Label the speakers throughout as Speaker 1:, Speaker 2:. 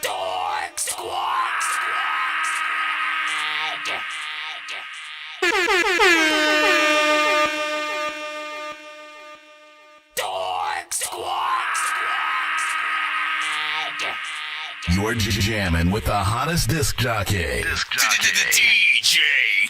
Speaker 1: Dork Squad. Dork Squad.
Speaker 2: You're jamming with the hottest disc jockey.
Speaker 1: DJ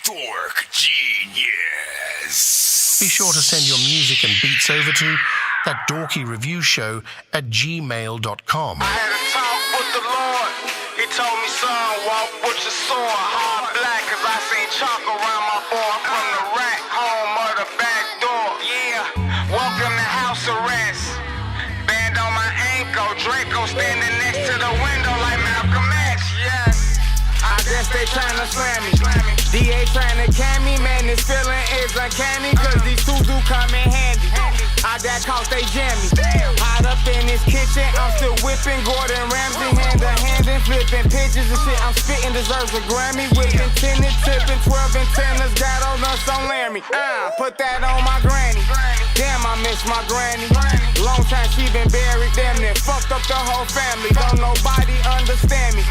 Speaker 1: Dork Genius.
Speaker 3: Be sure to send your music and beats over to ThatDorkyReviewShow@gmail.com.
Speaker 4: I had a talk with the Lord. He told me, son, walk with your sword. Hard black, cause I seen chalk around my boy. From the rack, home or the back door. Yeah, welcome to house arrest. Band on my ankle, Draco standing next to the window like Malcolm X. Yes, I guess they tryna slam me. DA tryna can me, man, this feeling is uncanny. Cause these two do come in handy. I got caught, they jammy. Hot up in this kitchen, I'm still whipping Gordon Ramsay, hand to hand and flipping pitches and shit. I'm spitting, deserves a Grammy. Whipping, tinted, tipping, 12 antennas, got on us on Laramie. Put that on my granny. Damn, I miss my granny. Long time she been buried, damn near fucked up the whole family. Don't nobody understand me.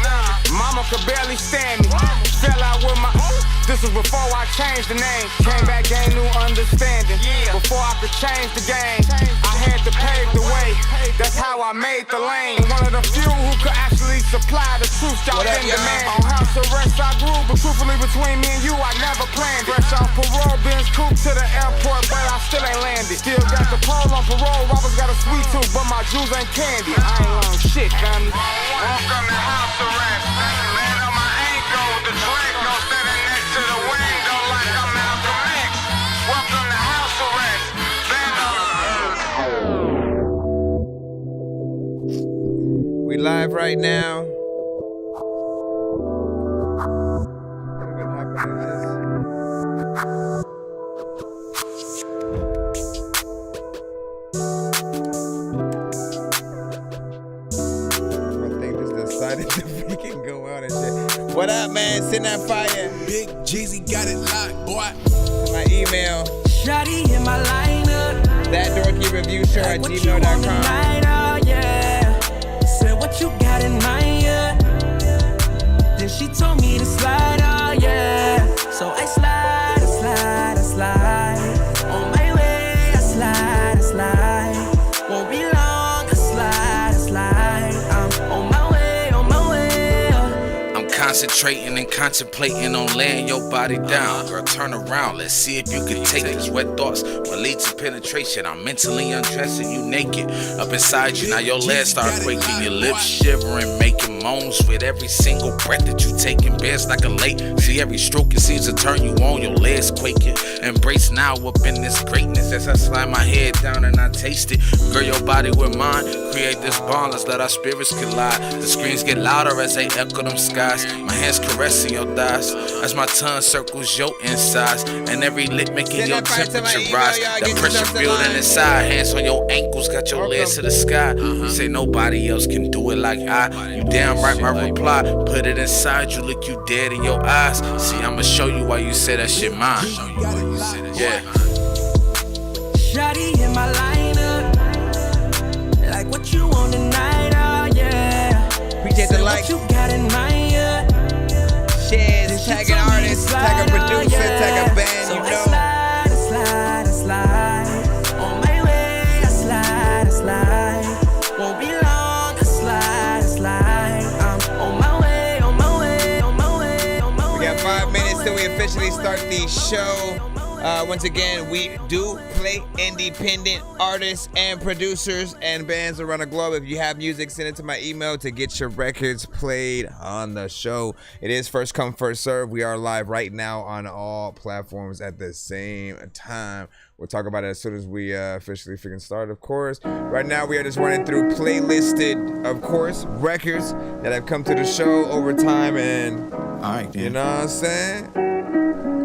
Speaker 4: Mama could barely stand me. Fell out with my. This was before I changed the name. Came back, gained new understanding. Before I could change the game, I had to pave the way. That's how I made the lane. One of the few who could actually supply the truth y'all in demand. On house arrest I grew, but truthfully between me and you I never planned it. Fresh off parole, Benz coupe to the airport, but I still ain't landed. Still got the pole on parole, robbers got a sweet tooth, but my jewels ain't candy. I ain't learned shit, family. Welcome to house arrest. Man on my ankle, the Draco standing next to the window like I'm Malcolm X. Welcome to house arrest.
Speaker 5: We live right now. What up, man? Send that fire.
Speaker 6: Big Jeezy got it locked, boy.
Speaker 5: My email.
Speaker 7: Shawty in my lineup.
Speaker 5: ThatDorkyReviewShow@gmail.com.
Speaker 7: Oh yeah. Said what you got in mind, yeah. Then she told me to slide, oh yeah. So I slide. On my way, I slide. Won't be long, I slide. I'm on my way.
Speaker 1: Concentrating and contemplating on laying your body down. Girl, turn around, let's see if you can take these wet thoughts will lead to penetration. I'm mentally undressing you naked up inside you. Now your legs start quaking, your lips shivering, making moans with every single breath that you take in beds like a lake. See every stroke it seems to turn you on, your legs quaking. Embrace now up in this greatness as I slide my head down and I taste it. Girl, your body with mine, create this bond, let's let our spirits collide. The screams get louder as they echo them skies. My hands caressing your thighs as my tongue circles your insides, and every lick making your temperature rise. The pressure building inside, hands on your ankles, got your legs to the sky. You say nobody else can do it like I. You damn right, my reply. Put it inside you, look you dead in your eyes. See, I'ma show you why you say that shit mine. Yeah.
Speaker 7: Shawty in my lineup. Like what you want tonight, oh yeah.
Speaker 5: Appreciate the like.
Speaker 7: What you got in mind, yeah.
Speaker 5: Shares, tag an artist, tag a producer, tag a band,
Speaker 7: so
Speaker 5: you
Speaker 7: I
Speaker 5: know.
Speaker 7: slide. On my way, I slide. Won't be long, I slide. I'm on my way.
Speaker 5: We got 5 minutes till we officially start the show. Once again, we do play independent artists and producers and bands around the globe. If you have music, send it to my email to get your records played on the show. It is first come, first serve. We are live right now on all platforms at the same time. We'll talk about it as soon as we officially freaking start, of course. Right now, we are just running through playlisted, of course, records that have come to the show over time. And, you know what I'm saying?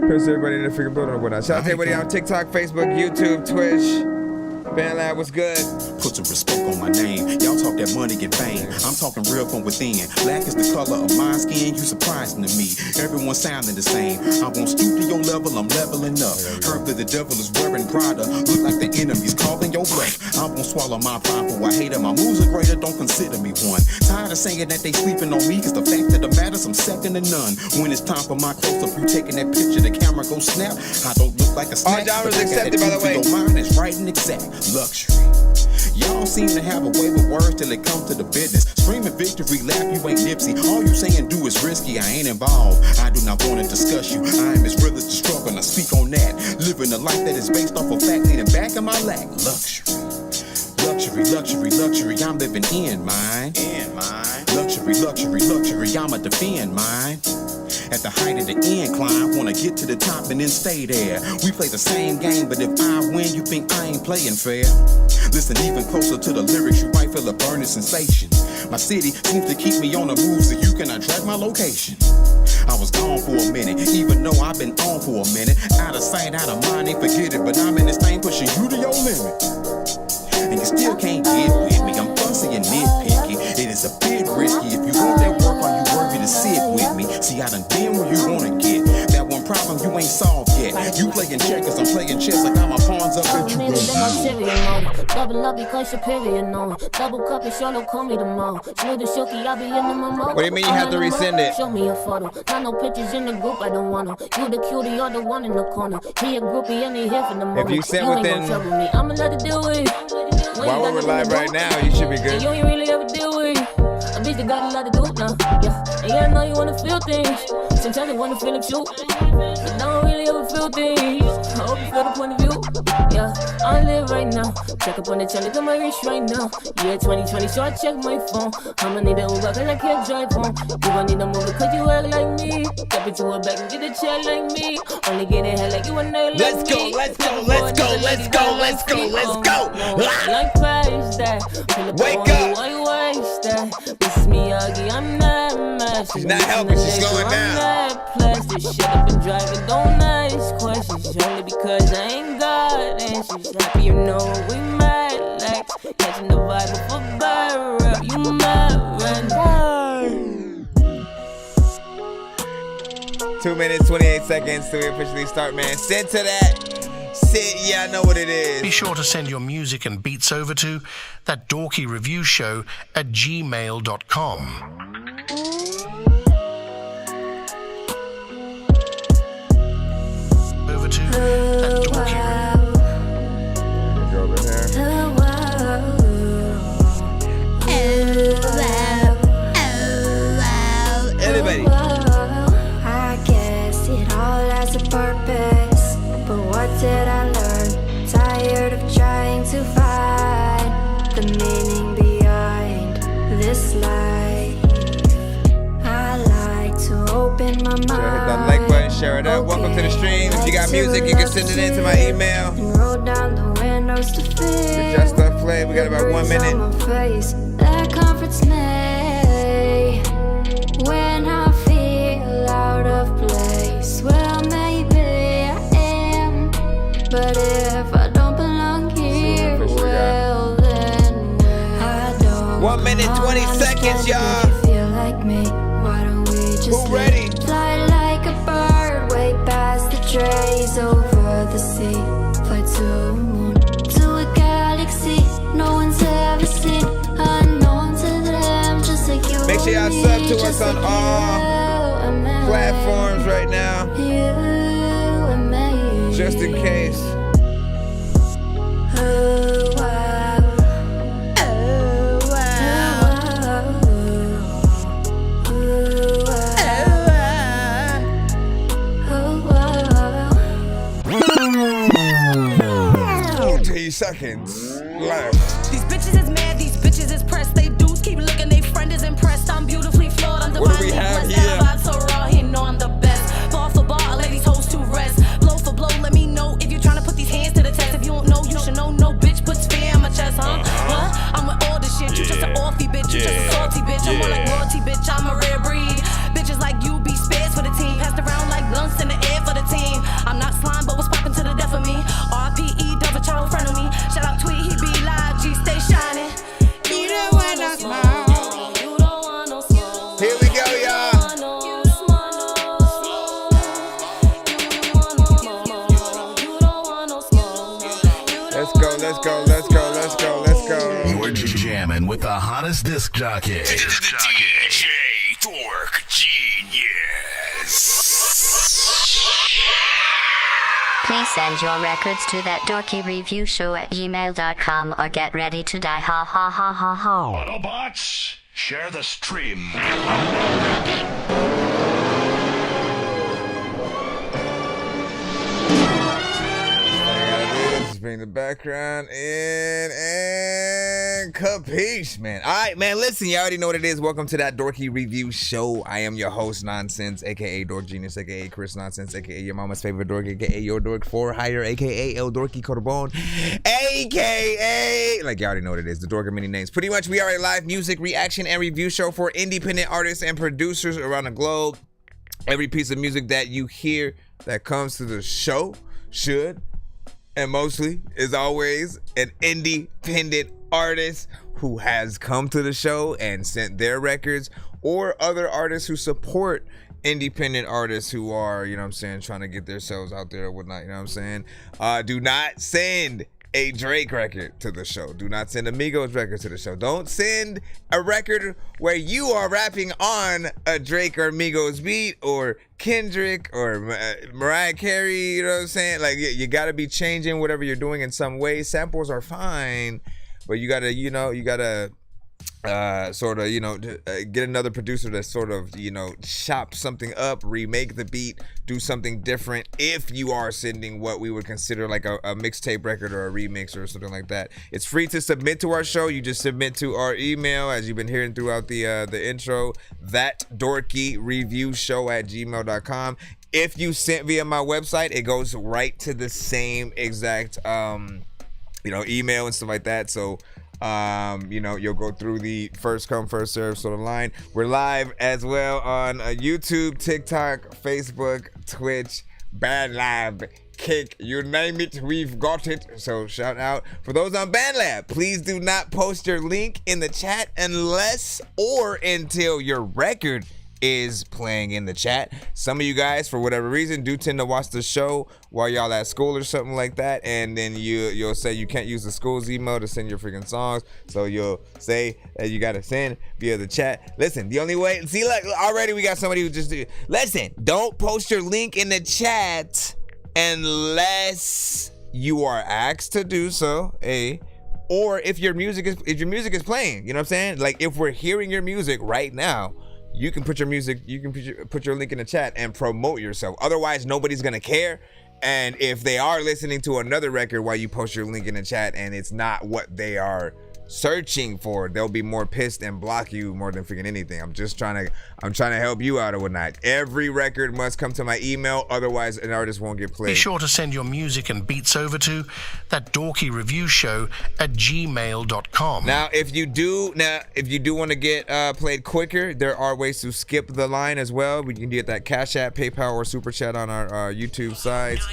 Speaker 5: Here's everybody in the freaking building or whatnot. Shout out to everybody on TikTok, Facebook, YouTube, Twitch. FanLab, what's good?
Speaker 6: Put some respect on my name. Y'all talk that money and fame. I'm talking real from within. Black is the color of my skin. You surprising to me. Everyone sounding the same. I won't stoop to your level. I'm leveling up. Heard that the devil is wearing Prada. Look like the enemies calling your bluff. I'm gonna swallow my pride for I hate them. My moves are greater, don't consider me one. Tired of saying that they sleeping on me, cause the fact of the matter's I'm second to none. When it's time for my close-up, you taking that picture, the camera go snap. I don't look like a snack.
Speaker 5: All genres accepted, by the way.
Speaker 6: Mine is right and exact. Luxury. Y'all seem to have a way with words till it comes to the business. Screaming victory lap, you ain't Nipsey. All you saying do is risky, I ain't involved. I do not want to discuss you. I am as real as the struggle, and I speak on that. Living a life that is based off of fact, leaning back in my lack. Luxury. Luxury, luxury, luxury, I'm living in mine. Luxury, luxury, luxury, I'ma defend mine. At the height of the incline, wanna get to the top and then stay there. We play the same game, but if I win, you think I ain't playing fair. Listen even closer to the lyrics, you might feel a burning sensation. My city seems to keep me on the move, so you cannot track my location. I was gone for a minute, even though I've been on for a minute. Out of sight, out of mind, ain't forget it, but I'm in this thing pushing you to your limit. And you still can't get with me, I'm fussy and nitpicky. It is a bit risky, if you want that work, are you worthy to sit with me? See, I done been where you wanna get. That one problem you ain't solved yet. You playing checkers, I'm playing chess, I got my pawns up at you.
Speaker 8: Double up because your period no. Double cup and sure call me tomorrow. Smooth the shooky, I'll be in the memo.
Speaker 5: What do you mean you have to resend it?
Speaker 8: Show me a photo. Not no pictures in the group, I don't want to. You the cutie, you're the one in the corner. He a groupie and he here for the moment.
Speaker 5: If you sent within...
Speaker 8: me. I'ma let it deal with it.
Speaker 5: While we're live right now, you should be good.
Speaker 8: You ain't really ever deal with it. A bitch that got a lot to do now. Yeah, and yeah, I know you wanna feel things. Sometimes I wanna feel like you, but I don't really ever feel things. I hope you feel the point of view. Yeah, I live right now. Check up on the channel, got my wrist right now. Yeah, 2020, so I check my phone. I'ma need a Uber, cause I can't drive home. You gon' need a movie, cause you act like me. Step into a bag and get a check like me. Only get a head like you a nerd like me.
Speaker 5: Let's go.
Speaker 8: Like price that.
Speaker 5: Wake up.
Speaker 8: I waste that. This is Miyagi, I'm not mad.
Speaker 5: She's not helping, she's slowing down.
Speaker 8: Plastic shit up and driving, don't ask questions. Only because I ain't got answers. Happy you know we mad like catching the vibe of a barrel. You mad run.
Speaker 5: 2 minutes, 28 seconds till we officially start, man. Send to that. Sit, yeah, I know what it is.
Speaker 3: Be sure to send your music and beats over to That Dorky Review Show at gmail.com. Over to That Dorky Review.
Speaker 5: Go over here. Everybody.
Speaker 9: I guess it all has a purpose, but what did I learn? Tired of trying to find the meaning behind this life. I like to open my mind.
Speaker 5: Hit that like button, share it up. Welcome to the stream. If you got music, you can send it in to my email.
Speaker 9: Roll down the windows to feel.
Speaker 5: Just stuff play. We got about 1 minute.
Speaker 9: That comforts me when I feel out of place. Well, maybe I am, but if I don't belong here, well then I don't.
Speaker 5: 1 minute, 20 seconds, y'all.
Speaker 9: If you feel like me, why don't we just
Speaker 5: Who ready?
Speaker 9: fly like a bird way past the trees over the sea, fly to the moon, to a galaxy no one's ever seen, unknown to them, just like you.
Speaker 5: Make sure y'all sub to us on all platforms right now, just in case. Seconds left.
Speaker 10: These bitches is mad, these bitches is pressed. They dudes keep looking, they friend is impressed. I'm beautifully flawed, I'm divinely blessed. That vibe so raw, he know I'm the best. Ball for ball, ladies hoes to rest. Blow for blow, let me know if you're trying to put these hands to the test. If you don't know, you should know. No bitch puts fear in my chest, huh? What? I'm with all the shit. You just an offy bitch, you just a salty bitch. I'm more like royalty, bitch. I'm a rare breed. Bitches like you be spares for the team. Passed around like blunts in the air for the team. I'm not slime, but what's popping to the death of me? RPE, double child in front of me. Shout out Tweet, he be live, G stay shining. You don't want no smoke.
Speaker 5: Here we go, y'all. Let's go, let's go, let's go, let's go, let's go.
Speaker 2: You're jamming with the hottest disc jockey.
Speaker 1: DJ Dork Genius.
Speaker 11: Please send your records to ThatDorkyReviewShow at gmail.com or get ready to die. Ha ha ha ha ha.
Speaker 2: Autobots, share the stream.
Speaker 5: Bring the background in and capiche, man. All right, man, listen, you already know what it is. Welcome to That Dorky Review Show. I am your host, Nonsenze, a.k.a. Dork Genius, a.k.a. Chris Nonsense, a.k.a. your mama's favorite dork, a.k.a. your dork for hire, a.k.a. El Dorky Cordobon, a.k.a. like you already know what it is, the dork of many names. Pretty much, we are a live music reaction and review show for independent artists and producers around the globe. Every piece of music that you hear that comes to the show should and mostly is always an independent artist who has come to the show and sent their records, or other artists who support independent artists who are, you know what I'm saying, trying to get themselves out there or whatnot, you know what I'm saying? Do not send a Drake record to the show. Do not send a Migos record to the show. Don't send a record where you are rapping on a Drake or Migos beat, or Kendrick or Mariah Carey, you know what I'm saying? Like, you gotta be changing whatever you're doing in some way. Samples are fine, but you gotta sort of, get another producer to sort of, chop something up, remake the beat, do something different if you are sending what we would consider like a mixtape record or a remix or something like that. It's free to submit to our show. You just submit to our email, as you've been hearing throughout the intro, ThatDorkyReviewShow at gmail.com. If you sent via my website, it goes right to the same exact email and stuff like that. So you'll go through the first come first serve sort of line. We're live as well on YouTube, TikTok, Facebook, Twitch, BandLab, Kick, you name it, we've got it. So shout out for those on BandLab. Please do not post your link in the chat unless or until your record is playing in the chat. Some of you guys, for whatever reason, do tend to watch the show while y'all at school or something like that, and then you'll say you can't use the school's email to send your freaking songs, so you'll say that you gotta send via the chat. Listen, the only way, see, look, already we got somebody who just listen, don't post your link in the chat unless you are asked to do so, or if your music is playing, you know what I'm saying? Like, if we're hearing your music right now, you can put your music, you can put your link in the chat and promote yourself. Otherwise, nobody's gonna care. And if they are listening to another record while you post your link in the chat and it's not what they are searching for, they'll be more pissed and block you more than freaking anything. I'm trying to help you out or whatnot. Every record must come to my email, otherwise an artist won't get played.
Speaker 3: Be sure to send your music and beats over to ThatDorkyReviewShow at gmail.com.
Speaker 5: Now, if you do want to get played quicker, there are ways to skip the line as well. We can get that Cash App, PayPal, or Super Chat on our YouTube sides. You be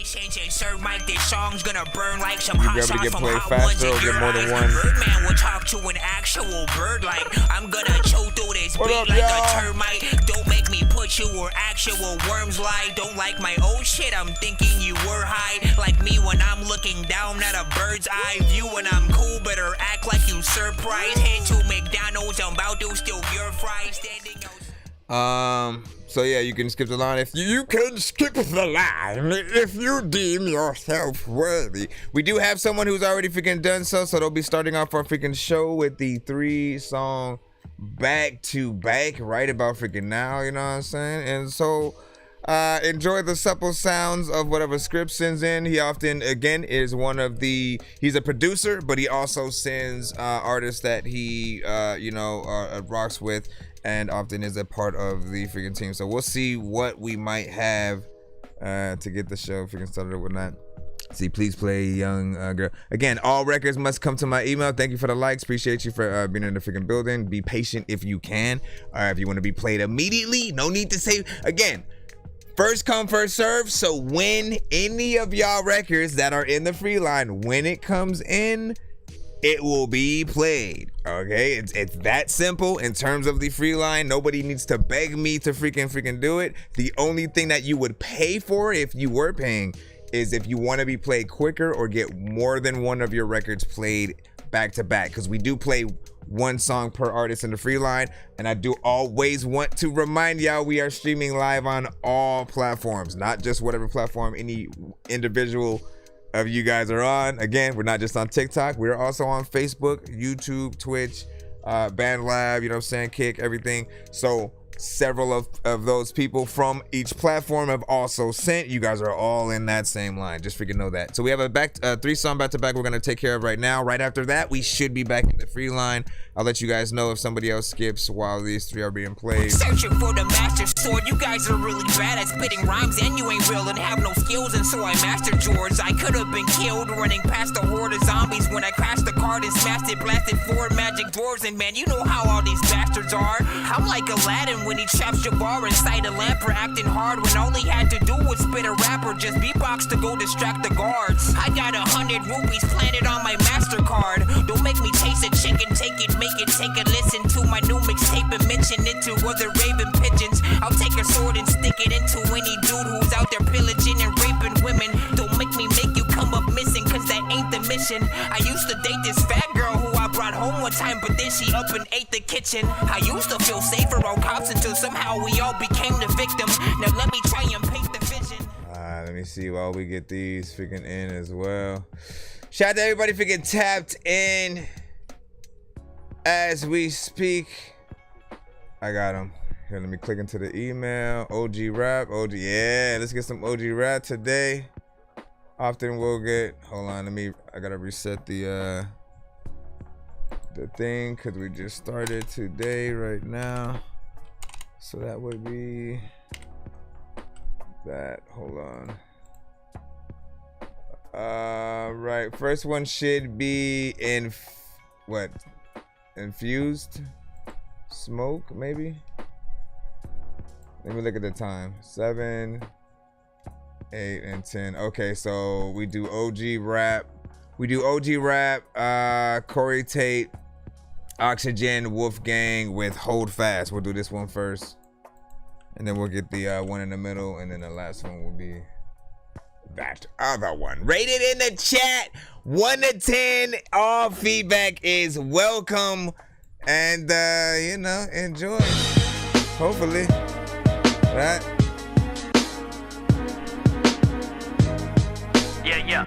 Speaker 5: able to get played faster or get more than one.
Speaker 12: Talk to an actual bird like I'm gonna choke through this beat like a termite. Don't make me put you where actual worms lie. Don't like my old shit, I'm thinking you were high. Like me when I'm looking down at a bird's eye view. When I'm cool, better act like you surprised. Head to McDonald's, I'm about to steal your fries. Standing out.
Speaker 5: So yeah, you can skip the line if you deem yourself worthy. We do have someone who's already freaking done so they'll be starting off our freaking show with the 3-song back to back right about freaking now, you know what I'm saying? And so enjoy the supple sounds of whatever script sends in. He often, again, is he's a producer, but he also sends artists that he rocks with, and often is a part of the freaking team. So we'll see what we might have to get the show freaking started or whatnot. See, please play Young Girl. Again, all records must come to my email. Thank you for the likes. Appreciate you for being in the freaking building. Be patient if you can. If you want to be played immediately, no need to say, again, first come, first serve. So when any of y'all records that are in the free line, when it comes in, it will be played. Okay, it's that simple in terms of the free line. Nobody needs to beg me to freaking do it. The only thing that you would pay for, if you were paying, is if you want to be played quicker or get more than one of your records played back to back, because we do play one song per artist in the free line. And I do always want to remind y'all we are streaming live on all platforms, not just whatever platform any individual of you guys are on. Again, we're not just on TikTok, we're also on Facebook, YouTube, Twitch, BandLab, you know what I'm saying, Kick, everything. So several of those people from each platform have also sent. You guys are all in that same line. Just freaking know that. So we have a 3 song back to back we're gonna take care of right now. Right after that, we should be back in the free line. I'll let you guys know if somebody else skips while these 3 are being played.
Speaker 12: Searching for the master sword. You guys are really bad at spitting rhymes, and you ain't real and have no skills, and so I mastered yours. I could have been killed running past a horde of zombies when I crashed the card and smashed it, blasted 4 magic dwarves, and man, you know how all these bastards are. I'm like Aladdin when he traps Jabbar inside a lamp for acting hard when all he had to do was spit a rap or just beatbox to go distract the guards. I got 100 rupees planted on my MasterCard. Don't make me taste a chicken, take it, make it, take a listen to my new mixtape and mention it to other raving pigeons. I'll take a sword and stick it into any dude who's out there pillaging and raping women. Don't make me make you come up missing, cause that ain't the mission. I used to date this fat girl who I brought home one time, but then she up and ate the kitchen. I used to feel safer on cops until somehow we all became the victim. Now let me try and paint the vision.
Speaker 5: Let me see while we get these freaking in as well. Shout out to everybody freaking tapped in as we speak. I got them. Here, let me click into the email. OG rap, yeah, let's get some OG rap today. Often we'll get, hold on, I gotta reset the thing, cause we just started today right now. So that would be that, hold on. Right, first one should be in, what? Infused smoke, maybe? Let me look at the time. 7, 8, and 10. Okay, so we do OG rap. Corey Tate, Oxygen, Wolfgang with Hold Fast. We'll do this one first. And then we'll get the one in the middle, and then the last one will be that other one. Rated in the chat, 1 to 10. All feedback is welcome. And, you know, enjoy. Hopefully. Right?
Speaker 13: Yeah.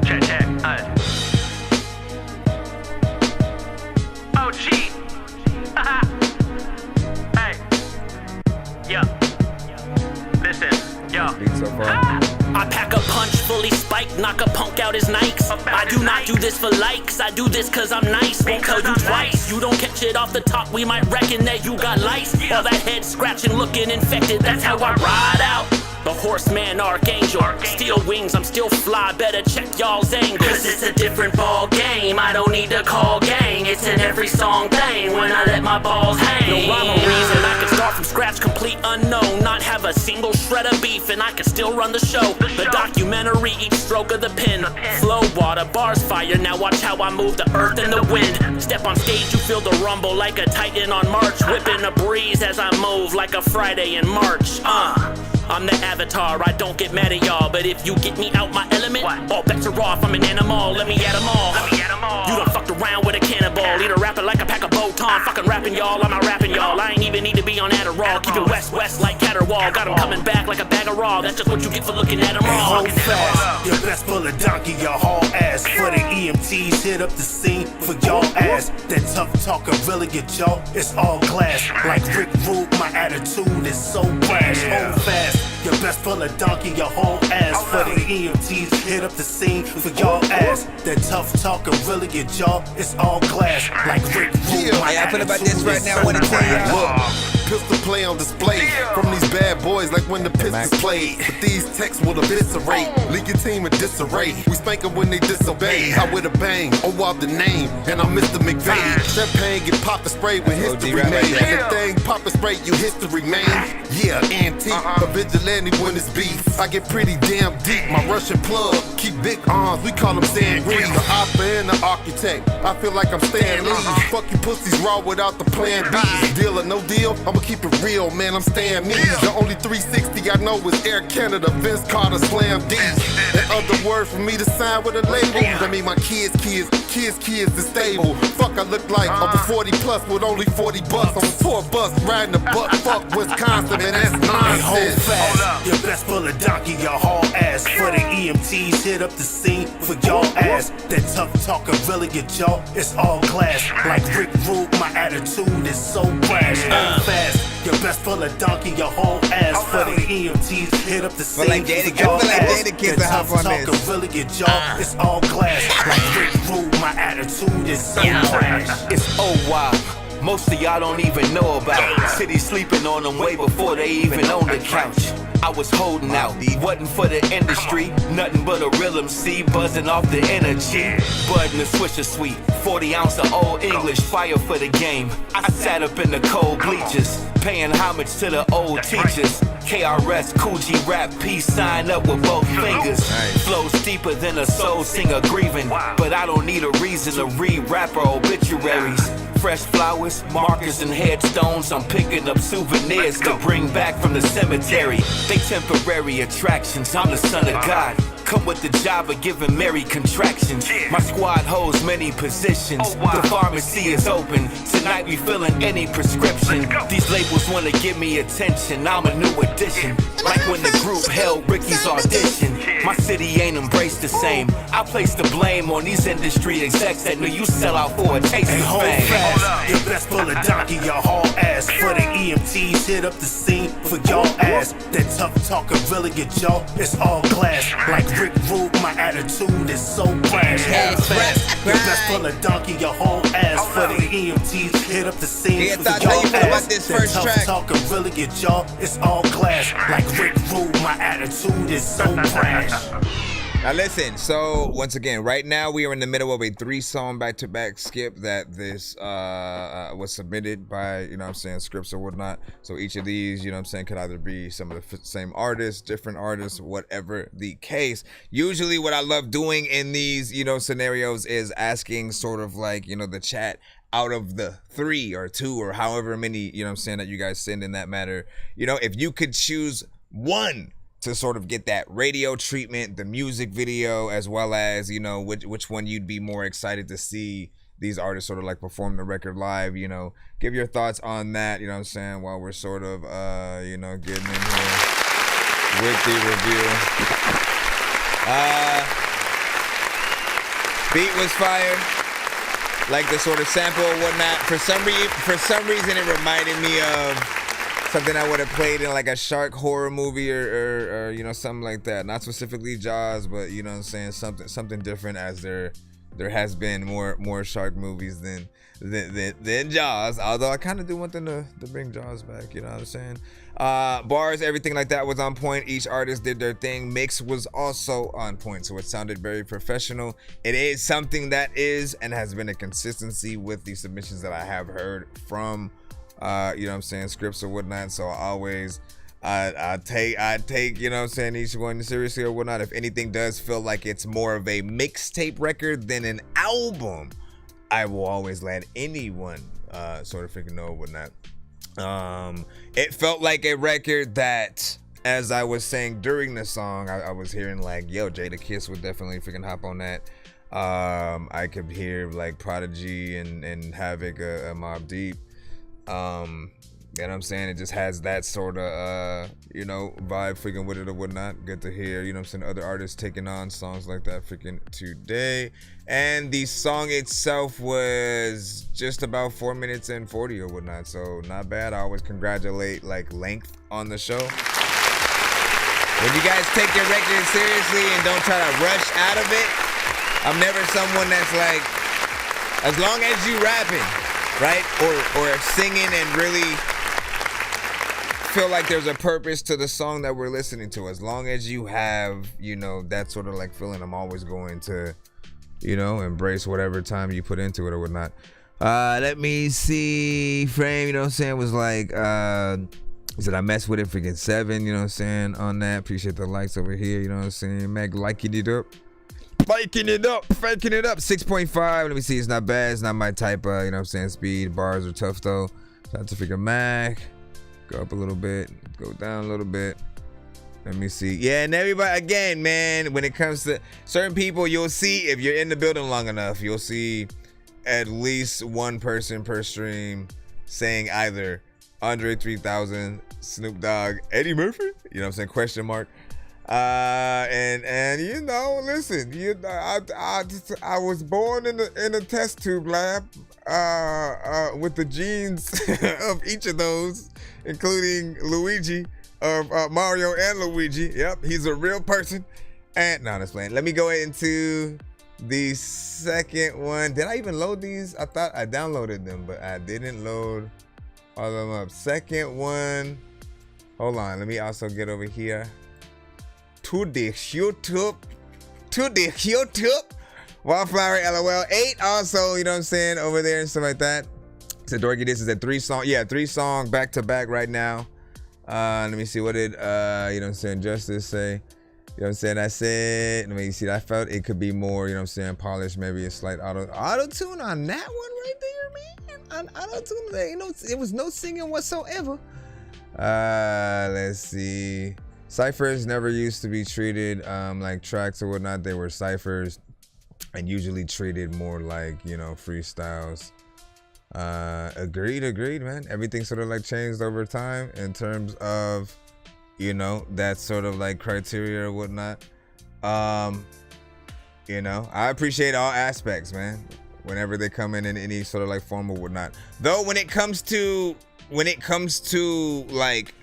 Speaker 13: Check. Oh, gee. Hey. Yeah. Listen. Yo.
Speaker 14: I pack a punch fully spiked, knock a punk out his Nikes. I do not do this for likes, I do this cause I'm nice. Won't tell you twice, you don't catch it off the top, we might reckon that you got lice. All that head scratching, looking infected, that's how I ride out. The horseman, archangel, steel wings, I'm still fly, better check y'all's angle. Cause it's a different ball game, I don't need to call gang. It's in every song thing when I let my balls hang. No rhyme or reason, I can start from scratch, complete unknown. Not have a single shred of beef and I can still run the show. The documentary, each stroke of the pen. Flow, water, bars, fire, now watch how I move the earth and the wind. Step on stage, you feel the rumble like a titan on March. Whipping a breeze as I move like a Friday in March. I'm the avatar, I don't get mad at y'all. But if you get me out my element, all bets are off, I'm an animal, let me at them all. You done fucked around with a cannonball. Eat a rapper like a pack of Botan. Fucking rapping y'all, I'm not rapping y'all. I ain't even need to be on Adderall. Keep it west like Caterwall. Got them coming back like a bag of raw. That's just what you get for looking at them all.
Speaker 15: Hold fast, your best full of donkey, your whole ass. For the EMTs, hit up the scene for y'all ass. That tough talker really get y'all, it's all glass. Like Rick Rude, my attitude is so brash. Hold fast, your best full of donkey, your whole ass. For the EMTs, hit up the scene for y'all ass. That tough talker really get y'all, it's all glass. Like Rick Rude, my
Speaker 5: I feel about this right now, I wanna tell y'all.
Speaker 16: Pistol play on display from these bad boys like when the Pistons played. But these texts will eviscerate, leak your team in disarray. We spank them when they disobey. I with a bang, oh the name, and I'm Mr. McVeigh. Champagne get pop and spray when history made. And the thing pop and spray, you history man. Yeah, antique, a vigilante when it's beef. I get pretty damn deep, my Russian plug keep big arms, we call them Sangria. The opera and the architect, I feel like I'm Stan Lee. Fuck you pussies raw without the plan B. Deal or no deal, I'ma keep it real, man, I'm staying me. The only 360 I know is Air Canada, Vince Carter, Slam D. In other words, for me to sign with a label, that mean my kids is stable. Fuck, I look like over 40 plus with only 40 bucks on a tour bus, riding a buck, fuck Wisconsin, man, that's
Speaker 15: Hey, hold
Speaker 16: nonsense.
Speaker 15: fast. Your best full of donkey, your haul ass. For the EMTs, hit up the scene for y'all ass. That tough talker really get y'all, it's all glass. Like Rick Root, my attitude is so brash. Hold fast. Your best full of donkey, your whole ass. For the EMTs, hit up the scene
Speaker 5: like
Speaker 15: for
Speaker 5: Jada-
Speaker 15: y'all
Speaker 5: I feel like
Speaker 15: ass.
Speaker 5: Jada Kiss
Speaker 15: That
Speaker 5: to hop
Speaker 15: tough
Speaker 5: on
Speaker 15: talker
Speaker 5: this.
Speaker 15: really get y'all, it's all glass. Like Rick Root, my attitude is so brash.
Speaker 17: It's wild. Most of y'all don't even know about. City sleeping on them way before they even own the couch. I was holding out, wasn't for the industry. Nothing but a real MC buzzing off the energy. Bud and the Swisher Sweet, 40 ounce of old English, fire for the game. I sat up in the cold bleachers, paying homage to the old teachers. KRS, Cool G Rap, peace sign up with both fingers. Flows deeper than a soul singer grieving, but I don't need a reason to read rapper obituaries. Fresh flowers, markers, and headstones. I'm picking up souvenirs to bring back from the cemetery. They temporary attractions. I'm the son of God. Come with the job of giving Mary contractions. My squad holds many positions. The pharmacy is open. Tonight we filling any prescription. These labels wanna give me attention. I'm a new addition. Like when the group held Ricky's audition. My city ain't embraced the same. I place the blame on these industry execs that knew you sell out for a taste
Speaker 15: Hey,
Speaker 17: of
Speaker 15: hold
Speaker 17: fame.
Speaker 15: fast. Your best full of donkey, your haul ass. For the EMTs, hit up the scene for y'all ass. That tough talker really get y'all, it's all glass. Like Rick Root, my attitude is so brash. Hold fast. Your best full of donkey, your whole ass. For the EMTs, hit up the scene for
Speaker 5: thoughts,
Speaker 15: y'all
Speaker 5: how you feel about
Speaker 15: ass.
Speaker 5: this
Speaker 15: That
Speaker 5: first
Speaker 15: tough
Speaker 5: track?
Speaker 15: talker really get y'all, it's all glass. Like Rick Root, my attitude is so brash.
Speaker 5: Now listen, so once again, right now we are in the middle of a 3-song back-to-back skip that this was submitted by, you know what I'm saying, scripts or whatnot. So each of these, you know what I'm saying, could either be some of the same artists, different artists, whatever the case. Usually what I love doing in these, you know, scenarios is asking sort of like, you know, the chat out of the 3 or 2 or however many, you know what I'm saying, that you guys send in that matter. You know, if you could choose one to sort of get that radio treatment, the music video, as well as, you know, which one you'd be more excited to see these artists sort of like perform the record live, you know, give your thoughts on that, you know what I'm saying, while we're sort of, you know, getting in here with the review. Beat was fire, like the sort of sample or whatnot. For some reason, it reminded me of something I would have played in like a shark horror movie or you know, something like that. Not specifically Jaws, but you know what I'm saying, something different, as there has been more shark movies than Jaws. Although I kind of do want them to bring Jaws back, you know what I'm saying? Bars, everything like that was on point. Each artist did their thing. Mix was also on point, so it sounded very professional. It is something that is and has been a consistency with the submissions that I have heard from you know what I'm saying, scripts or whatnot. So I take, you know what I'm saying, each one seriously or whatnot. If anything does feel like it's more of a mixtape record than an album, I will always let anyone sort of freaking know or whatnot. It felt like a record that, as I was saying during the song, I was hearing like, yo, Jada Kiss would definitely freaking hop on that. I could hear like Prodigy and Havoc, Mobb Deep. You know what I'm saying? It just has that sort of, you know, vibe freaking with it or whatnot. Good to hear, you know what I'm saying, other artists taking on songs like that freaking today. And the song itself was just about 4 minutes and 40 or whatnot. So not bad. I always congratulate like length on the show. When you guys take your record seriously and don't try to rush out of it, I'm never someone that's like, as long as you rapping, right? Or singing and really feel like there's a purpose to the song that we're listening to. As long as you have, you know, that sort of like feeling, I'm always going to, you know, embrace whatever time you put into it or whatnot. Let me see. Frame, you know what I'm saying, was like, he said I messed with it freaking 7, you know what I'm saying, on that. Appreciate the likes over here, you know what I'm saying. Meg liking it up. Faking it up. 6.5. Let me see. It's not bad. It's not my type of, you know what I'm saying, speed. Bars are tough though. Shout out to freaking Mac. go up a little bit, go down a little bit. Let me see. Yeah, and everybody, again, man, when it comes to certain people, you'll see, if you're in the building long enough, you'll see at least one person per stream saying either Andre 3000, Snoop Dogg, Eddie Murphy, you know what I'm saying, question mark. And you know, listen, I was born in a test tube lab with the genes of each of those, including Luigi, of Mario and Luigi. Yep, he's a real person. And no, that's playing. Let me go into the second one. Did I even load these? I thought I downloaded them, but I didn't load all of them up. Second one. Hold on. Let me also get over here to the YouTube. Wildflower LOL 8 also, you know what I'm saying, over there and stuff like that. So Dorky, this is a 3-song back to back right now. Let me see, what did you know what I'm saying, Justice say? You know what I'm saying? I said, let me see, I felt it could be more, you know what I'm saying, polished, maybe a slight auto-tune on that one right there, man. Auto-tune, there ain't no, it was no singing whatsoever. Let's see. Ciphers never used to be treated like tracks or whatnot. They were ciphers and usually treated more like, you know, freestyles. Agreed, man. Everything sort of like changed over time in terms of, you know, that sort of like criteria or whatnot. You know, I appreciate all aspects, man, whenever they come in any sort of like form or whatnot. Though when it comes to like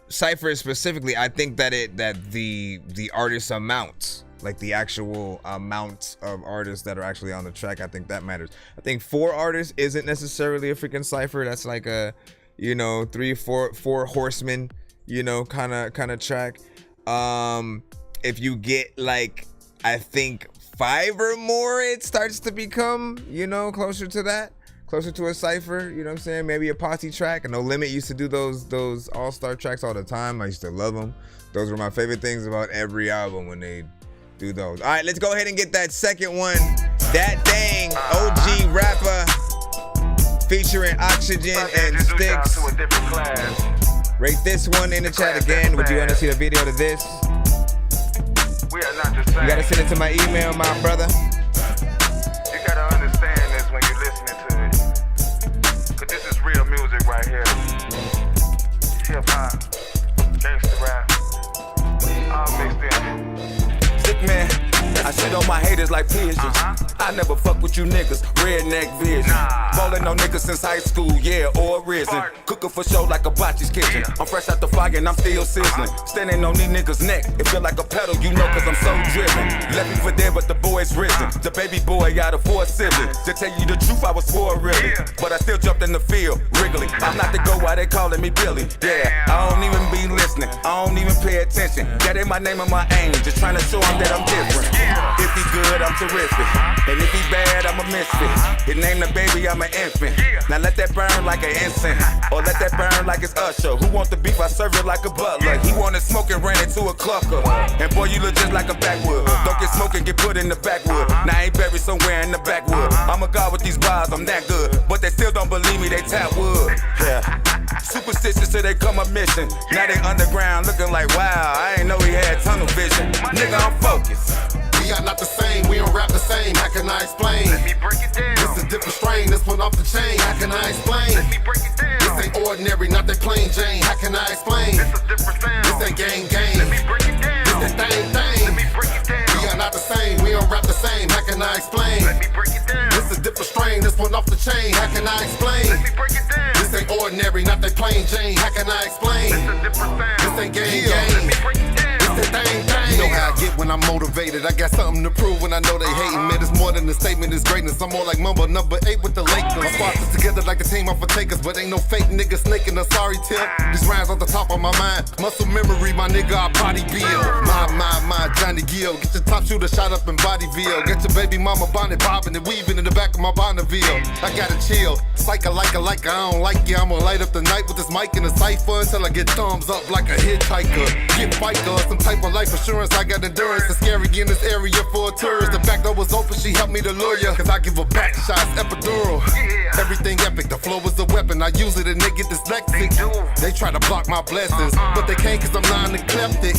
Speaker 5: ciphers specifically, I think that the artist amounts, like the actual amount of artists that are actually on the track, I think that matters. I think 4 artists isn't necessarily a freaking cipher. That's like a, you know, 4 horsemen, you know, kind of track. If you get like, I think 5 or more, it starts to become, you know, closer to that. Closer to a cipher, you know what I'm saying? Maybe a posse track. No Limit used to do those all-star tracks all the time. I used to love them. Those were my favorite things about every album when they do those. All right, let's go ahead and get that second one. That Dang, OG rapper, featuring Oxygen and Sticks. Rate this one in the chat again. Would you want to see the video to this? You gotta send it to my email, my brother.
Speaker 4: You gotta understand this when you're listening to it. Cause this is real music right here. Hip hop, gangsta rap, all mixed in.
Speaker 17: Sick man, I shit on my haters like pigeons. I never fuck with you niggas, redneck vision. Ballin' on niggas since high school, yeah, or risen. Cooking for show like a botch's kitchen. I'm fresh out the fire and I'm still sizzling. Standing on these niggas' neck, it feel like a pedal, you know, cause I'm so driven. Left me for dead, but the boy's risen. The baby boy out of 4 siblings. To tell you the truth, I was 4 really. But I still jumped in the field, wriggling. I'm not the go why they calling me Billy. Yeah, I don't even be listening, I don't even pay attention. That ain't my name or my aim, just trying to show him that I'm different. If he good, I'm terrific. And if he bad, I'm a misfit. His name the baby, I'm an infant. Now let that burn like an incense, or let that burn like it's Usher. Who want the beef? I serve it like a butler. He wanted smoke and ran into a clucker. And boy, you look just like a backwood. Don't get smoke and get put in the backwood. Now I ain't buried somewhere in the backwood. I'm a god with these bars, I'm that good. But they still don't believe me, they tap wood. Yeah. Superstitious till they come a mission. Now they underground looking like, wow, I ain't know he had tunnel vision. Nigga, I'm focused.
Speaker 16: We are not the same, we don't rap the same, how can I explain?
Speaker 4: Let me break it down.
Speaker 16: This a different strain, this one off the chain, how can I explain?
Speaker 4: Let me break it down.
Speaker 16: This ain't ordinary, not that plain Jane, how can I explain?
Speaker 4: This a different sound.
Speaker 16: This ain't gang.
Speaker 4: Let me break it down.
Speaker 16: This that thing.
Speaker 4: Let me break it down.
Speaker 16: We are not the same, we don't rap the same, how can I explain?
Speaker 4: Let me break it down.
Speaker 16: This a different strain, this one off the chain, how can I explain?
Speaker 4: Let me break it down.
Speaker 16: This ain't ordinary, not that plain Jane, how can I explain?
Speaker 4: This a different sound.
Speaker 16: This ain't gang.
Speaker 4: Let me break it down.
Speaker 16: This that thing. You know how I get when I'm motivated. I got something to prove when I know they hating. Man, it's more than a statement, it's greatness. I'm more like Mumbo number 8 with the Lakers. My sponsors together like a team off of takers, but ain't no fake nigga snaking a sorry tip. These rhymes off the top of my mind. Muscle memory, my nigga, I body build. My Johnny Gill. Get your top shooter shot up in Bodyville. Get your baby mama bonnet bobbing and weaving in the back of my Bonneville. I gotta chill. Psycho like I don't like you. I'ma light up the night with this mic in the cipher until I get thumbs up like a hitchhiker. Get FICA, some type of life assurance, I got endurance. The scary in this area for a tourist. The back door was open, she helped me to lure ya. Cause I give her back shots, epidural. Everything epic, the flow is a weapon. I use it and they get dyslexic. They try to block my blessings, but they can't cause I'm non-eclectic.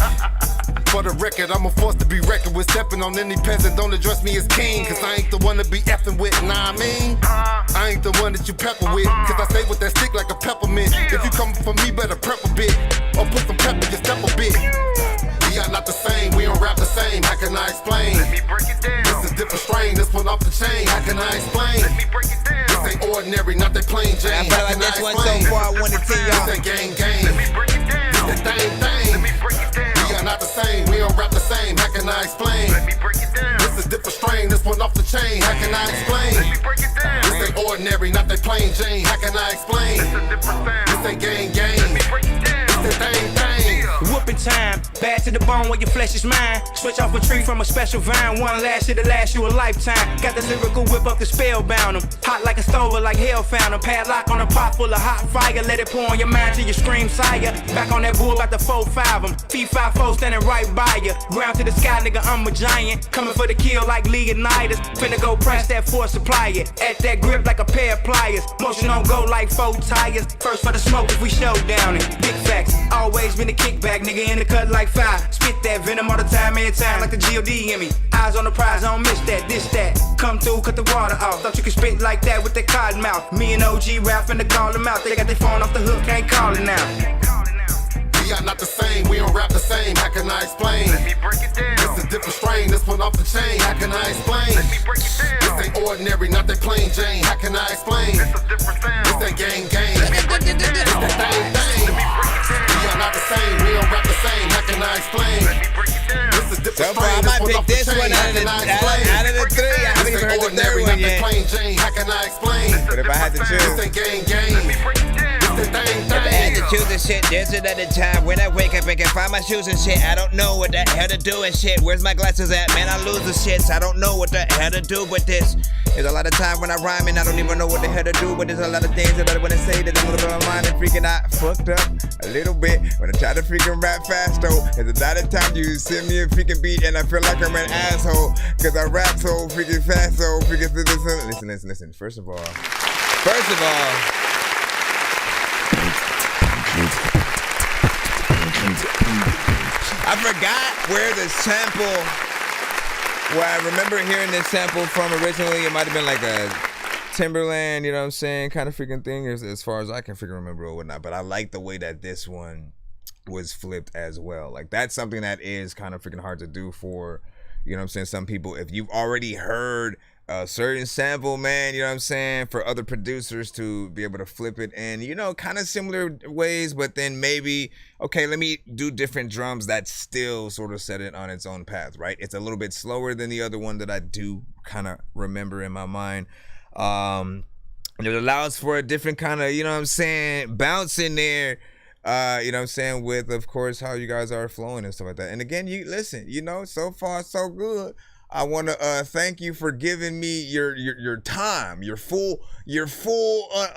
Speaker 16: For the record, I'm a force to be reckoned with. Stepping on any peasant, don't address me as king. Cause I ain't the one to be effing with, nah I mean. I ain't the one that you pepper with. Cause I stay with that stick like a peppermint. If you come for me, better prep a bit. Or put some pep in your step a bit. We are not the same, we don't rap the same. How can I explain? Let me break it down. This is different strain, this one off the chain. How can I explain? Let me break it down. This ain't ordinary, not that plain Jane.
Speaker 5: I feel like this one so far, I wanna tell y'all.
Speaker 16: This ain't gang. Let me break it down. This that thing. Let me break it down. We are not the same, we don't rap the same. How can I explain? Let me break it down. This is different strain, this one off the chain. How can I explain? Let me break it down. This ain't ordinary, not that plain Jane. How can I explain? This a different sound. This ain't gang. Let me break it down. This that thing.
Speaker 18: Whooping time, bad to the bone where your flesh is mine. Switch off a tree from a special vine. One last shit'll last you a lifetime. Got the lyrical whip up the spellbound 'em. Hot like a stove, like hell found 'em. Padlock on a pot full of hot fire. Let it pour on your mind till you scream sire. Back on that bull about the 4-5 'em. T-5-4 standing right by you. Ground to the sky, nigga, I'm a giant. Coming for the kill like Leonidas. Finna go press that for supplier. At that grip like a pair of pliers. Motion on go like 4 tires. First for the smoke if we show down it. Big facts, always been a kickback, nigga in the cut like fire. Spit that venom all the time, every time like the G.O.D. in me. Eyes on the prize, I don't miss that, this that. Come through, cut the water off. Thought you could spit like that with that cotton mouth. Me and OG rap finna call them out. They got their phone off the hook, can't call it now.
Speaker 16: We are not the same, we don't rap the same. How can I explain? Let me break it down. This is different strain, this one off the chain. How can I explain? Let me break it down. This ain't ordinary, not that plain Jane. How can I explain? This a different sound. This ain't gang. This that thing. We are not the same, we don't rap the same. How can I explain? Let me break it down. This is different strain,
Speaker 5: I might pick this one out of the three. I haven't even heard the third one yet.
Speaker 16: How can I explain?
Speaker 5: But if I had to choose,
Speaker 16: this ain't gang. Let me break it down.
Speaker 5: if I had to choose this shit, there's another time when I wake up and can find my shoes and shit. I don't know what the hell to do and shit. Where's my glasses at? Man, I lose the shits. I don't know what the hell to do with this. There's a lot of time when I rhyme and I don't even know what the hell to do. But there's a lot of things that I want to say that I'm a little mind and freaking out. Fucked up a little bit when I try to freaking rap fast though. There's a lot of time you send me a freaking beat and I feel like I'm an asshole. Cause I rap so freaking fast so freaking listen. First of all. I forgot where the sample. Well, I remember hearing this sample from originally. It might have been like a Timberland, you know what I'm saying, kind of freaking thing, as far as I can freaking remember or whatnot. But I like the way that this one was flipped as well. Like, that's something that is kind of freaking hard to do for, you know what I'm saying, some people. If you've already heard a certain sample, man, you know what I'm saying, for other producers to be able to flip it in, you know, kind of similar ways, but then maybe, okay, let me do different drums that still sort of set it on its own path, right? It's a little bit slower than the other one that I do kind of remember in my mind. It allows for a different kind of, you know what I'm saying, bounce in there, you know what I'm saying, with, of course, how you guys are flowing and stuff like that. And again, you listen, you know, so far so good. I want to thank you for giving me your time, your full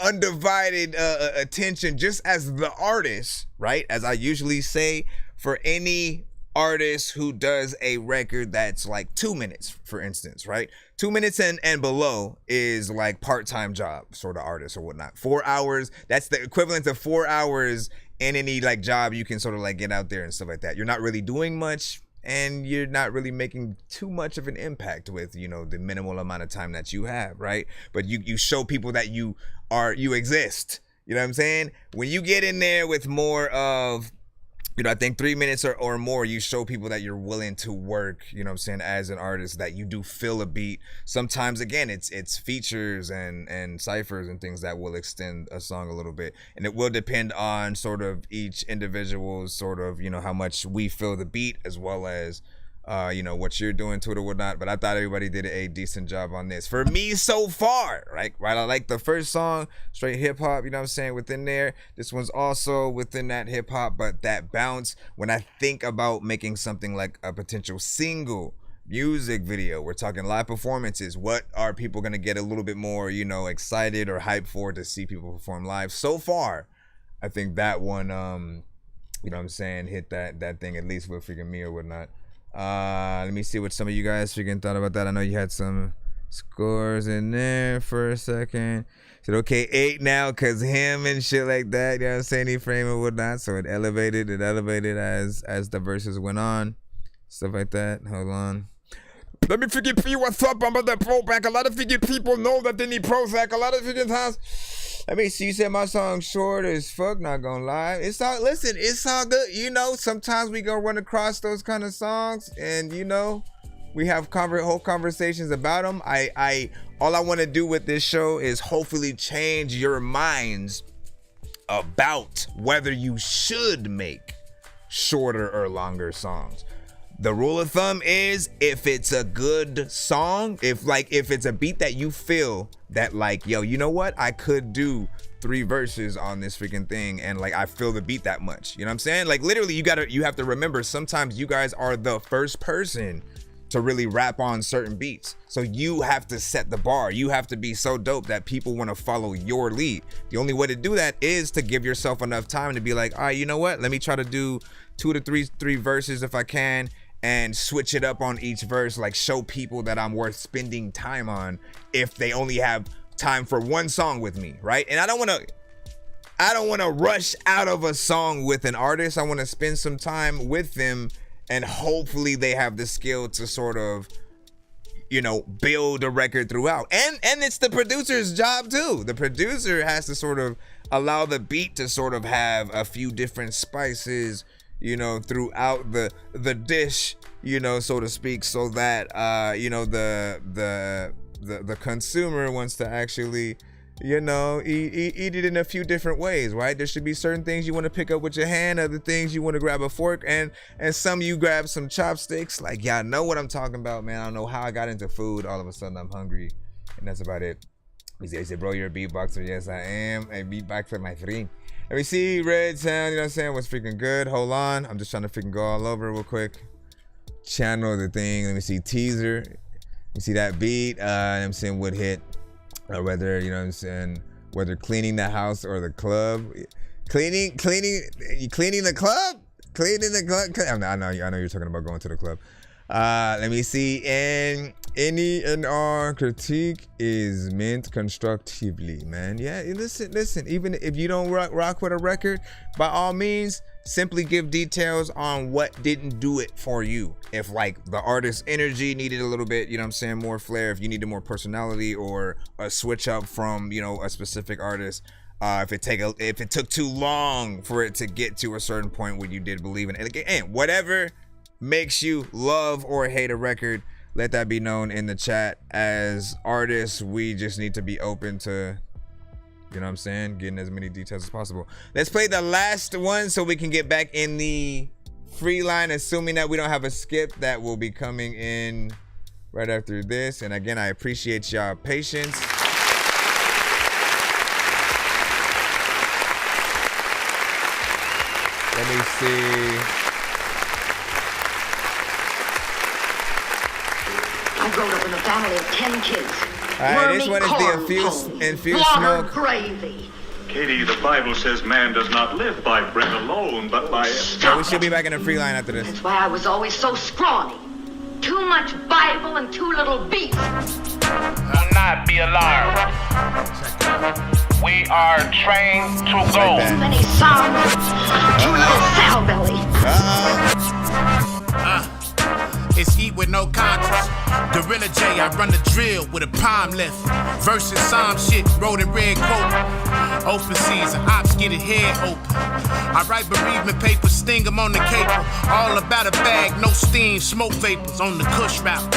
Speaker 5: undivided attention, just as the artist, right? As I usually say, for any artist who does a record that's like 2 minutes, for instance, right? 2 minutes and below is like part-time job sort of artist or whatnot. 4 hours, that's the equivalent of 4 hours in any like job you can sort of like get out there and stuff like that. You're not really doing much, and you're not really making too much of an impact with, you know, the minimal amount of time that you have, right? But you show people that you exist. You know what I'm saying? When you get in there with more of, you know, I think 3 minutes or more, you show people that you're willing to work, you know what I'm saying, as an artist, that you do feel a beat. Sometimes, again, it's features and ciphers and things that will extend a song a little bit. And it will depend on sort of each individual's sort of, you know, how much we feel the beat, as well as, you know, what you're doing to it or whatnot. But I thought everybody did a decent job on this. For me so far, right? I like the first song, straight hip hop, you know what I'm saying, within there. This one's also within that hip hop, but that bounce, when I think about making something like a potential single music video, we're talking live performances. What are people going to get a little bit more, you know, excited or hyped for to see people perform live? So far, I think that one, you know what I'm saying, hit that thing at least with freaking me or whatnot. Let me see what some of you guys freaking thought about that. I know you had some scores in there for a second. Said, okay, 8 now because him and shit like that, you know what I'm saying, he framed and whatnot. So it elevated as the verses went on. Stuff like that. Hold on. Let me freaking see what's up about that Prozac. A lot of freaking people know that they need Prozac. A lot of freaking times. Let me see. You said my song's short as fuck. Not gonna lie. It's all good. You know, sometimes we gonna run across those kind of songs, and you know, we have whole conversations about them. All I want to do with this show is hopefully change your minds about whether you should make shorter or longer songs. The rule of thumb is, if it's a good song, if it's a beat that you feel that like, yo, you know what, I could do 3 verses on this freaking thing, and like I feel the beat that much, you know what I'm saying? Like literally you have to remember, sometimes you guys are the first person to really rap on certain beats. So you have to set the bar. You have to be so dope that people want to follow your lead. The only way to do that is to give yourself enough time to be like, all right, you know what, let me try to do 2 to 3 verses if I can, and switch it up on each verse, like show people that I'm worth spending time on if they only have time for one song with me, right? And I don't want to rush out of a song with an artist. I want to spend some time with them, and hopefully they have the skill to sort of, you know, build a record throughout. And it's the producer's job too. The producer has to sort of allow the beat to sort of have a few different spices, you know, throughout the dish, you know, so to speak, so that you know, the consumer wants to actually, you know, eat it in a few different ways, right? There should be certain things you want to pick up with your hand, other things you want to grab a fork, and some you grab some chopsticks. Like, y'all know what I'm talking about, man. I don't know how I got into food. All of a sudden I'm hungry, and that's about it. He said, bro, you're a beatboxer. Yes, I am a beatboxer, my friend. Let me see, Red Sound, you know what I'm saying, was freaking good. Hold on, I'm just trying to freaking go all over real quick. Channel the thing. Let me see, teaser. Let me see that beat. I'm saying would hit, whether, you know what I'm saying, whether cleaning the house or the club. Cleaning the club? Cleaning the club? I know you're talking about going to the club. Let me see, and any and all critique is meant constructively, man. Yeah, listen, even if you don't rock with a record, by all means, simply give details on what didn't do it for you. If like the artist's energy needed a little bit, you know what I'm saying, more flair, if you needed more personality or a switch up from, you know, a specific artist, if it took too long for it to get to a certain point where you did believe in it, and whatever makes you love or hate a record, let that be known in the chat. As artists, we just need to be open to, you know what I'm saying, getting as many details as possible. Let's play the last one so we can get back in the free line, assuming that we don't have a skip that will be coming in right after this. And again, I appreciate y'all patience. Let me see.
Speaker 19: I grew up in a family of 10 kids.
Speaker 5: All right, this one is the infused smoke.
Speaker 19: Gravy.
Speaker 20: Katie, the Bible says man does not live by bread alone, but by...
Speaker 5: Yeah, we should be back in the free line after this.
Speaker 19: That's why I was always so scrawny. Too much Bible and too little beef.
Speaker 4: Do not be alarmed. We are trained to go.
Speaker 19: Too many songs. Too little sow belly.
Speaker 21: It's heat with no conscience. Gorilla J, I run the drill with a palm lift. Versus Psalm shit, wrote in red coat. Open season, ops get it head open. I write bereavement papers, sting them on the caper. All about a bag, no steam, smoke vapors on the Kush route.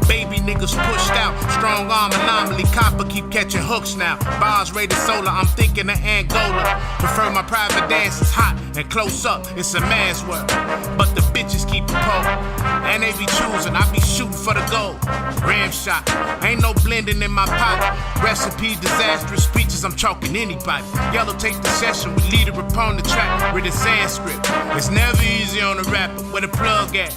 Speaker 21: Baby niggas pushed out, strong arm anomaly, copper keep catching hooks now. Bars rated solar, I'm thinking of Angola. Prefer my private dances hot and close up, it's a man's world. But the bitches keep a pole. And they be choosing, I be shooting for the goal. Ram shot, ain't no blending in my pot. Recipe, disastrous speeches, I'm chalking anybody. Yellow take the session with leader upon the track with a Sanskrit. It's never easy on a rapper, where the plug at?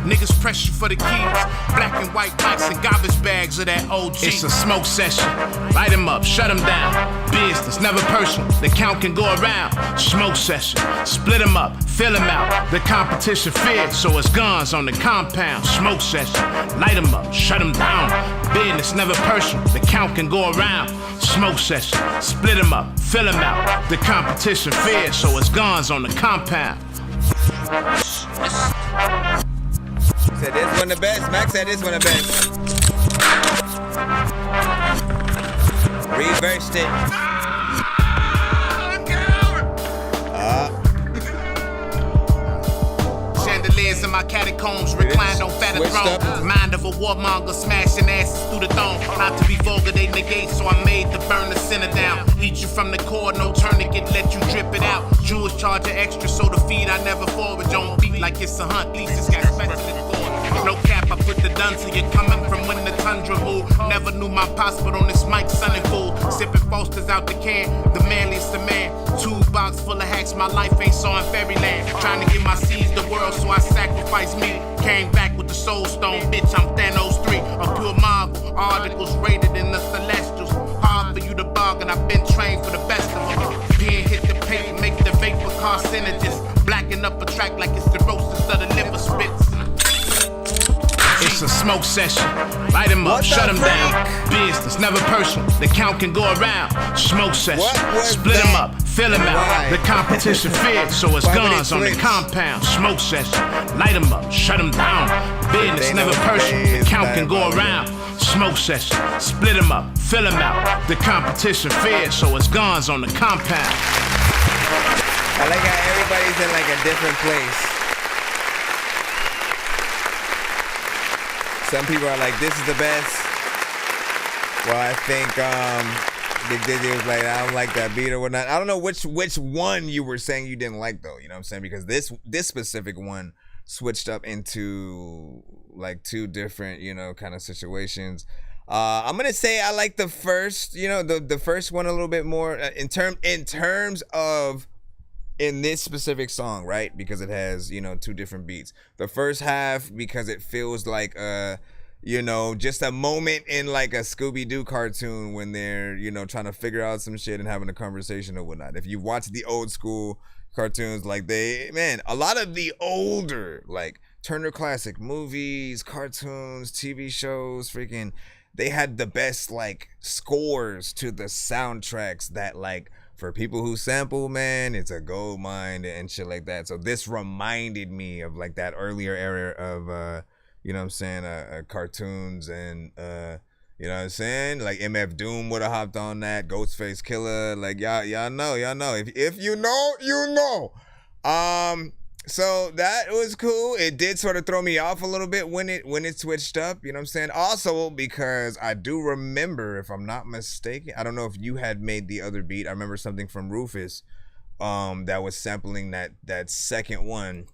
Speaker 21: Niggas press you for the keys. Black and white bikes and garbage bags of that OG. It's a smoke session. Light 'em up, shut 'em down. Business, never personal. The count can go around. Smoke session. Split 'em up, fill 'em out. The competition fierce, so it's guns on the compound. Smoke session. Light 'em up, shut 'em down. Business, never personal. The count can go around. Smoke session. Split 'em up, fill 'em out. The competition fierce, so it's guns on the compound.
Speaker 5: Said this one the best. Max said this one the best. Reversed it.
Speaker 21: Chandeliers in my catacombs, reclined on fatter throne. Mind of a warmonger, smashing asses through the dome. Not to be vulgar, they negate, so I made to burn the sinner down. Eat you from the core, no tourniquet, let you drip it out. Jewish charge of extra, so the feed I never forward. Don't beat like it's a hunt, at least it's got special. No cap, I put the done to you coming from when the tundra moved. Never knew my pops, but on this mic, sunning fool. Sipping Foster's out the can, the manliest of man. 2 box full of hacks, my life ain't so in fairyland. Trying to give my seeds the world, so I sacrificed me. Came back with the soul stone, bitch, I'm Thanos 3. A pure marvel, articles rated in the celestials. Hard for you to bargain, I've been trained for the best of them. Being hit the paint, make the vapor carcinogens. Blacking up a track like it's the roasters of the liver spits. It's a smoke session. Light 'em up, shut 'em down. Business, never personal. The count can go around. Smoke session. Split 'em up, fill 'em out. The competition fierce, so it's guns on the compound. Smoke session. Light 'em up, shut 'em down. Business, never personal. The count can go around. Smoke session. Split 'em up, fill 'em out. The competition fierce, so it's guns on the compound.
Speaker 5: I like how everybody's in like a different place. Some people are like, this is the best. Well, I think Big Dizzy was like, I don't like that beat or whatnot. I don't know which one you were saying you didn't like though. You know what I'm saying? Because this specific one switched up into like 2 different, you know, kind of situations. I'm gonna say I like the first, you know, the first one a little bit more in terms of in this specific song, right? Because it has, you know, 2 different beats. The first half, because it feels like you know, just a moment in like a Scooby-Doo cartoon when they're, you know, trying to figure out some shit and having a conversation or whatnot. If you watch the old school cartoons, like a lot of the older, like Turner Classic movies, cartoons, TV shows, freaking, they had the best like scores to the soundtracks that like, for people who sample, man, it's a gold mine and shit like that. So this reminded me of like that earlier era of, you know what I'm saying, cartoons and, you know what I'm saying? Like MF Doom would have hopped on that, Ghostface Killer, like y'all know. If you know, you know. So that was cool. It did sort of throw me off a little bit when it switched up, you know what I'm saying? Also, because I do remember, if I'm not mistaken, I don't know if you had made the other beat. I remember something from Rufus that was sampling that second one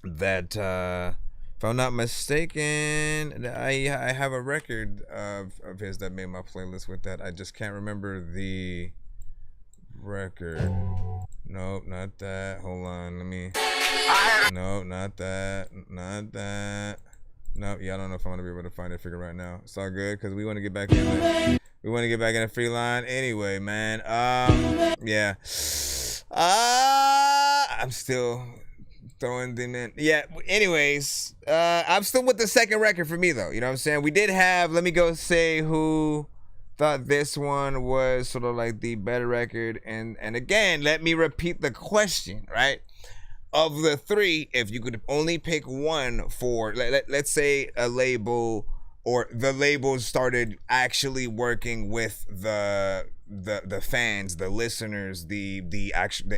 Speaker 5: that if I'm not mistaken, I have a record of his that made my playlist with that. I just can't remember the record. Nope, not that. Hold on, let me. No, not that. Not that. Nope, yeah, I don't know if I'm gonna be able to find that figure right now. It's all good because we want to get back in there. We want to get back in the free line anyway, man. Yeah. I'm still throwing them in. Yeah. Anyways, I'm still with the second record for me though. You know what I'm saying? We did have. Let me go say who thought this one was sort of like the better record, and again, let me repeat the question, right? Of the 3, if you could only pick one for, let's say a label, or the label started actually working with the fans, the listeners, the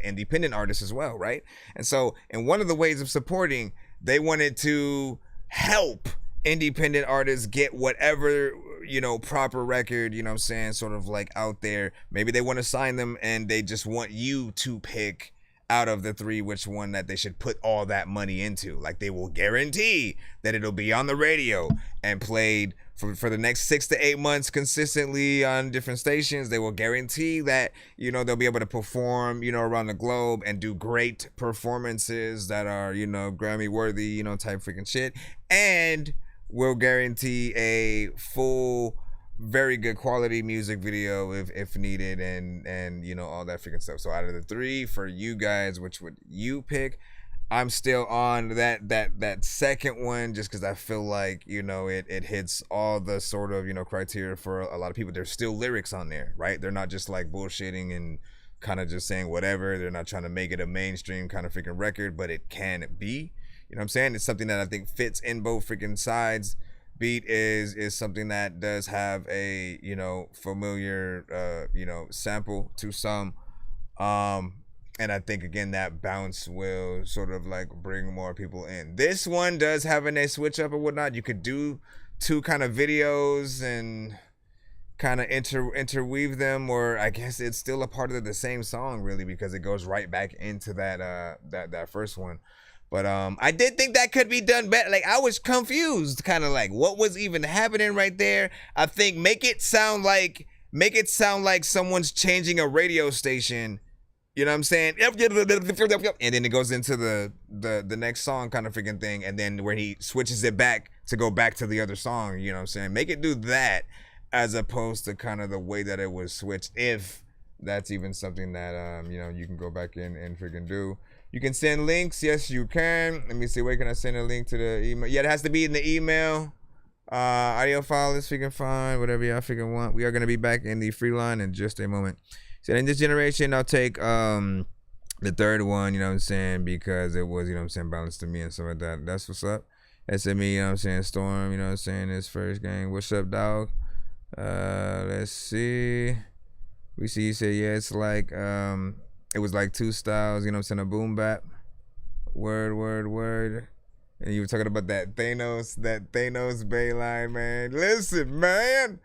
Speaker 5: independent artists as well, right? And so, in one of the ways of supporting, they wanted to help independent artists get whatever, you know, proper record, you know what I'm saying, sort of like out there. Maybe they want to sign them and they just want you to pick out of the three which one that they should put all that money into. Like, they will guarantee that it'll be on the radio and played for the next 6 to 8 months consistently on different stations. They will guarantee that, you know, they'll be able to perform, you know, around the globe and do great performances that are, you know, Grammy worthy, you know, type freaking shit. And will guarantee a full, very good quality music video if needed, and you know, all that freaking stuff. So out of the three, for you guys, which would you pick? I'm still on that second one, just because I feel like, you know, it hits all the sort of, you know, criteria for a lot of people. There's still lyrics on there, right? They're not just like bullshitting and kind of just saying whatever. They're not trying to make it a mainstream kind of freaking record, but it can be. You know what I'm saying? It's something that I think fits in both freaking sides. Beat is something that does have a, you know, familiar, you know, sample to some. And I think, again, that bounce will sort of like bring more people in. This one does have a switch up or whatnot. You could do two kind of videos and kind of interweave them, or I guess it's still a part of the same song, really, because it goes right back into that first one. But I did think that could be done better. Like, I was confused, kind of like what was even happening right there. I think make it sound like someone's changing a radio station. You know what I'm saying? And then it goes into the next song kind of freaking thing, and then where he switches it back to go back to the other song. You know what I'm saying? Make it do that as opposed to kind of the way that it was switched. If that's even something that you know, you can go back in and freaking do. You can send links. Yes, you can. Let me see. Where can I send a link to the email? Yeah, it has to be in the email. Audio file is freaking fine. Whatever y'all freaking want. We are going to be back in the free line in just a moment. So in this generation, I'll take the third one, you know what I'm saying, because it was, you know what I'm saying, balanced to me and stuff like that. That's what's up. SME, you know what I'm saying, Storm, you know what I'm saying, this first game. What's up, dog? Let's see. We see you say, yeah, it's like, it was like two styles, you know what I'm saying, a boom bap. Word. And you were talking about that Thanos Bay line, man. Listen, man.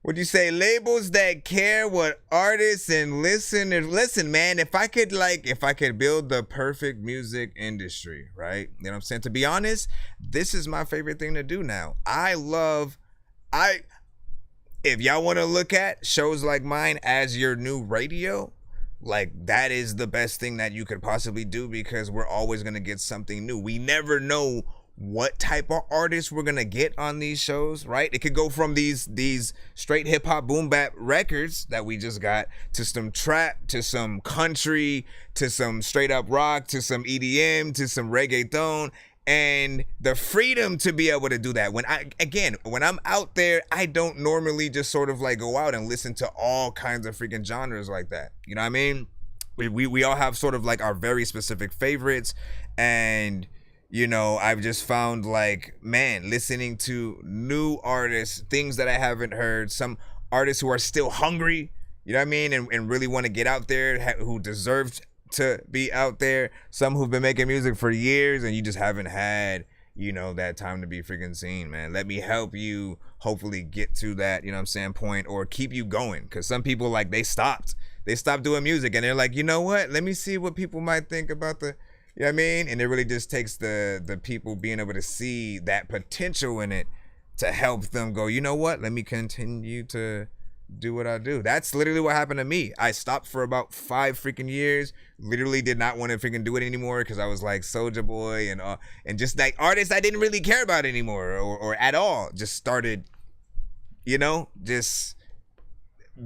Speaker 5: What'd you say? Labels that care what artists and listeners. Listen, man, if I could build the perfect music industry, right? You know what I'm saying? To be honest, this is my favorite thing to do now. If y'all want to look at shows like mine as your new radio, like, that is the best thing that you could possibly do, because we're always going to get something new. We never know what type of artists we're gonna get on these shows, right? It could go from these straight hip-hop boom bap records that we just got, to some trap, to some country, to some straight up rock, to some EDM, to some reggaeton. And the freedom to be able to do that. When I'm out there, I don't normally just sort of like go out and listen to all kinds of freaking genres like that. You know what I mean? We all have sort of like our very specific favorites. And you know, I've just found, like, man, listening to new artists, things that I haven't heard, some artists who are still hungry, you know what I mean, and really want to get out there, who deserve to be out there, some who've been making music for years and you just haven't had, you know, that time to be freaking seen, man. Let me help you hopefully get to that, you know what I'm saying, point, or keep you going, because some people, like, they stopped doing music and they're like, you know what, let me see what people might think about the... You know what I mean? And it really just takes the people being able to see that potential in it to help them go, you know what? Let me continue to do what I do. That's literally what happened to me. I stopped for about 5 freaking years. Literally did not want to freaking do it anymore, because I was like Soulja Boy and just like artists I didn't really care about anymore or at all. Just started, you know, just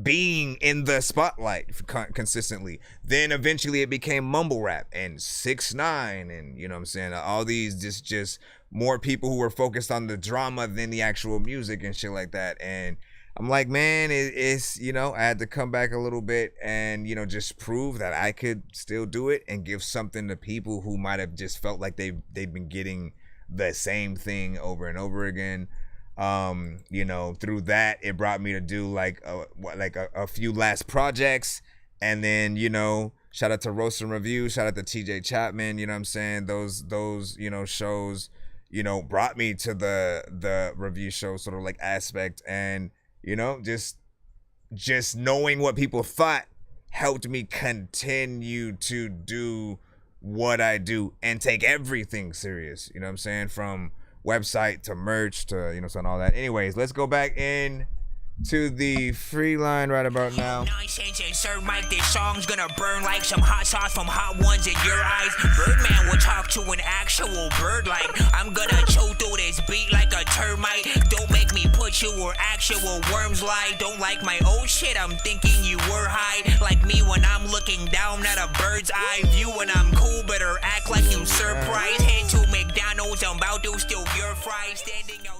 Speaker 5: being in the spotlight consistently. Then eventually it became mumble rap and 6ix9ine and, you know what I'm saying, all these just more people who were focused on the drama than the actual music and shit like that. And I'm like, man, it's, you know, I had to come back a little bit and, you know, just prove that I could still do it and give something to people who might have just felt like they've been getting the same thing over and over again. You know, through that, it brought me to do like a few last projects, and then, you know, shout out to Roast and Review, shout out to TJ Chapman, you know what I'm saying, those you know, shows, you know, brought me to the review show sort of like aspect. And, you know, just knowing what people thought helped me continue to do what I do and take everything serious. You know what I'm saying? From website to merch to, you know, so and all that. Anyways, let's go back in to the free line right about now.
Speaker 12: Nonsense and Sir Mike, this song's gonna burn like some hot sauce from hot ones in your eyes. Birdman will talk to an actual bird like I'm gonna chew through this beat like a termite. Don't make me put you where actual worms lie. Don't like my old shit, I'm thinking you were high. Like me when I'm looking down at a bird's eye view. When I'm cool, better act like you surprised. Head to McDonald's, I'm about to steal your fries. Standing outside.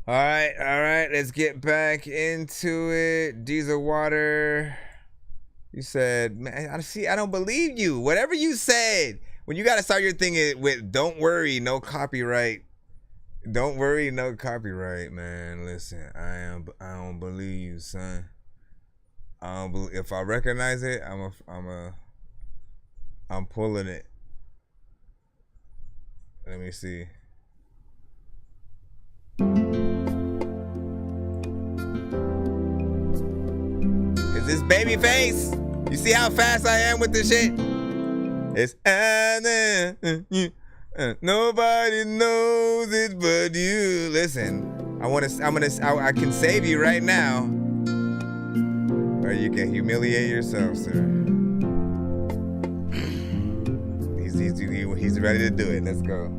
Speaker 5: All right, let's get back into it. Diesel Water, you said, man, I don't believe you. Whatever you said, when you gotta start your thing with "Don't worry, no copyright." Don't worry, no copyright, man. Listen, I don't believe you, son. If I recognize it, I'm pulling it. Let me see. Is this Babyface? You see how fast I am with this shit? It's nobody knows it but you. Listen, I can save you right now, or you can humiliate yourself, sir. He's ready to do it. Let's go.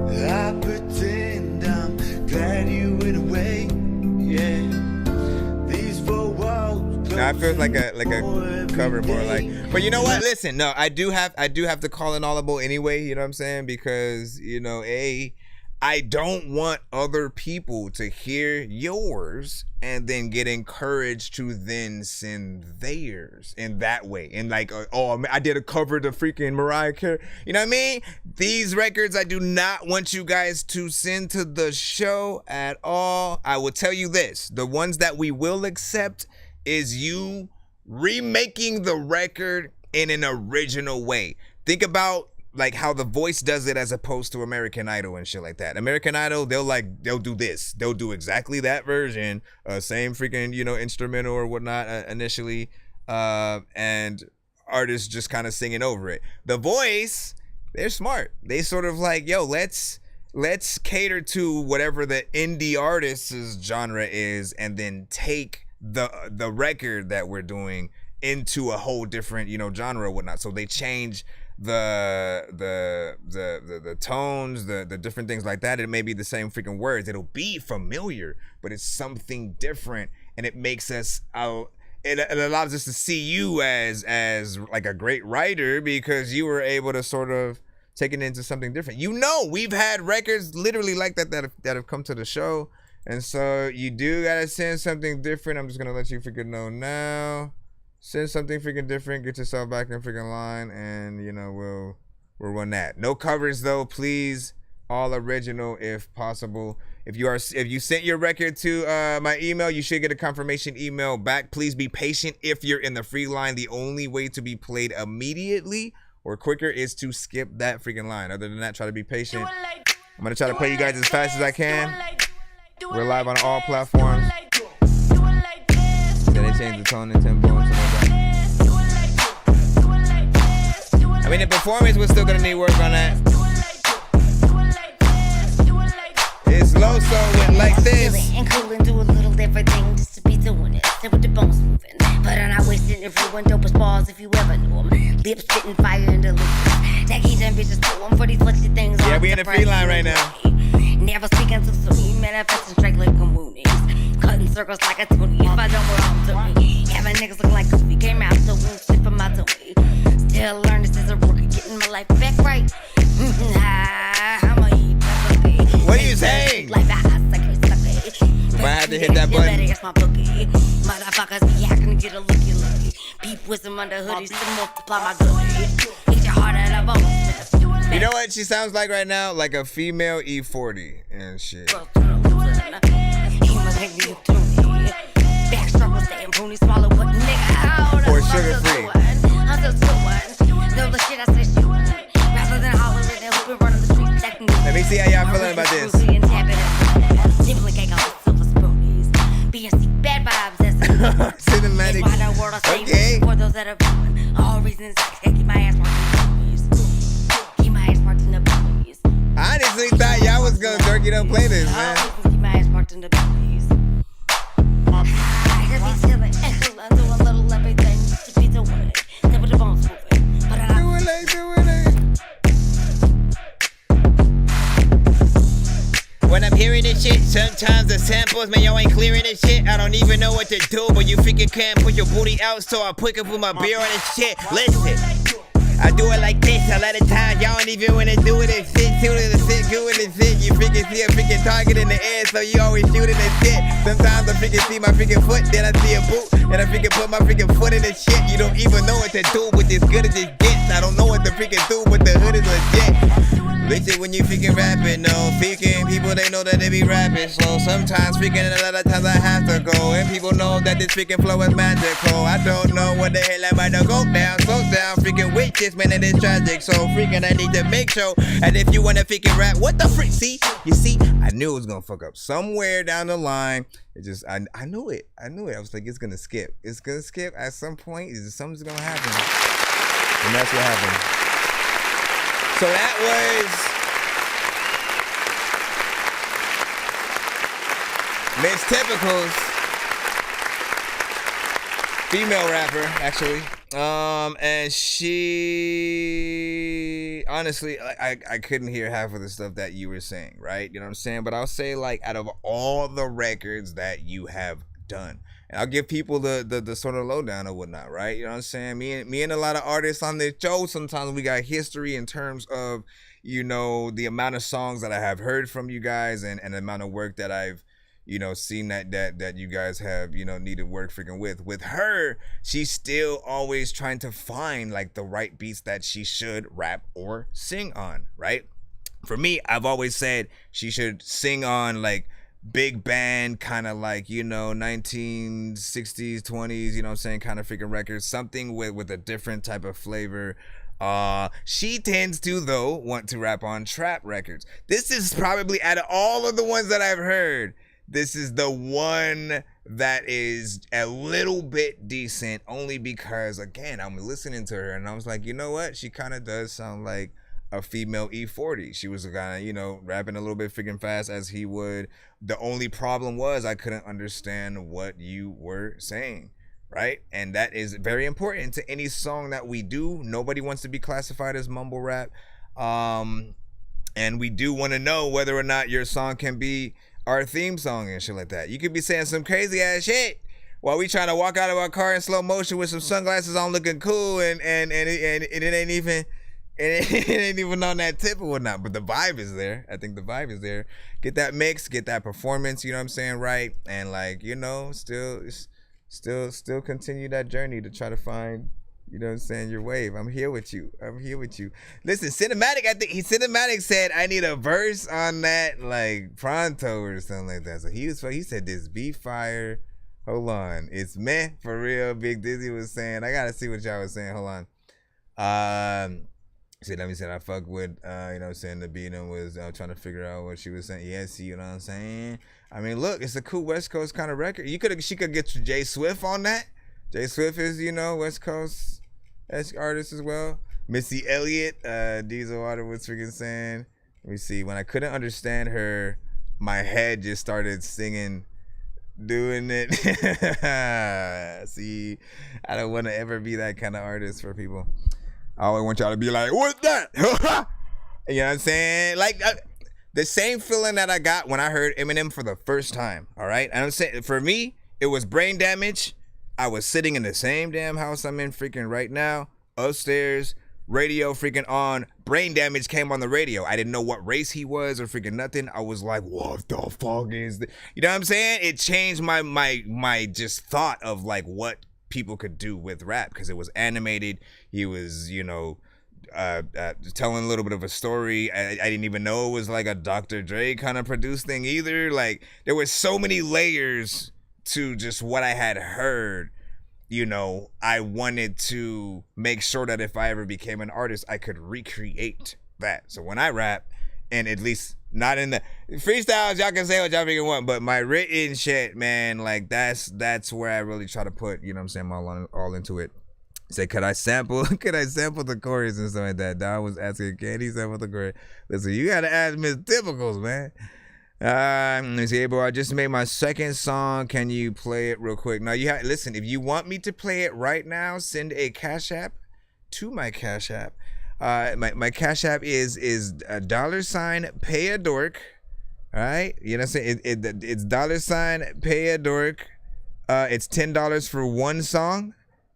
Speaker 7: I pretend I'm glad you went away. Yeah. These four walls.
Speaker 5: Now it feels like a cover more like. But you know what? Listen, no, I do have to call an audible anyway. You know what I'm saying? Because you know, I don't want other people to hear yours and then get encouraged to then send theirs in that way. And like, oh, I did a cover to freaking Mariah Carey. You know what I mean? These records, I do not want you guys to send to the show at all. I will tell you this. The ones that we will accept is you remaking the record in an original way. Think about like how The Voice does it as opposed to American Idol and shit like that. American Idol, they'll do this. They'll do exactly that version, same freaking, you know, instrumental or whatnot initially, and artists just kind of singing over it. The Voice, they're smart. They sort of like, yo, let's cater to whatever the indie artist's genre is, and then take the record that we're doing into a whole different, you know, genre or whatnot. So they change the tones, the different things like that. It may be the same freaking words. It'll be familiar, but it's something different, and it makes us it allows us to see you as like a great writer because you were able to sort of take it into something different. You know, we've had records literally like that have come to the show, and so you do gotta send something different. I'm just gonna let you freaking know now. Send something freaking different. Get yourself back in freaking line, and you know we'll run that. No covers though, please. All original if possible. If you sent your record to my email, you should get a confirmation email back. Please be patient if you're in the free line. The only way to be played immediately or quicker is to skip that freaking line. Other than that, try to be patient. I'm gonna try to play you guys as fast as I can. We're live on all platforms. Then they change the tone and tempo and stuff like that. I mean, the performance was still gonna need work on that. It's low, so it like this.
Speaker 22: And cool and do a little different thing just to be doing it. Sit with the bones moving. But I'm not wasting everyone dopest balls if you ever knew them. Lips spitting fire in the loop. That keys and bitches do them for these flexy things.
Speaker 5: Yeah, we in the free line right now.
Speaker 22: Never speaking to soon. Manifesting straight like a moonies. Cutting circles like a toonie. If I don't belong to me. Having niggas looking like goofy. Came out the womb, slipping out the way. Still learn this is a rookie. Getting my life back right. I'ma eat that.
Speaker 5: What are you saying?
Speaker 22: Like I
Speaker 5: might have to hit that button.
Speaker 22: Motherfuckers be hacking to get a looky. Peep with some under hoodies to multiply my goodies. Hit your heart at a bone.
Speaker 5: You know what she sounds like right now? Like a female E40 and shit. Or sugar free. Let me see how y'all feeling about this.
Speaker 22: Cinematic.
Speaker 5: Okay.
Speaker 22: girls that are fun. All reasons I can't keep my ass parked in the police. Keep my ass parked in the police.
Speaker 5: I honestly thought y'all was gonna Dorky don't play this, man.
Speaker 22: All reasons keep my ass parked in the police. I just be chillin', and do a little everything. Just be doing it. Then with the bones moving. But I
Speaker 5: doing it. When I'm hearing this shit, sometimes the samples, man, y'all ain't clearing this shit. I don't even know what to do, but you freaking can't put your booty out, so I pick up with my beer on this shit. Listen, I do it like this. A lot of times, y'all don't even wanna do it and sit, tune it and sit, good and sit. You freaking see a freaking target in the air, so you always shooting and sit. Sometimes I freaking see my freaking foot, then I see a boot, and I freaking put my freaking foot in the shit. You don't even know what to do, but as good as it gets. I don't know what to freaking do, but the hood is legit. Listen, when you freaking rapping, no freaking people, they know that they be rapping slow. Sometimes freaking, and a lot of times I have to go, and people know that this freaking flow is magical. I don't know what the hell I might go down, so down, freaking with this man, it is tragic. So freaking, I need to make sure. And if you wanna freaking rap, what the freak? See, you see, I knew it was gonna fuck up somewhere down the line. It just, I knew it. I was like, it's gonna skip. It's gonna skip at some point. Something's gonna happen, and that's what happened. So that was Miss Typical's female rapper, actually. And she, honestly, I couldn't hear half of the stuff that you were saying, right? You know what I'm saying? But I'll say, like, out of all the records that you have done, and I'll give people the sort of lowdown or whatnot, right? You know what I'm saying? Me and a lot of artists on this show, sometimes we got history in terms of, you know, the amount of songs that I have heard from you guys and the amount of work that I've, you know, seen that you guys have, you know, needed work freaking with. With her, she's still always trying to find like the right beats that she should rap or sing on, right? For me, I've always said she should sing on like big band, kind of like, you know, 1960s, 20s, you know what I'm saying, kind of freaking records, something with a different type of flavor. She tends to, though, want to rap on trap records. This is probably, out of all of the ones that I've heard, this is the one that is a little bit decent, only because, again, I'm listening to her and I was like, you know what? She kind of does sound like a female E40. She was kind of, you know, rapping a little bit freaking fast as he would. The only problem was I couldn't understand what you were saying, right? And that is very important to any song that we do. Nobody wants to be classified as mumble rap. And we do want to know whether or not your song can be our theme song and shit like that. You could be saying some crazy ass shit while we trying to walk out of our car in slow motion with some sunglasses on looking cool and it ain't even... It ain't even on that tip or whatnot, but the vibe is there. I think the vibe is there. Get that mix, get that performance, you know what I'm saying, right? And like, you know, still continue that journey to try to find, you know what I'm saying, your wave. I'm here with you. Listen, Cinematic, I think Cinematic said I need a verse on that, like pronto or something like that. So he said this beat fire. Hold on, it's meh for real. Big Dizzy was saying, I gotta see what y'all was saying. Hold on. Let me say I fuck with, you know what I'm saying, the beat and was trying to figure out what she was saying. Yes, you know what I'm saying? I mean, look, it's a cool West Coast kind of record. She could get Jay Swift on that. Jay Swift is, you know, West Coast artist as well. Missy Elliott, Diesel Water was freaking saying. Let me see. When I couldn't understand her, my head just started singing, doing it. See, I don't want to ever be that kind of artist for people. I always want y'all to be like, what's that? You know what I'm saying? Like, the same feeling that I got when I heard Eminem for the first time, all right? And I'm saying, for me, it was brain damage. I was sitting in the same damn house I'm in freaking right now, upstairs, radio freaking on. Brain damage came on the radio. I didn't know what race he was or freaking nothing. I was like, what the fuck is this? You know what I'm saying? It changed my just thought of like what people could do with rap, because it was animated. He was, you know, telling a little bit of a story. I didn't even know it was like a Dr. Dre kind of produced thing either. Like, there was so many layers to just what I had heard. You know, I wanted to make sure that if I ever became an artist, I could recreate that. So when I rap, and at least not in the freestyles, y'all can say what y'all freaking want, but my written shit, man, like that's where I really try to put, you know what I'm saying, all into it. Say, could I sample the chorus and stuff like that? Don was asking, can he sample the chorus? Listen, you gotta ask Miss Typicals, man. Let me see, hey, bro, I just made my second song. Can you play it real quick? Now, listen, if you want me to play it right now, send a Cash App to my Cash App. My Cash App is $pay-a-dork. All right? You know what I'm saying? It's $pay-a-dork. It's $10 for one song,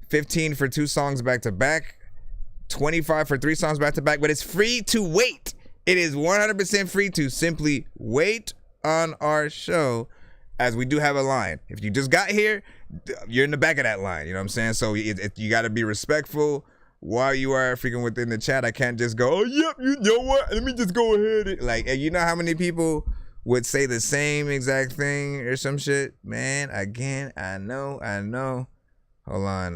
Speaker 5: $15 for 2 songs back to back, $25 for 3 songs back to back, but it's free to wait. It is 100% free to simply wait on our show, as we do have a line. If you just got here, you're in the back of that line. You know what I'm saying? So you got to be respectful while you are freaking within the chat. I can't just go, oh, yep, you know what? Let me just go ahead. Like, you know how many people would say the same exact thing or some shit? Man, again, I know. Hold on.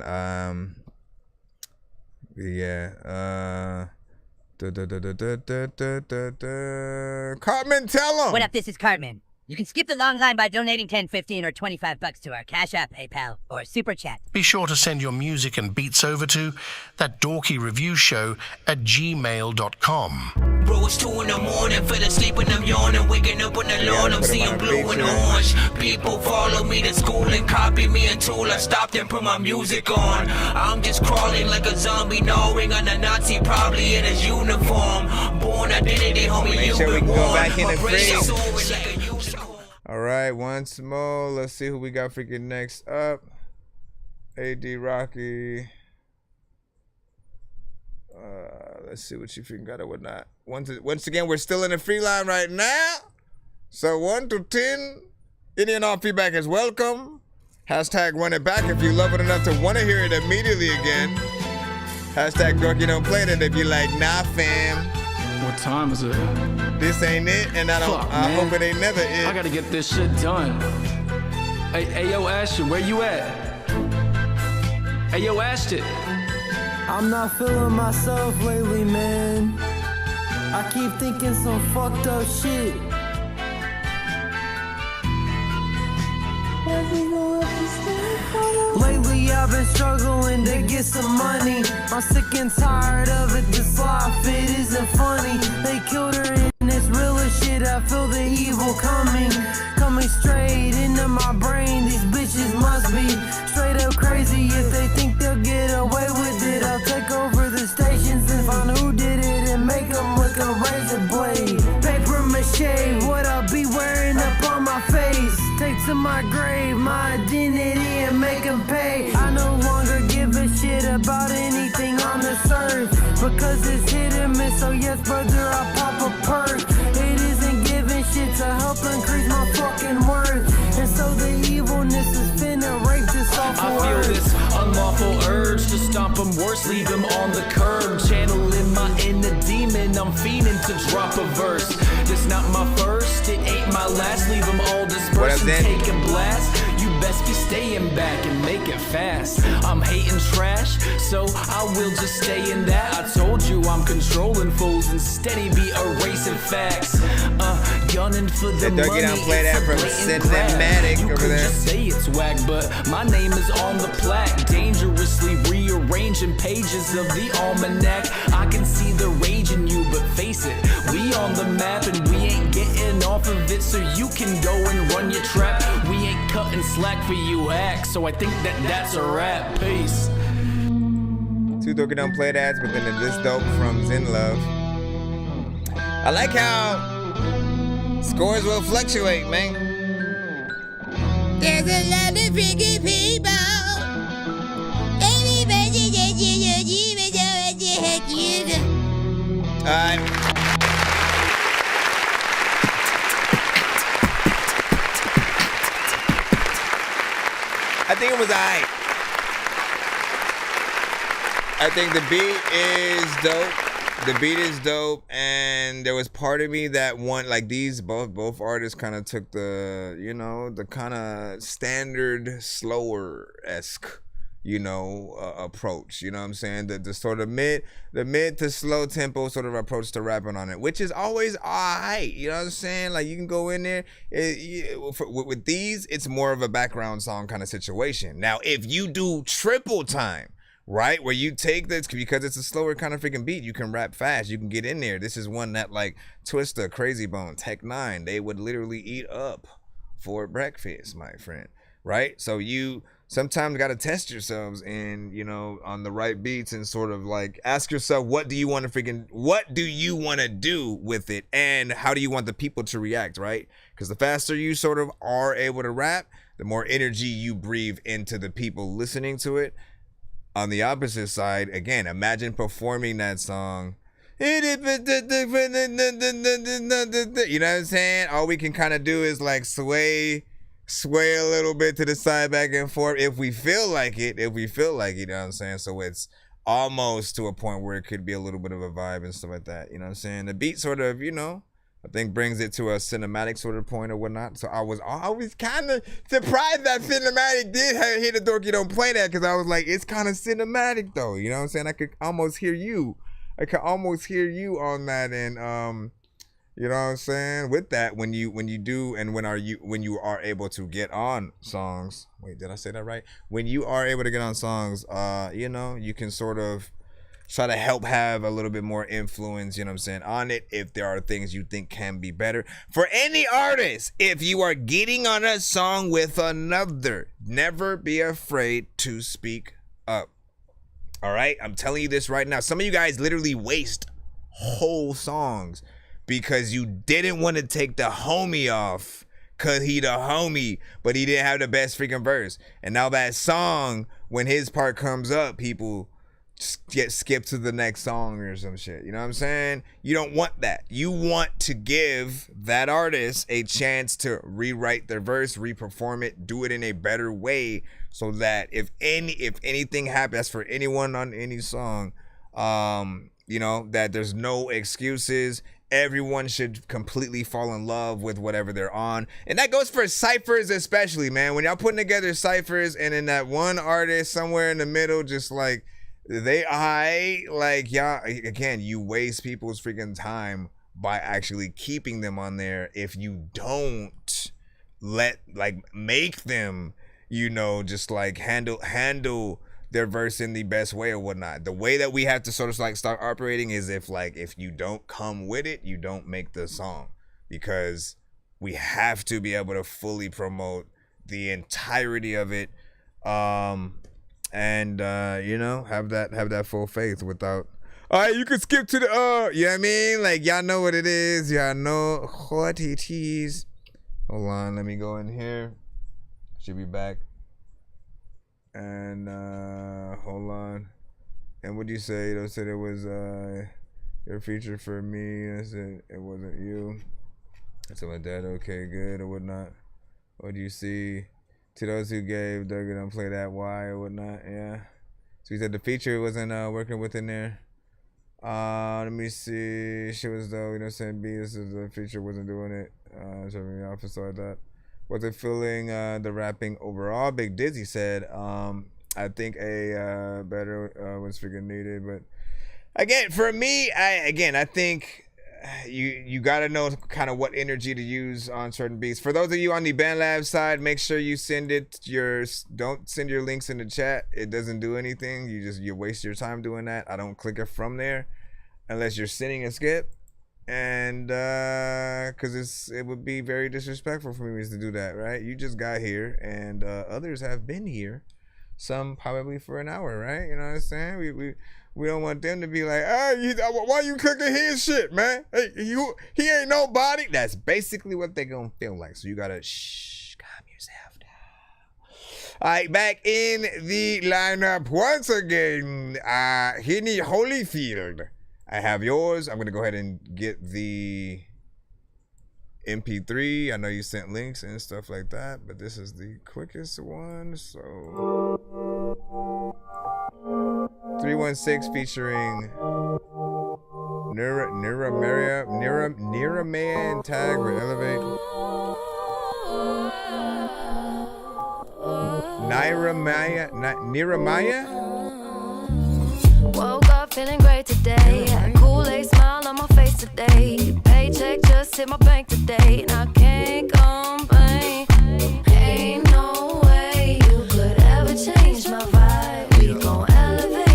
Speaker 5: Cartman, tell him.
Speaker 6: What up, this is Cartman. You can skip the long line by donating $10, $15, or $25 to our Cash App, PayPal, or Super Chat.
Speaker 3: Be sure to send your music and beats over to ThatDorkyReviewShow@gmail.com.
Speaker 12: Bro, it's 2 in the morning, fell asleep and I'm yawning, waking up on the lawn, I'm seeing blue and orange. People follow me to school and copy me until I stopped and put my music on. I'm just crawling like a zombie, gnawing on a Nazi, probably in his uniform. Born identity, homie,
Speaker 5: Make sure we can go back in the fridge.
Speaker 12: like a
Speaker 5: All right, once more. Let's see who we got freaking next up. AD Rocky. Let's see what you freaking got or whatnot. Once again, we're still in the free line right now. So 1 to 10, any and all feedback is welcome. Hashtag run it back if you love it enough to want to hear it immediately again. Hashtag Dorky don't play it if you like, nah fam.
Speaker 8: What time is it?
Speaker 5: This ain't it, and I hope it ain't never it.
Speaker 8: I gotta get this shit done. Hey yo, Ashton, where you at? Hey yo, Ashton.
Speaker 23: I'm not feeling myself lately, man. I keep thinking some fucked up shit. Lately I've been struggling to get some money. I'm sick and tired of it, this life, it isn't funny. They killed her and it's real as shit, I feel the evil coming straight into my brain. These bitches must be straight up crazy. If they think they'll get away with it, I'll take over the stations and find who did it and make them look a razor blade. Paper mache, what I'll be wearing up on my face. Take to my grave my identity and make them pay. I no longer give a shit about anything on this earth, because it's hit and miss. So yes, brother, I pop a perk. It isn't giving shit to help increase my fucking worth. And so the evilness is finna rape this awful
Speaker 8: I feel
Speaker 5: word.
Speaker 8: this unlawful urge to stomp him worse, leave him on the curb. Channeling my inner demon, I'm fiending to drop a verse. This not my first, it ain't my last. Leave them all dispersed and take a blast. You best be staying back and make it fast. I'm hating trash, so I will just stay in that. I told you I'm controlling fools and steady be erasing facts. Gunning for the money,
Speaker 5: Don't play that from Cinematic
Speaker 8: you
Speaker 5: over
Speaker 8: could
Speaker 5: there.
Speaker 8: just say it's whack, but my name is on the plaque. Dangerously rearranging pages of the almanac. I can see the rage in you, but face it, we on the map and we ain't getting off of it, so you can go and run your trap. We ain't cutting slack for you hacks, so I think that's a wrap. Peace.
Speaker 5: 2 Dorky don't play that, but then this dope from Zen Love. I like how scores will fluctuate, man.
Speaker 24: There's a lot of freaky people.
Speaker 5: Alright. I think it was alright. I think the beat is dope. The beat is dope, and there was part of me that like these both artists kind of took the, you know, the kind of standard slower-esque, you know, approach. You know what I'm saying? The sort of mid to slow tempo sort of approach to rapping on it, which is always alright. You know what I'm saying? Like, you can go in there. With these, it's more of a background song kind of situation. Now, if you do triple time, right? Where you take this, because it's a slower kind of freaking beat, you can rap fast, you can get in there. This is one that like Twista, Crazy Bone, Tech 9, they would literally eat up for breakfast, my friend, right? So you sometimes got to test yourselves in, you know, on the right beats and sort of like ask yourself, what do you want to do with it, and how do you want the people to react, right? Because the faster you sort of are able to rap, the more energy you breathe into the people listening to it. On the opposite side, again, imagine performing that song. You know what I'm saying? All we can kind of do is like sway a little bit to the side, back and forth, if we feel like it, you know what I'm saying? So it's almost to a point where it could be a little bit of a vibe and stuff like that, you know what I'm saying? The beat sort of, you know, I think brings it to a cinematic sort of point or whatnot. So I was always kind of surprised that cinematic did hit a dorky don't play that, because I was like, it's kind of cinematic though, you know what I'm saying? I could almost hear you on that, and you know what I'm saying, with that, when you are able to get on songs. Wait, did I say that right? When you are able to get on songs, you know, you can sort of try to help have a little bit more influence, you know what I'm saying, on it, if there are things you think can be better. For any artist, if you are getting on a song with another, never be afraid to speak up. All right? I'm telling you this right now. Some of you guys literally waste whole songs because you didn't want to take the homie off, because he the homie, but he didn't have the best freaking verse. And now that song, when his part comes up, people get skipped to the next song or some shit. You know what I'm saying? You don't want that. You want to give that artist a chance to rewrite their verse, reperform it, do it in a better way, so that if anything happens for anyone on any song, you know, that there's no excuses. Everyone should completely fall in love with whatever they're on. And that goes for ciphers especially, man. When y'all putting together ciphers and then that one artist somewhere in the middle, just like, y'all, again, you waste people's freaking time by actually keeping them on there if you don't make them, you know, just like handle their verse in the best way or whatnot. The way that we have to sort of like start operating is if you don't come with it, you don't make the song, because we have to be able to fully promote the entirety of it, and you know, have that full faith without. All right, you can skip to the you know what I mean? Like, y'all know what it is. Y'all know what it is. Hold on, let me go in here. Should be back. And hold on. And what do you say? You know, said it was your feature for me. I said it wasn't you. Something like that. Okay, good or whatnot. What do you see? To those who gave Dougie don't play that why or whatnot. Yeah. So he said the feature wasn't working within there. Let me see. Shit was though, you know what I'm saying? This is the feature wasn't doing it. Showing me off and stuff like that. Wasn't feeling the rapping overall. Big Dizzy said, I think a better was freaking needed. But again, for me, I think you gotta know kind of what energy to use on certain beats. For those of you on the BandLab side, make sure you don't send your links in the chat. It doesn't do anything. You waste your time doing that. I don't click it from there unless you're sending a skip. And because it would be very disrespectful for me to do that, right? You just got here, and others have been here, some probably for an hour, right? You know what I'm saying? We don't want them to be like, why you cooking his shit, man? Hey, he ain't nobody. That's basically what they gonna feel like. So you gotta calm yourself down. All right, back in the lineup once again, Henny Holyfield. I have yours. I'm going to go ahead and get the MP3. I know you sent links and stuff like that, but this is the quickest one. So 316 featuring Nira Man tag with Elevate. Nira Maya?
Speaker 1: Woke up feeling great today. Had a Kool-Aid smile on my face today. Paycheck just hit my bank today, and I can't complain. Ain't no way you could ever change my vibe. We gon' elevate.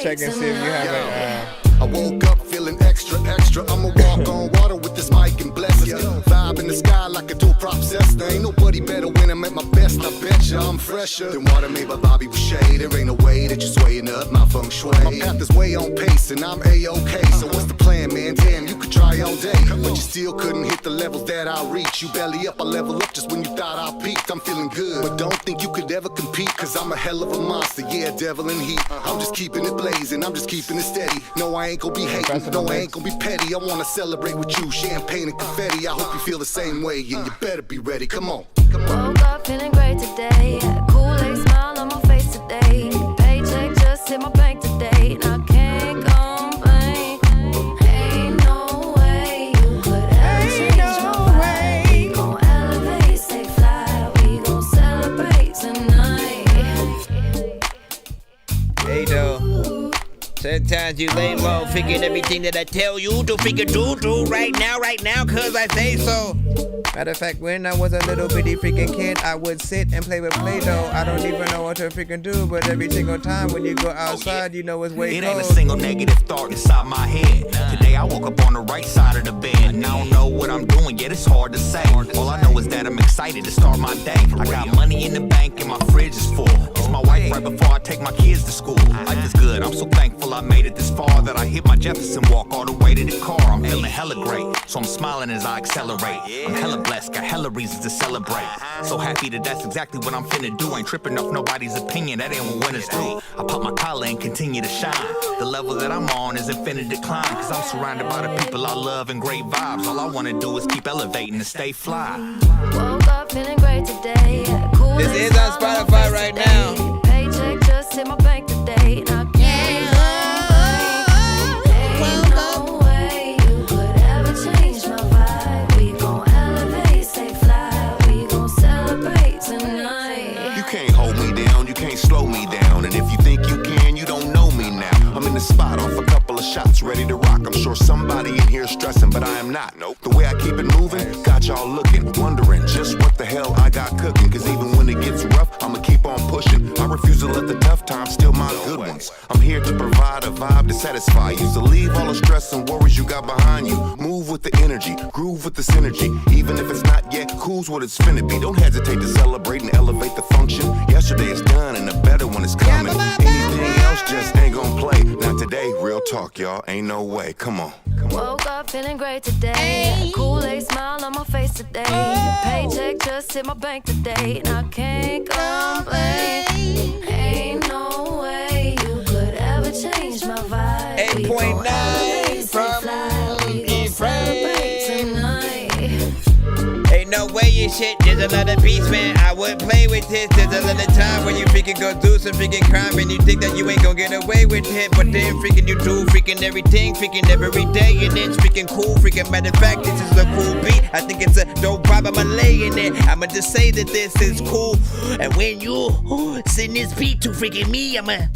Speaker 5: check and see if you have a.
Speaker 16: I woke up feeling extra. I'ma walk on water with this mic and bless ya. Vibe in the sky like a dual prop Cessna. Ain't nobody better when I'm at my best. I bet ya I'm fresher than water made by Bobby Boucher. There ain't no way that you're swaying up my feng shui. My path is way on pace and I'm A-OK. So what's the plan, man? Damn, you could try all day, but you still couldn't hit the levels that I reach. You belly up, I level up just when you thought I peaked. I'm feeling good, but don't think you could ever compete, cause I'm a hell of a monster, yeah, devil in heat. I'm just keeping it blazing, I'm just keeping it steady. No, I ain't gonna be hating, no, I ain't gonna be petty. I wanna celebrate with you, champagne and confetti. I hope you feel the same way, and you better be ready, come on.
Speaker 1: Woke up feeling great today. Kool-Aid smile on my face today. Paycheck just hit my bank today, and I can't complain. Ain't no way you could ever change my vibe. We gon' elevate, stay fly. We gon' celebrate tonight.
Speaker 5: Hey, though. Sometimes you lay low, figuring everything that I tell you to figure do right now, cause I say so. Matter of fact, when I was a little bitty freaking kid, I would sit and play with Play-Doh. I don't even know what to freaking do, but every single time when you go outside, you know it's way
Speaker 17: It
Speaker 5: cold.
Speaker 17: ain't a single negative thought inside my head. Today I woke up on the right side of the bed, and I don't know what I'm doing yet, it's hard to say. All I know is that I'm excited to start my day. I got money in the bank and my fridge is full. It's my wife right before I take my kids to school. Life is good, I'm so thankful I made it this far that I hit my Jefferson walk all the way to the car. I'm feeling hella great, so I'm smiling as I accelerate. I'm hella blessed, got hella reasons to celebrate. So happy that that's exactly what I'm finna do. Ain't tripping off nobody's opinion, that ain't what winners do. I pop my collar and continue to shine. The level that I'm on is infinite decline, cause I'm surrounded by the people I love and great vibes. All I wanna do is keep elevating and stay fly.
Speaker 1: Woke up feeling great today.
Speaker 5: This is on Spotify right now.
Speaker 1: Paycheck just hit my bank today, and I can't complain. Ain't no way you could ever change my vibe. We gon' elevate, stay fly. We gon' celebrate tonight.
Speaker 16: You can't hold me down, you can't slow me down. And if you think you can, you don't know me now. I'm in the spot off a couple of shots, ready to rock. I'm sure somebody in here is stressing, but I am not. Nope. The way I keep it moving, got y'all looking, wondering just what the hell I got cooking. Cause even when it gets rough, I'ma keep on pushing. I refuse to let the tough times steal my good ones. I'm here to provide a vibe to satisfy you. So leave all the stress and worries you got behind you. Move with the energy, groove with the synergy. Even if it's not yet, cool's what it's finna be. Don't hesitate to celebrate and elevate the function. Yesterday is done and a better one is coming. Anything else just ain't gonna play. Not today, real talk, y'all. Ain't no way. Come on.
Speaker 1: Woke up feeling great today. Kool-Aid smile on my face today. Paycheck just hit my bank today, and I can't complain. Ain't no way you could ever change my vibe.
Speaker 5: 8.9 from
Speaker 1: Ephraim tonight.
Speaker 5: Ain't no way you shit, there's another beast, man. I would play with this. There's another time when you freaking go do some freaking crime and you think that you ain't gonna get away with it, but then freaking you do freaking everything, freaking every day, and then it's freaking cool. Freaking matter of fact, this is a cool beat. I think it's a dope problem. I'm laying it. I'ma just say that this is cool. And when you send this beat to freaking me, I'ma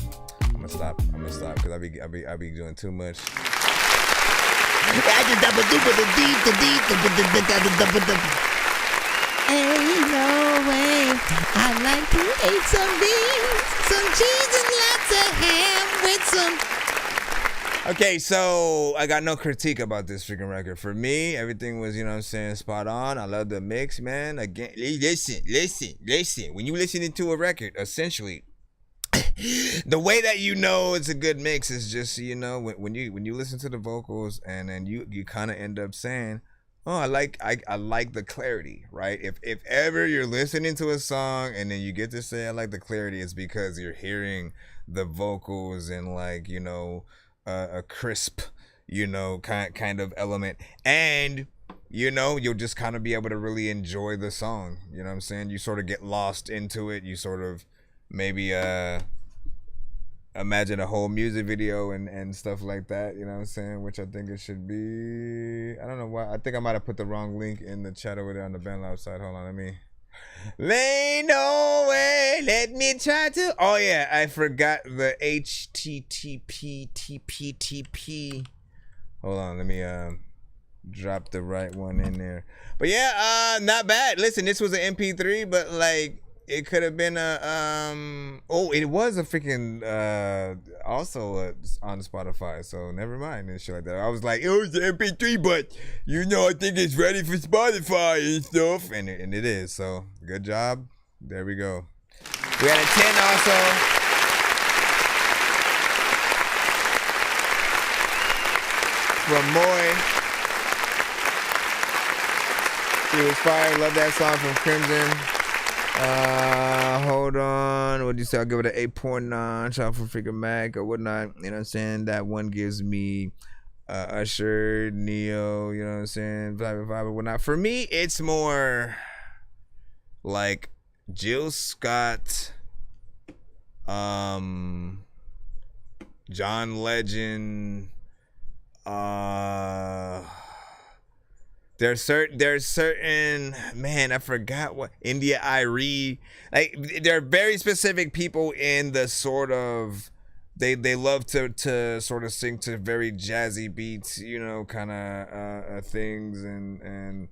Speaker 5: stop because I be doing too much.
Speaker 23: Ain't no way. I'd like to eat some beans, some cheese, and lots of ham with some.
Speaker 5: Okay, so I got no critique about this freaking record. For me, everything was, you know what I'm saying, spot on. I love the mix, man. Again, listen. When you listening to a record, essentially, the way that you know it's a good mix is just, you know, when you listen to the vocals and then you kind of end up saying, oh, I like the clarity, right? If ever you're listening to a song and then you get to say I like the clarity, it's because you're hearing the vocals and, like, you know, a crisp, you know, kind of element, and you know, you'll just kind of be able to really enjoy the song. You know what I'm saying? You sort of get lost into it. You sort of maybe imagine a whole music video and stuff like that, you know what I'm saying? Which I think it should be. I don't know why. I think I might have put the wrong link in the chat over there on the band lab side. Hold on, let me. Lay no way, let me try to. Oh yeah, I forgot the HTTP. Hold on, let me drop the right one in there. But yeah, not bad. Listen, this was an MP3, but like, it could have been a it was a freaking also on Spotify. So never mind and shit like that. I was like, oh, it's an MP3, but I think it's ready for Spotify and stuff, and it is. So good job. There we go. We had a 10 also. From Moy. She was fire. Love that song from Crimson. Hold on. What'd you say? I'll give it an 8.9. Shout out for freaking Mac or whatnot. You know what I'm saying? That one gives me Usher, Neo, you know what I'm saying? Vibe or whatnot. For me, it's more like Jill Scott, John Legend, there's certain man, I forgot what, India Irie, like there are very specific people in the sort of they love to sort of sing to very jazzy beats, kind of things and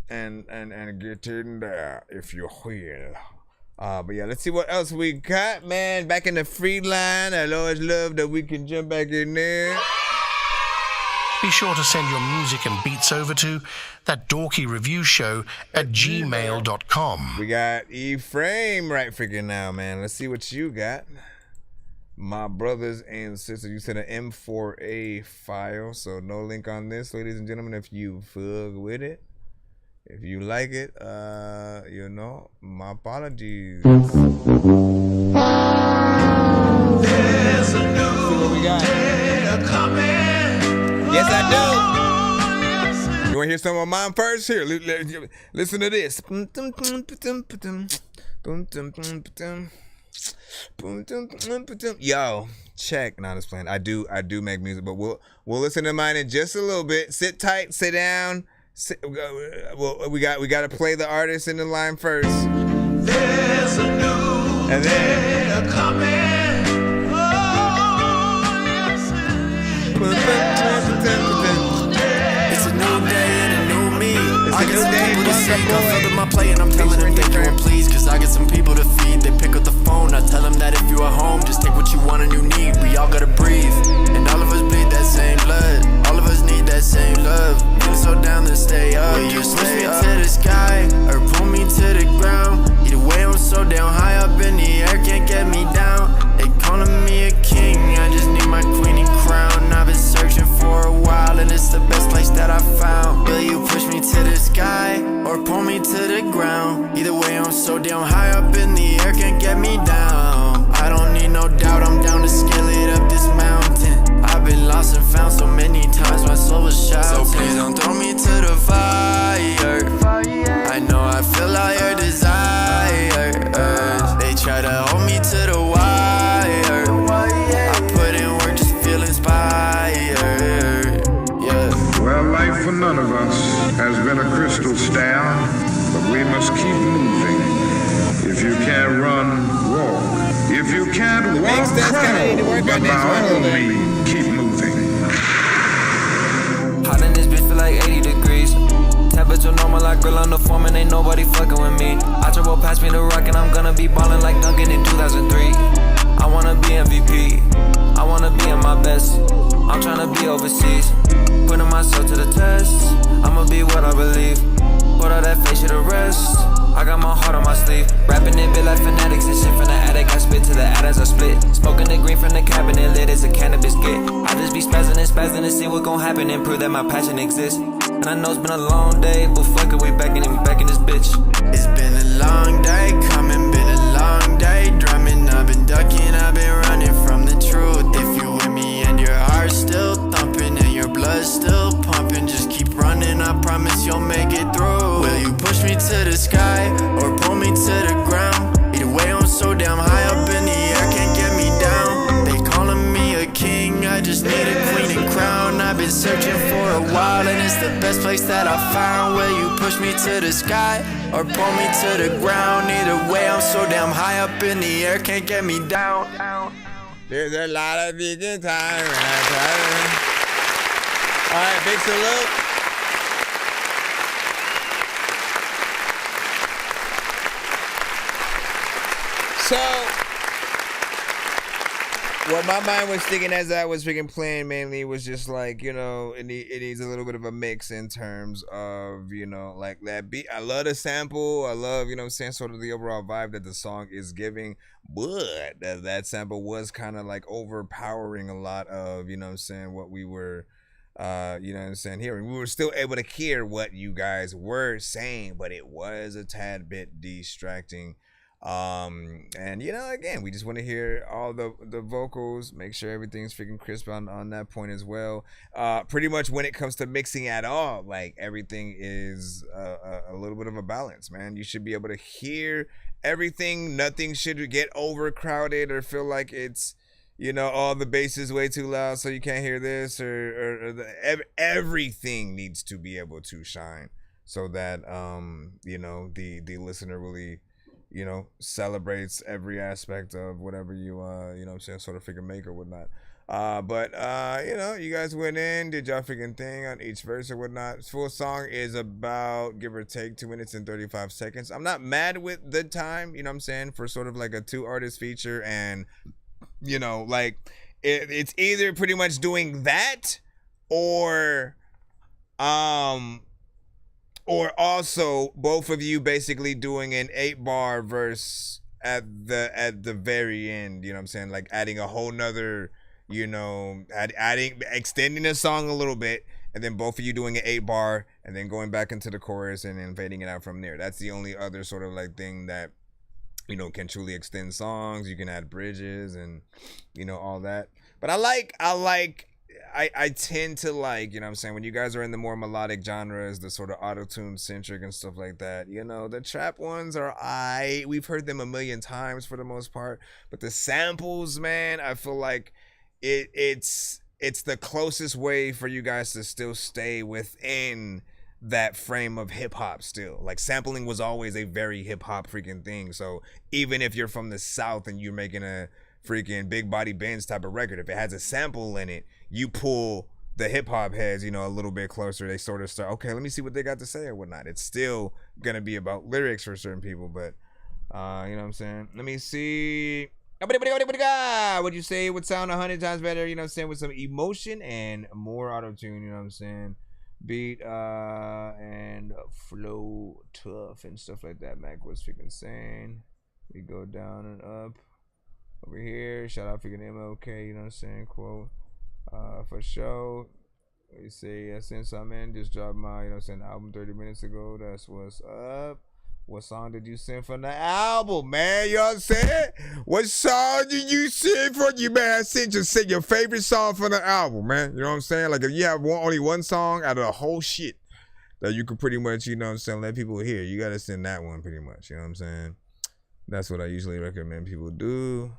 Speaker 5: get in there if you will. But yeah, let's see what else we got, man. Back in the free line. I always love that we can jump back in there.
Speaker 3: Be sure to send your music and beats over to ThatDorkyReviewShow at gmail.com.
Speaker 5: We got E-Frame right freaking now, man. Let's see what you got. My brothers and sisters, you sent an M4A file, so no link on this, ladies and gentlemen, if you fuck with it. If you like it, my apologies.
Speaker 7: There's a new day coming.
Speaker 5: Yes, I do. You want to hear some of mine first? Here, listen to this. Yo, check. Not as planned. I do make music, but we'll listen to mine in just a little bit. Sit tight. Sit down. We got to play the artist in the line first.
Speaker 7: There's a new day coming.
Speaker 8: It's a new day and a new me. I get some people to say, come fill up my plate and I'm telling them thank you and please. Cause I get some people to feed. They pick up the phone. I tell them that if you are home, just take what you want and you need. We all gotta breathe. And all of us bleed that same blood. All of us need that same love. Feeling so down to stay up. You push me to the sky or pull me to the ground. Either way I'm so down high up in the air, can't get me down. They calling me a king, I just need my queen and crown. I've been searching for a while and it's the best place that I found. Will you push me to the sky or pull me to the ground? Either way I'm so down high up in the air, can't get me down. I don't need no doubt, I'm down to scale it up this mountain. I've been lost and found so many times, my soul was shouting. So please don't throw me to the fire. I know I feel all your desires. They try to hold me to the wire. I put in work, just feel inspired. Yeah.
Speaker 2: Well, life for none of us has been a crystal stair, but we must keep moving. If you can't run, walk. If you can't walk, crawl. But by all means, keep moving.
Speaker 8: Hot in this bitch, feel like 80 degrees. Temperature normal, like grill on the foreman, ain't nobody fucking with me. Ocho pass me the rock and I'm gonna be ballin' like Duncan in 2003. I wanna be MVP, I wanna be in my best. I'm tryna be overseas, putting myself to the test. I'ma be what I believe, put all that face shit to rest. I got my heart on my sleeve, rapping it bit like fanatics and shit from the attic. I spit to the ad as I split, smoking the green from the cabinet lit as a cannabis get. I just be spazzing to see what gon' happen and prove that my passion exists. And I know it's been a long day, but fuck it, we back in this bitch. It's been a long day coming, been a long day drumming. I've been ducking, I've been running from the truth. If you with me and your heart's still thumping and your blood's still pumping, just keep running, I promise you'll make it through. Will you push me to the sky or pull me to the ground? Either way I'm so damn high up in the air, can't get me down. They calling me a king, I just need a queen and crown. I've been searching for a while and it's the best place that I found. Will you push me to the sky or pull me to the ground? Either way I'm so damn high up in the air, can't get me down.
Speaker 5: There's a lot of vegan time. Alright, big salute. So, what my mind was thinking as I was freaking playing mainly was just like, you know, it needs a little bit of a mix in terms of, you know, like that beat. I love the sample. I love, you know what I'm saying, sort of the overall vibe that the song is giving. But that sample was kind of like overpowering a lot of, you know what I'm saying, what we were, you know what I'm saying, hearing. We were still able to hear what you guys were saying, but it was a tad bit distracting. And you know, again, we just want to hear all the vocals, make sure everything's freaking crisp on that point as well. Pretty much when it comes to mixing at all, like everything is a little bit of a balance, man. You should be able to hear everything. Nothing should get overcrowded or feel like it's, you know, all the bass is way too loud so you can't hear this, everything needs to be able to shine so that you know, the listener really, you know, celebrates every aspect of whatever you, you know what I'm saying, sort of figure make or whatnot. But you know, you guys went in, did y'all freaking thing on each verse or whatnot. Full song is about, give or take, 2 minutes and 35 seconds. I'm not mad with the time, you know what I'm saying, for sort of like a 2-artist feature. And, you know, like, it's either pretty much doing that or also both of you basically doing an 8-bar verse at the very end, you know what I'm saying? Like adding a whole nother, you know, extending the song a little bit, and then both of you doing an 8-bar and then going back into the chorus and then fading it out from there. That's the only other sort of like thing that, you know, can truly extend songs. You can add bridges and, you know, all that. But I tend to like, you know what I'm saying, when you guys are in the more melodic genres, the sort of auto-tune centric and stuff like that, you know, the trap ones are we've heard them a million times for the most part, but the samples, man, I feel like it's the closest way for you guys to still stay within that frame of hip-hop still. Like, sampling was always a very hip-hop freaking thing, so even if you're from the South and you're making a freaking Big Body Benz type of record, if it has a sample in it, you pull the hip-hop heads, you know, a little bit closer. They sort of start, okay, let me see what they got to say or whatnot. It's still gonna be about lyrics for certain people, but you know what I'm saying? Let me see. Would you say it would sound 100 times better, you know what I'm saying, with some emotion and more auto-tune, you know what I'm saying? Beat and flow tough and stuff like that. Mac was freaking saying. We go down and up. Over here, shout out freaking MLK, you know what I'm saying, quote, for sure. We say, since I'm in, just dropped my, you know what I'm saying, album 30 minutes ago. That's what's up. What song did you send from the album, man? You know what I'm saying? What song did you send for you, man? I sent your favorite song from the album, man. You know what I'm saying? Like, if you have only one song out of the whole shit that you could pretty much, you know what I'm saying, let people hear, you gotta send that one pretty much, you know what I'm saying? That's what I usually recommend people do.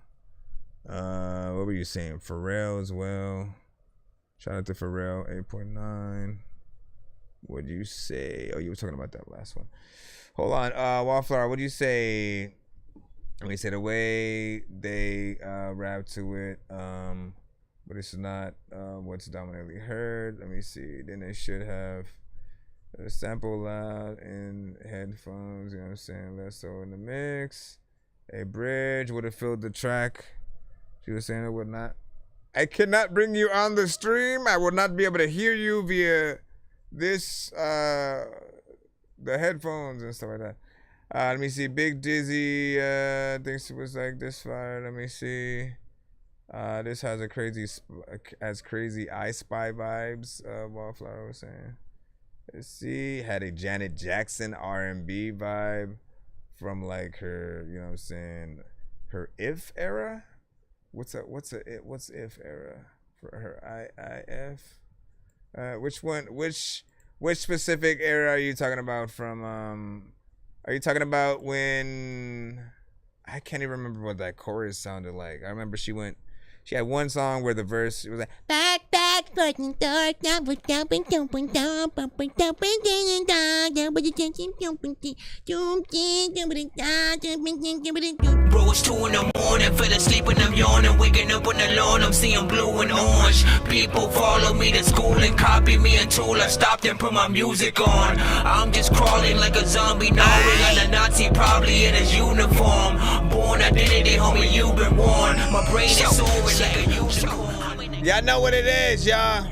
Speaker 5: What were you saying? Pharrell as well. Shout out to Pharrell, 8.9. What'd you say? Oh, you were talking about that last one. Hold on. Wallflower, what'd you say? Let me say the way they rap to it. But it's not what's dominantly heard. Let me see. Then they should have a sample loud in headphones. You know what I'm saying? Less so in the mix. A bridge would have filled the track. She was saying it would not. I cannot bring you on the stream. I will not be able to hear you via this, the headphones and stuff like that. Let me see. Big Dizzy thinks it was like this fire. Let me see. This has a crazy I Spy vibes. Wallflower was saying. Let's see. Had a Janet Jackson R&B vibe from like her, you know what I'm saying, her If era. What's If era for her? IIF. Which specific era are you talking about from? Are you talking about when? I can't even remember what that chorus sounded like. I remember she had one song where the verse was like back fucking dark now we're jumping down
Speaker 12: Bro, it's 2 in the morning, fell asleep and I'm yawning, waking up on the lawn, I'm seeing blue and orange. People follow me to school and copy me until I stopped and put my music on. I'm just crawling like a zombie, gnawing on a Nazi, probably in his uniform. Born identity homie, you been warned. My brain is soaring like a unicorn.
Speaker 5: Y'all know what it is, y'all.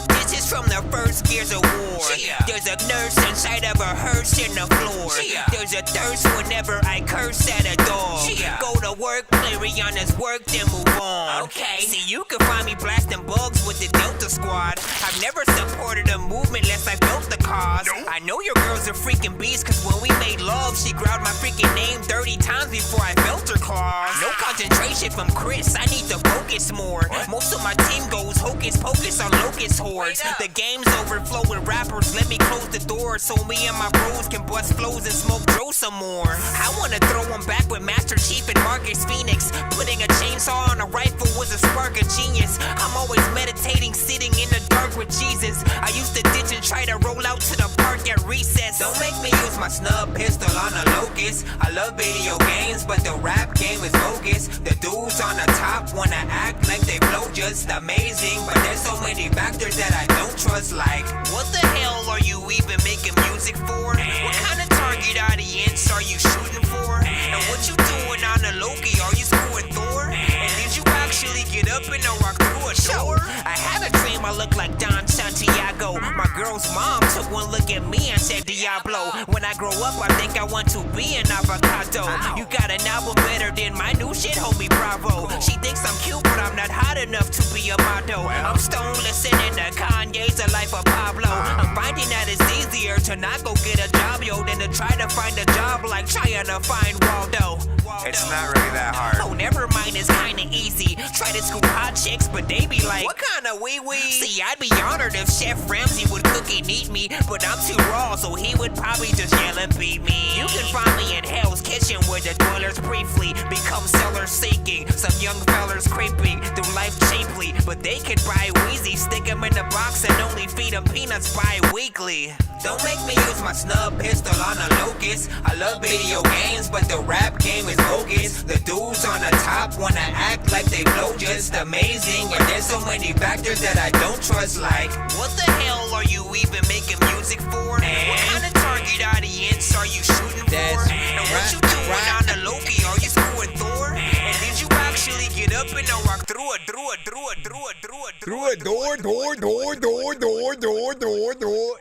Speaker 12: This is from the first gears of war. There's a nurse inside of a hearse in the floor. There's a thirst whenever I curse at a dog. Go to work, play Rihanna's work, then move on. Okay. See, you can find me blasting bugs with the Delta Squad. I've never supported a movement unless I built the cause. I know your girl's a freaking beast, cause when we made love, she growled my freaking name 30 times before I felt her claws. No concentration from Chris, I need to focus more. Most of my team goes hocus pocus on locust hordes. The game's overflow with rappers, let me close the door so me and my bros can bust flows and smoke Dro some more. I wanna throw them back with Master Chief and Marcus Phoenix. Putting a chainsaw on a rifle was a spark of genius. I'm always meditating, sitting in the dark with Jesus. I used to ditch and try to roll out to the park at recess. Don't make me use my snub pistol on a locust. I love video games, but the rap game is bogus. The dudes on the top wanna act like they blow just amazing, but there's so many factors that I don't trust. Like, what the hell are you even making music for? What kind of target audience are you shooting for? And what you doing on the Loki? Are you scoring Thor? And did you actually get up and walk through a door? I had a dream I look like Don Santiago. My girl's mom took one look at me and said Diablo. When I grow up, I think I want to be an avocado. You got an album better than my new shit, homie, bravo. She thinks I'm cute, but I'm not hot enough to be a model. I'm stone listening to Kanye's The Life of Pablo. I'm finding that it's easier to not go get a job, yo, than to try to find a job like trying to find Waldo.
Speaker 5: It's not really that hard.
Speaker 12: Oh, never mind, it's kinda easy. Try to scoop hot chicks, but they be like, what kind of wee-wee? See, I'd be honored if Chef Ramsay would cook and eat me, but I'm too raw, so he would probably just yell and beat me. You can find me in Hell's Kitchen where the dwellers briefly become sellers seeking. Some young fellers creeping through life cheaply, but they could buy Wheezy, stick them in the box and only feed them peanuts bi-weekly. Don't make me use my snub pistol on a locust. I love video games, but the rap game is bogus. The dudes on the top wanna act like they blow just amazing, and there's so many factors that I don't trust. Like, what the hell are you even making music for? What kind of target audience are you shooting for? And what you doing on the Loki? Are you screwing Thor? And did you actually get up and walk through a
Speaker 5: door?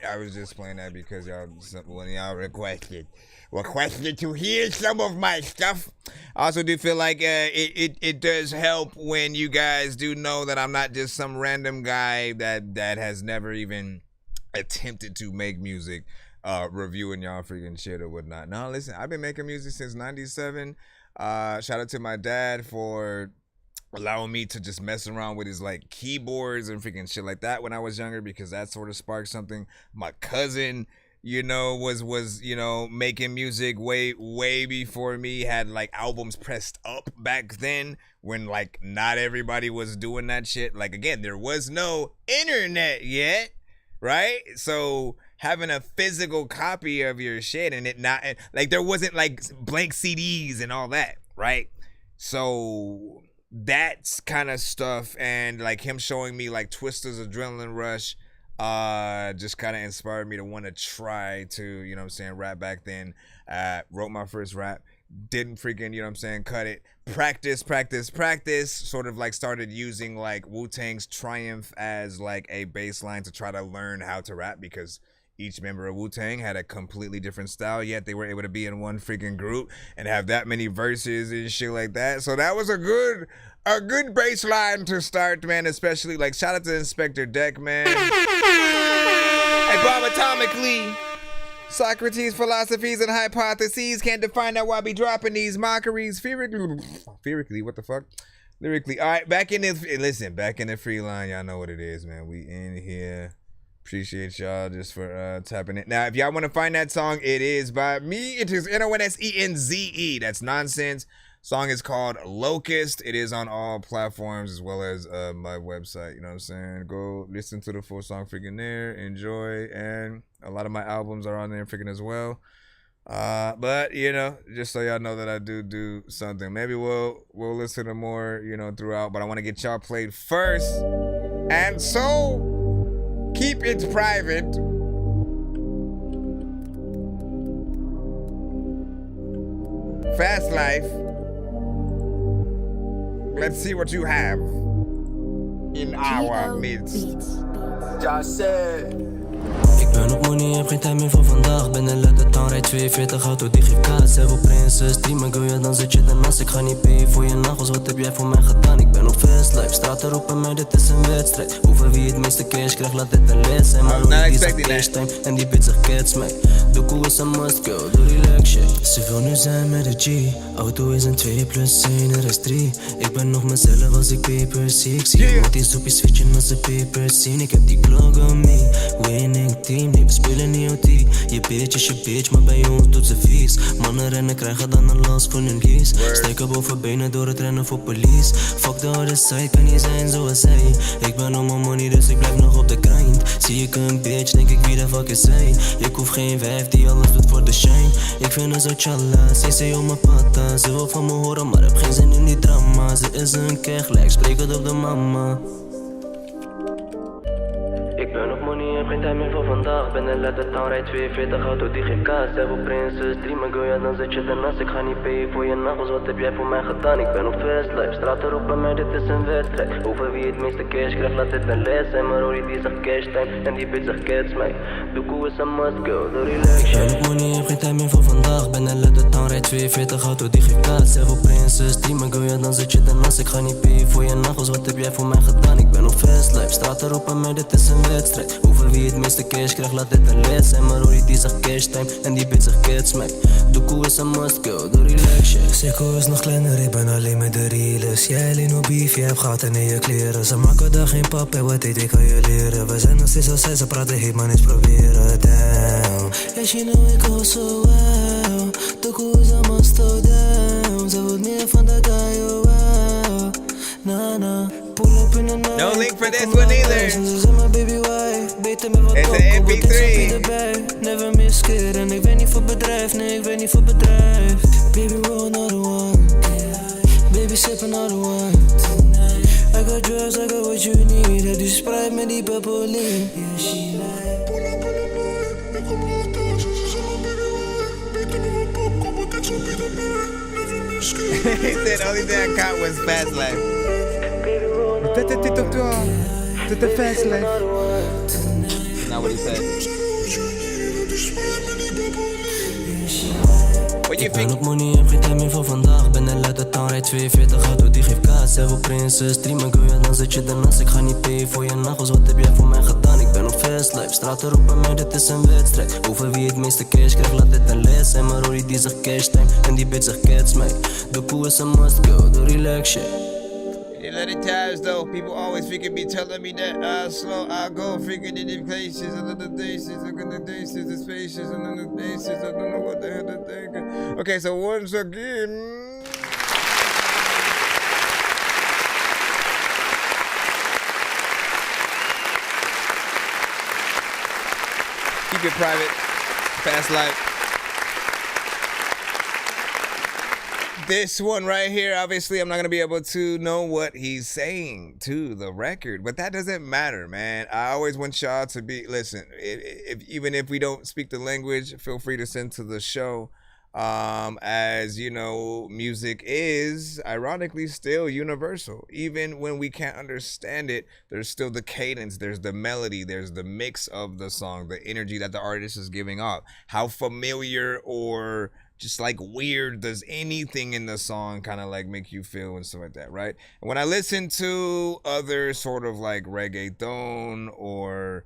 Speaker 5: I was just playing that because one of y'all requested to hear some of my stuff. I also do feel like it does help when you guys do know that I'm not just some random guy that has never even attempted to make music, reviewing y'all freaking shit or whatnot. No, listen, I've been making music since '97. Shout out to my dad for allowing me to just mess around with his like keyboards and freaking shit like that when I was younger, because that sort of sparked something. My cousin, you know, was you know, making music way before me, had like albums pressed up back then when like not everybody was doing that shit. Like, again, there was no internet yet, right? So having a physical copy of your shit and it not like there wasn't like blank CDs and all that, right? So that's kind of stuff, and like him showing me like Twista's Adrenaline Rush just kind of inspired me to want to try to, you know what I'm saying, rap back then. Wrote my first rap, didn't freaking, you know what I'm saying, cut it. Practice, sort of like started using like Wu-Tang's Triumph as like a baseline to try to learn how to rap, because each member of Wu-Tang had a completely different style, yet they were able to be in one freaking group and have that many verses and shit like that. So that was a good baseline to start, man. Especially like shout out to Inspector Deck, man. Hey, Bob Atomically. Socrates' philosophies and hypotheses can't define that why I be dropping these mockeries. Lyrically, what the fuck? Lyrically. All right, back in the free line. Y'all know what it is, man. We in here. Appreciate y'all just for tapping it. Now, if y'all want to find that song, it is by me. It is Nonsenze. That's Nonsenze. Song is called Locust. It is on all platforms as well as my website. You know what I'm saying? Go listen to the full song freaking there. Enjoy. And a lot of my albums are on there freaking as well. But, you know, just so y'all know that I do something. Maybe we'll listen to more, you know, throughout. But I want to get y'all played first. And so keep it private. Fast Life. Let's see what you have in our midst.
Speaker 17: Just said.
Speaker 9: Ik ben op money, heb geen tijd meer voor vandaag. Ben een letter town, rijd 42 auto, die geeft kaas. Heb op prinses, streamen, girl, ja dan zit je ernaast. Ik ga niet payen voor je nagels, wat heb jij voor mij gedaan? Ik ben op fast life, straten roepen mij, dit is een wedstrijd. Over wie het meeste cash krijgt, laat dit een les zijn. Maar hoe die zegt cash time, en die bitch zegt cats mij. De koe is een must, girl, doe relax shit. Ze wil nu zijn met de G, auto is een 2 plus 1, er is 3. Ik ben nog mezelf als ik papers zie. Ik zie iemand die soepjes switchen als ze papers zien. Ik heb die Glock on me, winning team, nee we spelen niet OT. Je bitch is je bitch, maar bij ons doet ze vies. Mannen rennen krijgen dan een last van hun lies. Steken boven benen door het rennen voor police. Fuck de harde side, kan niet zijn zoals zij. Ik ben on my money, dus ik blijf nog op de grind. Zie ik een bitch, denk ik wie de fuck is zij. Ik hoef geen wijf die alles doet voor de shine. Ik vind haar zo challa, CC op mijn patta. Ze wil van me horen, maar heb geen zin in die drama. Ze is een keg, spreek het op de mama. Ik ben op money, heb geen tijd meer voor vandaag. Ben een letter town, rijd 42 auto, die geeft kaas. Heb op prinses, streamen, girl, ja dan zit je ernaast. Ik ga niet payen voor je nagels, wat heb jij voor mij gedaan? Ik ben op fast life, straten roepen mij, dit is een wedstrijd. Over wie het meeste cash krijgt, laat dit een les zijn. Maar Rory die zegt cash time, en die bitch zegt cats mij. De koe is een must, girl, doe relax. Ik ben op money, heb geen tijd meer voor vandaag. Ben een letter town, rijd 42 auto, die geeft kaas. Heb op prinses, streamen, girl, ja dan zit je ernaast. Ik ga niet payen voor je nagels, wat heb jij voor mij gedaan? Ik ben op fast life, straten roepen mij, dit is een wedstrijd. Over wie het meeste cash krijgt, laat dit een les zijn. Maar Rory die zegt cash time, en die bitch zegt cats mij. De koe is een must, girl, doe relax shit. Sikko is nog kleiner, ik ben alleen met de realers. Jij alleen op beef, jij hebt gaten in je kleren. Ze maken daar geen pap, en wat ik kan je leren. We zijn nog steeds als zij, ze praten heet, maar eens proberen. Damn, yeah, she know ik go so well. De koe is een must, oh damn. Ze wil meer van de guy, oh wow. Nah, nah.
Speaker 5: No link for this one either. It's an MP3.
Speaker 9: Never miss kid en ik ben niet voor bedrijf, nee ik ben niet voor bedrijf. Baby roll another one, baby sip another one. I got drugs, I got what you need. Heb je Sprite met die purple lean. Yeah, she like. Pull up on the night, ik kom later. Ze zijn mijn baby wife. Beter met mijn pop, kom wat ik zo bieden mij. Never miss kid.
Speaker 5: He said only thing I caught was fast life. To the fast life. Not what he said. What you
Speaker 9: think? Ik ben op money, heb geen tijd meer voor vandaag. Ben een letter town, rijd 42 auto, die geeft kaas. Heb op prinses, streamen, girl, ja dan zit je ernaast. Ik ga niet payen voor je nagels, wat heb jij voor mij gedaan? Ik ben op fast life, straten roepen mij, dit is een wedstrijd. Over wie het meeste cash krijgt, laat dit een les zijn. Maar Rory die zegt cash time, en die bitch zegt cats mij. De koe is een must, girl, doe relax shit.
Speaker 5: Let it times though, people always freaking be telling me that slow I go freaking in the places, another days, another days, the spaces, another days, I don't know what the hell to think. Okay, so once again. Keep it private, fast life. This one right here, obviously, I'm not going to be able to know what he's saying to the record, but that doesn't matter, man. I always want y'all to be, listen, even if we don't speak the language, feel free to send to the show. As you know, music is ironically still universal. Even when we can't understand it, there's still the cadence, there's the melody, there's the mix of the song, the energy that the artist is giving off. How familiar or just like weird does anything in the song kind of like make you feel and stuff like that, right? And when I listen to other sort of like reggaeton or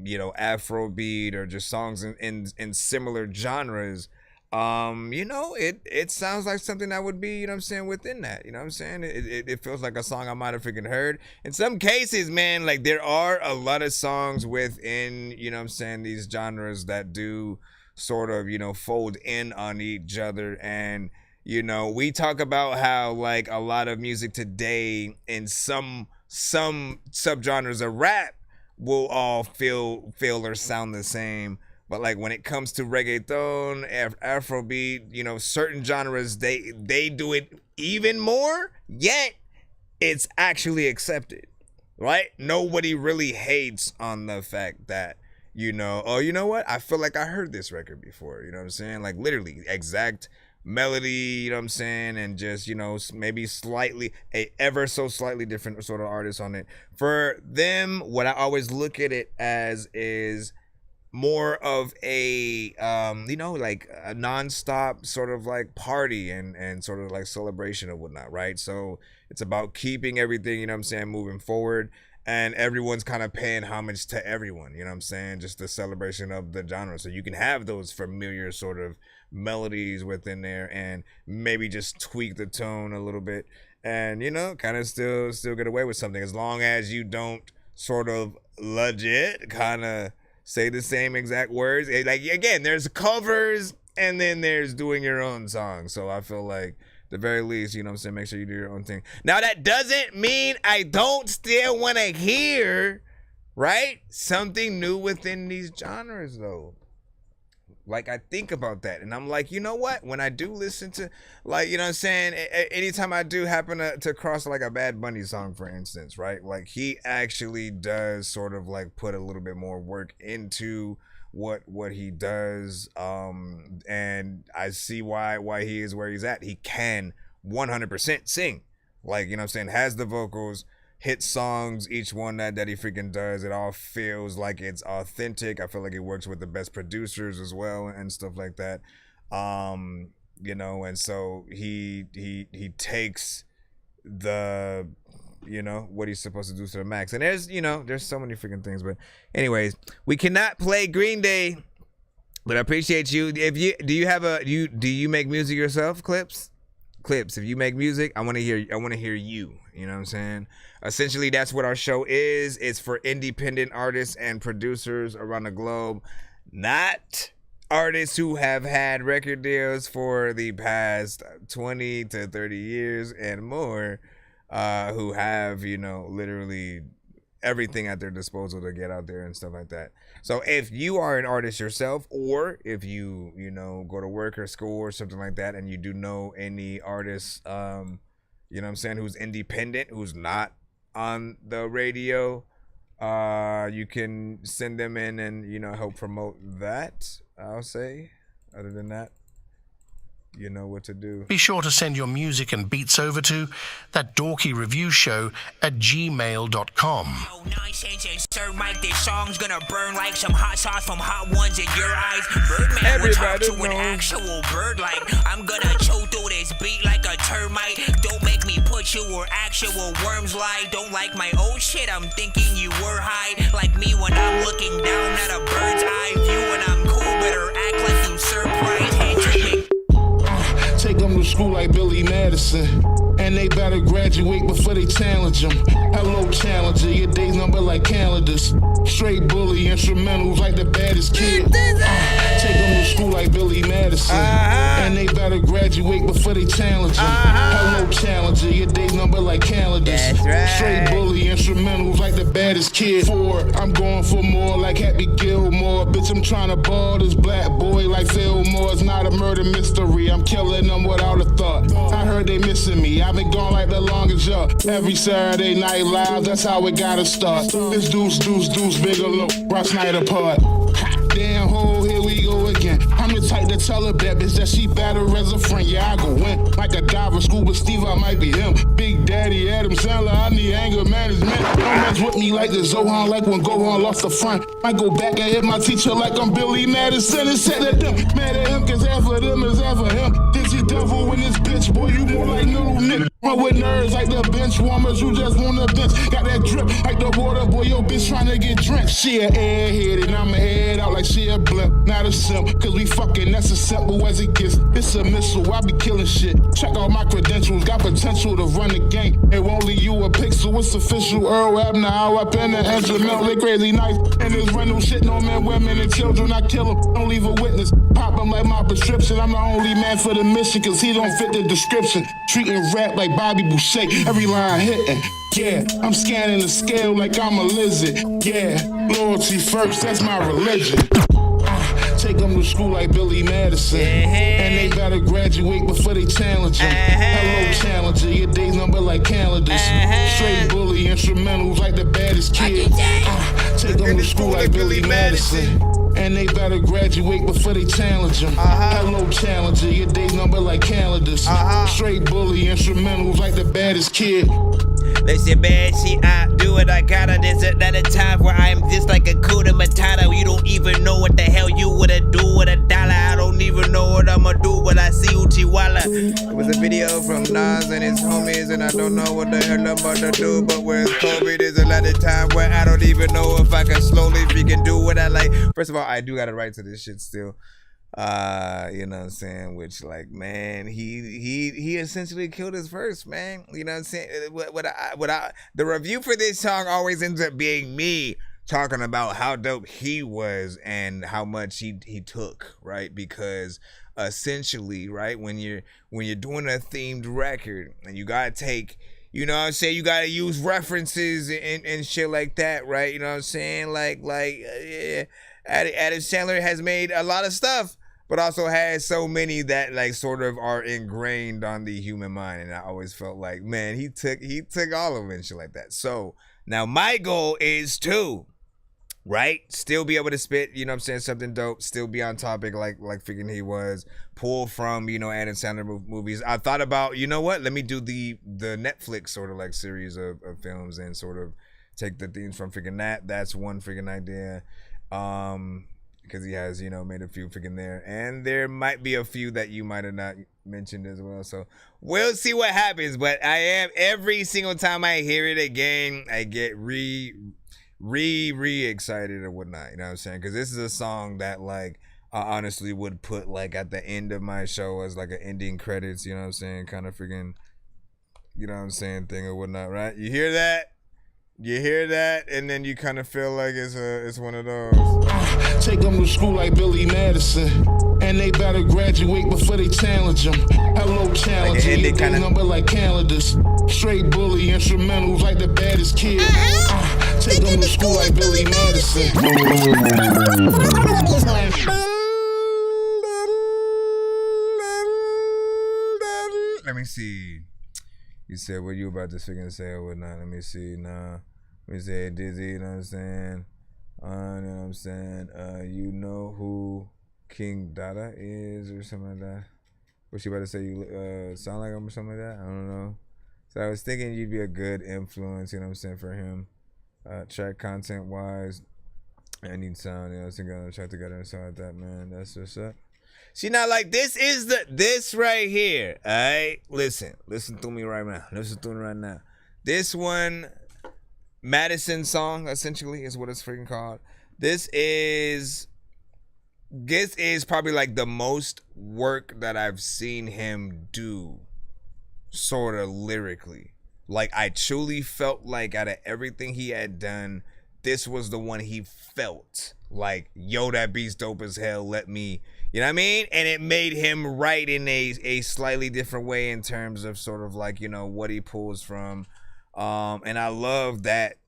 Speaker 5: you know, Afrobeat or just songs in similar genres, you know, it sounds like something that would be, you know what I'm saying, within that, you know what I'm saying? It feels like a song I might have freaking heard. In some cases, man, like there are a lot of songs within, you know what I'm saying, these genres that do sort of, you know, fold in on each other. And, you know, we talk about how like a lot of music today in some subgenres of rap will all feel or sound the same. But like when it comes to reggaeton, Afrobeat, you know, certain genres, they do it even more, yet it's actually accepted, right? Nobody really hates on the fact that, you know, oh, you know what? I feel like I heard this record before, you know what I'm saying? Like literally exact melody, you know what I'm saying, and just, you know, maybe slightly, ever so slightly different sort of artist on it. For them, what I always look at it as is more of a, you know, like a nonstop sort of like party and sort of like celebration and whatnot, right? So it's about keeping everything, you know what I'm saying, moving forward. And everyone's kind of paying homage to everyone, you know what I'm saying? Just the celebration of the genre. So you can have those familiar sort of melodies within there and maybe just tweak the tone a little bit and, you know, kind of still get away with something, as long as you don't sort of legit kind of say the same exact words. Like, again, there's covers and then there's doing your own song. So I feel like, the very least, you know what I'm saying, make sure you do your own thing. Now, that doesn't mean I don't still want to hear, right, something new within these genres, though. Like, I think about that, and I'm like, you know what? When I do listen to, like, you know what I'm saying, anytime I do happen to cross, like, a Bad Bunny song, for instance, right? Like, he actually does sort of, like, put a little bit more work into what he does, and I see why he is where he's at. He can 100% sing, like, you know what I'm saying, has the vocals, hit songs, each one that he freaking does, it all feels like it's authentic. I feel like he works with the best producers as well and stuff like that, you know, and so he takes the, you know, what he's supposed to do to the max. And there's, you know, there's so many freaking things. But anyways, we cannot play Green Day, but I appreciate you. If you do you make music yourself, Clips, if you make music, I want to hear you, you know what I'm saying? Essentially, that's what our show is. It's for independent artists and producers around the globe, not artists who have had record deals for the past 20 to 30 years and more, who have, you know, literally everything at their disposal to get out there and stuff like that. So if you are an artist yourself, or if you know, go to work or school or something like that, and you do know any artists, you know what I'm saying, who's independent, who's not on the radio, you can send them in and, you know, help promote that, I'll say. Other than that, you know what to do.
Speaker 3: Be sure to send your music and beats over to ThatDorkyReviewShow at gmail.com.
Speaker 12: Nonsense and Sir Mike, this song's gonna burn like some hot sauce from Hot Ones in your eyes. Birdman will talk to an actual bird like I'm gonna choke through this beat like a termite. Don't make me put you where actual worms lie. Don't like my old shit, I'm thinking you were high. Like me when I'm looking down at a bird's eye view. When I'm cool, better act like you surprised.
Speaker 10: Take them to school like Billy Madison, and they better graduate before they challenge them. Hello, challenger, your days number like calendars. Straight bully instrumentals like the baddest kid. Take them to school like Billy Madison, and they better graduate before they challenge them. Hello, challenger, your days number like calendars. Straight bully instrumentals like the baddest kid. I'm going for more like Happy Gilmore. Bitch, I'm trying to ball this black boy like Fillmore. It's not a murder mystery, I'm killing them without a thought. I heard they missing me, I've been gone like the longest y'all. Every Saturday night live, that's how it gotta start. It's Deuce, Bigelow, Ross Night apart. Damn hole, here we go again. I'm the type to tell a bad bitch that she better as a friend. Yeah, I go win like a diver, Scuba Steve, I might be him. Big Daddy Adam Sandler, I need anger management. Don't mess with me like the Zohan, like when Gohan lost the front. Might go back and hit my teacher like I'm Billy Madison and said at them. Mad at him, cause half of them is half of him. Dizzy devil in this bitch, boy, you more like little Nick. Run with nerves like the bench warmers, you just wanna bench. Got that drip like the water, boy, your bitch tryna get drenched. She an airhead and I'ma head out like she a blimp. Not a simp, cause we fucking, that's as simple as it gets. It's a missile, I be killing shit. Check out my credentials, got potential to run the game. It won't leave you a pixel, it's official. Earl Abner, all up in the instrumental, they crazy nice. And this rental shit, no men, women, and children, I kill them. Don't leave a witness, pop them like my prescription. I'm the only man for the mission, cause he don't fit the description. Treating rap like Bobby Boucher, every line hitting. Yeah, I'm scanning the scale like I'm a lizard. Yeah, loyalty first, that's my religion. Take them to school like Billy Madison, and they better graduate before they challenge them. Hello, challenger, your days number like calendars. Straight bully instrumentals like the baddest kid. Take them to school like Billy Madison. And they better graduate before they challenge them. Hello, challenger, your day's number like calendars. Straight bully, instrumentals like the baddest kid.
Speaker 5: Listen, man, see, I do what I gotta. There's another time where I'm just like a Kuda Matata. You don't even know what the hell you woulda do with a dollar. I don't even know what I'ma do when I see Uchiwala. It was a video from Nas and his homies, and I don't know what the hell I'm about to do. But with COVID, there's a lot of time where I don't even know if I can slowly freaking do what I like. First of all, I do got a right to this shit still. You know what I'm saying? Which, like, man, he essentially killed his verse, man. You know what I'm saying? The review for this song always ends up being me talking about how dope he was and how much he took, right? Because essentially, right, when you're doing a themed record and you gotta take, you know what I'm saying, you gotta use references and shit like that, right? You know what I'm saying? Adam Sandler has made a lot of stuff, but also has so many that like sort of are ingrained on the human mind. And I always felt like, man, he took all of it and shit like that. So now my goal is to, right, still be able to spit, you know what I'm saying, something dope, still be on topic like freaking he was, pull from, you know, Adam Sandler movies. I thought about, you know what, let me do the Netflix sort of like series of films and sort of take the themes from freaking that. That's one freaking idea. Because he has, you know, made a few freaking there, and there might be a few that you might have not mentioned as well. So we'll see what happens. But I am, every single time I hear it again, I get re excited or whatnot. You know what I'm saying? Because this is a song that like I honestly would put like at the end of my show as like an ending credits. You know what I'm saying? Kind of freaking, you know what I'm saying, thing or whatnot. Right? You hear that? You hear that, and then you kind of feel like it's one of those.
Speaker 10: Take them to school like Billy Madison, and they better graduate before they challenge them. Hello, challenger, your day number like calendars. Straight bully, instrumentals like the baddest kid. Take them to school like Billy Madison.
Speaker 5: Let me see. You said what you about to freaking say or whatnot. Let me see. Nah. Let me say Dizzy, you know what I'm saying? You know what I'm saying? You know who King Dada is or something like that? What you about to say? You sound like him or something like that? I don't know. So I was thinking you'd be a good influence, you know what I'm saying, for him. Track content wise. I need sound, you know what I'm saying? Gotta try together and something like that, man. That's what's up. See, now, like, this right here, all right? Listen to me right now. This one, Madison song, essentially, is what it's freaking called. This is probably, like, the most work that I've seen him do, sort of lyrically. Like, I truly felt like out of everything he had done, this was the one he felt like, yo, that beat's dope as hell, let me... You know what I mean? And it made him write in a slightly different way in terms of sort of like, you know, what he pulls from. And I love that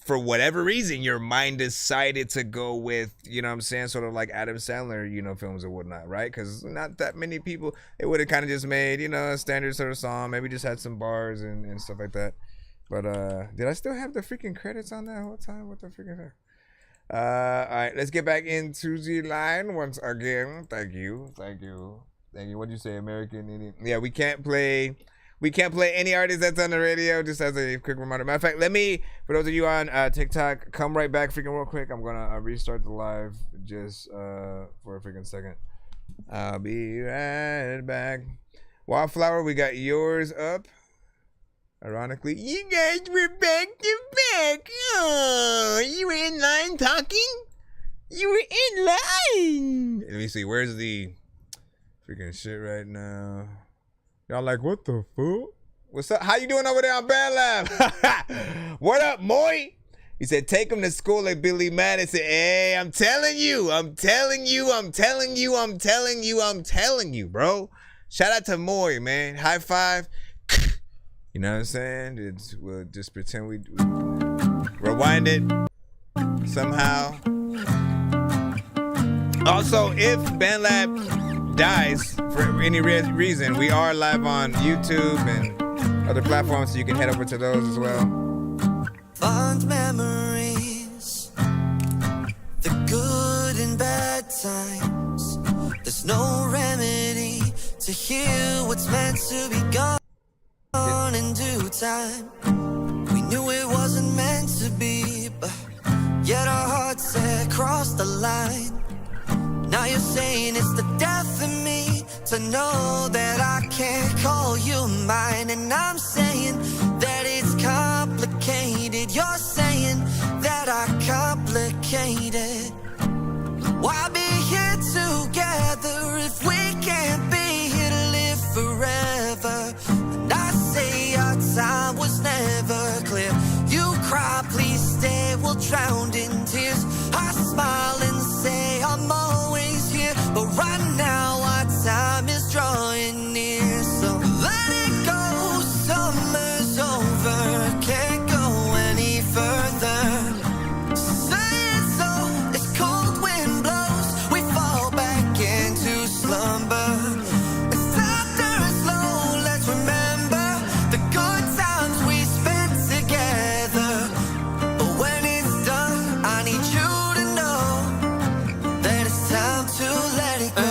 Speaker 5: for whatever reason, your mind decided to go with, you know what I'm saying, sort of like Adam Sandler, you know, films or whatnot, right? Because not that many people, it would have kind of just made, you know, a standard sort of song, maybe just had some bars and stuff like that. But did I still have the freaking credits on that whole time? What the freaking heck? All right, let's get back into the line once again. Thank you. What'd you say, American Indian? Yeah, we can't play any artist that's on the radio, just as a quick reminder. Matter of fact, for those of you on TikTok, come right back freaking real quick. I'm gonna restart the live just for a freaking second. I'll be right back. Wildflower, we got yours up. Ironically, you guys were back to back. Oh, you were in line talking? You were in line. Let me see. Where's the freaking shit right now? Y'all like, what the fuck? What's up? How you doing over there on Band Lab? What up, Moy? He said, take him to school like Billy Madison. Hey, I'm telling you, bro. Shout out to Moy, man. High five. You know what I'm saying? We'll just pretend we rewind it somehow. Also, if BandLab dies for any reason, we are live on YouTube and other platforms, so you can head over to those as well.
Speaker 7: Fond memories, the good and
Speaker 11: times. There's no remedy to heal what's meant to be gone in due time. We knew it wasn't meant to be, but yet our hearts had crossed the line. Now you're saying it's the death in me to know that I can't call you mine. And I'm saying that it's complicated. You're saying that I complicated. Why be here together if we can't be here to live forever? And I say our time was never clear. You cry, please stay, we'll drown in tears. I smile and say I'm always here, but right now our time is drawing near. So let it go, summer's over, can't go any further. Say it's so, it's cold wind blows, we fall back into slumber. It's after it's low, let's remember the good times we spent together. But when it's done, I need you to know that it's time to let it go.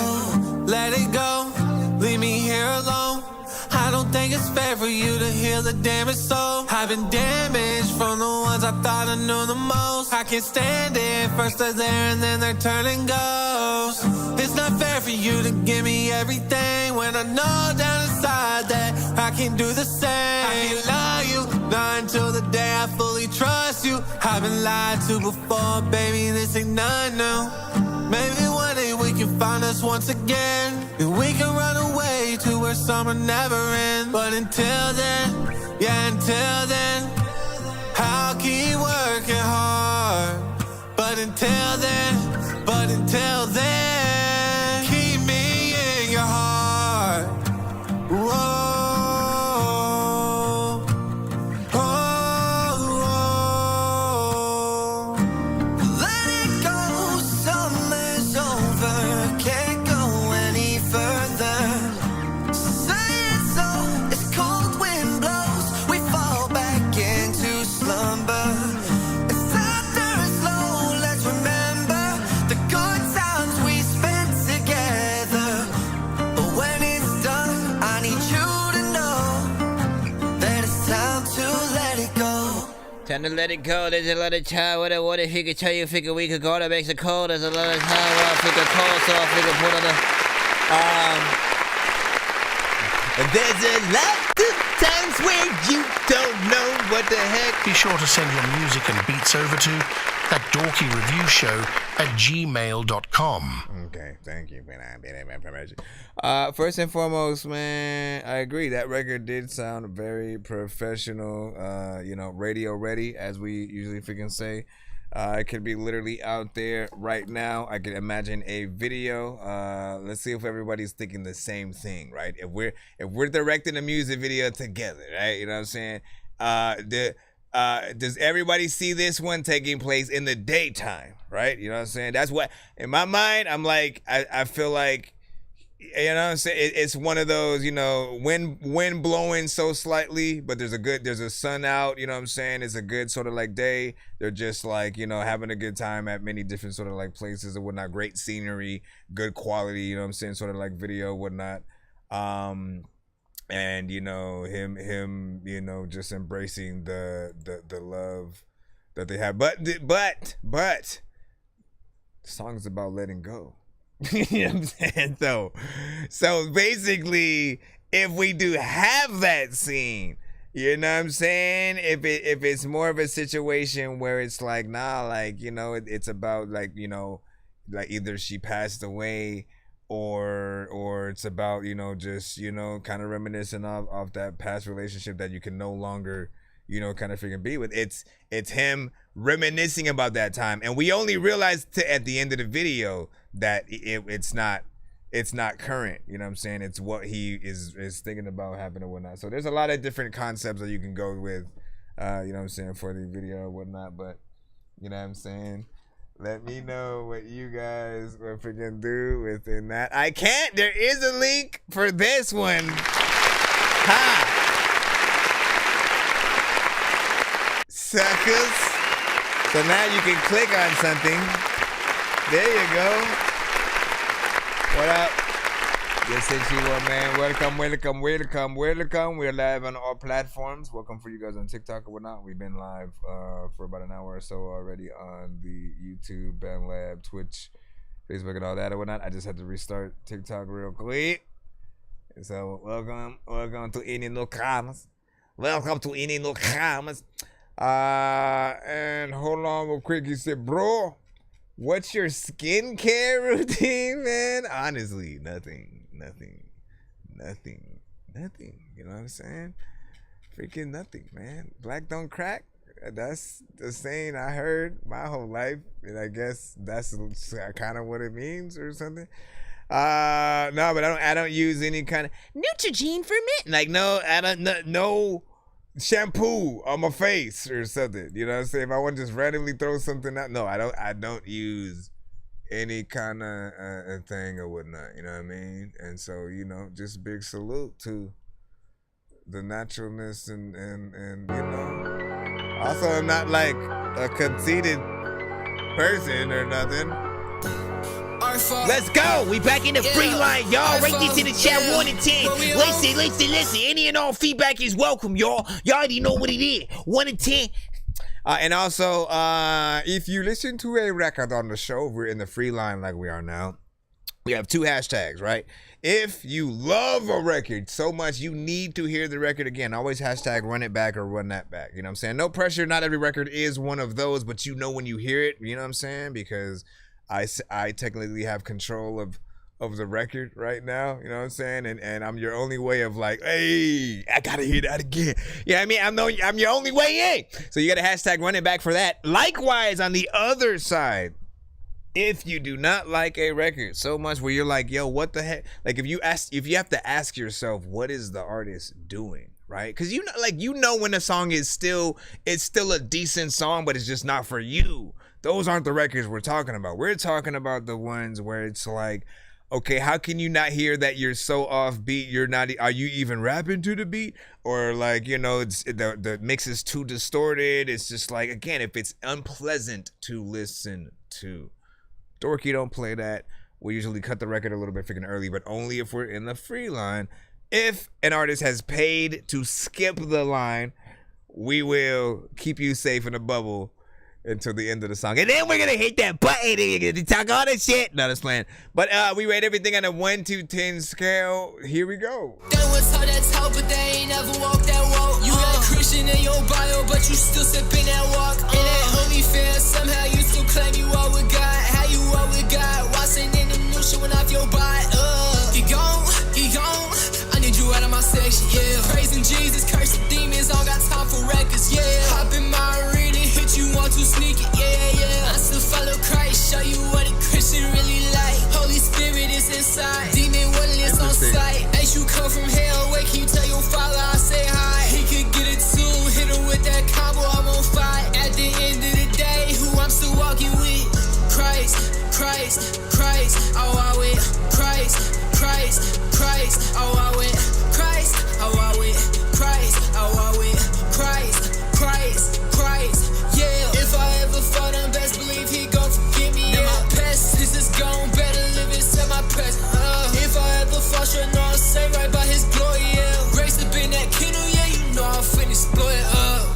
Speaker 23: Let it go, leave me here alone. I don't think it's fair for you to heal the damaged soul. I've been damaged from the ones I thought I knew the most. I can't stand it, first they're there and then they're turning ghosts. It's not fair for you to give me everything when I know down inside that I can't do the same. I can't love you, not until the day I fully trust you. I've been lied to before, baby, this ain't nothing new. Maybe one day we can find us once again, and we can run away to where summer never ends. But until then, yeah, until then, I'll keep working hard. But until then, keep me in your heart. Whoa.
Speaker 11: Let it go, summer's over, can't go any further. Say it's so, it's cold wind blows, we fall back into slumber. It's after it's low, let's remember the good times we spent together. But when it's done, I need you to know that it's time to let it go.
Speaker 5: Time to let it go. There's a lot of time. What if he could tell you, figure we could go, that makes it cold. There's a lot of time where I figure cold, so I figure put on the there's a lot of times where you don't know what the heck.
Speaker 3: Be sure to send your music and beats over to That Dorky Review Show at gmail.com.
Speaker 5: Okay, thank you for that information. First and foremost, man, I agree. That record did sound very professional, radio ready, as we usually freaking say. It could be literally out there right now. I could imagine a video. Let's see if everybody's thinking the same thing, right? If we're directing a music video together, right? You know what I'm saying? Does everybody see this one taking place in the daytime, right? You know what I'm saying? That's what, in my mind, I'm like, I feel like, you know what I'm saying? It's one of those, wind blowing so slightly, but there's a sun out, you know what I'm saying? It's a good sort of like day. They're just like, having a good time at many different sort of like places and whatnot. Great scenery, good quality, you know what I'm saying? Sort of like video, whatnot. And him, just embracing the love that they have. But the song's about letting go. You know what I'm saying? So basically, if we do have that scene, you know what I'm saying? If it's more of a situation where it's like, nah, like, it's about like, like either she passed away or it's about, just, kind of reminiscing of that past relationship that you can no longer, kind of freaking be with. It's him reminiscing about that time. And we only realized at the end of the video that it's not current, you know what I'm saying? It's what he is thinking about happening and whatnot. So there's a lot of different concepts that you can go with, you know what I'm saying, for the video or whatnot. But, you know what I'm saying? Let me know what you guys will freaking do within that. I can't. There is a link for this one. Ha! Suckers. So now you can click on something. There you go. What up? Yes, you are, man. Welcome. We're live on all platforms. Welcome for you guys on TikTok or whatnot. We've been live for about an hour or so already on the YouTube, BandLab, Twitch, Facebook, and all that or whatnot. I just had to restart TikTok real quick. So welcome to any new comments. Welcome to any new comments. And hold on real quick. He said, bro, what's your skincare routine, man? Honestly, nothing. You know what I'm saying? Freaking nothing, man. Black don't crack. That's the saying I heard my whole life, and I guess that's kind of what it means or something. No, but I don't use any kind of Neutrogena for men. Like no shampoo on my face or something. You know what I'm saying? If I want to just randomly throw something out, no, I don't use any kind of thing or whatnot, you know what I mean? And so, you know, just big salute to the naturalness and you know. Also, I'm not like a conceited person or nothing.
Speaker 12: Let's go. We back in the free line, y'all. Rate this in the chat 1 to 10. Listen. Any and all feedback is welcome, y'all. Y'all already know what it is. 1 to 10.
Speaker 5: And also, if you listen to a record on the show, we're in the free line like we are now. We have 2 hashtags, right? If you love a record so much, you need to hear the record again. Always hashtag run it back or run that back. You know what I'm saying? No pressure. Not every record is one of those, but you know when you hear it. You know what I'm saying? Because I technically have control of the record right now, you know what I'm saying? And I'm your only way of like, hey, I gotta hear that again. Yeah, I mean, I'm your only way in. So you gotta hashtag run it back for that. Likewise, on the other side, if you do not like a record so much where you're like, yo, what the heck? Like if you have to ask yourself, what is the artist doing? Right? Because you know when a song is still a decent song, but it's just not for you. Those aren't the records we're talking about. We're talking about the ones where it's like, okay, how can you not hear that you're so offbeat? Are you even rapping to the beat? Or like, you know, the mix is too distorted. It's just like, again, if it's unpleasant to listen to. Dorky don't play that. We usually cut the record a little bit freaking early, but only if we're in the free line. If an artist has paid to skip the line, we will keep you safe in a bubble until the end of the song. And then we're going to hit that button and talk all that shit. No, that's playing. But we rate everything on a 1 to 10 scale. Here we go.
Speaker 13: They was told that's hope, but they ain't never walked that walk. You got Christian in your bio, but you still sipping that walk. And that OnlyFans, somehow you still claim you all with God. How you all with God? Watching in the new shit when off your body. Get gone. I need you out of my section, yeah. Praising Jesus, cursing demons, all got time for records, yeah. Hop in my arena, hit you want to sneak it, yeah. I still follow Christ, show you what a Christian really like. Holy Spirit is inside, demon willingness on sight. Ain't you come from hell, wait, can you tell your father I say hi? He could get it too, hit him with that combo, I'm on fire. At the end of the day, who I'm still walking with? Christ, oh I with Christ, oh I with Christ, oh I with Christ, oh I with Christ, yeah. If I ever fall down, best believe he gon' forgive me. Now my past is gone, better live inside my present. If I ever fall short, know I'll say right by his glory, yeah. Grace up in that kingdom, yeah, you know I'll finish blow it up.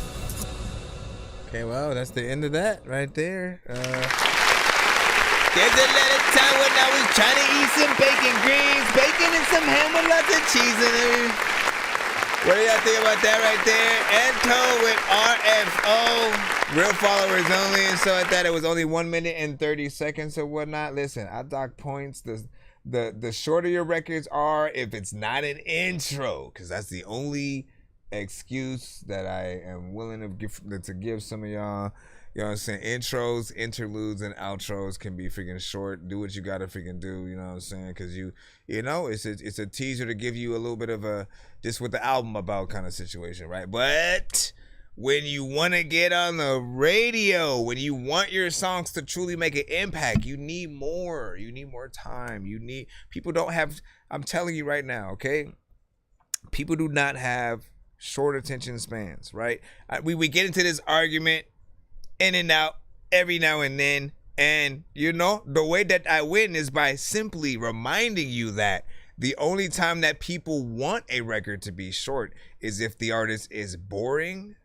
Speaker 5: Okay, well, that's the end of that right there. There's a lot of time when I was trying to eat some bacon and some ham with lots of cheese in it. What do y'all think about that right there? Anto with RFO, real followers only, and so like that. It was only 1 minute and 30 seconds or whatnot. Listen, I dock points. The shorter your records are, if it's not an intro, because that's the only excuse that I am willing to give some of y'all. You know what I'm saying? Intros, interludes, and outros can be freaking short. Do what you gotta freaking do. You know what I'm saying? Because you know, it's a teaser to give you a little bit of a just what the album about kind of situation, right? But when you want to get on the radio, when you want your songs to truly make an impact, you need more. You need more time. People don't have. I'm telling you right now, okay? People do not have short attention spans, right? We get into this argument in and out every now and then, And, you know, the way that I win is by simply reminding you that the only time that people want a record to be short is if the artist is boring,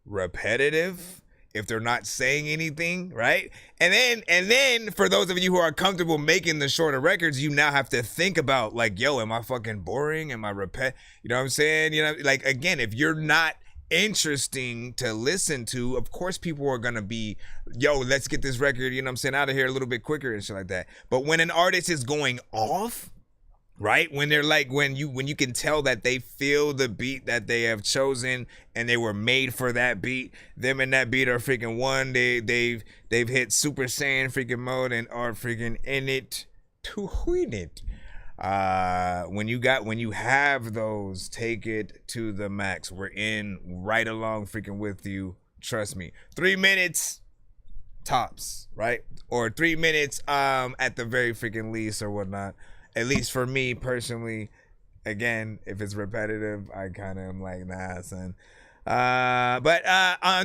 Speaker 5: repetitive, if they're not saying anything, right? And then for those of you who are comfortable making the shorter records, you now have to think about like, yo, am I fucking boring? Am I you know what I'm saying? You know, like, again, if you're not interesting to listen to, of course people are gonna be, yo, let's get this record, you know what I'm saying, out of here a little bit quicker and shit like that. But when an artist is going off, right, when they're like, when you can tell that they feel the beat that they have chosen and they were made for that beat, them and that beat are freaking one, they've hit Super Saiyan freaking mode and are freaking in it to win it. When you have those, take it to the max. We're in right along freaking with you, trust me. 3 minutes tops, right? Or 3 minutes at the very freaking least or whatnot. At least for me personally. Again, if it's repetitive, I kind of am like, nah, son. But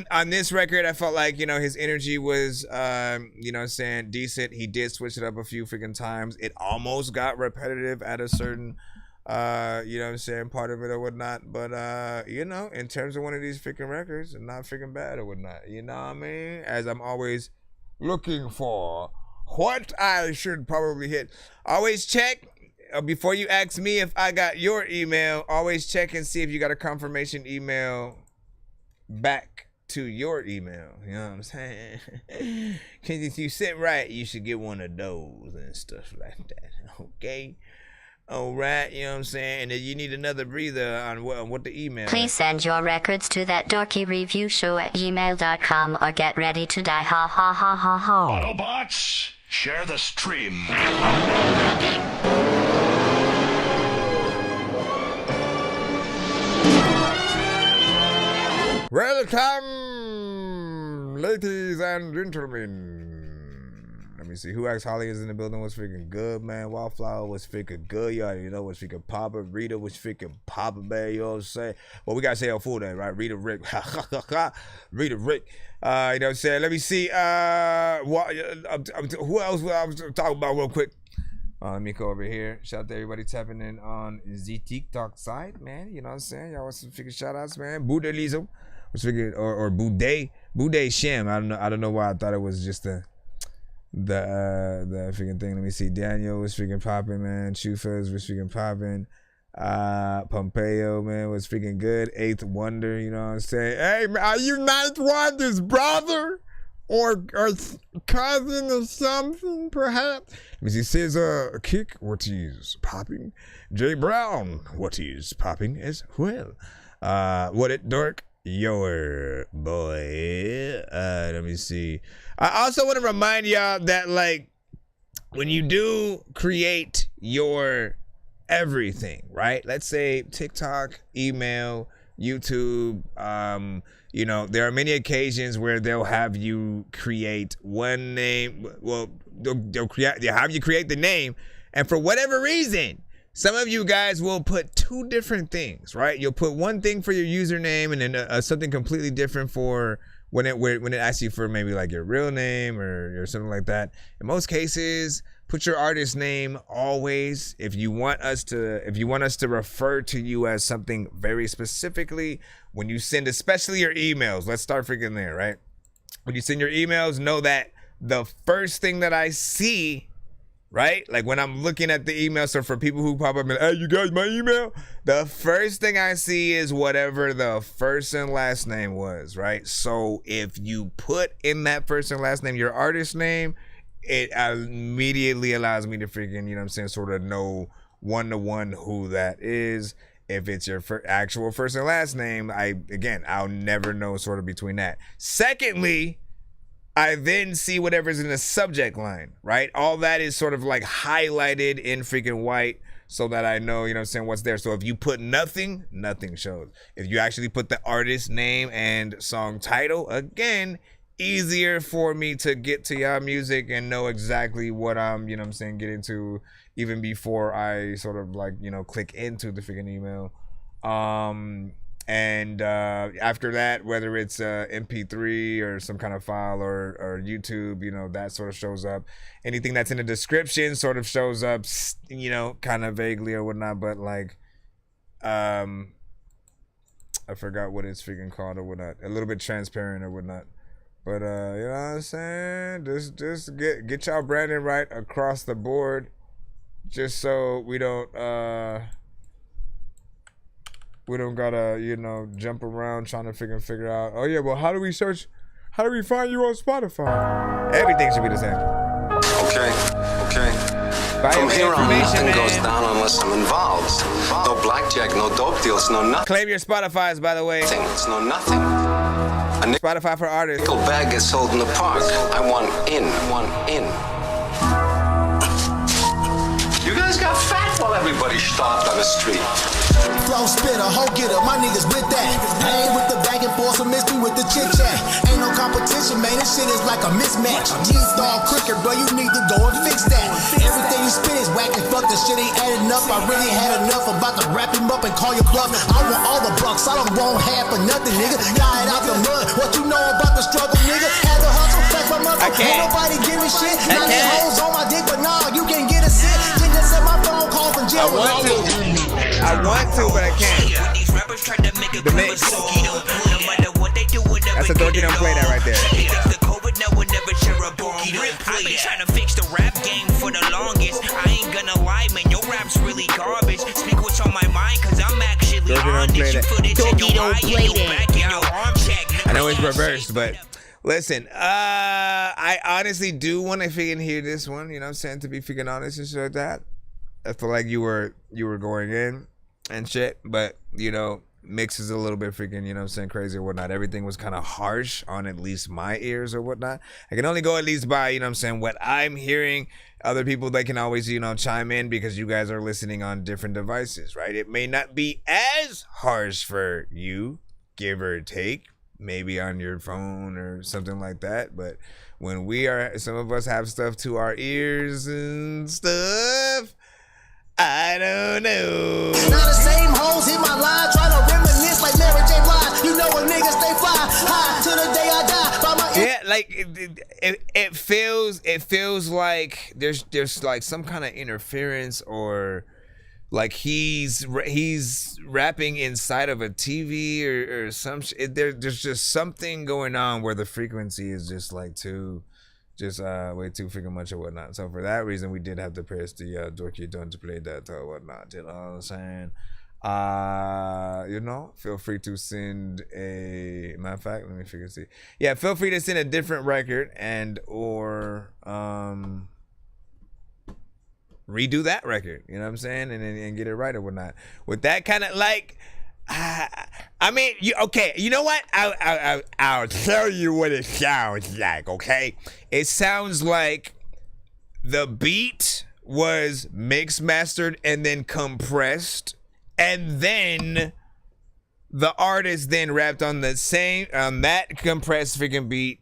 Speaker 5: on this record, I felt like, you know, his energy was, you know what I'm saying, decent. He did switch it up a few freaking times. It almost got repetitive at a certain, you know what I'm saying, part of it or whatnot. But, you know, in terms of one of these freaking records, not freaking bad or whatnot. You know what I mean? As I'm always looking for what I should probably hit. Always check. Before you ask me if I got your email, always check and see if you got a confirmation email back to your email. You know what I'm saying? Because if you sit right, you should get one of those and stuff like that. Okay? All right, you know what I'm saying? And if you need another breather on what the email
Speaker 14: Please
Speaker 5: is.
Speaker 14: send your records to thatdorkyreviewshow@gmail.com or get ready to die. Ha ha ha ha ha.
Speaker 15: Autobots, share the stream.
Speaker 5: Welcome, ladies and gentlemen. Let me see. Who asked Holly is in the building? Was freaking good, man. Wildflower was freaking good. You already know what's freaking poppin'. Rita was freaking poppin', man. You know what I'm saying? Well, we got to say our full name, right? Rita Rick. Rita Rick. You know what I'm saying? Let me see. Who else I was talking about real quick? Let me go over here. Shout out to everybody tapping in on the TikTok side, man. You know what I'm saying? Y'all want some freaking shout outs, man? Buddha-lism. Or Boudet Shem. I don't know why I thought it was just the freaking thing. Let me see. Daniel was freaking popping, man. Chufas was freaking popping. Pompeo, man, was freaking good. Eighth Wonder, you know what I'm saying? Hey, man, are you Ninth Wonder's brother? Or cousin or something, perhaps? Let me see. Caesar Kick, what is popping? Jay Brown, what is popping as well? What it, Dork? Your boy. Let me see. I also want to remind y'all that, like, when you do create your everything, right? Let's say TikTok, email, YouTube, you know, there are many occasions where they'll have you create one name. Well, they'll have you create the name, and for whatever reason, some of you guys will put two different things, right? You'll put one thing for your username and then something completely different for when it asks you for maybe like your real name or something like that. In most cases, put your artist name always. If you want us to refer to you as something very specifically, when you send, especially your emails, let's start freaking there, right? When you send your emails, know that the first thing that I see, right? Like when I'm looking at the email, so for people who pop up and, hey, you guys, my email? The first thing I see is whatever the first and last name was, right? So if you put in that first and last name your artist name, it immediately allows me to freaking, you know what I'm saying, sort of know one-to-one who that is. If it's your actual first and last name, I'll never know sort of between that. Secondly, I then see whatever's in the subject line, right? All that is sort of like highlighted in freaking white so that I know, you know what I'm saying, what's there. So if you put nothing, nothing shows. If you actually put the artist name and song title, again, easier for me to get to y'all music and know exactly what I'm, you know what I'm saying, getting to even before I sort of like, you know, click into the freaking email. And after that, whether it's MP3 or some kind of file or YouTube, you know, that sort of shows up. Anything that's in the description sort of shows up, you know, kind of vaguely or whatnot. But like, I forgot what it's freaking called or whatnot. A little bit transparent or whatnot. But you know what I'm saying? Just get y'all branding right across the board, just so we don't gotta, you know, jump around trying to figure out, oh yeah, well, how do we find you on Spotify? Everything should be the same.
Speaker 4: Okay. From here on, nothing goes down unless I'm involved. No blackjack, no dope deals, no nothing.
Speaker 5: Claim your Spotify's, by the way.
Speaker 4: It's no nothing.
Speaker 5: Spotify for artists.
Speaker 4: Nickel bag gets sold in the park. I want in. You guys got fat while everybody stopped on the street.
Speaker 18: Flow spitter, hoe getter, my niggas with that. I ain't with the back and forth, so miss me with the chit chat. Ain't no competition, man, this shit is like a mismatch. G-Star cricket, bro, you need to go and fix that. Everything you spit is whack and fuck, this shit ain't adding up. I really had enough, about to wrap him up and call your bluff. I want all the bucks, I don't want half or nothing, nigga. Got it out the mud, what you know about the struggle, nigga? Had to hustle, flex my muscle, ain't nobody give me shit. Now these hoes on my dick, but nah, you can get a sit. Then just set my phone call from jail.
Speaker 5: I want to, but I can't. The mix. That's a dorky, don't play that right there.
Speaker 12: I've been trying to fix the rap game for the longest. I ain't gonna lie, man, your rap's really garbage. Speak what's on my mind, cause I'm actually on this. You footage in your eye, in your back, in your arm check.
Speaker 5: I know it's reversed, but listen, I honestly do want to freaking hear this one, you know what I'm saying, to be freaking honest and shit like that. I feel like you were going in and shit, but you know, mix is a little bit freaking, you know what I'm saying, crazy or whatnot. Everything was kind of harsh on at least my ears or whatnot. I can only go at least by, you know what I'm saying, what I'm hearing. Other people, they can always, you know, chime in because you guys are listening on different devices, right? It may not be as harsh for you, give or take, maybe on your phone or something like that, but when some of us have stuff to our ears and stuff, I don't know.
Speaker 18: Now the same hoes hit my line, trying to reminisce like Mary J. Blige. You know when niggas stay fly, high to the day I die. By my
Speaker 5: yeah, like it feels like there's like some kind of interference, or like he's rapping inside of a TV or some shit. There's just something going on where the frequency is just like way too freaking much or whatnot. So for that reason, we did have to press the dorky don't play that or whatnot. You know what I'm saying? You know, feel free to send a matter of fact, let me see. Yeah, feel free to send a different record or redo that record. You know what I'm saying? And get it right or whatnot. With that kind of like. I mean, you know what? I'll tell you what it sounds like, okay? It sounds like the beat was mixed, mastered, and then compressed, and then the artist then rapped on that compressed freaking beat,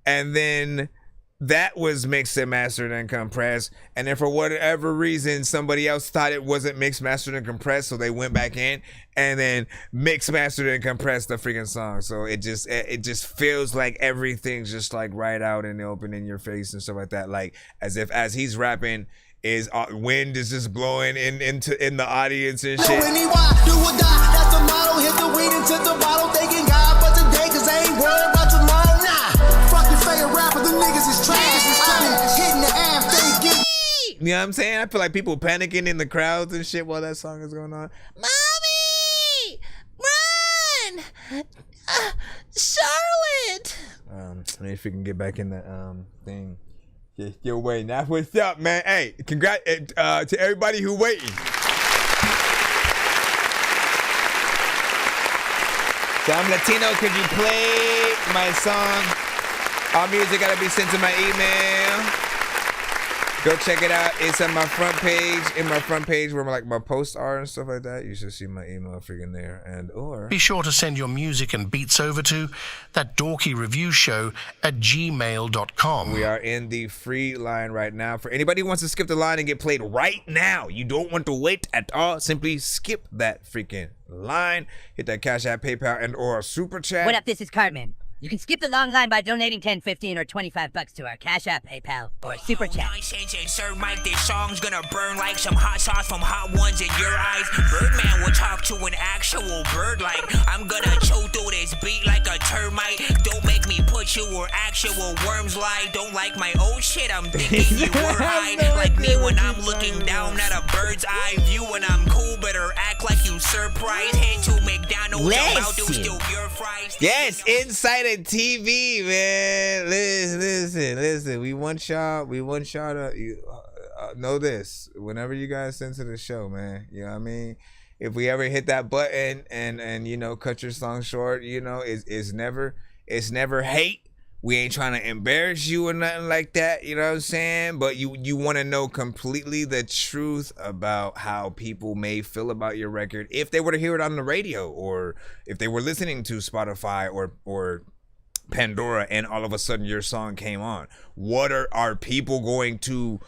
Speaker 5: and then that was mixed and mastered and compressed, and then for whatever reason somebody else thought it wasn't mixed, mastered, and compressed, so they went back in and then mixed, mastered, and compressed the freaking song. So it just feels like everything's just like right out in the open in your face and stuff like that, like as he's rapping is wind is just blowing in the audience and shit.
Speaker 18: Do or die, that's the motto. Hit the weed into the bottle, thinking God, but today, cause I ain't worried about tomorrow. Nah, fuck your favorite rapper, the niggas is trash. Hitting the ass, they get.
Speaker 5: You know what I'm saying? I feel like people panicking in the crowds and shit while that song is going on.
Speaker 19: Mommy! Run! Charlotte!
Speaker 5: Let me see if we can get back in that thing. Just still waiting. That's what's up, man. Hey, congrats to everybody who waiting. So I'm Latino. Could you play my song? All music gotta be sent to my email. Go check it out. It's on my front page. In my front page where my posts are and stuff like that. You should see my email freaking there. Or
Speaker 3: be sure to send your music and beats over to ThatDorkyReviewShow at gmail.com.
Speaker 5: We are in the free line right now. For anybody who wants to skip the line and get played right now, you don't want to wait at all. Simply skip that freaking line. Hit that Cash App, PayPal, and or Super Chat.
Speaker 6: What up, this is Cartman. You can skip the long line by donating $10, $15, or $25 to our Cash App, PayPal, or Super Chat.
Speaker 12: Nonsense and Sir Mike, this song's gonna burn like some hot sauce from Hot Ones in your eyes. Birdman will talk to an actual bird like I'm gonna chew through this beat like a termite. Don't make me put you where actual worms lie. Don't like my old shit, I'm thinking you were high. Like me when I'm looking down at a bird's eye view. When I'm cool, better act like you surprised. Head to McDonald's, about to steal your fries.
Speaker 5: Yes, Insider TV, man. Listen. We want y'all to know this. Whenever you guys send to the show, man, you know what I mean? If we ever hit that button and you know, cut your song short, you know, it's never hate. We ain't trying to embarrass you or nothing like that, you know what I'm saying? But you want to know completely the truth about how people may feel about your record if they were to hear it on the radio, or if they were listening to Spotify or Pandora and all of a sudden your song came on. What are people going to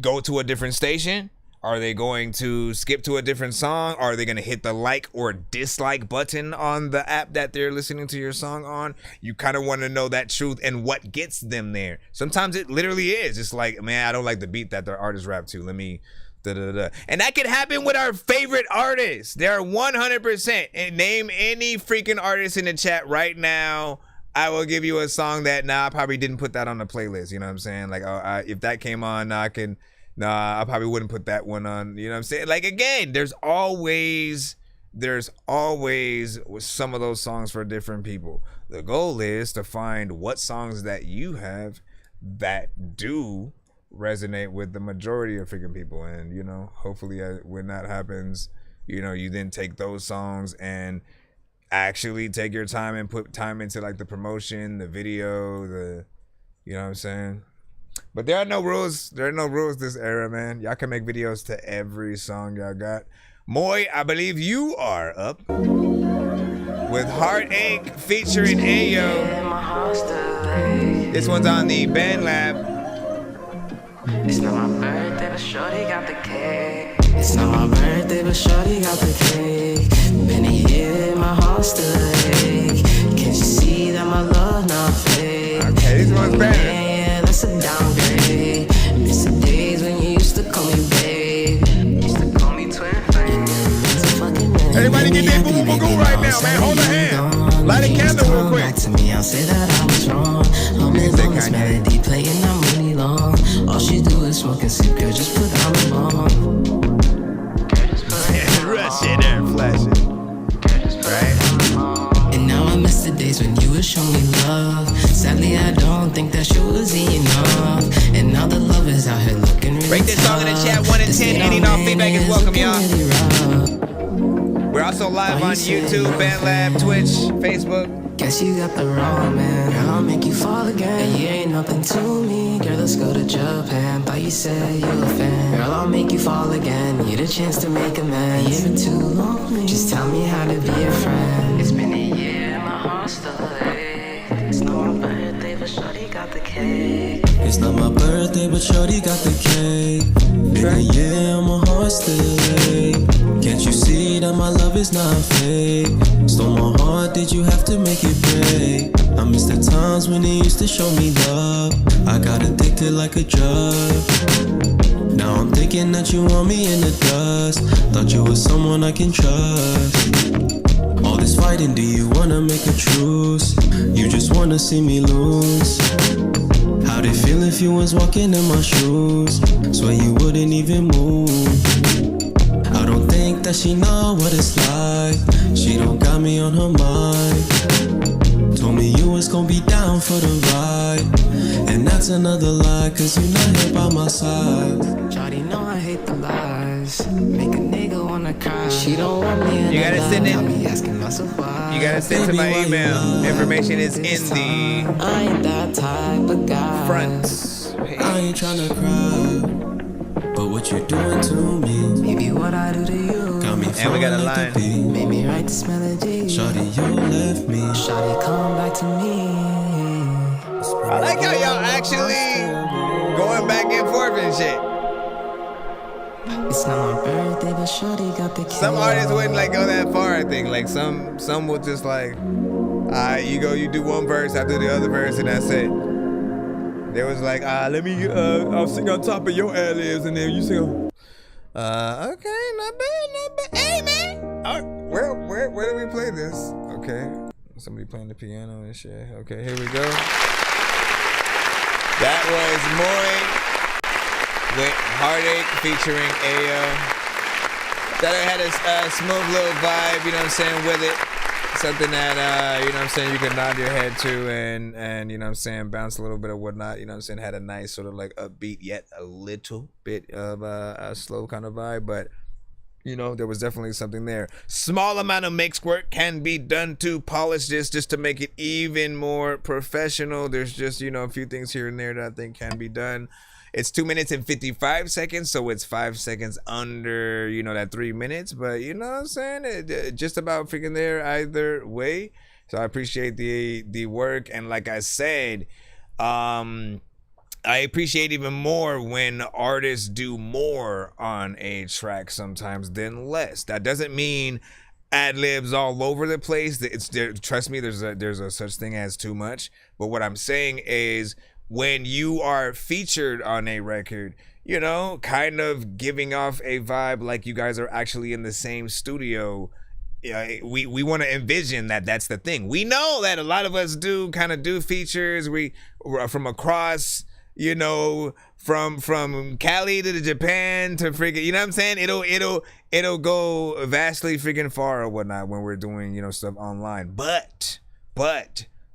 Speaker 5: go to a different station? Are they going to skip to a different song? Are they going to hit the like or dislike button on the app that they're listening to your song on? You kind of want to know that truth and what gets them there. Sometimes it literally is. It's like, man, I don't like the beat that the artist rap to. Let me da-da-da. And that could happen with our favorite artists. They're 100%. And name any freaking artist in the chat right now. I will give you a song that, I probably didn't put that on the playlist. You know what I'm saying? Like, if that came on, I probably wouldn't put that one on. You know what I'm saying? Like, again, there's always some of those songs for different people. The goal is to find what songs that you have that do resonate with the majority of freaking people. And, you know, hopefully when that happens, you know, you then take those songs and actually take your time and put time into like the promotion, the video, you know what I'm saying? But there are no rules. There are no rules this era, man. Y'all can make videos to every song y'all got. Moy, I believe you are up with Heartache featuring Ayo. This one's on the Band Lab.
Speaker 9: It's not my birthday, but shorty got the cake. It's not my birthday, but shorty got the cake. Been a year, my heart still ache. Can't you see that my love not fake?
Speaker 5: Okay, this one's better.
Speaker 9: Yeah, that's a downgrade. Miss the days when you used to call me babe. Used to call me twin flame.
Speaker 5: Everybody get their boo-boo-boo right now, man. Hold a hand. Light a candle real quick.
Speaker 9: Back to me, I'll say that I was wrong. I'm in on this melody playing that money long. All she do is smoke and sip, girl, just put on the bomb.
Speaker 5: Rush it there, flash it. Right?
Speaker 9: And now I miss the days when you would show me love. Sadly, I don't think that shit was enough. And now the love is out here looking really
Speaker 5: Rate this song in the chat 1 in 10. Any and all feedback is welcome, y'all. We're also live on YouTube, BandLab, Twitch, Facebook.
Speaker 9: Guess you got the wrong man. Girl, I'll make you fall again. And you ain't nothing to me. Girl, let's go to Japan. Thought you said you a fan. Girl, I'll make you fall again. Need a chance to make amends. You've been too lonely. Just tell me how to be your friend. It's been a year, my heart's still ache. It's not my birthday, but shorty got the cake.
Speaker 20: It's not my birthday, but shorty got the cake. Been a year, my heart's still ache. Can't you see that my love is not fake? Stole my heart, did you have to make it break? I miss the times when you used to show me love. I got addicted like a drug. Now I'm thinking that you want me in the dust. Thought you was someone I can trust. All this fighting, do you wanna make a truce? You just wanna see me lose. How'd it feel if you was walking in my shoes? Swear you wouldn't even move. I don't think that she know what it's like. She don't got me on her mind. Told me you was gonna be down for the ride. And that's another lie, cause you not here by my side.
Speaker 9: Shawty know I hate the lies. Make a nigga wanna cry. She don't want me in
Speaker 5: You gotta send it.
Speaker 9: You
Speaker 5: gotta send to my email. Information is in the
Speaker 9: I ain't that type of guy.
Speaker 5: front.
Speaker 20: I ain't tryna cry, but what you doing to me?
Speaker 9: Maybe what I do to you.
Speaker 20: Got me
Speaker 5: And we got a
Speaker 20: like
Speaker 5: line.
Speaker 20: the beat.
Speaker 9: Made me write this melody.
Speaker 20: Shawty, you left me.
Speaker 9: Shawty, come back to me.
Speaker 5: I like how y'all actually going back and forth and shit.
Speaker 20: It's not my birthday, but shorty got the cake.
Speaker 5: Some artists wouldn't like go that far, I think. Like some will just like, you do one verse, I do the other verse, and that's it. There was like, let me, I'll sing on top of your ad-libs, and then you sing. Okay, not bad. Hey, man. Where do we play this? Okay, somebody playing the piano and shit. Okay, here we go. That was Moy with Heartache featuring Ayo. That had a smooth little vibe, you know what I'm saying, with it. Something that, you know what I'm saying, you can nod your head to and you know what I'm saying, bounce a little bit or whatnot, you know what I'm saying, had a nice sort of like upbeat yet a little bit of a slow kind of vibe, but, you know, there was definitely something there. Small amount of mix work can be done to polish this just to make it even more professional. There's just, you know, a few things here and there that I think can be done. It's 2 minutes and 55 seconds, so it's 5 seconds under, you know, that 3 minutes. But you know what I'm saying? It just about freaking there either way. So I appreciate the work. And like I said, I appreciate even more when artists do more on a track sometimes than less. That doesn't mean ad-libs all over the place. It's there. Trust me, there's a such thing as too much. But what I'm saying is, when you are featured on a record, you know, kind of giving off a vibe like you guys are actually in the same studio. We want to envision that that's the thing. We know that a lot of us do features. We from across, you know, from Cali to Japan to freaking, you know what I'm saying? It'll go vastly freaking far or whatnot when we're doing, you know, stuff online. But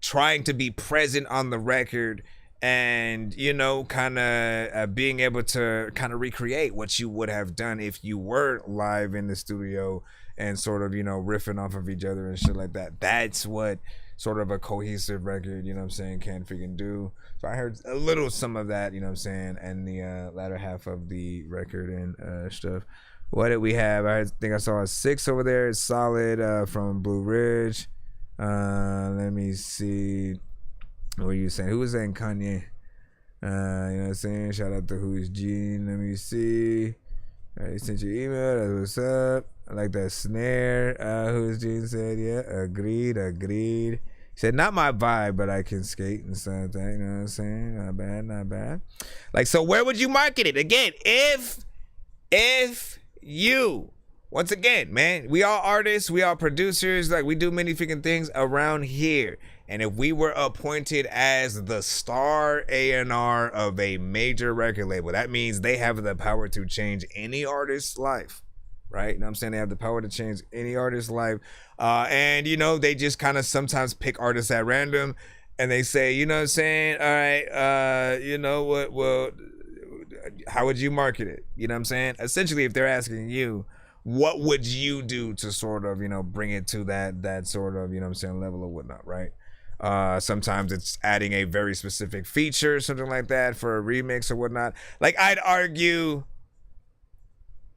Speaker 5: trying to be present on the record and, you know, kind of being able to kind of recreate what you would have done if you were live in the studio and sort of, you know, riffing off of each other and shit like that. That's what sort of a cohesive record, you know what I'm saying, can freaking do. So I heard a little some of that, you know what I'm saying, and the latter half of the record and stuff. What did we have? I think I saw a 6 over there. It's solid from Blue Ridge. Let me see. What were you saying? Who was saying Kanye? You know what I'm saying? Shout out to Who's Gene. Let me see. He sent you email. That's what's up. I like that snare. Who's Gene said, yeah, agreed. He said, not my vibe, but I can skate and stuff like that. You know what I'm saying? Not bad. Like, so where would you market it? Again, if you, once again, man, we all artists, we all producers, like we do many freaking things around here. And if we were appointed as the star A&R of a major record label, that means they have the power to change any artist's life, right? You know what I'm saying? They have the power to change any artist's life. And, you know, they just kind of sometimes pick artists at random and they say, you know what I'm saying? All right, you know what? Well, how would you market it? You know what I'm saying? Essentially, if they're asking you, what would you do to sort of, you know, bring it to that sort of, you know what I'm saying, level or whatnot, right? Sometimes it's adding a very specific feature, something like that, for a remix or whatnot. Like, I'd argue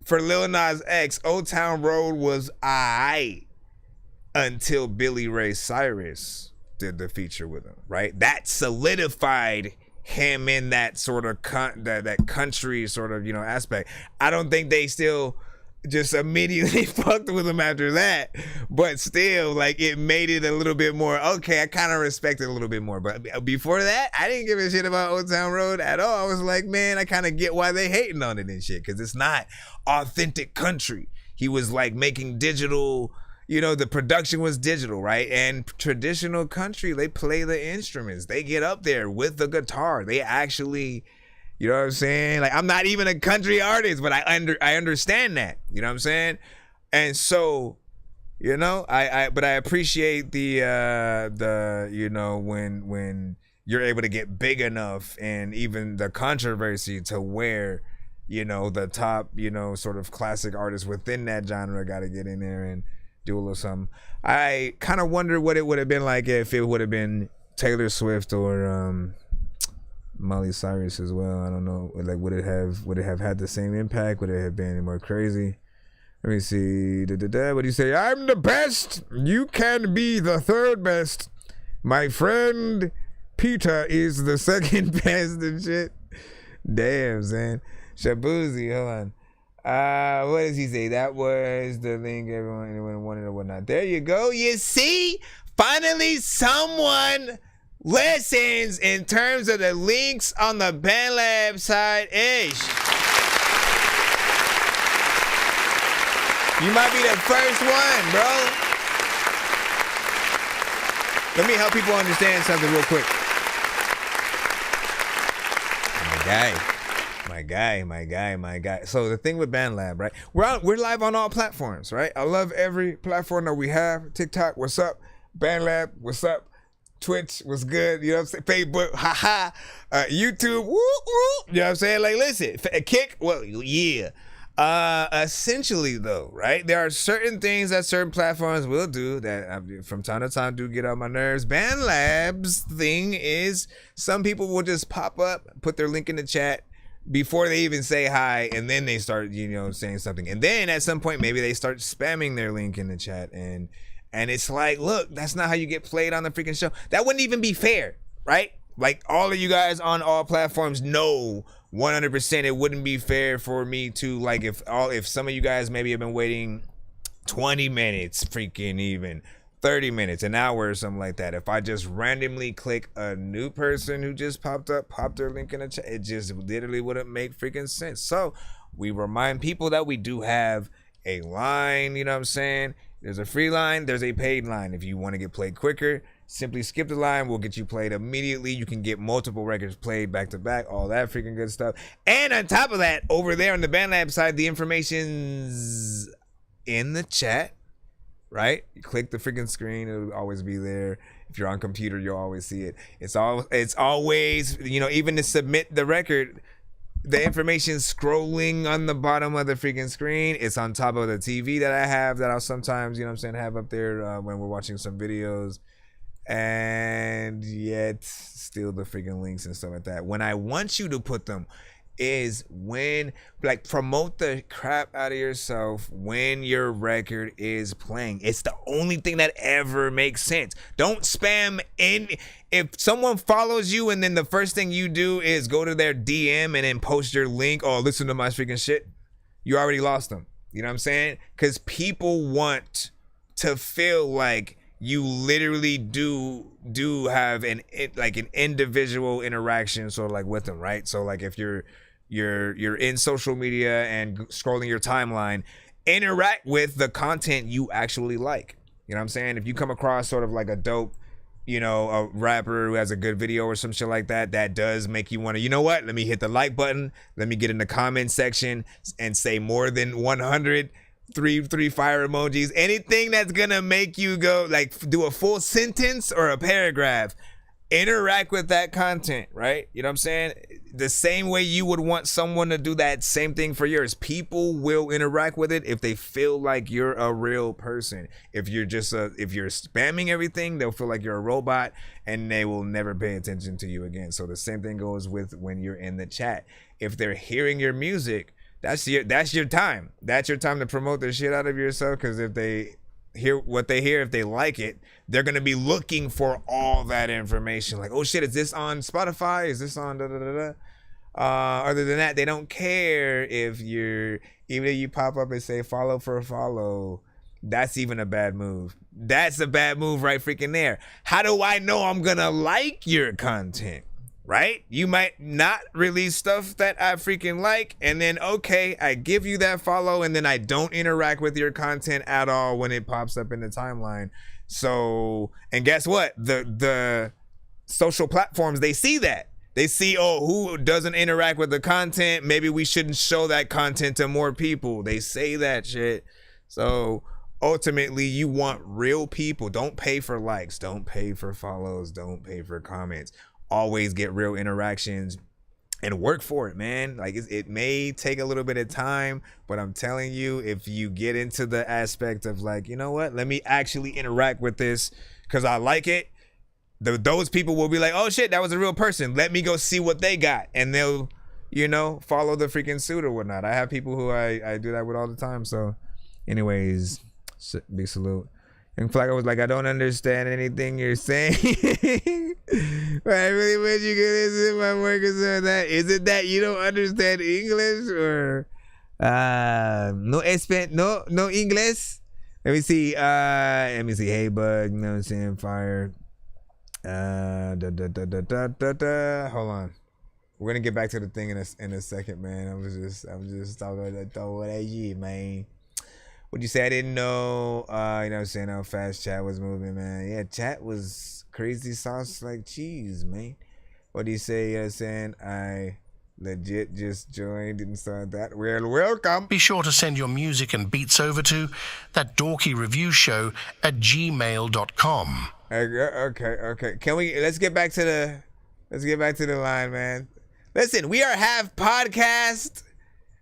Speaker 5: for Lil Nas X, Old Town Road was aight until Billy Ray Cyrus did the feature with him, right? That solidified him in that sort of that country sort of, you know, aspect. I don't think they still just immediately fucked with him after that, but still, like, it made it a little bit more, okay, I kind of respect it a little bit more. But before that, I didn't give a shit about Old Town Road at all. I was like, man, I kind of get why they hating on it and shit, because it's not authentic country. He was like making digital, you know, the production was digital, right? And traditional country, they play the instruments, they get up there with the guitar, they actually, you know what I'm saying? Like, I'm not even a country artist, but I understand that. You know what I'm saying? And so, you know, I appreciate the you know, when you're able to get big enough and even the controversy to where, you know, the top, you know, sort of classic artists within that genre got to get in there and do a little something. I kind of wonder what it would have been like if it would have been Taylor Swift or Miley Cyrus as well. I don't know. Like, would it have had the same impact? Would it have been any more crazy? Let me see. What do you say? I'm the best. You can be the third best. My friend Peter is the second best and shit. Damn, son. Shabuzi, hold What does he say? That was the link everyone wanted or whatnot. There you go. You see? Finally, someone listens in terms of the links on the BandLab side. Ish. You might be the first one, bro. Let me help people understand something real quick. My guy. So the thing with BandLab, right? We're live on all platforms, right? I love every platform that we have. TikTok, what's up? BandLab, what's up? Twitch, what's good? You know what I'm saying? Facebook, haha. YouTube, woo, woo. You know what I'm saying? Like, listen, Kick, well, yeah. Essentially though, right? There are certain things that certain platforms will do that from time to time do get on my nerves. BandLab's thing is some people will just pop up, put their link in the chat before they even say hi, and then they start, saying something. And then at some point, maybe they start spamming their link in the chat, and it's like, look, that's not how you get played on the freaking show. That wouldn't even be fair, right? Like, all of you guys on all platforms know 100% it wouldn't be fair for me to, like, if some of you guys maybe have been waiting 20 minutes, freaking even 30 minutes, an hour or something like that. If I just randomly click a new person who just popped their link in the chat, it just literally wouldn't make freaking sense. So we remind people that we do have a line, you know what I'm saying? There's a free line, there's a paid line. If you want to get played quicker, simply skip the line. We'll get you played immediately. You can get multiple records played back to back, all that freaking good stuff. And on top of that, over there on the BandLab side, the information's in the chat, right? You click the freaking screen, it'll always be there. If you're on computer, you'll always see it. It's always, even to submit the record, the information scrolling on the bottom of the freaking screen. It's on top of the TV that I have that I'll sometimes, have up there when we're watching some videos. And yet still the freaking links and stuff like that. When I want you to put them is when, like, promote the crap out of yourself when your record is playing. It's the only thing that ever makes sense. Don't spam in. If someone follows you and then the first thing you do is go to their DM and then post your link, oh, listen to my freaking shit, you already lost them. You know what I'm saying? Because people want to feel like you literally do have an individual interaction sort of like with them, right? So like if you're in social media and scrolling your timeline, interact with the content you actually like. You know what I'm saying? If you come across sort of like a dope, a rapper who has a good video or some shit like that, that does make you want to, you know what? Let me hit the like button. Let me get in the comment section and say more than 100 three fire emojis, anything that's gonna make you go like do a full sentence or a paragraph. Interact with that content, right? You know what I'm saying? The same way you would want someone to do that same thing for yours. People will interact with it if they feel like you're a real person. If you're if you're spamming everything, they'll feel like you're a robot and they will never pay attention to you again. So the same thing goes with when you're in the chat. If they're hearing your music, that's your time. That's your time to promote the shit out of yourself, because if they hear what they hear, if they like it, they're going to be looking for all that information. Like, oh shit, is this on Spotify? Is this on da-da-da-da? Other than that, they don't care if even if you pop up and say follow for a follow. That's even a bad move. That's a bad move right freaking there. How do I know I'm going to like your content? Right? You might not release stuff that I freaking like, and then, okay, I give you that follow, and then I don't interact with your content at all when it pops up in the timeline. So, and guess what? The social platforms, they see that. They see, oh, who doesn't interact with the content? Maybe we shouldn't show that content to more people. They say that shit. So, ultimately, you want real people. Don't pay for likes. Don't pay for follows. Don't pay for comments. Always get real interactions and work for it, man. Like it may take a little bit of time, but I'm telling you, if you get into the aspect of like, you know what, let me actually interact with this because I like it, those people will be like, oh shit, that was a real person. Let me go see what they got. And they'll, follow the freaking suit or whatnot. I have people who I do that with all the time. So anyways, big salute. Young Flacco was like, I don't understand anything you're saying. But I really wish you could listen to my work or something like that. Is it that you don't understand English, or No English. Let me see. Hey bud, you know what I'm saying? Fire. Hold on. We're gonna get back to the thing in a second, man. I was just talking about that shit, man. What'd you say? I didn't know. You know what I'm saying? How fast chat was moving, man. Yeah, chat was crazy sauce like cheese, man. What do you say? You know what I'm saying? I legit just joined and saw that. Well, welcome.
Speaker 3: Be sure to send your music and beats over to ThatDorkyReviewShow at gmail.com.
Speaker 5: Okay. Let's get back to the line, man. Listen, we are half podcast.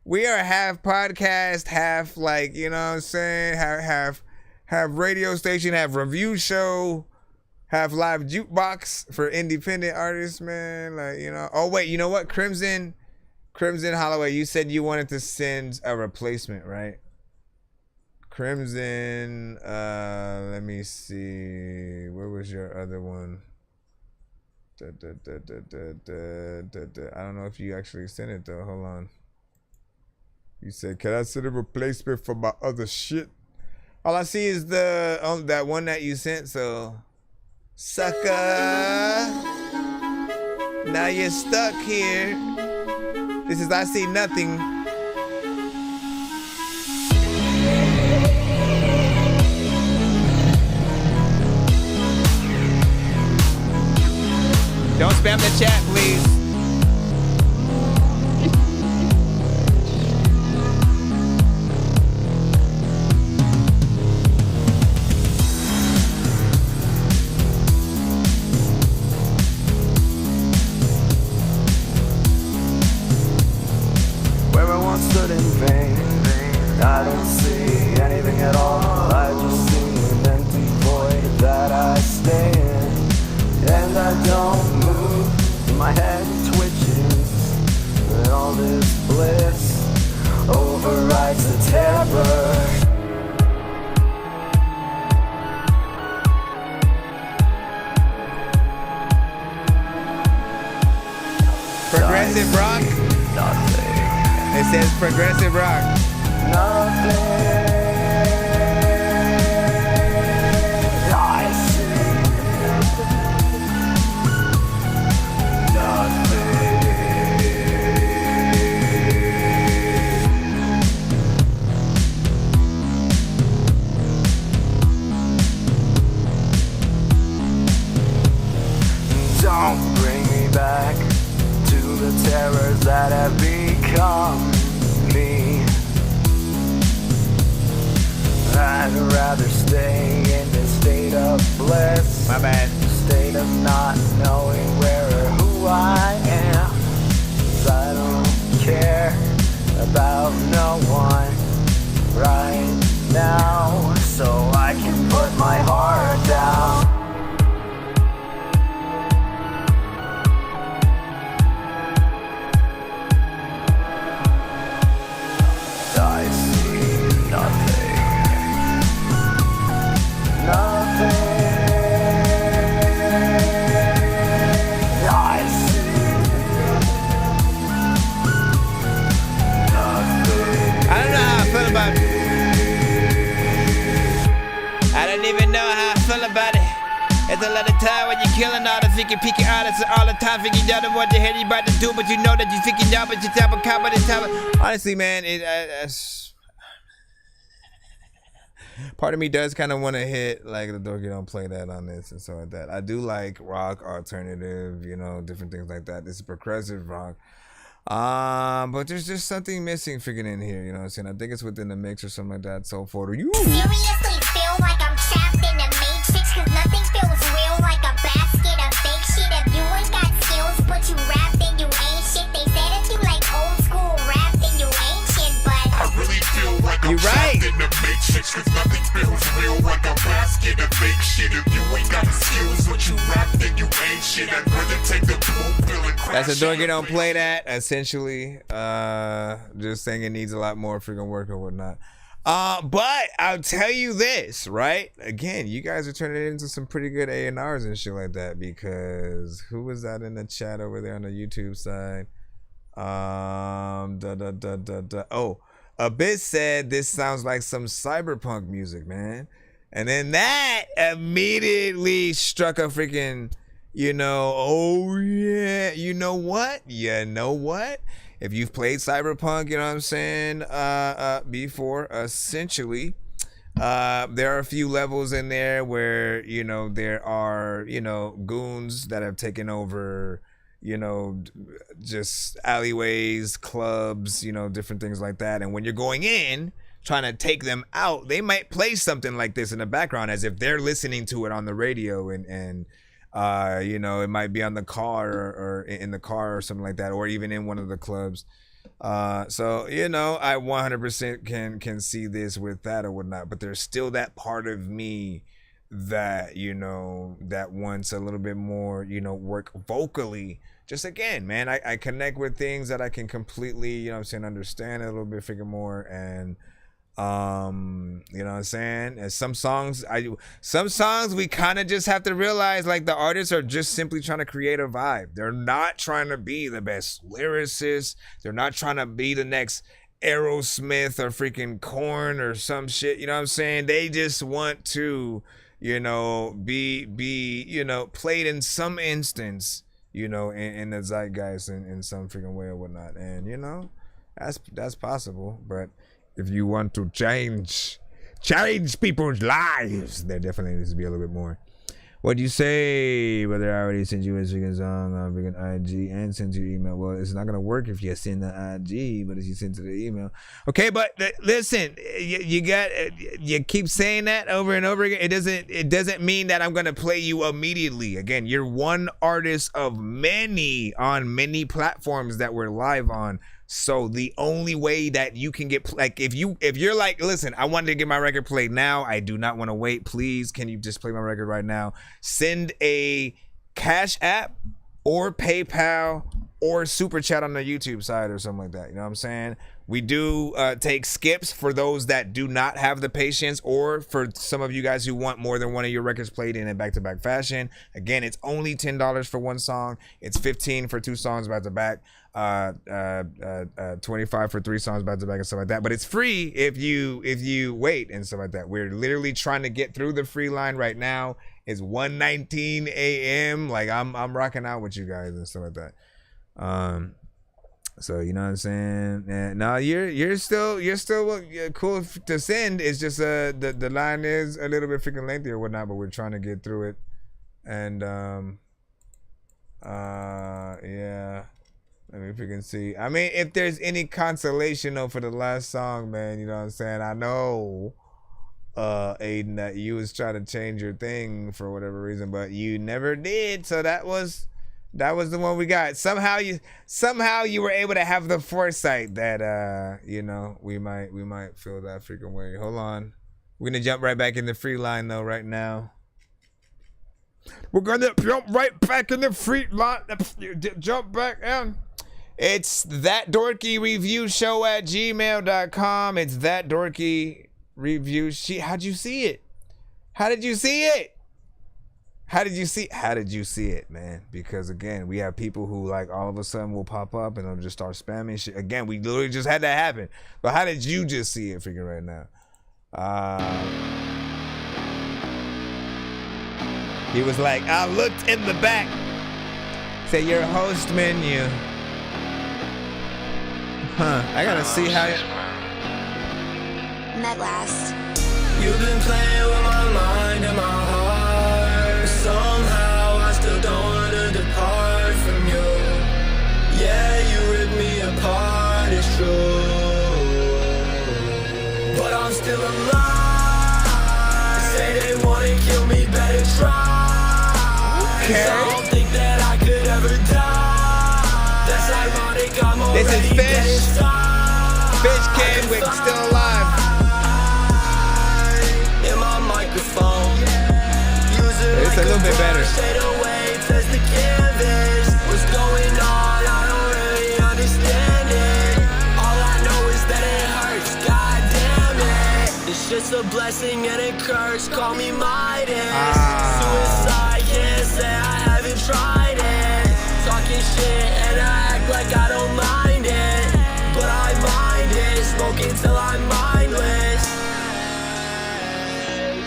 Speaker 5: We are half podcast, half like, you know what I'm saying? Half radio station, half review show, half live jukebox for independent artists, man. Like, you know. Oh wait, you know what? Crimson Holloway, you said you wanted to send a replacement, right? Crimson, let me see. Where was your other one? I don't know if you actually sent it though. Hold on. You said, can I send a replacement for my other shit? All I see is that one that you sent, so sucker. Now you're stuck here. This is I See Nothing. Don't spam the chat, please.
Speaker 7: Where I once stood in vain, I don't see anything at all. I just see an empty void that I stay in, and I don't move. My head twitches, but all this bliss overrides the terror.
Speaker 5: Progressive rock.
Speaker 7: Nothing.
Speaker 5: It says progressive rock.
Speaker 7: Nothing. I see Don't bring me back to the terrors that have become me. I'd rather stay in this state of bliss.
Speaker 5: My bad.
Speaker 7: State of not knowing where or who I am. 'Cause I don't care about no one right now. So I can put my heart down. I see nothing. Nothing. I see nothing.
Speaker 5: I don't know how I feel about it. I don't even know how I feel about it. It's a lot of time when you're killing all the freaking peaking artists all the time, thinking you don't know what the hell you about to do, but you know that you're thinking y'all, but you're type of comedy type of. Honestly, man, part of me does kind of want to hit like the Dorky don't play that on this and stuff like that. I do like rock, alternative, you know, different things like that. This is progressive rock. But there's just something missing freaking in here, you know what I'm saying? I think it's within the mix or something like that. So for you.
Speaker 16: Seriously feel like I'm trapped in a matrix, 'cause nothing feels real like a basket of fake shit. If you ain't got skills but you rap, then you ain't shit. They said if you like old school rap, then you ain't shit, but
Speaker 7: I really feel like I'm
Speaker 5: You're right.
Speaker 7: trapped in the matrix, 'cause nothing feels real like a basket of fake shit. If you ain't got the skills but you rap, then you ain't shit. I'd rather take the blue pill and crash.
Speaker 5: That's a Dorky don't play that, essentially. Just saying it needs a lot more freaking work or whatnot. But I'll tell you this, right? Again, you guys are turning it into some pretty good A&Rs and shit like that, because who was that in the chat over there on the YouTube side? Abyss said this sounds like some cyberpunk music, man. And then that immediately struck a freaking, oh yeah, you know what? If you've played cyberpunk, you know what I'm saying, before, essentially, there are a few levels in there where, there are, goons that have taken over, just alleyways, clubs, different things like that. And when you're going in, trying to take them out, they might play something like this in the background as if they're listening to it on the radio, and it might be on the car or in the car or something like that, or even in one of the clubs. So I 100% can see this with that or whatnot, but there's still that part of me that that wants a little bit more work vocally. Just again, man, I connect with things that I can completely understand a little bit, figure more, and and some songs we kind of just have to realize, like, the artists are just simply trying to create a vibe. They're not trying to be the best lyricists. They're not trying to be the next Aerosmith or freaking Korn or some shit. They just want to be played in some instance in the zeitgeist in some freaking way or whatnot. And that's possible, but if you want to change people's lives, there definitely needs to be a little bit more. What do you say? Whether I already sent you a freaking song on freaking IG and sent you email. Well, it's not gonna work if you send the IG, but if you send to the email, okay. But listen, you keep saying that over and over again. It doesn't mean that I'm gonna play you immediately. Again, you're one artist of many on many platforms that we're live on. So the only way that you can get, like, if you're like, listen, I wanted to get my record played now, I do not want to wait, please, can you just play my record right now? Send a Cash App or PayPal or Super Chat on the YouTube side or something like that. You know what I'm saying? We do take skips for those that do not have the patience, or for some of you guys who want more than one of your records played in a back-to-back fashion. Again, it's only $10 for one song. It's $15 for two songs back-to-back. 25 for three songs back-to-back and stuff like that. But it's free if you wait and stuff like that. We're literally trying to get through the free line right now. It's 1:19 a.m. Like, I'm rocking out with you guys and stuff like that. So you know what I'm saying? And no, you're still cool to send. It's just the line is a little bit freaking lengthy or whatnot, but we're trying to get through it. And yeah. Let me freaking see. I mean, if there's any consolation though for the last song, man, you know what I'm saying? I know, Aiden, that you was trying to change your thing for whatever reason, but you never did. So that was the one we got. Somehow you were able to have the foresight that we might feel that freaking way. Hold on. We're gonna jump right back in the free line though right now. We're gonna jump right back in the free line. Jump back in. It's That Dorky Review Show at gmail.com. It's That Dorky Review. How'd you see it? How did you see it? How did you see it, man? Because again, we have people who, like, all of a sudden will pop up and they'll just start spamming shit. Again, we literally just had that happen. But how did you just see it freaking right now? He was like, I looked in the back. Say your host menu. I gotta see how you...
Speaker 11: Met last.
Speaker 8: You've been playing with my mind and my heart. Somehow I still don't want to depart from you. Yeah, you ripped me apart, it's true. But I'm still alive. Say they want to kill me, better try.
Speaker 5: Okay.
Speaker 8: I don't think that I could ever die. That's ironic, I'm already
Speaker 5: This is Fish. Fish Kid with Still Alive.
Speaker 8: In my microphone.
Speaker 5: It's a little bit better.
Speaker 8: Test the canvas. What's going on? I don't really understand it. All I know is that it hurts. God damn it. It's just a blessing and a curse. Call me Midas. Suicide, can't say I haven't tried it. Talking shit and I act like I don't mind it. But I mind it. It's smoking till I'm mindless.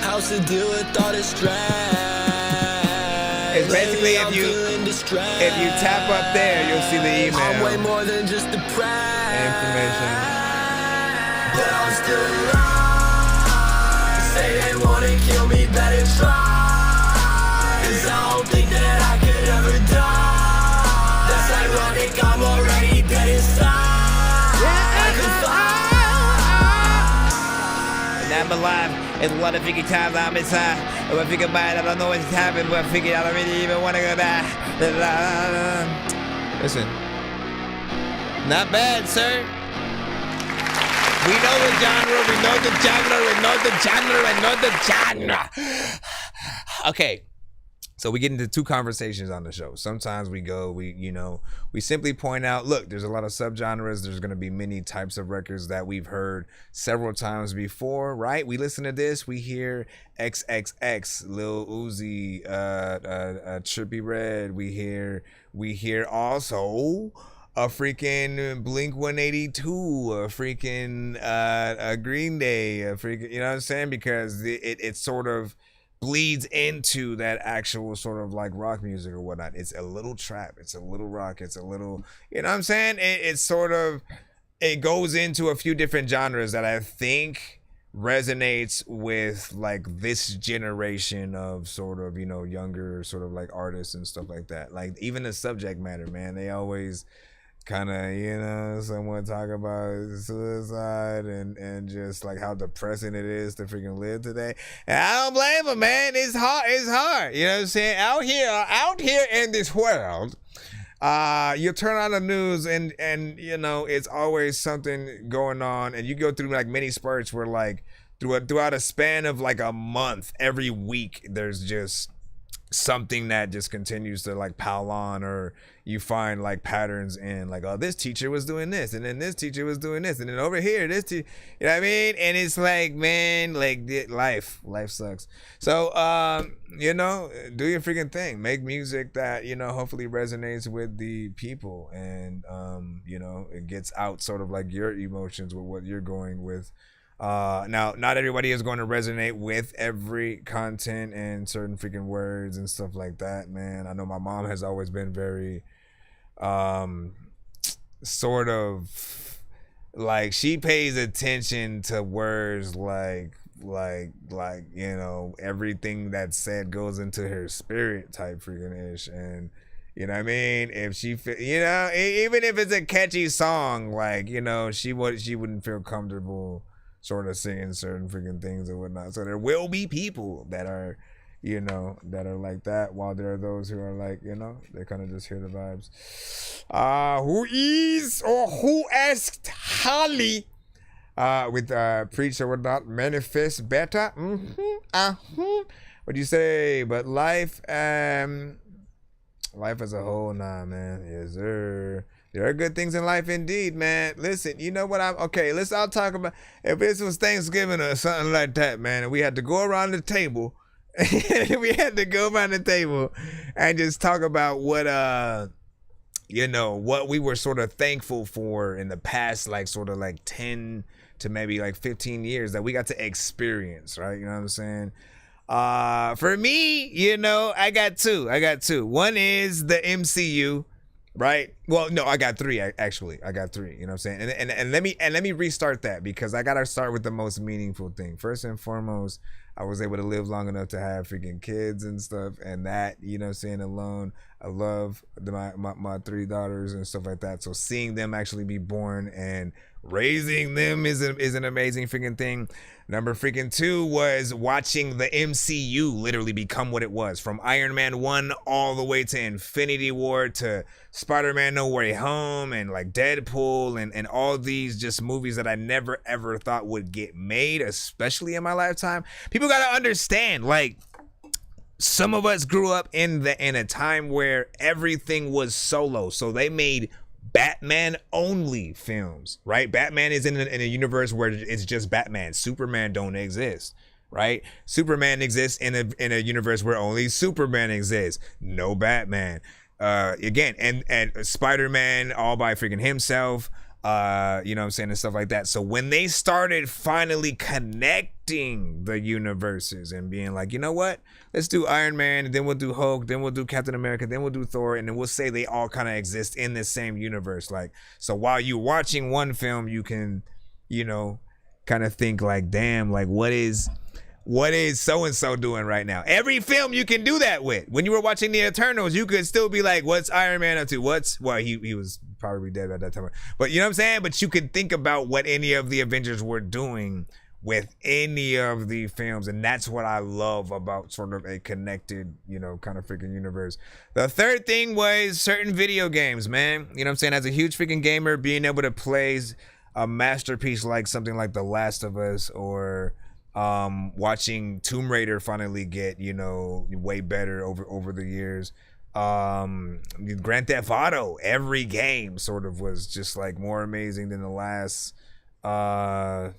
Speaker 8: How's to deal with all this stress?
Speaker 5: It's basically if you tap up there, you'll see the email.
Speaker 8: I'm way more than just depressed.
Speaker 5: Information.
Speaker 8: But I'm still alive. Say they wanna kill me, better try. 'Cause I don't think that I could ever die. That's ironic, I'm already dead inside. I could fly.
Speaker 5: And I'm alive. It's a lot of freaking times I'm inside. If I think about it, I don't know what's happened, but I figured I don't really even want to go back. Listen. Not bad, sir. We know the genre, we know the genre, we know the genre, we know the genre. Okay. So we get into two conversations on the show. Sometimes we simply point out, look, there's a lot of subgenres. There's going to be many types of records that we've heard several times before, right? We listen to this, we hear XXX, Lil Uzi, Trippie Redd. We hear also a freaking Blink 182, a freaking a Green Day, a freaking, you know what I'm saying? Because it sort of bleeds into that actual sort of like rock music or whatnot. It's a little trap, it's a little rock, it's a little, you know what I'm saying? It's sort of, it goes into a few different genres that I think resonates with like this generation of sort of, you know, younger sort of like artists and stuff like that. Like even the subject matter, man, they always kind of, you know, someone talk about suicide and just like how depressing it is to freaking live today. And I don't blame them, man. It's hard. You know what I'm saying? Out here in this world, you turn on the news and you know, it's always something going on, and you go through like many spurts where like throughout a span of like a month, every week there's just something that just continues to like pile on, or you find like patterns in like, oh, this teacher was doing this, and then this teacher was doing this, and then over here this you know what I mean? And it's like, man, like life sucks. So you know, do your freaking thing, make music that, you know, hopefully resonates with the people, and you know, it gets out sort of like your emotions with what you're going with. Now, not everybody is going to resonate with every content and certain freaking words and stuff like that, man. I know my mom has always been very, sort of like, she pays attention to words like, you know, everything that's said goes into her spirit type freaking ish. And, you know what I mean? If she, you know, even if it's a catchy song, like, you know, she wouldn't feel comfortable sort of singing certain freaking things or whatnot. So there will be people that are, you know, that are like that, while there are those who are like, you know, they kind of just hear the vibes. Who asked Holly with preach or whatnot, manifest better? What do you say? But life as a whole, nah, man. Yes, sir. There are good things in life indeed, man. Listen, you know what I'll talk about, if this was Thanksgiving or something like that, man, and we had to go around the table, and just talk about what, you know, what we were sort of thankful for in the past, like sort of like 10 to maybe like 15 years that we got to experience, right? You know what I'm saying? For me, you know, I got two. One is the MCU. Right. Well, no, I got three. Actually, I got three. You know what I'm saying? And let me restart that, because I gotta start with the most meaningful thing. First and foremost, I was able to live long enough to have freaking kids and stuff, and that, you know what I'm saying, alone, I love my three daughters and stuff like that. So seeing them actually be born and raising them is an amazing freaking thing. Number freaking two was watching the MCU literally become what it was, from Iron Man 1 all the way to Infinity War to Spider-Man No Way Home and like Deadpool and all these just movies that I never ever thought would get made, especially in my lifetime. People gotta understand, like, some of us grew up in a time where everything was solo, so they made Batman only films, right? Batman is in a universe where it's just Batman. Superman don't exist, right? Superman exists in a universe where only Superman exists. No Batman. Again, and Spider-Man all by freaking himself. You know what I'm saying, and stuff like that. So when they started finally connecting the universes and being like, you know what, let's do Iron Man, and then we'll do Hulk, then we'll do Captain America, then we'll do Thor, and then we'll say they all kind of exist in the same universe. Like, so while you're watching one film, you can, you know, kind of think like, damn, like what is so-and-so doing right now? Every film you can do that with. When you were watching the Eternals, you could still be like, what's Iron Man up to? Well, he was probably dead at that time. But you know what I'm saying? But you could think about what any of the Avengers were doing with any of the films. And that's what I love about sort of a connected, you know, kind of freaking universe. The third thing was certain video games, man. You know what I'm saying? As a huge freaking gamer, being able to play a masterpiece like something like The Last of Us, or watching Tomb Raider finally get, you know, way better over the years. Grand Theft Auto, every game sort of was just like more amazing than the last. What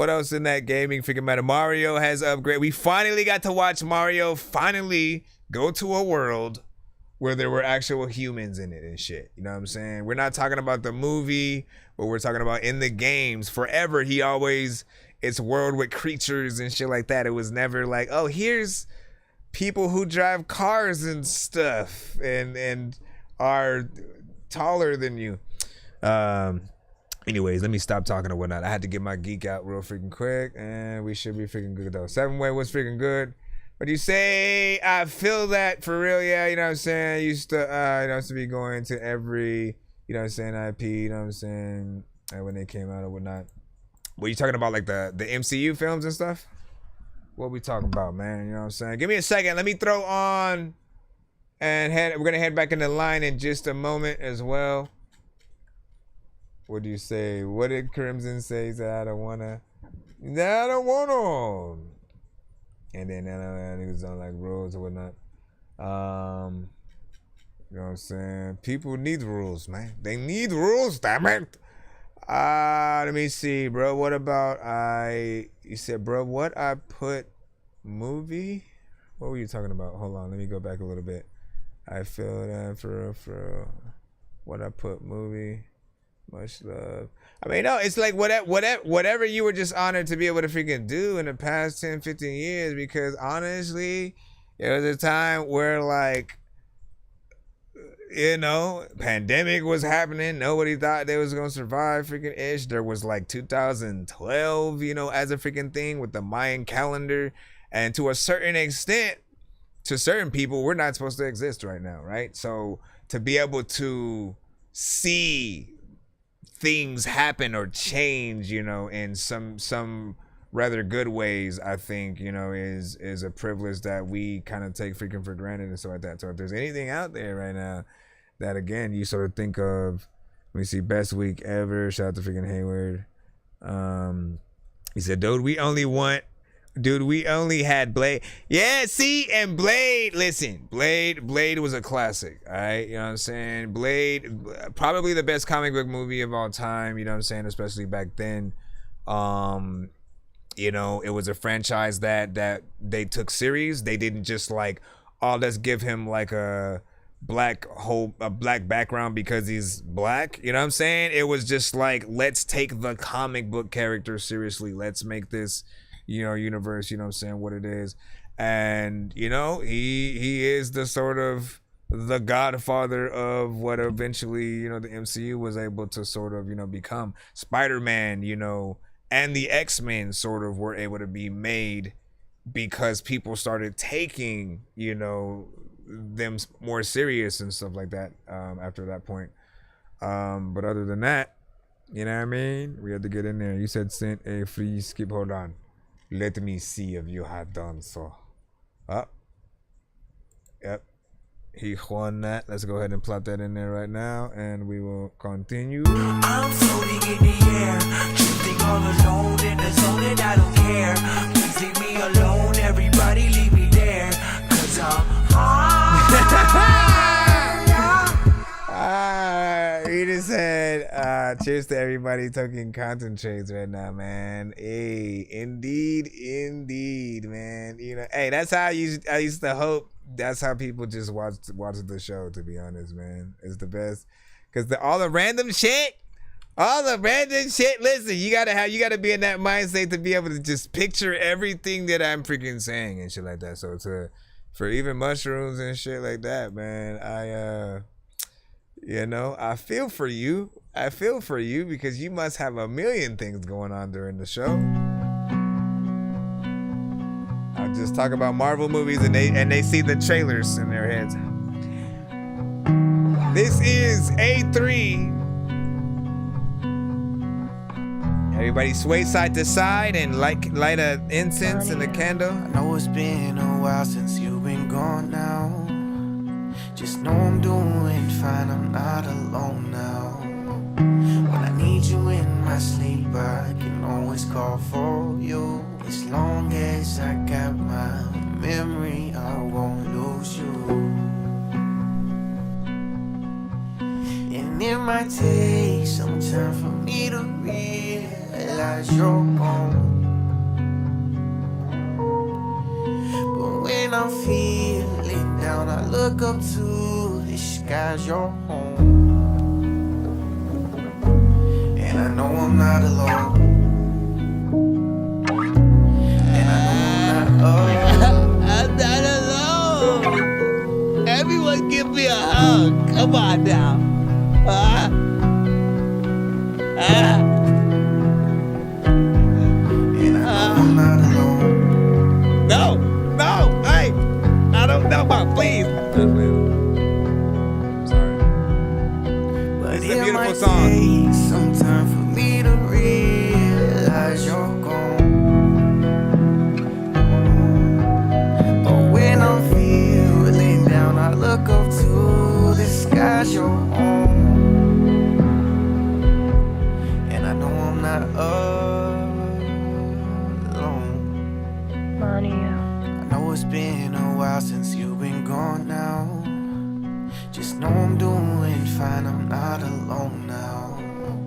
Speaker 5: else in that gaming freaking matter? Mario has upgraded. We finally got to watch Mario finally go to a world where there were actual humans in it and shit. You know what I'm saying? We're not talking about the movie, but we're talking about in the games. Forever, it's a world with creatures and shit like that. It was never like, oh, here's people who drive cars and stuff and are taller than you. Anyways, let me stop talking or whatnot. I had to get my geek out real freaking quick, and we should be freaking good though. 7-Way was freaking good. What do you say? I feel that for real, yeah, you know what I'm saying? I used to be going to every, you know what I'm saying, IP, you know what I'm saying, when they came out or whatnot. Were you talking about like the MCU films and stuff? What we talking about, man? You know what I'm saying? Give me a second. Let me throw on and we're going to head back in the line in just a moment as well. What do you say? What did Crimson say? He said, I don't want to. And then niggas don't like rules or whatnot. You know what I'm saying? People need rules, man. They need rules, damn it. Let me see, bro. What about you said, bro, what I put movie? What were you talking about? Hold on, let me go back a little bit. I feel that for what I put movie. Much love. I mean, no, it's like whatever you were just honored to be able to freaking do in the past 10, 15 years, because honestly, there was a time where, like, you know, pandemic was happening. Nobody thought they was going to survive freaking ish. There was like 2012, you know, as a freaking thing with the Mayan calendar. And to a certain extent, to certain people, we're not supposed to exist right now, right? So to be able to see things happen or change, you know, in some rather good ways, I think, you know, is a privilege that we kind of take freaking for granted and stuff like that. So if there's anything out there right now that, again, you sort of think of, let me see, best week ever, shout out to freaking Hayward. He said, dude, we only had Blade. Yeah, see, and Blade, listen, Blade was a classic, all right? You know what I'm saying? Blade, probably the best comic book movie of all time, you know what I'm saying? Especially back then. You know, it was a franchise that they took serious. They didn't just like, oh, let's give him like a black background because he's black. You know what I'm saying? It was just like, let's take the comic book character seriously. Let's make this, you know, universe, you know what I'm saying, what it is. And, you know, he is the sort of the godfather of what eventually, you know, the MCU was able to sort of, you know, become. Spider-Man, you know, and the X-Men sort of were able to be made because people started taking, you know, them more serious and stuff like that after that point. But other than that, you know what I mean? We had to get in there. You said sent a free skip. Hold on. Let me see if you had done so. Yep. He won that. Let's go ahead and plot that in there right now, and we will continue.
Speaker 8: I'm floating in the air, drifting all alone in the zone, and I don't care. Please leave me alone, everybody leave me there, 'cause I'm
Speaker 5: He just said, cheers to everybody taking content trades right now, man. Hey, indeed, man. You know, hey, that's how I used to hope that's how people just watch the show. To be honest, man, it's the best because all the random shit. Listen, you gotta be in that mindset to be able to just picture everything that I'm freaking saying and shit like that. So for even mushrooms and shit like that, man, I feel for you. I feel for you because you must have a million things going on during the show. I'll just talk about Marvel movies and they see the trailers in their heads. This is A3. Everybody sway side to side and light a incense and a candle.
Speaker 7: I know it's been a while since you've been gone now. Just know I'm doing fine, I'm not alone now. When I need you in my sleep, I can always call for you. As long as I got my memory, I won't lose you. And it might take some time for me to realize you're gone. But when I'm feeling down, I look up to the skies, you're home. And I know I'm not alone. And I know I'm not alone.
Speaker 5: Everyone give me a hug. Come on now.
Speaker 7: I'm not alone.
Speaker 5: No, hey, I don't know, please. Sorry.
Speaker 7: But
Speaker 5: it's a
Speaker 7: it
Speaker 5: beautiful
Speaker 7: might
Speaker 5: song.
Speaker 7: take some time for me to realize you're gone. But when I'm feeling down, I look up to the skies, you're home. And I know I'm not I know it's been a while since you've been gone now. Just know I'm doing fine, I'm not alone now.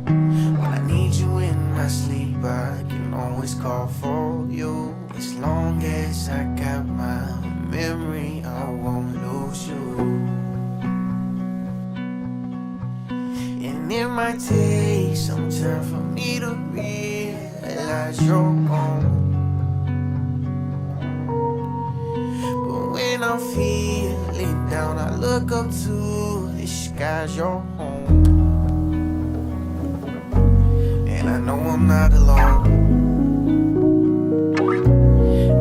Speaker 7: When I need you in my sleep, I can always call for you. As long as I got my memory, I won't lose you. And it might take some time for me to realize you're gone. When I'm feeling down, I look up to the skies, you're home. And I know I'm not alone.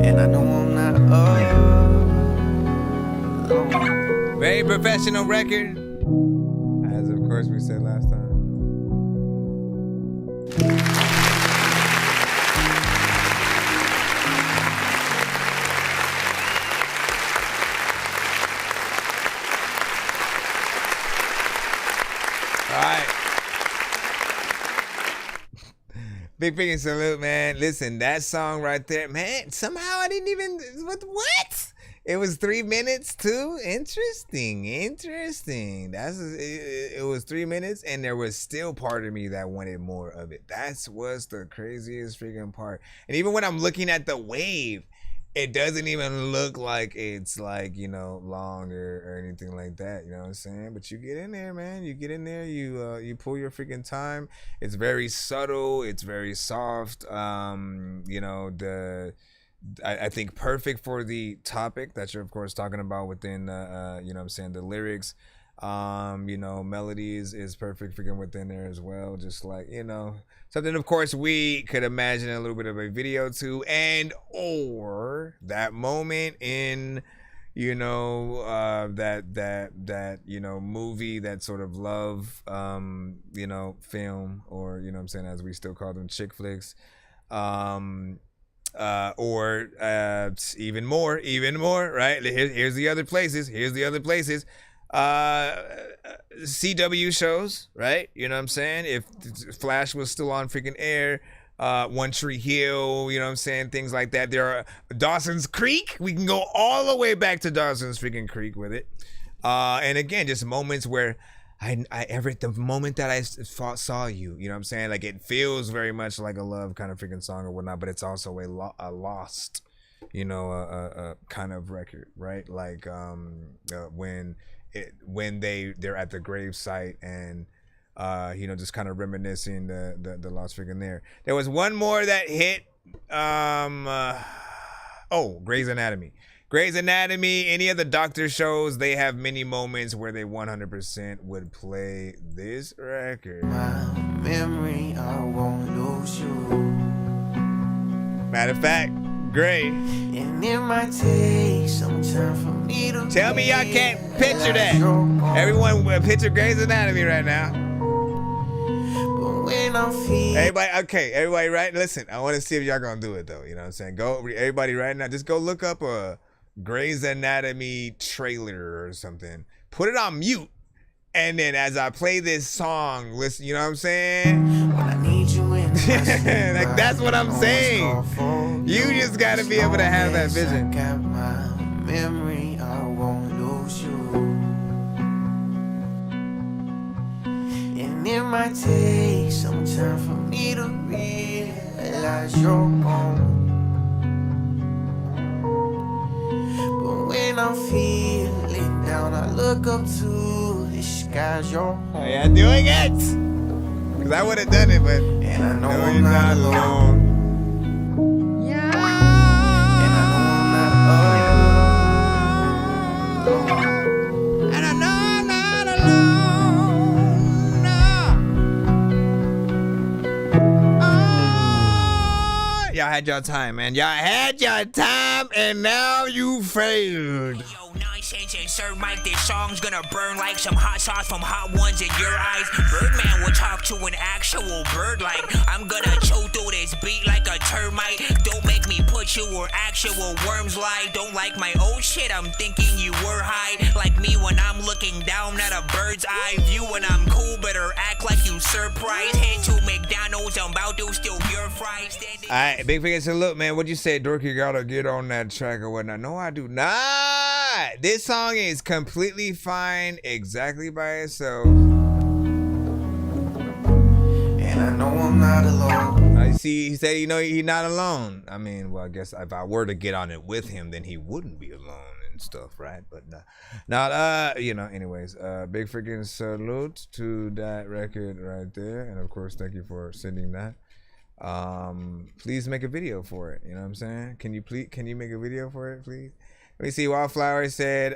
Speaker 7: And I know I'm not alone.
Speaker 5: Very professional record. As of course we said last time. Big freaking salute, man. Listen, that song right there, man, somehow I didn't even, what? It was 3 minutes too? Interesting. It was 3 minutes and there was still part of me that wanted more of it. That was the craziest freaking part. And even when I'm looking at the wave, it doesn't even look like it's like, long or anything like that. You know what I'm saying? But you get in there, man. You get in there. You pull your freaking time. It's very subtle. It's very soft. I think perfect for the topic that you're of course talking about within the lyrics. Melodies is perfect freaking within there as well. Just like, something of course we could imagine a little bit of a video to, and or that moment in that movie, that sort of love film, or as we still call them, chick flicks, or even more, right? Here's the other places. CW shows, right? You know what I'm saying? If Flash was still on freaking air, One Tree Hill, things like that. There are Dawson's Creek. We can go all the way back to Dawson's freaking Creek with it. And again, just moments where the moment that I saw you, like it feels very much like a love kind of freaking song or whatnot, but it's also a lost you know, a kind of record, right? Like when they're at the grave site and you know, just kind of reminiscing the lost figure there. There was one more that hit. Grey's Anatomy. Grey's Anatomy, any of the doctor shows, they have many moments where they 100% would play this record.
Speaker 11: My memory, I won't lose you.
Speaker 5: Matter of fact, Grey.
Speaker 11: And it might take some time for me to
Speaker 5: tell me y'all can't picture that. Everyone picture Grey's Anatomy right now.
Speaker 11: But when I feel
Speaker 5: everybody right? Listen, I want to see if y'all gonna do it though. You know what I'm saying? Everybody right now, just go look up a Grey's Anatomy trailer or something. Put it on mute. And then as I play this song, listen, you know what I'm saying?
Speaker 11: When I need you in
Speaker 5: like that's what I'm saying. You just gotta be able to have that vision.
Speaker 11: I got my memory, I won't lose you. And it might take some time for me to realize you're home. But when I'm feeling down, I look up to the skies, you're home.
Speaker 5: Are you doing it? Because I would have done it, but
Speaker 11: and I know
Speaker 5: no,
Speaker 11: you're not alone.
Speaker 5: Y'all had your time, man. Y'all had your time, and now you failed.
Speaker 12: Yo, Nonsenze and Sir Mike, this song's gonna burn like some hot sauce from hot ones in your eyes. Birdman will talk to an actual bird like I'm gonna chew through this beat like a termite. Don't make me put you where actual worms lie. Don't like my old shit, I'm thinking you were high. Like me when I'm looking down at a bird's eye view. When I'm cool, better act like you surprised. Head to McDonald's, I'm about to steal your fries.
Speaker 5: Alright, big figure said, look, man, what you say, Dorky gotta get on that track or whatnot. No, I do not. This song is completely fine exactly by itself.
Speaker 11: And I know I'm not alone.
Speaker 5: I see, he said, you know, he's not alone. I mean, well, I guess if I were to get on it with him, then he wouldn't be alone and stuff, right? But you know, anyways, big freaking salute to that record right there. And of course, thank you for sending that. Please make a video for it. You know what I'm saying? Can you make a video for it, please? Let me see. Wildflower said,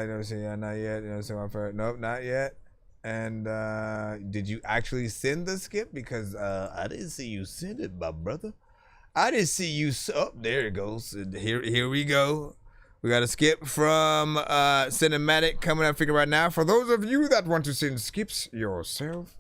Speaker 5: let me see, not yet. You know, so Wildflower, nope, not yet. And did you actually send the skip? Because I didn't see you send it, my brother. I didn't see you. Oh, there it goes. Here we go. We got a skip from Cinematic coming up figure right now. For those of you that want to send skips yourself,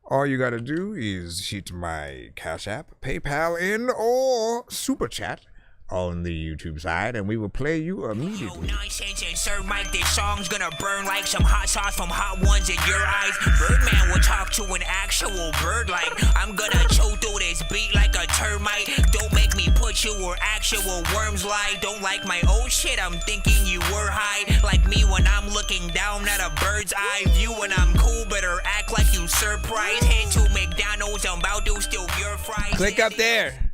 Speaker 5: all you gotta do is hit my Cash App, PayPal in, or Super Chat on the YouTube side, and we will play you immediately.
Speaker 12: Yo, Nonsenze and Sir Mike, this song's gonna burn like some hot sauce from hot ones in your eyes. Birdman will talk to an actual bird like I'm gonna chew through this beat like a termite. Don't make me put you where actual worms lie. Don't like my old shit, I'm thinking you were high. Like me when I'm looking down at a bird's eye view. When I'm cool, better act like you surprised. Head to McDonald's, I'm about to steal your fries.
Speaker 5: Click up there.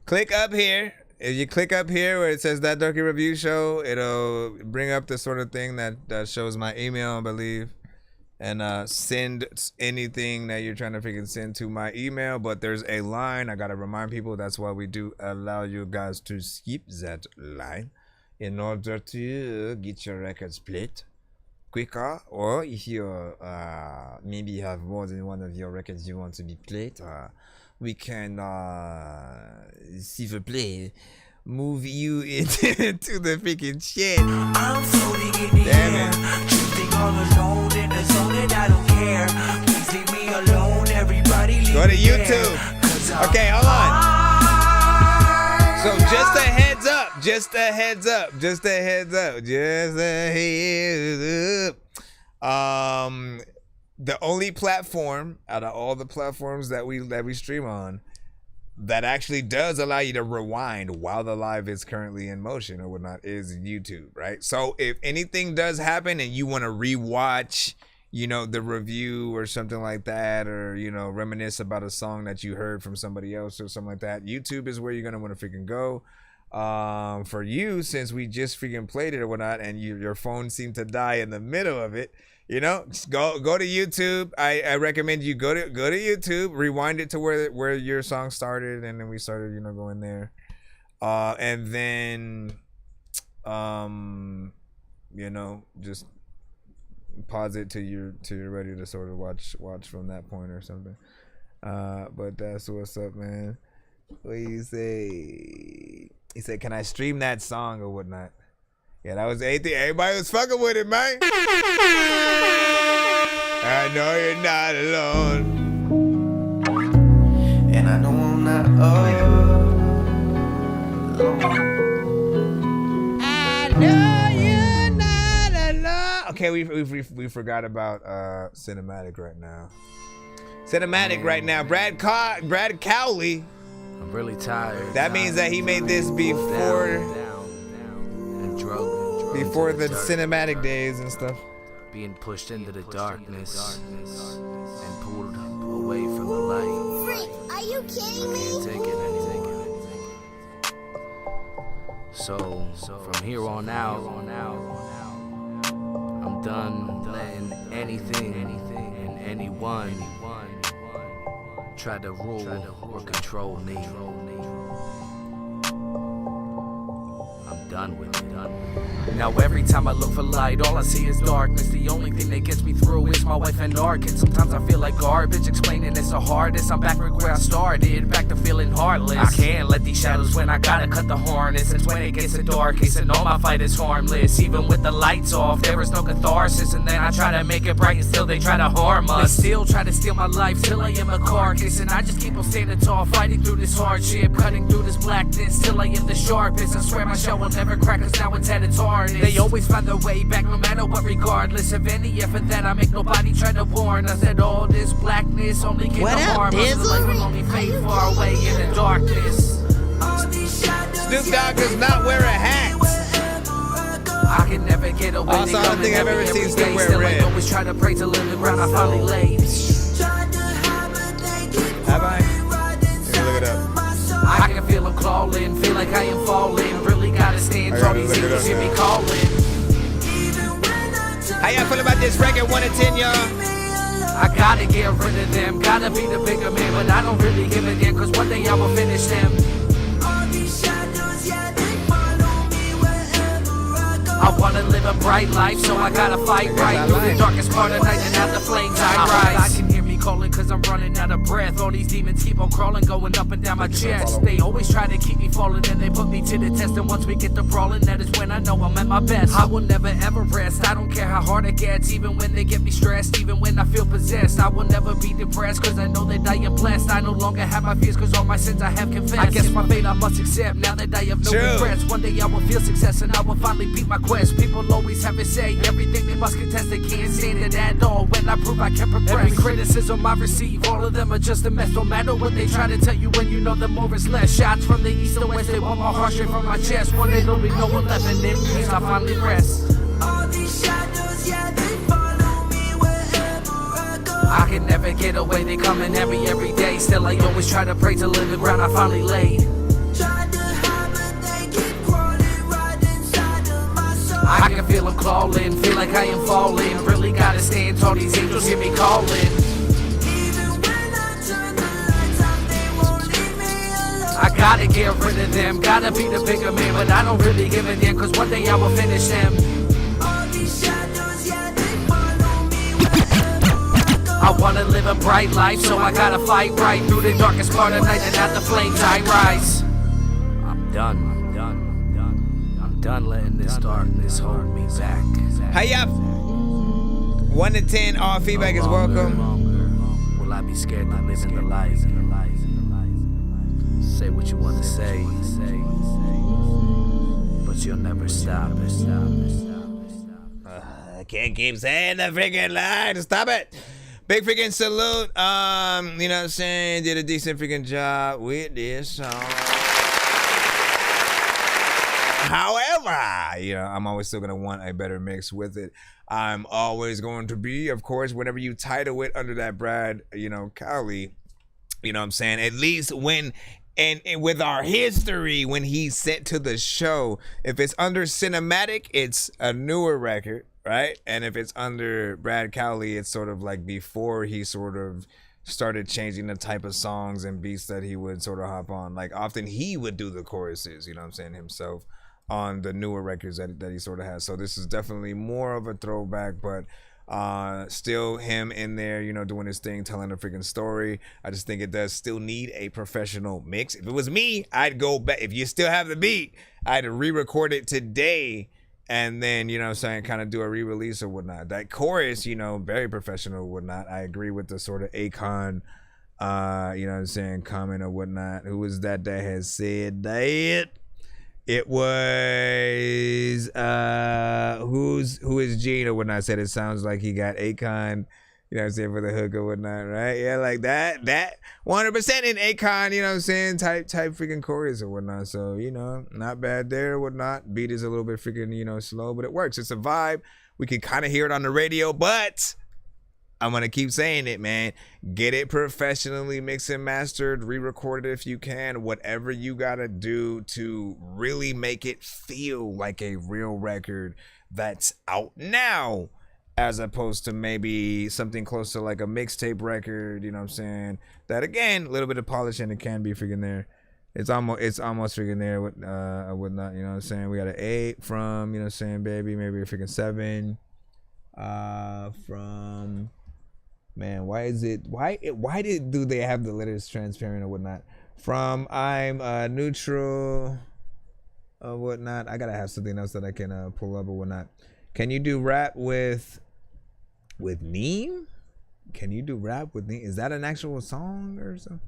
Speaker 5: Click up here. If you click up here where it says That Dorky Review Show, it'll bring up the sort of thing that shows my email, I believe. And send anything that you're trying to freaking send to my email. But there's a line. I got to remind people. That's why we do allow you guys to skip that line in order to get your records played quicker. Or if you maybe have more than one of your records you want to be played, we can, s'il vous plaît, move you into the freaking shit.
Speaker 11: I'm floating in the air, drifting all alone in the zone and I don't care. Please leave me alone, everybody leave
Speaker 5: Go to
Speaker 11: me
Speaker 5: YouTube. Okay, hold on. So just a heads up, just a heads up, just a heads up, just a heads up. The only platform out of all the platforms that we stream on that actually does allow you to rewind while the live is currently in motion or whatnot is YouTube, right? So if anything does happen and you want to rewatch, you know, the review or something like that, or, you know, reminisce about a song that you heard from somebody else or something like that, YouTube is where you're going to want to freaking go. For you, since we just freaking played it or whatnot, and your phone seemed to die in the middle of it, just go to YouTube. I recommend you go to YouTube, rewind it to where your song started, and then we started going there, and then just pause it till you're ready to sort of watch from that point or something. But that's what's up, man. What do you say? He said, "Can I stream that song or whatnot?" Yeah, that was anything. Everybody was fucking with it, man. I know you're not alone,
Speaker 7: and I know I'm not alone.
Speaker 5: I know you're not alone. Okay, we forgot about cinematic right now. Cinematic right now. Brad Cowley.
Speaker 8: I'm really tired.
Speaker 5: That means that he made this before the cinematic days and stuff.
Speaker 8: Being pushed into the darkness and pulled away from the light.
Speaker 16: Freak, are you kidding me?
Speaker 8: Can't take it anymore. So from here on out, I'm done letting anything and anyone try to rule or control me. I'm done with it. Now every time I look for light, all I see is darkness. The only thing that gets me through is my wife and our kids. Sometimes I feel like garbage, explaining it's the hardest. I'm back where I started, back to feeling heartless. I can't let these shadows win, I gotta cut the harness. It's when it gets the darkest and all my fight is harmless. Even with the lights off, there is no catharsis. And then I try to make it bright and still they try to harm us. They still try to steal my life till I am a carcass. And I just keep on standing tall, fighting through this hardship, cutting through this blackness till I am the sharpest. I swear my shell will never crack, cause now it's at its hardest. They always find their way back no matter what, regardless of any effort that I make. Nobody try to warn us that all this blackness only can harm us. The light will only fade far away in the darkness.
Speaker 5: Snoop Dogg does not wear a hat.
Speaker 8: I can never get away.
Speaker 5: Also, I don't think I've ever seen Snoop wear red.
Speaker 8: I always try to pray to live the ground I finally laid.
Speaker 5: Have I? Let me look it up.
Speaker 8: I can feel them clawing, feel like I am falling. Really gotta stand tall, these angels hear me calling.
Speaker 5: How y'all feel about this record, 1 to 10, y'all?
Speaker 8: I gotta get rid of them, gotta be the bigger man, but I don't really give a damn, cause one day I will finish them. I wanna live a bright life, so I gotta fight right through the darkest part of night and out the flames I rise. I can hear me calling cause I'm running out of breath. All these demons keep on crawling, going up and down my chest. They always try to keep me falling and they put me to the test. And once we get to brawling, that is when I know I'm at my best. I will never ever rest, I don't care how hard it gets. Even when they get me stressed, even when I feel possessed, I will never be depressed, cause I know that I am blessed. I no longer have my fears, cause all my sins I have confessed. I guess my fate I must accept, now that I have no regrets. One day I will feel success and I will finally beat my quest. People always have to say everything they must contest, they can't stand it at all. When I prove I can progress, every criticism I receive, all of them are just a mess. No matter what they try to tell you, when you know that more is less. Shots from the east and west, they want my heart straight from my chest. One day there'll be no 11 in peace, I finally rest.
Speaker 13: All these shadows, yeah, they follow me wherever I go.
Speaker 8: I can never get away, they come in every day. Still I always try to pray to live the ground I finally laid. I can feel them clawing, feel like I am falling. Really gotta stand tall, these angels hear me calling.
Speaker 13: Even when I turn the lights off, they won't leave me alone.
Speaker 8: I gotta get rid of them, gotta be the bigger man, but I don't really give a damn, cause one day I will finish them.
Speaker 13: All these shadows, yeah, they follow me wherever I go.
Speaker 8: I wanna live a bright life, so I gotta fight right through the darkest part of night and out the flames I rise. I'm done. Done letting this darkness hold me back.
Speaker 5: Hey up. 1 to 10, all feedback is welcome.
Speaker 8: Will I be scared to live in the light? Say what you want to say, but you'll never stop.
Speaker 5: I can't keep saying the freaking line. Stop it. Big freaking salute. You know what I'm saying? Did a decent freaking job with this song. However, I'm always still going to want a better mix with it. I'm always going to be, of course, whenever you title it under that Brad, Cowley, you know what I'm saying? At least when and with our history when he sent to the show. If it's under Cinematic, it's a newer record, right? And if it's under Brad Cowley, it's sort of like before he sort of started changing the type of songs and beats that he would sort of hop on. Like often he would do the choruses, you know what I'm saying, himself on the newer records that he sort of has. So this is definitely more of a throwback, but still him in there, you know, doing his thing, telling a freaking story. I just think it does still need a professional mix. If it was me, I'd go back. If you still have the beat, I'd re-record it today and then, you know what I'm saying, kind of do a re-release or whatnot. That chorus, you know, very professional or whatnot. I agree with the sort of Akon, you know what I'm saying, comment or whatnot. Who was that has said that? It was who is Gene or whatnot said it sounds like he got Akon, you know what I'm saying, for the hook or whatnot, right? Yeah, like that 100% in Akon, you know what I'm saying, type freaking chorus or whatnot. So, you know, not bad there or whatnot. Beat is a little bit freaking, you know, slow, but it works. It's a vibe. We can kind of hear it on the radio, but I'm going to keep saying it, man. Get it professionally mixed and mastered, re-record it if you can, whatever you got to do to really make it feel like a real record that's out now, as opposed to maybe something close to like a mixtape record, you know what I'm saying? That, again, a little bit of polish and it can be freaking there. It's almost freaking there with whatnot, you know what I'm saying? We got an 8 from, you know what I'm saying, baby, maybe a freaking 7 from... Man, why do they have the letters transparent or whatnot? From I'm neutral or whatnot. I gotta have something else that I can pull up or whatnot. Can you do rap with Neem? Can you do rap with Neem? Is that an actual song or something?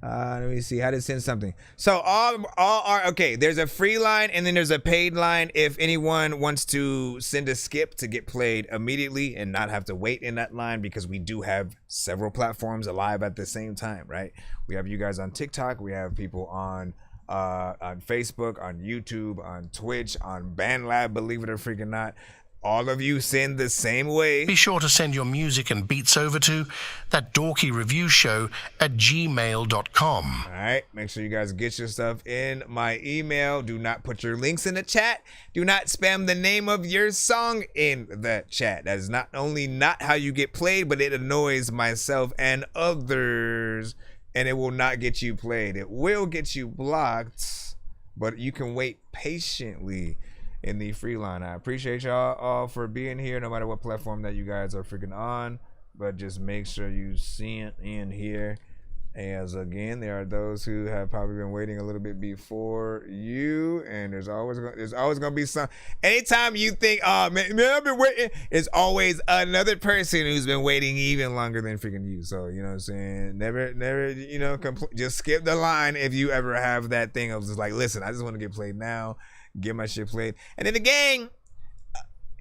Speaker 5: Let me see how to send something. So all are okay. There's a free line and then there's a paid line. If anyone wants to send a skip to get played immediately and not have to wait in that line, because we do have several platforms alive at the same time, right? We have you guys on TikTok. We have people on Facebook, on YouTube, on Twitch, on BandLab. Believe it or freaking not. All of you send the same way.
Speaker 3: Be sure to send your music and beats over to ThatDorkyReviewShow at gmail.com.
Speaker 5: All right, make sure you guys get your stuff in my email. Do not put your links in the chat. Do not spam the name of your song in the chat. That is not only not how you get played, but it annoys myself and others, and it will not get you played. It will get you blocked, but you can wait patiently in the free line. I appreciate y'all all for being here, no matter what platform that you guys are freaking on, but just make sure you see it in here. As again, there are those who have probably been waiting a little bit before you, and there's always gonna be some. Anytime you think, oh man, I've been waiting, it's always another person who's been waiting even longer than freaking you. So you know what I'm saying, never you know, just skip the line if you ever have that thing of just like, listen, I just want to get played now. Get my shit played. And then the gang,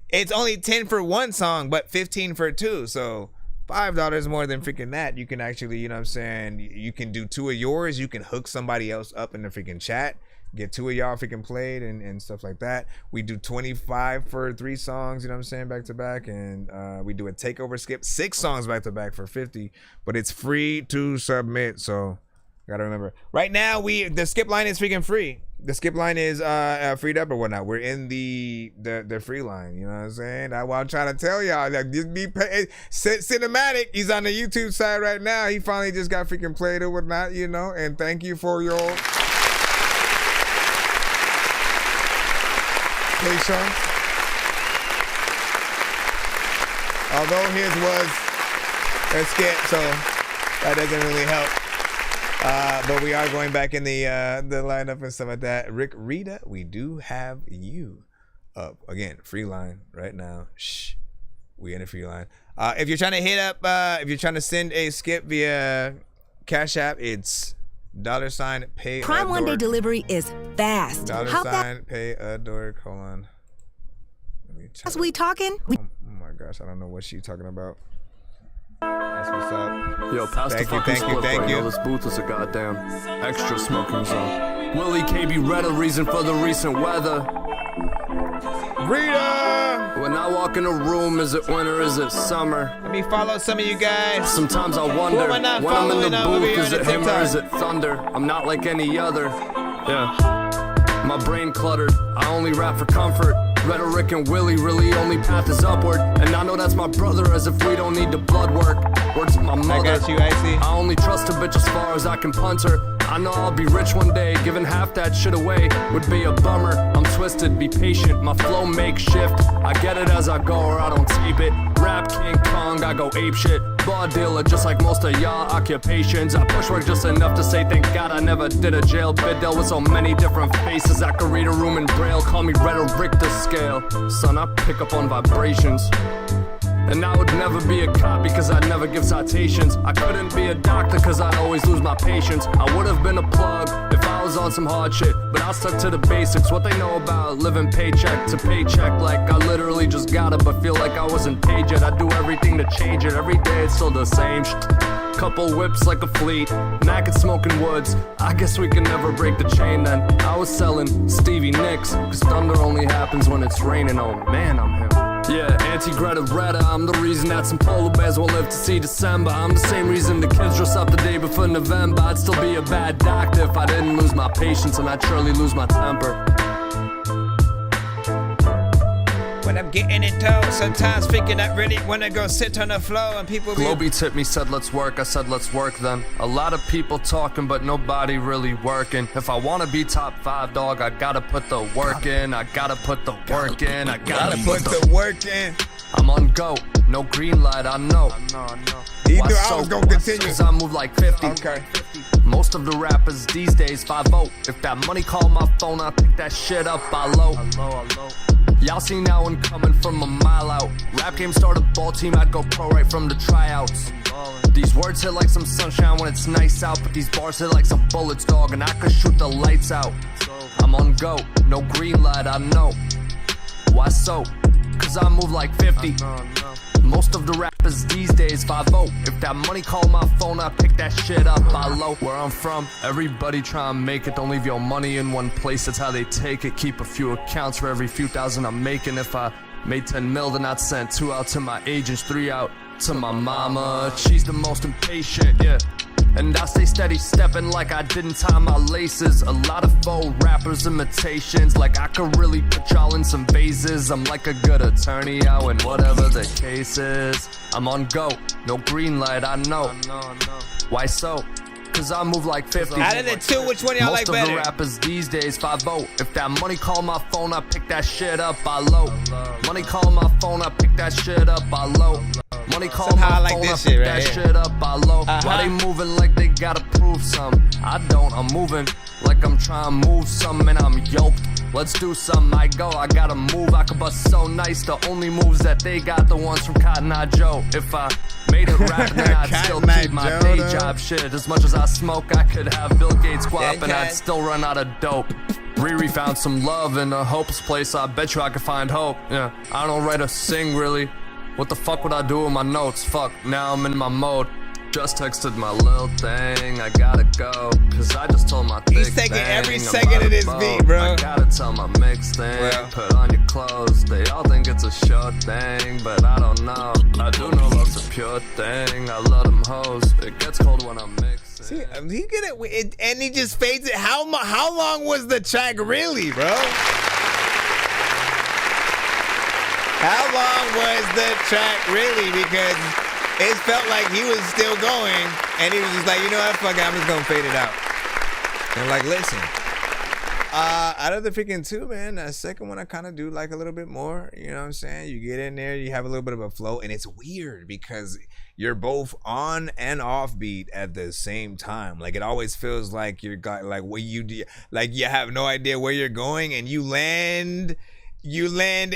Speaker 5: it's only 10 for one song, but 15 for two. So $5 more than freaking that. You can actually, you know what I'm saying, you can do 2 of yours. You can hook somebody else up in the freaking chat. Get 2 of y'all freaking played and stuff like that. We do 25 for 3 songs, you know what I'm saying, back to back. And we do a takeover skip, 6 songs back to back for 50. But it's free to submit. So gotta remember. Right now, the skip line is freaking free. The skip line is freed up or whatnot. We're in the free line. You know what I'm saying? That's what I'm trying to tell y'all. Like, just be Cinematic. He's on the YouTube side right now. He finally just got freaking played or whatnot, you know. And thank you for your patience. Although his was a skip, so that doesn't really help. But we are going back in the lineup and stuff like that. Rick Rita, we do have you up. Again, free line right now. Shh. We in a free line. If you're trying to hit up, if you're trying to send a skip via Cash App, it's $pay
Speaker 1: Prime One Day delivery is fast.
Speaker 5: $pay a dork. Hold on.
Speaker 1: As we talking?
Speaker 5: Oh my gosh, I don't know what she's talking about. That's what's up.
Speaker 21: Yo, pass the fucking split,
Speaker 5: thank you.
Speaker 21: This booth is a goddamn extra smoking zone. Willie KB read a reason for the recent weather.
Speaker 5: Rita!
Speaker 21: When I walk in a room, is it winter, is it summer?
Speaker 5: Let me follow some of you guys.
Speaker 21: Sometimes I wonder,
Speaker 5: Who am I not
Speaker 21: when I'm in the
Speaker 5: following
Speaker 21: booth,
Speaker 5: over
Speaker 21: is
Speaker 5: here
Speaker 21: it
Speaker 5: on
Speaker 21: him or
Speaker 5: TikTok?
Speaker 21: is it thunder? I'm not like any other. Yeah. My brain cluttered, I only rap for comfort. Rhetoric and Willie, really only path is upward. And I know that's my brother, as if we don't need the blood work. Word to my mother,
Speaker 5: I got you, Icy.
Speaker 21: I only trust a bitch as far as I can punt her. I know I'll be rich one day, giving half that shit away would be a bummer. I'm twisted, be patient, my flow makeshift. I get it as I go or I don't tape it. Rap King Kong, I go ape shit. Bar dealer, just like most of y'all occupations. I push work just enough to say thank God I never did a jail bit. Dealt with so many different faces, I could read a room in braille. Call me rhetoric to scale. Son, I pick up on vibrations. And I would never be a cop because I'd never give citations. I couldn't be a doctor because I'd always lose my patience. I would have been a plug if I was on some hard shit, but I stuck to the basics. What they know about living paycheck to paycheck, like I literally just got it, but feel like I wasn't paid yet. I do everything to change it. Every day it's still the same Couple whips like a fleet, Mac and smoking woods. I guess we can never break the chain then. I was selling Stevie Nicks, cause thunder only happens when it's raining. Oh man, I'm him. Yeah, anti-Greta Retta, I'm the reason that some polar bears won't live to see December. I'm the same reason the kids dress up the day before November. I'd still be a bad doctor if I didn't lose my patience, and I'd surely lose my temper.
Speaker 5: When I'm getting it though, sometimes thinking I really wanna go sit on the floor and people be...
Speaker 21: Globeats hit me, said let's work, I said let's work then. A lot of people talking, but nobody really working. If I wanna be top 5, dog, I gotta put the work in. I gotta put the work in. I gotta put the
Speaker 5: work in.
Speaker 21: I'm on go, no green light, I know.
Speaker 5: He
Speaker 21: Why
Speaker 5: knew I
Speaker 21: so?
Speaker 5: was gonna continue.
Speaker 21: Cause I move like 50.
Speaker 5: Okay.
Speaker 21: Most of the rappers these days 5-0. If that money call my phone, I pick that shit up by low. Y'all seen that one coming from a mile out. Rap game started ball team, I'd go pro right from the tryouts. These words hit like some sunshine when it's nice out, but these bars hit like some bullets, dog, and I could shoot the lights out. I'm on go, no green light, I know. Why so? Cause I move like 50. Most of the rappers these days 5-0. If that money call my phone, I pick that shit up by low. Where I'm from, everybody try and make it. Don't leave your money in one place, that's how they take it. Keep a few accounts for every few thousand I'm making. If I made 10 mil, then I'd send 2 out to my agents, 3 out to my mama. She's the most impatient, yeah. And I stay steady stepping like I didn't tie my laces. A lot of faux rappers imitations, like I could really put y'all in some vases. I'm like a good attorney out in whatever the case is. I'm on go, no green light, I know. Why so? Cause I move like 50.
Speaker 5: Out of the two, which one y'all like better?
Speaker 21: Most of the rappers these days 5-0. If that money call my phone, I pick that shit up by low. Money call my phone, I pick that shit up by low. Money call
Speaker 5: Somehow
Speaker 21: my
Speaker 5: I like
Speaker 21: phone,
Speaker 5: this
Speaker 21: I pick
Speaker 5: shit
Speaker 21: that
Speaker 5: right here.
Speaker 21: shit up by low. Why they moving like they gotta prove something? I don't, I'm moving like I'm trying to move something and I'm yoked. Let's do something, I go, I gotta move, I could bust so nice. The only moves that they got, the ones from Cotton Eye Joe. If I made it rap, then I'd still keep my day job. Shit, as much as I smoke, I could have Bill Gates guap and I'd still run out of dope. Riri found some love in a hopeless place, I bet you I could find hope. Yeah, I don't write or sing really. What the fuck would I do with my notes? Fuck, now I'm in my mode. Just texted my little thing, I gotta go. Cause I just told my
Speaker 5: He's
Speaker 21: thick
Speaker 5: taking
Speaker 21: thing,
Speaker 5: every
Speaker 21: I'm
Speaker 5: second
Speaker 21: about
Speaker 5: of this
Speaker 21: to
Speaker 5: beat,
Speaker 21: vote.
Speaker 5: bro.
Speaker 21: I gotta tell my mixed thing, put on your clothes. They all think it's a short thing, but I don't know. I do know love's a pure thing, I love them hoes. It gets cold when I'm mixing.
Speaker 5: See, he get it, and he just fades it. How long was the track really, bro? How long was the track really? Because it felt like he was still going, and he was just like, you know what, fuck it, I'm just gonna fade it out. And like, listen, out of the freaking two, man, that second one I kind of do like a little bit more. You know what I'm saying? You get in there, you have a little bit of a flow, and it's weird because you're both on and off beat at the same time. Like, it always feels like you're got like what you do, like you have no idea where you're going, and you land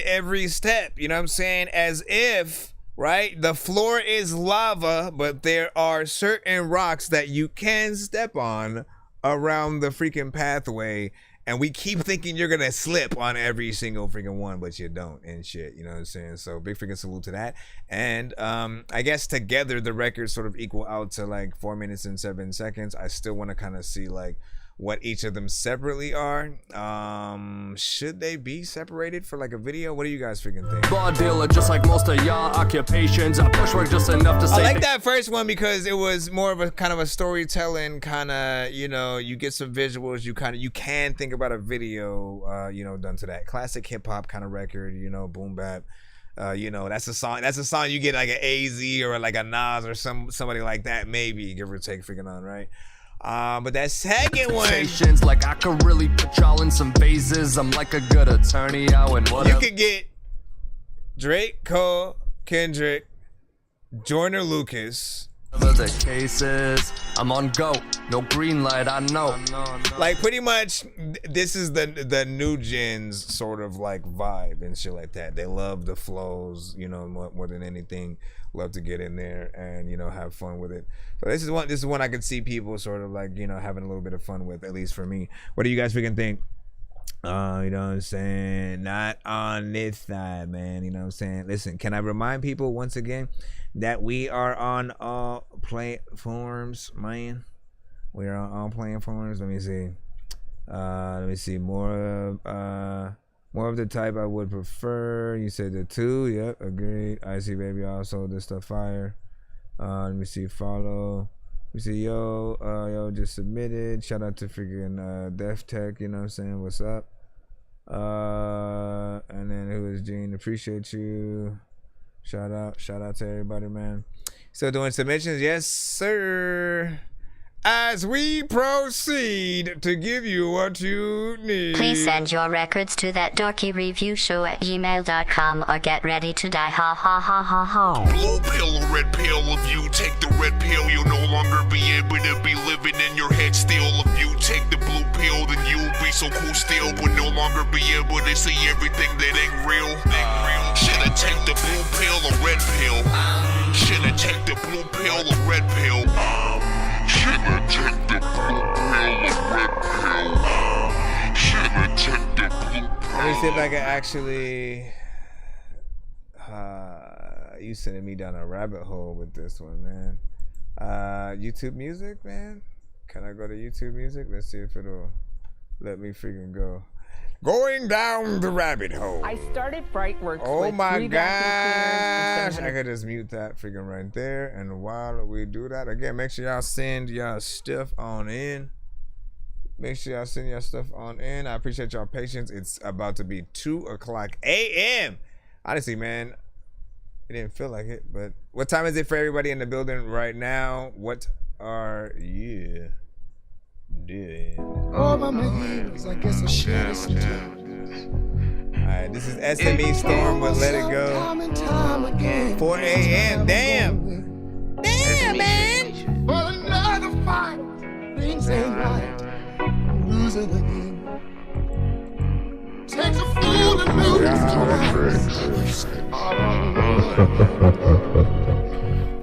Speaker 5: every step. You know what I'm saying? As if, right, the floor is lava, but there are certain rocks that you can step on around the freaking pathway, and we keep thinking you're gonna slip on every single freaking one, but you don't and shit. You know what I'm saying? So big freaking salute to that. And I guess together the records sort of equal out to like 4 minutes and 7 seconds. I still want to kind of see like what each of them separately are. Should they be separated for like a video? What do you guys freaking think?
Speaker 21: Bar dealer, just like most of y'all occupations. I push work just enough to say.
Speaker 5: I like that first one because it was more of a kind of a storytelling kind of, you know, you get some visuals, you can think about a video, you know, done to that. Classic hip hop kind of record, you know, boom bap. You know, that's a song you get like an AZ or like a Nas or somebody like that, maybe, give or take, freaking on, right? But that second one,
Speaker 21: like I could really put y'all in some phases. I'm like a good attorney out and what
Speaker 5: you could get Drake, Cole, Kendrick, Joyner Lucas.
Speaker 21: Whatever the case is, I'm on go. No green light, I know.
Speaker 5: Like pretty much, this is the new gens sort of like vibe and shit like that. They love the flows, you know, more than anything. Love to get in there and, you know, have fun with it. So this is one I could see people sort of like, you know, having a little bit of fun with, at least for me. What do you guys freaking think? You know what I'm saying? Not on this side, man. You know what I'm saying? Listen, can I remind people once again that we are on all platforms, man? We are on all platforms. Let me see. More of the type I would prefer. You said the 2. Yep, agreed. I see, baby. Also, this stuff fire. Let me see. Follow. We see, yo, just submitted. Shout out to freaking Def Tech. You know what I'm saying? What's up? And then who is Gene? Appreciate you. Shout out to everybody, man. Still doing submissions? Yes, sir. As we proceed to give you what you need.
Speaker 14: Please send your records to ThatDorkyReviewShow@gmail.com or get ready to die. Ha ha ha ha ha.
Speaker 15: Blue pill or red pill? If you take the red pill, you'll no longer be able to be living in your head still. If you take the blue pill, then you'll be so cool still, but no longer be able to see everything that ain't real. Should I take the blue pill or red pill? Should I take the blue pill or red pill? Should I take the blue pill or red pill? Should I take the blue pill?
Speaker 5: Let me see if I can actually. You sending me down a rabbit hole with this one, man. YouTube Music, man. Can I go to YouTube Music? Let's see if it'll let me freaking go. Going down the rabbit hole.
Speaker 2: I started Brightworks.
Speaker 5: Oh my
Speaker 2: 3
Speaker 5: gosh. I could just mute that freaking right there. And while we do that, again, make sure y'all send y'all stuff on in. Make sure y'all send y'all stuff on in. I appreciate y'all patience. It's about to be 2:00 a.m. Honestly, man, it didn't feel like it. But what time is it for everybody in the building right now? What are you doing?
Speaker 7: Oh, my man, I guess I should have.
Speaker 5: Alright, this is SME Storm with Let It Go. 4 a.m. Damn, man.
Speaker 7: Well, another fight. Things ain't right. I'm losing again. Takes a fool to lose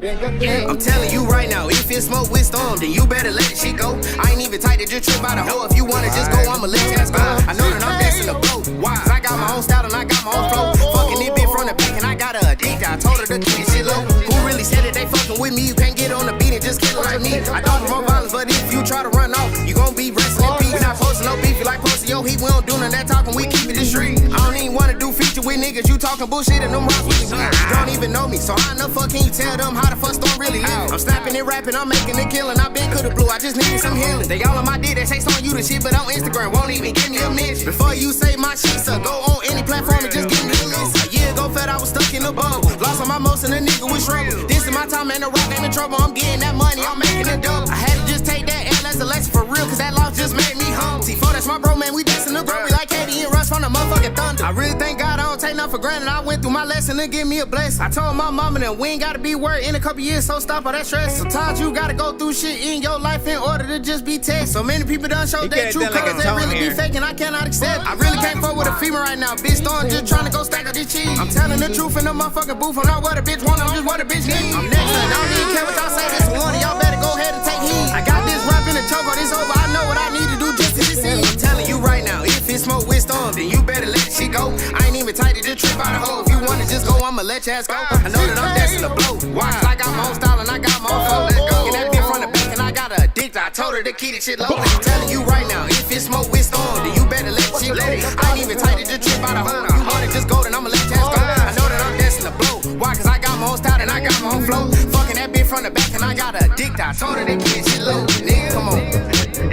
Speaker 17: I'm telling you right now, if it's smoke with storm, then you better let it shit go. I ain't even tight to just trip out a hoe. If you wanna just go, I'ma let you go. I know that I'm destined to blow. Why? Cause I got my own style and I got my own flow. Fucking it bitch from the back and I got her addicted. I told her to keep it shit low. Who really said that they fucking with me? You can't get on the beat and just kill like me. I don't promote violence, but if you try to run off, you gon' be resting in peace. We not posting no beef, you like posting your heat. We don't do none of that talking, we keep it discreet. I don't even wanna do feature with niggas. You talking bullshit and them rocks with you. You don't even know me, so how the fuck can you tell them how the fuck Storm really live? I'm snapping and rapping, I'm making a killing. I been coulda blue, I just needed some healing. They all on my dick, they say on you the shit, but on Instagram won't even give me a mention. Before you say my shit, so go on any platform and just give me a list. A year ago, fed I was stuck in the bubble. Lost on my most and a nigga was trouble. This is my time and the rock ain't in trouble. I'm getting that money, I'm making it double. I had to just take that L as a lesson for real, cause that loss just made me humble. C4, that's my bro, man, we dancing the bro. We like Katie and Russ from the motherfucking thunder. I really thank God I don't take nothing for granted. I went through my lesson and give me a blessing. I told my mama that we ain't gotta be worried in a couple years, so stop all that stress. Sometimes you gotta go through shit in your life in order to just be tested. So many people done showed their true colors, they really be faking, I cannot accept. I really can't fuck with a female right now, bitch. Storm just trying to go stack up this cheese. I'm telling the truth in the motherfucking booth. I'm not what a bitch want, I'm just what a bitch need. I'm next, I don't even care what y'all say. This one, y'all better go ahead and take heed. I got this rap in the choke, on this over. I know what I need to do just to succeed. I'm telling you right now, if it's smoke with Storm, then you better let shit go. I ain't even tight to just trip out a hole. If you wanna just go, I'ma let your ass go. I know that I'm destined to blow. Why? I got my own style and I got my own flow. Let's go. Get that bitch from the back and I got her addicted. I told her to keep the shit low. I'm telling you right now, if it's smoke with storm, then you better let shit go. I ain't even tight to the trip out of home. If you want it, just go, then I'ma let that go. I know that I'm destined to blow. Why? Cause I got my own style and I got my own flow. Fucking that bitch from the back and I got a dick. I told her to keep the shit low. Nigga, come on.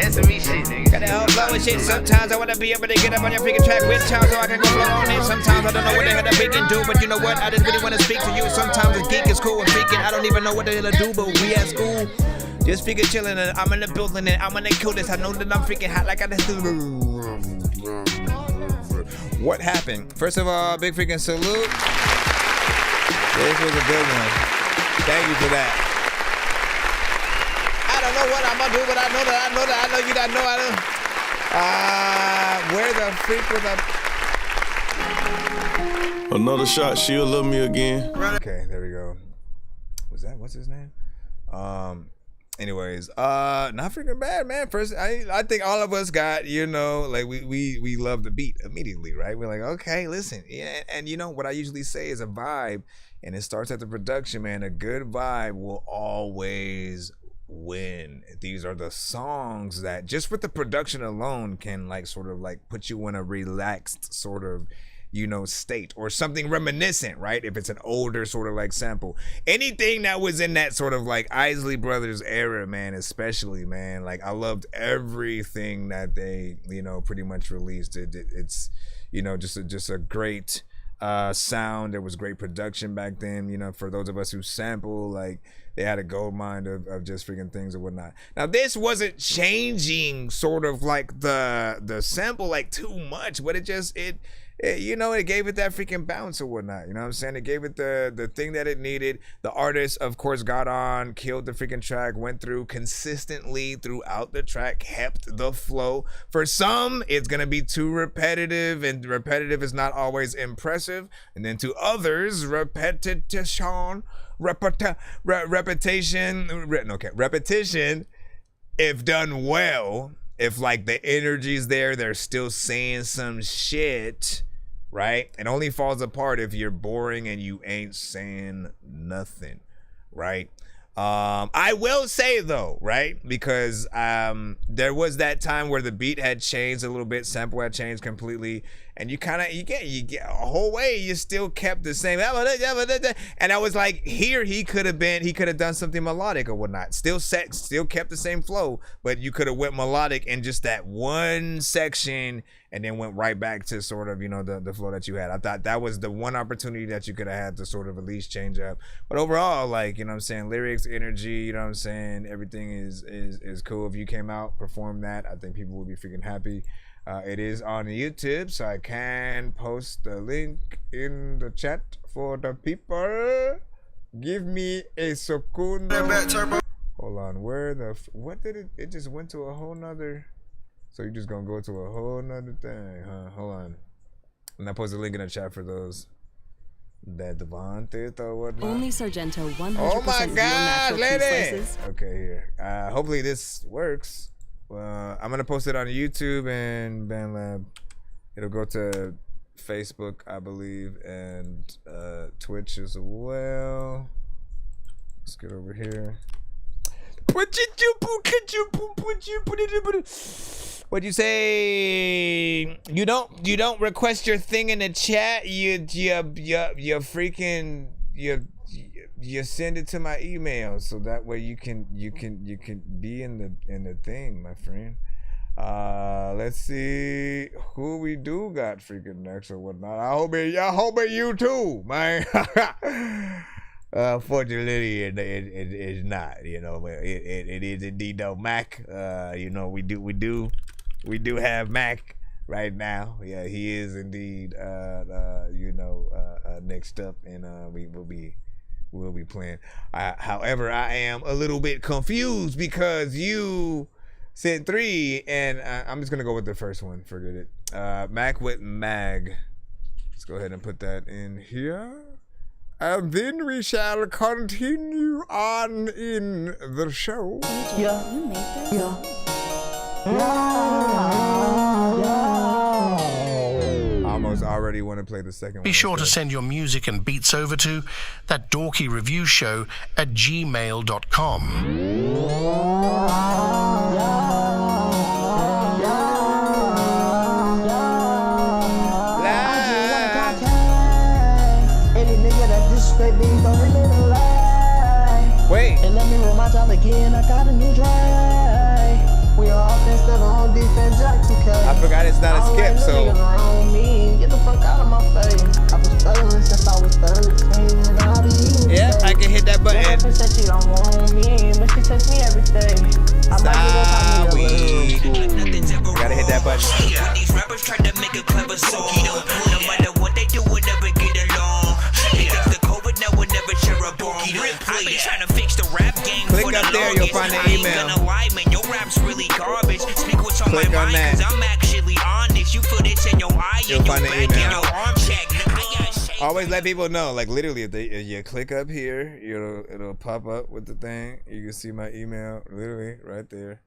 Speaker 17: That's some shit, nigga.
Speaker 5: Gotta help blow and shit. Sometimes I wanna be able to get up on your freaking track with child so I can go blow on it. Sometimes I don't know what the hell that we can do, but you know what? I just really wanna speak to you. Sometimes a geek is cool and freaking. I don't even know what the hell to do, but we at school. Just freaking chilling and I'm in the building and I'm gonna kill this. I know that I'm freaking hot like I just do. What happened? First of all, big freaking salute. This was a good one. Thank you for that. I don't know what I'm gonna do, but I know you don't know. Where the freak was
Speaker 2: Another shot, she'll love me again.
Speaker 5: Okay, there we go. What's his name? Anyways, not freaking bad, man. First, I think all of us got, you know, like we love the beat immediately, right? We're like, okay, listen, yeah, and you know what I usually say is a vibe, and it starts at the production, man. A good vibe will always win. These are the songs that just with the production alone can like sort of like put you in a relaxed sort of, you know, state or something reminiscent, right? If it's an older sort of like sample, anything that was in that sort of like Isley Brothers era, man, especially, man, like I loved everything that they, you know, pretty much released. It's, you know, just a great sound. There was great production back then, you know, for those of us who sample, like they had a gold mine of just freaking things and whatnot. Now this wasn't changing sort of like the sample like too much, but it you know, it gave it that freaking bounce or whatnot. You know what I'm saying? It gave it the thing that it needed. The artist, of course, got on, killed the freaking track, went through consistently throughout the track, kept the flow. For some, it's going to be too repetitive, and repetitive is not always impressive. And then to others, repetition, if done well, if like the energy's there, they're still saying some shit, right? It only falls apart if you're boring and you ain't saying nothing, right? I will say though, right? Because there was that time where the beat had changed a little bit, sample had changed completely, and you get a whole way, you still kept the same, and I was like, here he could have done something melodic or whatnot, still kept the same flow, but you could have went melodic in just that one section and then went right back to sort of, you know, the flow that you had. I thought that was the one opportunity that you could have had to sort of at least change up. But overall, like, you know what I'm saying, lyrics, energy, you know what I'm saying, everything is cool. If you came out, performed that, I think people would be freaking happy. It is on YouTube, so I can post the link in the chat for the people. Give me a second. Hold on, what did it just went to a whole nother, so you're just gonna go to a whole nother thing, huh? Hold on. And I post a link in the chat for those that wanted or whatnot.
Speaker 10: Only Sargento 100%
Speaker 5: oh my
Speaker 10: real
Speaker 5: God,
Speaker 10: natural
Speaker 5: lady!
Speaker 10: cheese slices.
Speaker 5: Okay, here. Hopefully this works. I'm gonna post it on YouTube and BandLab. It'll go to Facebook, I believe, and Twitch as well. Let's get over here. What'd you say? You don't request your thing in the chat. You freaking you send it to my email, so that way you can be in the thing, my friend. Let's see who we do got freaking next or whatnot. I hope you too, man. Fortunately, it's not. You know, it is indeed though. Mac. You know, we do have Mac right now. Yeah, he is indeed. You know, next up, and we'll be playing. However, I am a little bit confused because you said 3, and I'm just gonna go with the first one. Forget it. Mac with Mag. Let's go ahead and put that in here. And then we shall continue on in the show.
Speaker 7: Yeah.
Speaker 10: You made that?
Speaker 7: Yeah.
Speaker 5: I almost already want to play the second one.
Speaker 3: Be sure to
Speaker 5: instead.
Speaker 3: send your music and beats over to ThatDorkyReviewShow at
Speaker 10: Any nigga that disrespect me, don't really lie.
Speaker 5: Wait.
Speaker 10: And let me roll my job again, I got a new drive. We are offense, never on defense, Jack 2K.
Speaker 5: I forgot it's not a skip, so.
Speaker 10: Get the fuck out of my face. I was stuttering since I was 13. Now be
Speaker 5: Yeah, I can hit that button.
Speaker 10: Your said she don't want me, but she text me every day.
Speaker 5: Gotta hit that button.
Speaker 12: When these rappers try to make a clever song, no matter what they do, we'll never get along. They think the COVID now will never share a bomb. I've been trying to fix the rap game.
Speaker 5: Click up there, you'll find the email.
Speaker 12: I ain't gonna lie, man, your rap's really garbage. Speak what's on my
Speaker 5: Click on
Speaker 12: mind,
Speaker 5: that.
Speaker 12: cause I'm actually honest. You feel this in your eye,
Speaker 5: You'll
Speaker 12: in your
Speaker 5: find the
Speaker 12: back, in
Speaker 5: email.
Speaker 12: your arm check.
Speaker 5: Always let people know, like literally, if you click up here, it'll pop up with the thing. You can see my email, literally right there.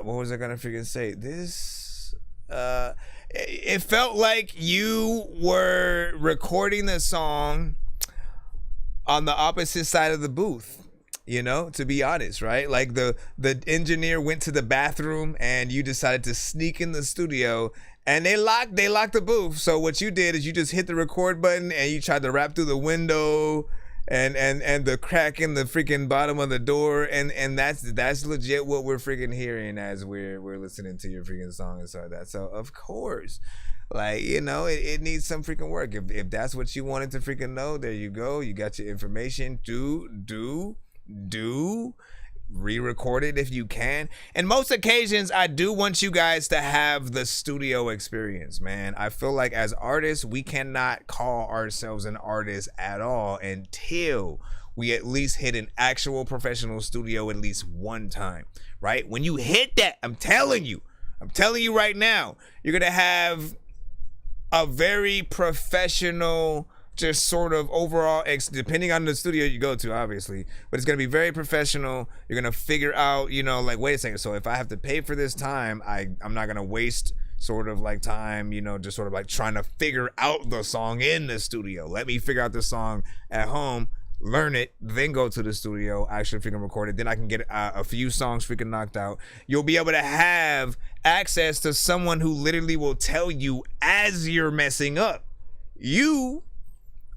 Speaker 5: What was I gonna freaking say? This, it felt like you were recording the song on the opposite side of the booth. You know, to be honest, right? Like the engineer went to the bathroom and you decided to sneak in the studio and they locked the booth. So what you did is you just hit the record button and you tried to rap through the window and the crack in the freaking bottom of the door, and that's legit what we're freaking hearing as we're listening to your freaking song and stuff like that. So of course, like, you know, it needs some freaking work. If that's what you wanted to freaking know, there you go. You got your information. Do re-record it if you can. And most occasions I do want you guys to have the studio experience, man. I feel like as artists we cannot call ourselves an artist at all until we at least hit an actual professional studio at least one time, right? When you hit that, I'm telling you right now, you're gonna have a very professional, just sort of overall, depending on the studio you go to, obviously, but it's gonna be very professional. You're gonna figure out, you know, like, wait a second, so if I have to pay for this time, I'm not gonna waste sort of like time, you know, just sort of like trying to figure out the song in the studio. Let me figure out the song at home, learn it, then go to the studio, actually freaking record it. Then I can get a few songs freaking knocked out. You'll be able to have access to someone who literally will tell you as you're messing up.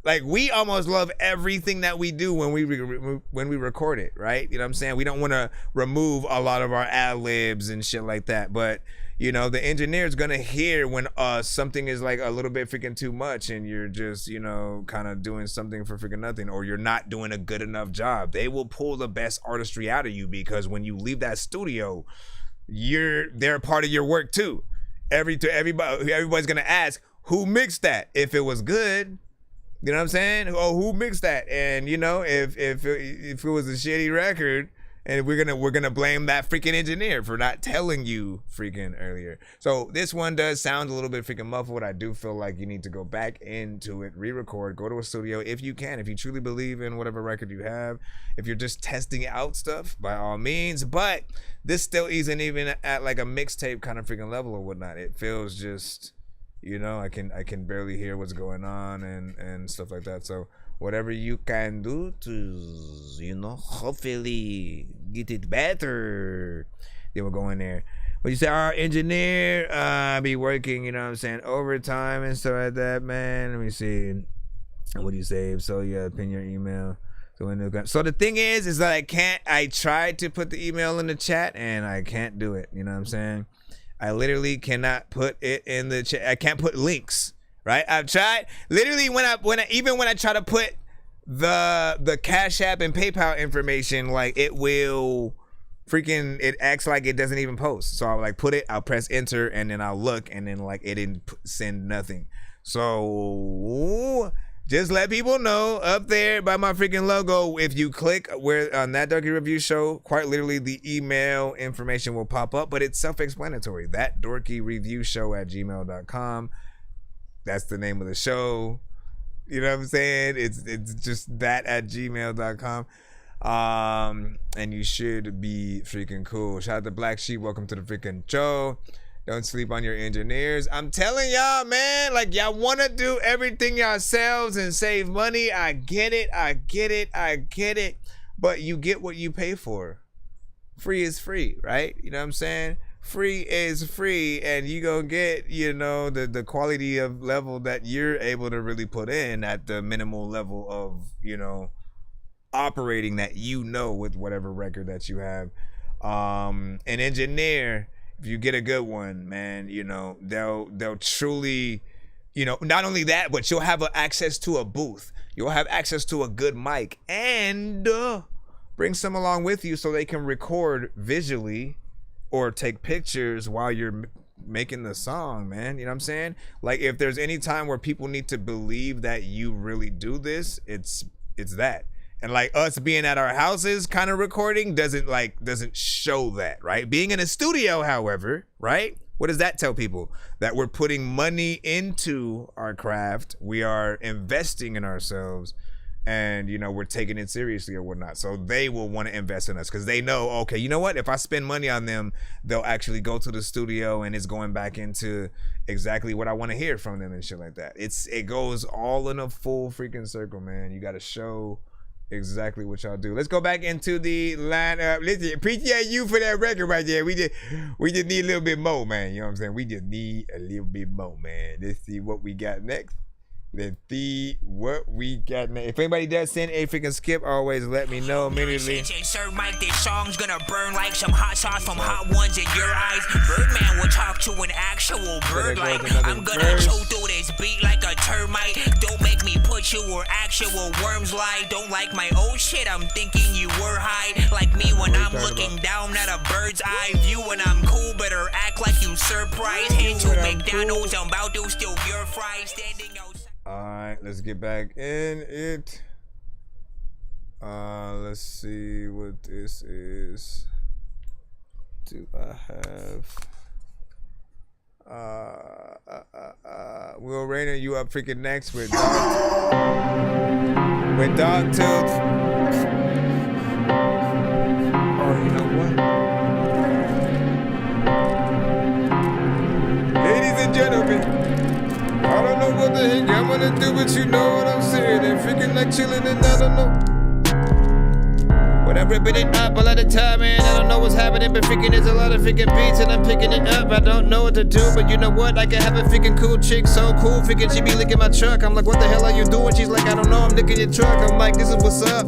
Speaker 5: Like, we almost love everything that we do when we record it, right? You know what I'm saying? We don't want to remove a lot of our ad-libs and shit like that. But, you know, the engineer's going to hear when something is like a little bit freaking too much and you're just, you know, kind of doing something for freaking nothing, or you're not doing a good enough job. They will pull the best artistry out of you, because when you leave that studio, they're a part of your everk too. Everybody's going to ask, who mixed that? If it was good, you know what I'm saying? Oh, who mixed that? And, you know, if it was a shitty record, and we're gonna blame that freaking engineer for not telling you freaking earlier. So this one does sound a little bit freaking muffled. I do feel like you need to go back into it, re-record, go to a studio if you can, if you truly believe in whatever record you have. If you're just testing out stuff, by all means. But this still isn't even at like a mixtape kind of freaking level or whatnot. It feels just, you know, I can barely hear what's going on and stuff like that. So whatever you can do to, you know, hopefully get it better, then we'll go in there. But you say our engineer be working, you know what I'm saying, overtime and stuff like that, man. Let me see. What do you say? So yeah, pin your email. So the thing is that I tried to put the email in the chat and I can't do it. You know what I'm saying? I literally cannot put it in the chat. I can't put links, right? I've tried. Literally, when I try to put the Cash App and PayPal information, like, it will freaking, it acts like it doesn't even post. So I'll like put it, I'll press enter, and then I'll look, and then like it didn't send nothing. So just let people know up there by my freaking logo, if you click where on That Dorky Review Show, quite literally the email information will pop up, but it's self-explanatory. ThatDorkyReviewShow at gmail.com. That's the name of the show. You know what I'm saying? It's just that at gmail.com. And you should be freaking cool. Shout out to Black Sheep. Welcome to the freaking show. Don't sleep on your engineers. I'm telling y'all, man, like y'all want to do everything yourselves and save money. I get it. But you get what you pay for. Free is free, right? You know what I'm saying? Free is free, and you gonna get, you know, the quality of level that you're able to really put in at the minimal level of, you know, operating that, you know, with whatever record that you have. An engineer, if you get a good one, man, you know, they'll truly, you know, not only that, but you'll have access to a booth. You'll have access to a good mic, and bring some along with you so they can record visually or take pictures while you're making the song, man. You know what I'm saying? Like, if there's any time where people need to believe that you really do this, it's that. And like us being at our houses kind of recording doesn't show that, right? Being in a studio, however, right? What does that tell people? That we're putting money into our craft. We are investing in ourselves, and, you know, we're taking it seriously or whatnot. So they will want to invest in us because they know, okay, you know what? If I spend money on them, they'll actually go to the studio and it's going back into exactly what I want to hear from them and shit like that. It goes all in a full freaking circle, man. You got to show exactly what y'all do. Let's go back into the lineup. Listen, appreciate you for that record right there. We just need a little bit more, man. You know what I'm saying? We just need a little bit more, man. Let's see what we got next. Let's see what we got next. If anybody does send a freaking skip, always let me know immediately.
Speaker 12: Sir Mike, this song's gonna burn like some hot sauce from hot ones in your eyes. Birdman will talk to an actual bird like I'm gonna choke through this beat like a termite. Don't make me put you where actual worms lie. Don't like my old shit, I'm thinking you were high. Like me when I'm looking down at a bird's eye view. When I'm cool, better act like you surprised. Head to McDonald's, I'm about to steal your fries. Standing outside.
Speaker 5: Alright, let's get back in it. Let's see what this is. Do I have Will Rainer, you up freaking next with Dogtooth. Oh, you know what? Ladies and gentlemen, I don't know what the heck I'm gonna do, but you know what I'm saying. They're freaking like chilling and I don't know. But I'm ripping it up a lot of time, man. I don't know what's happening, but freaking there's a lot of freaking beats and I'm picking it up. I don't know what to do, but you know what? I can have a freaking cool chick, so cool. Freaking she be licking my truck. I'm like, what the hell are you doing? She's like, I don't know, I'm licking your truck. I'm like, this is what's up.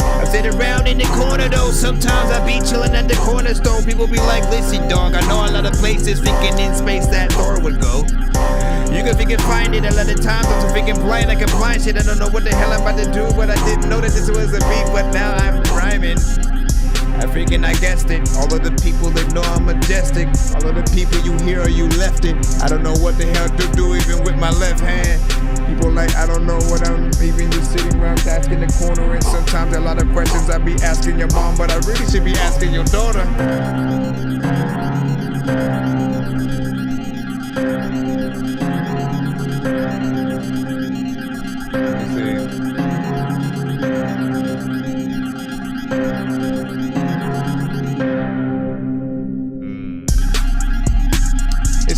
Speaker 5: I sit around in the corner though. Sometimes I be chilling at the corner store. People be like, listen, dog, I know a lot of places freaking in space that Thor would go. You can freaking find it a lot of times. I'm so freaking blind, I can blind shit. I don't know what the hell I'm about to do, but I didn't know that this was a beat, but now I'm rhyming. I guessed it. All of the people that know I'm majestic. All of the people you hear or you left it. I don't know what the hell to do even with my left hand. People like, I don't know what I'm even just sitting around asking the corner. And sometimes a lot of questions I be asking your mom, but I really should be asking your daughter.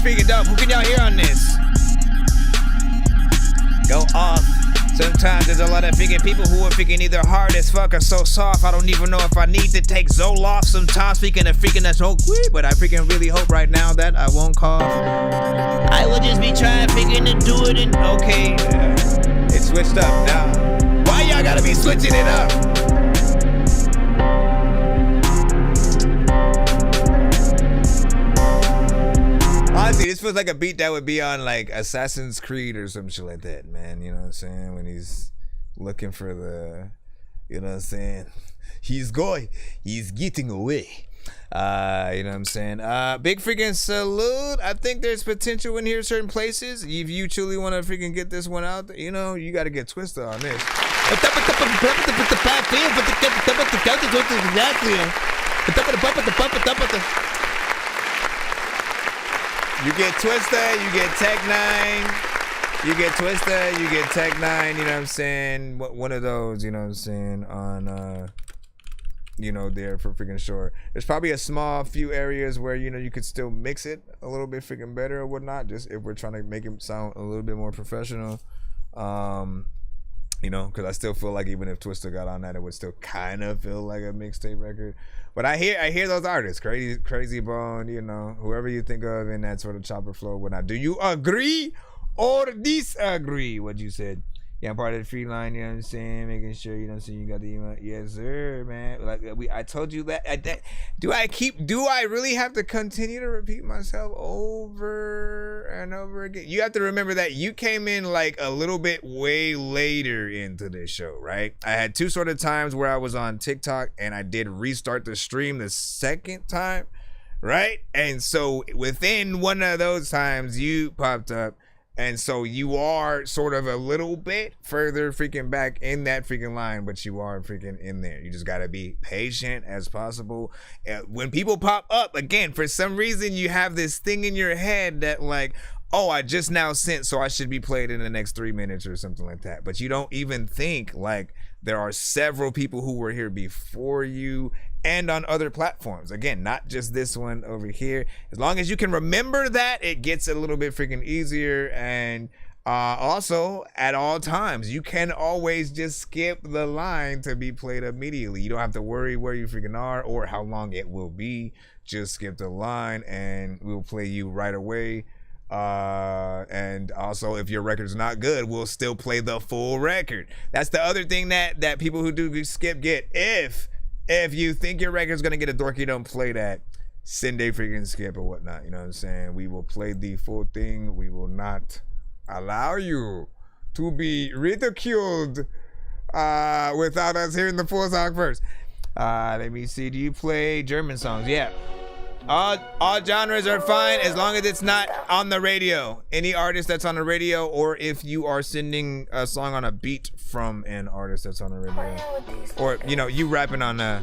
Speaker 5: Speaking dope, who can y'all hear on this? Go off. Sometimes there's a lot of freaking people who are freaking either hard as fuck or so soft. I don't even know if I need to take Zoloft sometimes. Speaking of freaking that's so quick, but I freaking really hope right now that I won't cough. I will just be trying freaking to do it and okay. It's switched up now. Why y'all gotta be switching it up? Honestly, this feels like a beat that would be on like Assassin's Creed or some shit like that, man. You know what I'm saying? When he's looking for the, you know what I'm saying? He's getting away. You know what I'm saying? Big freaking salute. I think there's potential in here certain places. If you truly want to freaking get this one out, you know, you got to get twisted on this. You get Twister, you get Tech 9. You get Twister, you get Tech 9, you know what I'm saying? One of those, you know what I'm saying, on you know, there for freaking sure. There's probably a small few areas where, you know, you could still mix it a little bit freaking better or whatnot, just if we're trying to make it sound a little bit more professional. You know, because I still feel like even if Twista got on that, it would still kind of feel like a mixtape record. But I hear those artists, Crazy Bone, you know, whoever you think of in that sort of chopper flow, whatnot. Do you agree or disagree? What you said? Yeah, I'm part of the free line, you know what I'm saying? Making sure, you know what I'm saying, you got the email. Yes, sir, man. Like I told you that. Do I really have to continue to repeat myself over and over again? You have to remember that you came in like a little bit way later into this show, right? I had two sort of times where I was on TikTok and I did restart the stream the second time, right? And so within one of those times, you popped up. And so you are sort of a little bit further freaking back in that freaking line, but you are freaking in there. You just got to be patient as possible. When people pop up, again, for some reason, you have this thing in your head that like, oh, I just now sent, so I should be played in the next 3 minutes or something like that. But you don't even think like there are several people who were here before you and on other platforms. Again, not just this one over here. As long as you can remember that, it gets a little bit freaking easier. And also, at all times, you can always just skip the line to be played immediately. You don't have to worry where you freaking are or how long it will be. Just skip the line and we'll play you right away. And also, if your record's not good, we'll still play the full record. That's the other thing that people who do skip get. If you think your record's gonna get a dorky, don't play that. Send a freaking skip or whatnot. You know what I'm saying? We will play the full thing. We will not allow you to be ridiculed without us hearing the full song first. Let me see. Do you play German songs? Yeah. All genres are fine as long as it's not on the radio. Any artist that's on the radio, or if you are sending a song on a beat from an artist that's on the radio, or you know, you rapping on a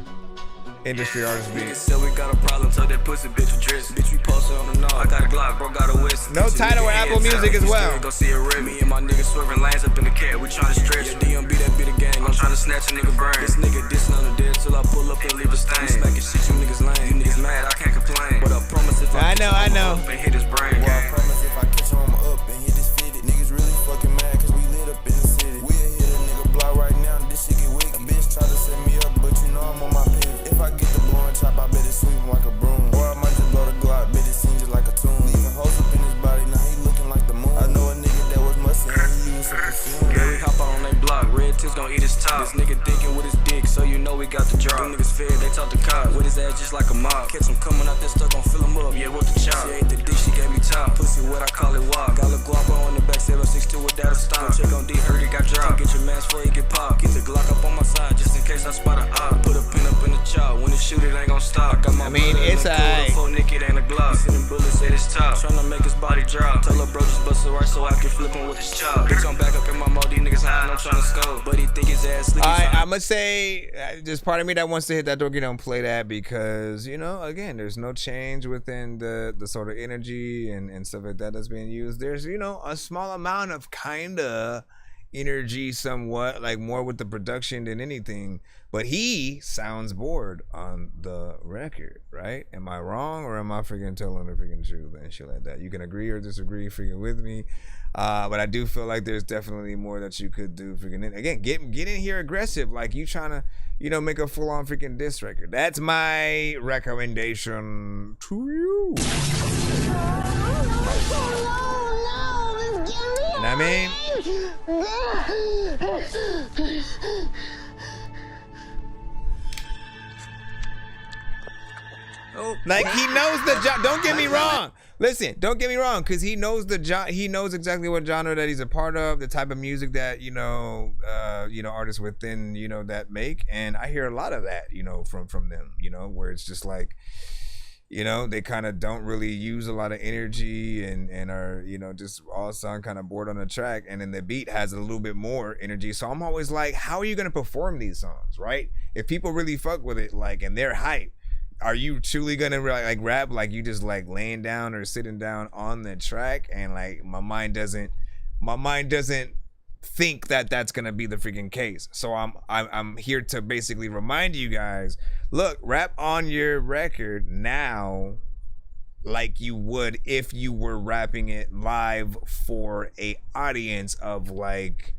Speaker 5: industry artist beat.
Speaker 4: So we got a problem, so that pussy bitch address. Bitch, we posted on the knob. I got a Glock, bro, got a West.
Speaker 5: No title or Apple Music as well.
Speaker 4: Go see a red. Me and my niggas swerving lanes up in the cat. We tryna stretch. Yeah, DMB that be the gang. I'm tryna snatch a nigga brain. This nigga dissing on the dead till I pull up and leave a stain. Smacking shit, you niggas lame. You niggas mad, I can't complain. But I promise if I
Speaker 5: know.
Speaker 4: Up and hit his brain.
Speaker 7: Well, I promise if I catch him up and hit this fitted. Niggas really fucking mad cause we lit up in the city. We'll hit a nigga block right now and this shit get weak. A bitch try to set me up, but you know I'm on my pivot. If I get the blowing chop, I bet it sweep him like a broom. Or I might just blow the Glock, bet it seems just like a tune. Leaving hoes up in his body, now he looking like the moon. I know a nigga that was musty and he used some perfume.
Speaker 4: Yeah, we hop out on they block, red tips gon' eat his top. This nigga thinking with his dick, so you know we got the drop. Them niggas fed, they talk to cops, with his ass just like a mob. Catch him coming out this stuff, gon' fill him up, yeah, with the chop. She ate the dick, she gave me top. Pussy what I call it wop. Got a guapo on the back, 762 without a stop. Check on D, heard it got dropped. Get your mask before you get popped. Get the Glock up on my side, just in case I spot a op. Put a pin up in the chop, when it shoot it ain't gon' stop. Got my
Speaker 5: it's a
Speaker 4: full Nick, it ain't a Glock. Sending bullets at his top, tryna make his body drop. Tell her bro just bust it right so I can flip him with his chop. Bitch, I'm back up in my mode, these niggas high and I'm tryna scope. But he think his ass slick.
Speaker 5: I'm gonna say, there's part of me that wants to hit that dorky, don't play that, because, you know, again, there's no change within the sort of energy and stuff like that that's being used. There's, you know, a small amount of kinda energy somewhat, like more with the production than anything, but he sounds bored on the record, right? Am I wrong, or am I freaking telling the freaking truth and shit like that? You can agree or disagree freaking with me, but I do feel like there's definitely more that you could do freaking again, get in here aggressive, like you trying to, you know, make a full-on freaking diss record. That's my recommendation to you. You know what I mean? Like, he knows the job. Don't get me wrong. Listen, don't get me wrong, because he knows the job. He knows exactly what genre that he's a part of, the type of music that, you know, artists within, you know, that make. And I hear a lot of that, you know, from them, you know, where it's just like, you know, they kind of don't really use a lot of energy and are, you know, just all sound kind of bored on the track. And then the beat has a little bit more energy. So I'm always like, how are you going to perform these songs, right? If people really fuck with it, like, and they're hype, are you truly going to like rap like you just like laying down or sitting down on the track? And like, my mind doesn't think that that's gonna be the freaking case. So I'm here to basically remind you guys, look, rap on your record now like you would if you were rapping it live for a audience of like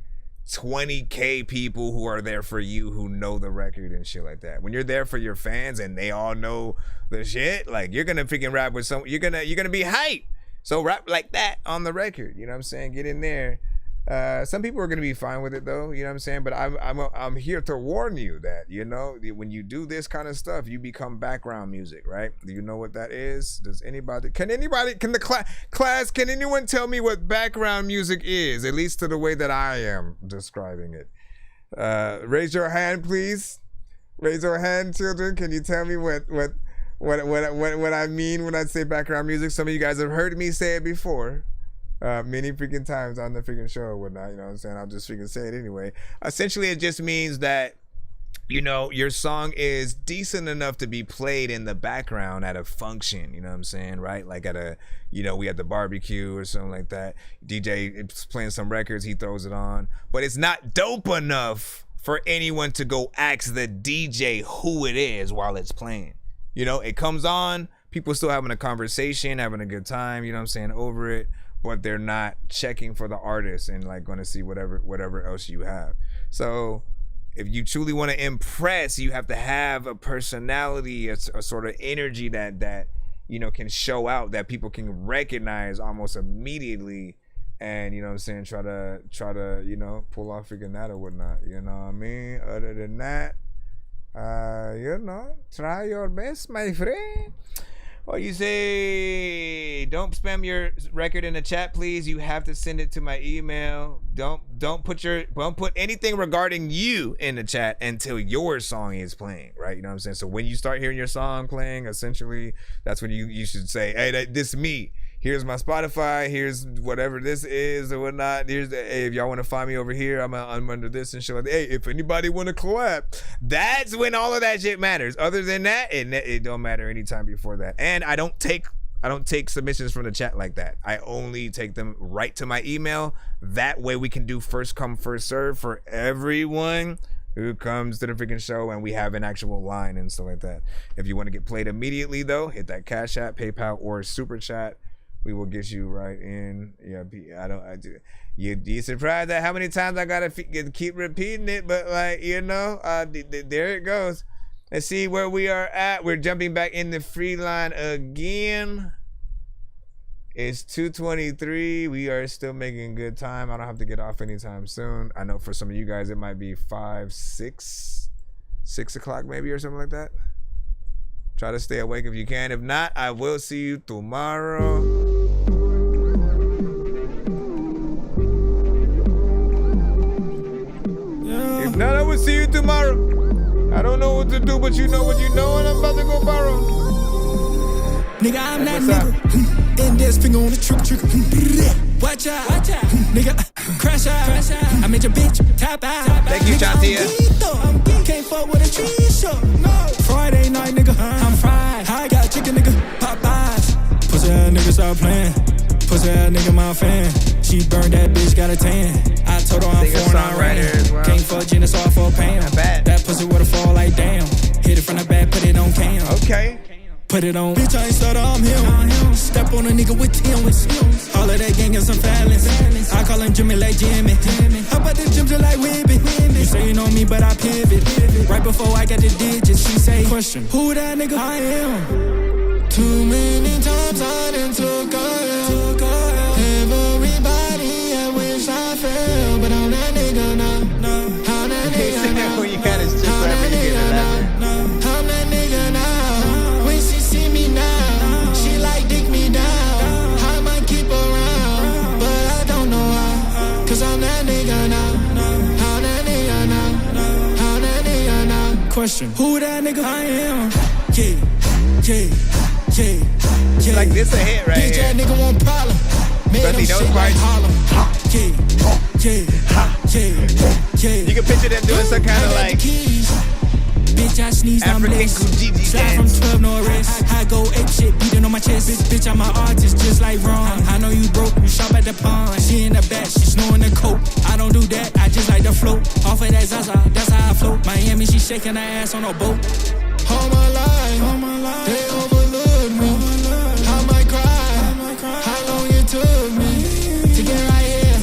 Speaker 5: 20K people who are there for you, who know the record and shit like that. When you're there for your fans and they all know the shit, like you're gonna freaking rap with you're gonna be hype. So rap like that on the record, you know what I'm saying? Get in there. Some people are gonna be fine with it though, you know what I'm saying? But I'm here to warn you that, you know, when you do this kind of stuff, you become background music, right? Do you know what that is? Can the class, can anyone tell me what background music is? At least to the way that I am describing it. Raise your hand, please. Raise your hand, children. Can you tell me what I mean when I say background music? Some of you guys have heard me say it before. Many freaking times on the freaking show or whatnot, you know what I'm saying? I'll just freaking say it anyway. Essentially, it just means that, you know, your song is decent enough to be played in the background at a function, you know what I'm saying, right? Like at a, you know, we had the barbecue or something like that. DJ is playing some records, he throws it on. But it's not dope enough for anyone to go ask the DJ who it is while it's playing. You know, it comes on, people still having a conversation, having a good time, you know what I'm saying, over it. But they're not checking for the artist and like going to see whatever else you have. So if you truly want to impress, you have to have a personality, a sort of energy that you know can show out, that people can recognize almost immediately, and you know what I'm saying, try to you know pull off freaking that or whatnot. You know what I mean? Other than that, you know, try your best, my friend. Or you say, don't spam your record in the chat, please. You have to send it to my email. Don't put anything regarding you in the chat until your song is playing, right? You know what I'm saying? So when you start hearing your song playing, essentially, that's when you should say, hey, this is me. Here's my Spotify. Here's whatever this is or whatnot. Here's hey, if y'all want to find me over here, I'm under this and shit like that. Hey, if anybody want to collab, that's when all of that shit matters. Other than that, it don't matter anytime before that. And I don't take submissions from the chat like that. I only take them right to my email. That way we can do first come, first serve for everyone who comes to the freaking show, and we have an actual line and stuff like that. If you want to get played immediately though, hit that Cash App, PayPal, or Super Chat. We will get you right in. Yeah, you'd be surprised at how many times I gotta keep repeating it, but like, you know, there it goes. Let's see where we are at. We're jumping back in the free line again. It's 2:23. We are still making good time. I don't have to get off anytime soon. I know for some of you guys it might be 6 o'clock maybe or something like that. Try to stay awake if you can. If not, I will see you tomorrow. If not, I will see you tomorrow. I don't know what to do, but you know what you know, and I'm about to go borrow.
Speaker 18: Nigga, I'm that nigga. Index finger on the trigger. Watch out, nigga. Crash out. I made your bitch tap out.
Speaker 5: Thank you, Chantia.
Speaker 18: Can't fuck with a cheese show. No. Friday night, nigga. I'm fried. I got chicken, nigga. Popeyes. Pussy ass nigga, stop playing. Pussy ass nigga, my fan. She burned that bitch, got a tan. I told her I'm foreign, I ran. Well. Can't fuck Jenna, so I fall Pam. That pussy would've fall like damn. Hit it from the back, put it on cam.
Speaker 5: Okay.
Speaker 18: Put it on. Bitch, I ain't stutter, I'm him. Step on a nigga with Tim. All of that gang is some violence. I call him Jimmy like Jimmy. How about the Jim's like Wibby? You say you know me, but I pivot. Right before I got the digits, she say, question, who that nigga I am? Too many times I done took her. Everybody I wish I fell, but I'm that nigga now. I'm that nigga now.
Speaker 5: When you got his chip rapper, you get it out.
Speaker 18: I'm that nigga now. When she see me now, she like dick me down. I might keep around, but I don't know how. Cause I'm that nigga now. I'm that nigga now. I'm that nigga now. Question, who that nigga I am? Yeah.
Speaker 5: Like this a hit right
Speaker 18: Bitch,
Speaker 5: here.
Speaker 18: that nigga want problem.
Speaker 5: But he knows
Speaker 18: like Harlem.
Speaker 5: You can picture them doing some kind of like
Speaker 18: bitch, I sneeze, I'm
Speaker 5: African
Speaker 18: blessed.
Speaker 5: Kujiji
Speaker 18: Slide
Speaker 5: dance.
Speaker 18: from 12, no arrest. I go ape shit, beating on my chest. Bitch, I'm an artist, just like Ron. I know you broke, you shop at the pawn. She in the back, she snoring the coke. I don't do that, I just like to float. Off of that Zaza, that's how I float. Miami, she shaking her ass on a boat. All my life, they overlook me. I might cry, how long it took me to get right here.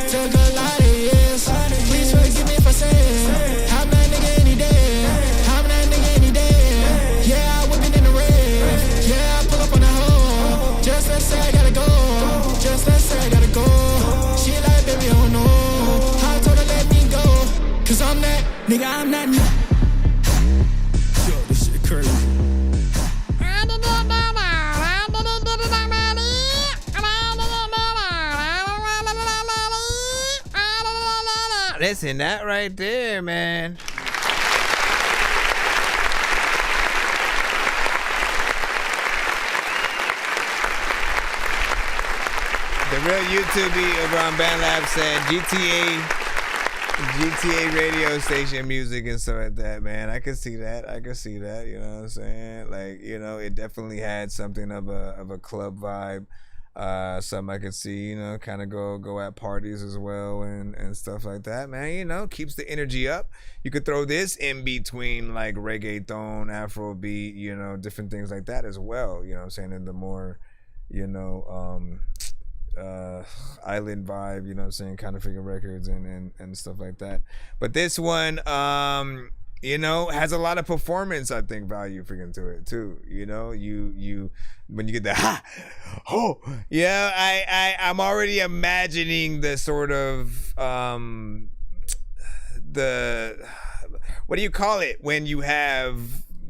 Speaker 18: Took a lot of years. Please forgive me for saying I'm that nigga any day. I'm that nigga any day. Yeah, I whip it in the red. Yeah, I pull up on the hoe. Just to say I gotta go. Just to say I gotta go. She like, baby, oh no. I told her let me go. Cause I'm that nigga, I'm that nigga. Yo, this shit crazy.
Speaker 5: Listen, that right there, man. The real YouTube over on BandLab said GTA radio station music and stuff like that, man. I can see that. You know what I'm saying? Like, you know, it definitely had something of a club vibe. Some I could see, you know, kind of go at parties as well and stuff like that, man. You know, keeps the energy up. You could throw this in between like reggaeton, Afrobeat, you know, different things like that as well. You know what I'm saying? In the more, you know, island vibe, you know what I'm saying, kind of figure records and stuff like that. But this one, you know, has a lot of performance, I think, value freaking to it too. You know, you when you get the ha, oh, yeah, I'm already imagining the sort of the, what do you call it when you have,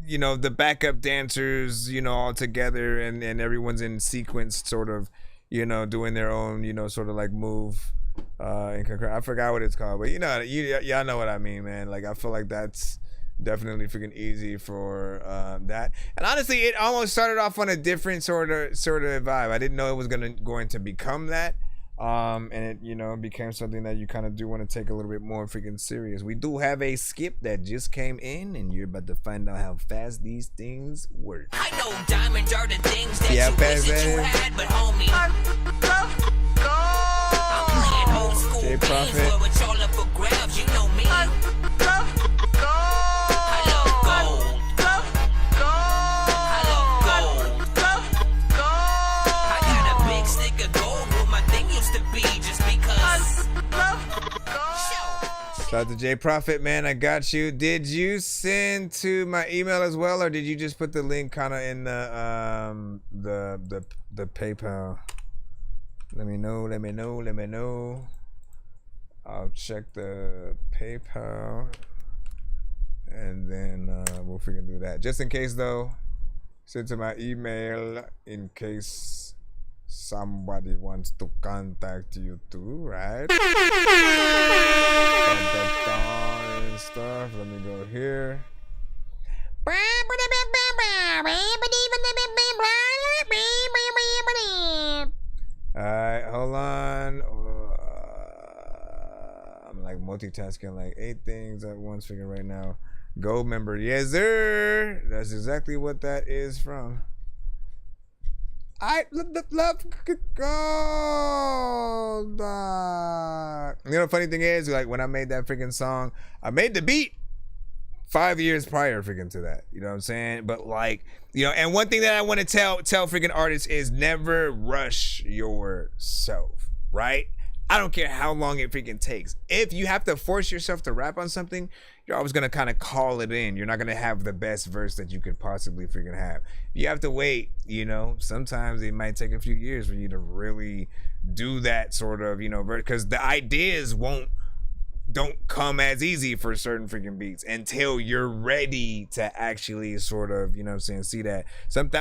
Speaker 5: you know, the backup dancers, you know, all together and everyone's in sequence, sort of, you know, doing their own, you know, sort of like move. I forgot what it's called, but you know, y'all know what I mean, man. Like, I feel like that's definitely freaking easy for that. And honestly, it almost started off on a different sort of vibe. I didn't know it was going to become that. And it, you know, became something that you kind of do want to take a little bit more freaking serious. We do have a skip that just came in, and you're about to find out how fast these things work.
Speaker 12: I know diamonds are the things that you wish that you had, but homie, I'm playing old school games where it's all up for grabs. You know me. I love gold. I got a big stick of gold where my thing used to be, just because.
Speaker 5: Shout out to J Prophet, man. I got you. Did you send to my email as well, or did you just put the link kind of in the PayPal? Let me know. I'll check the PayPal, and then we'll freaking do that. Just in case, though, send to my email in case somebody wants to contact you too, right? And stuff. Let me go here. Alright, hold on. I'm like multitasking like 8 things at once freaking right now. Gold member, yes sir. That's exactly what that is from. I love gold. You know, the funny thing is, like, when I made that freaking song, I made the beat 5 years prior freaking to that. You know what I'm saying? But like, you know, and one thing that I want to tell freaking artists is never rush yourself, right? I don't care how long it freaking takes. If you have to force yourself to rap on something, you're always going to kind of call it in. You're not going to have the best verse that you could possibly freaking have. You have to wait, you know. Sometimes it might take a few years for you to really do that sort of, you know, because the ideas don't come as easy for certain freaking beats until you're ready to actually sort of, you know what I'm saying, see that.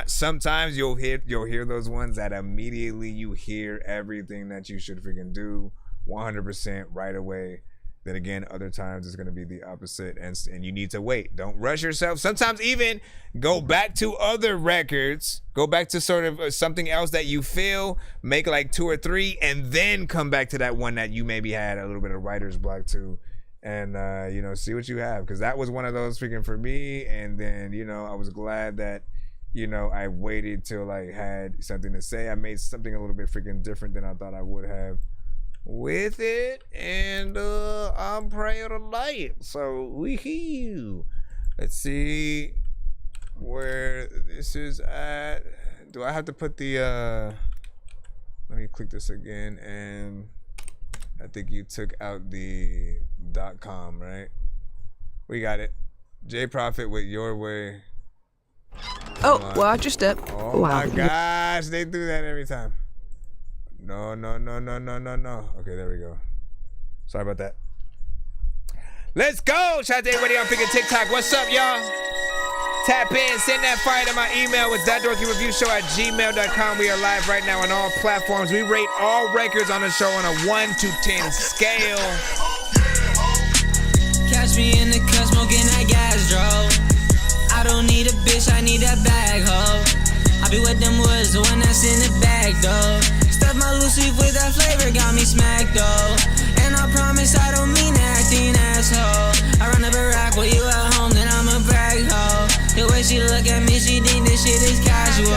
Speaker 5: Sometimes you'll hear those ones that immediately you hear everything that you should freaking do 100% right away. Then again, other times it's going to be the opposite, and you need to wait. Don't rush yourself. Sometimes even go back to other records, go back to sort of something else that you feel, make like 2 or 3, and then come back to that one that you maybe had a little bit of writer's block to, and you know, see what you have, because that was one of those freaking for me. And then, you know, I was glad that, you know, I waited till I had something to say. I made something a little bit freaking different than I thought I would have. with it, and I'm praying tonight. So let's see where this is at. Do I have to put the let me click this again, and I think you took out the .com, right? We got it. J Prophet with Your Way.
Speaker 19: Oh, watch your step.
Speaker 5: Oh my gosh, they do that every time. No. Okay, there we go. Sorry about that. Let's go. Shout out to everybody on freaking TikTok. What's up, y'all? Tap in, send that fire to my email with ThatDorkyReviewShow@gmail.com. We are live right now on all platforms. We rate all records on the show on a 1 to 10 scale.
Speaker 13: Catch me in the cut smoking that gas, bro. I don't need a bitch, I need that bag, ho. I be with them woods, the one that's in the bag, though. Stuff my loose leaf with that flavor, got me smacked, though. And I promise I don't mean acting asshole. I run up a rack while you at home, then I'm a brag, ho. The way she look at me, she think this shit is casual.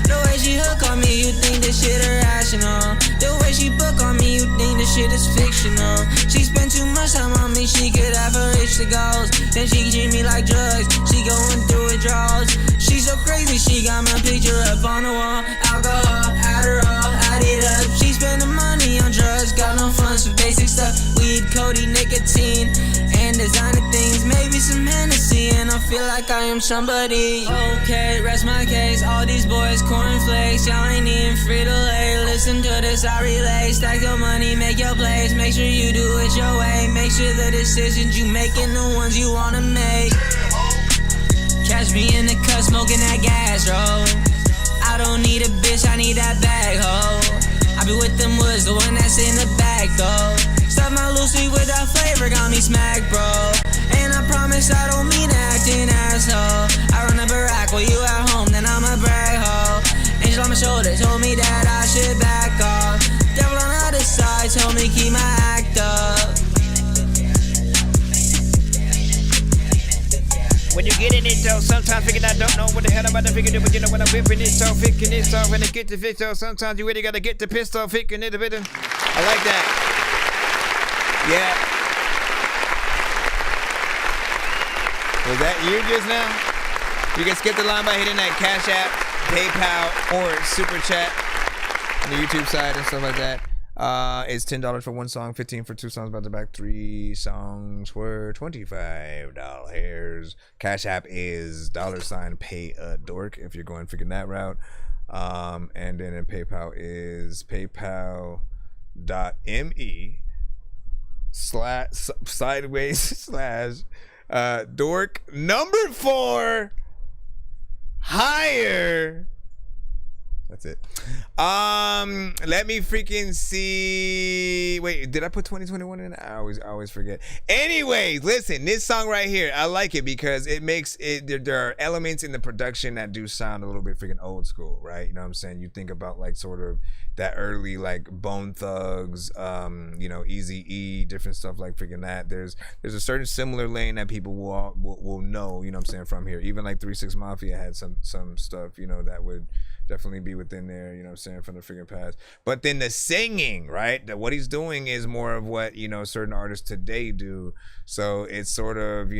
Speaker 13: The way she hook on me, you think this shit irrational. The way she book on me, you think this shit is fictional. She spent too much time on me, she could have reached the goals. Then she treat me like drugs, she going through withdrawals. She so crazy, she got my picture up on the wall. Alcohol, Adderall, add it up. She spending money on drugs, got no funds for basic stuff. Weed, codeine, nicotine, and designer things. Maybe some Hennessy, and I feel like I am somebody. Okay, rest my case. All these boys cornflakes, y'all ain't even Frito-Lay. Listen to this, I relay. Stack your money, make your plays. Make sure you do it your way. Make sure the decisions you making the ones you wanna make. Catch me in the cut smoking that gas, bro. I don't need a bitch, I need that bag, ho. I be with them woods, the one that's in the bag, though. Stuff my loose leaf with that flavor, got me smacked, bro. And I promise I don't mean acting asshole. I run up a rack while you at home, then I'm a brag, ho. Angel on my shoulder told me that I should back off. Devil on the other side told me keep my act up.
Speaker 5: When you get in it though, sometimes figuring I don't know what the hell I'm about to figure, but you know when I'm whipping it, so picking it off and to get the fish off. Sometimes you really gotta get the pistol, picking it a bit. I like that. Yeah. Was that you just now? You can skip the line by hitting that Cash App, PayPal, or Super Chat on the YouTube side and stuff like that. It's $10 for one song, $15 for two songs back to back, 3 songs for $25. Cash App is $pay-a-dork if you're going figuring that route. And then in PayPal is paypal.me/dork number 4 higher. That's it. Let me freaking see. Wait, did I put 2021 in? I always forget. Anyways, listen, this song right here, I like it because it makes it. There are elements in the production that do sound a little bit freaking old school, right? You know what I'm saying? You think about like sort of that early like Bone Thugs, Eazy-E, different stuff like freaking that. There's a certain similar lane that people will know. You know what I'm saying, from here. Even like 3 6 Mafia had some stuff, that would definitely be within there, you know what I'm saying, from the freaking past. But then the singing, right? That what he's doing is more of what, certain artists today do. So it's sort of,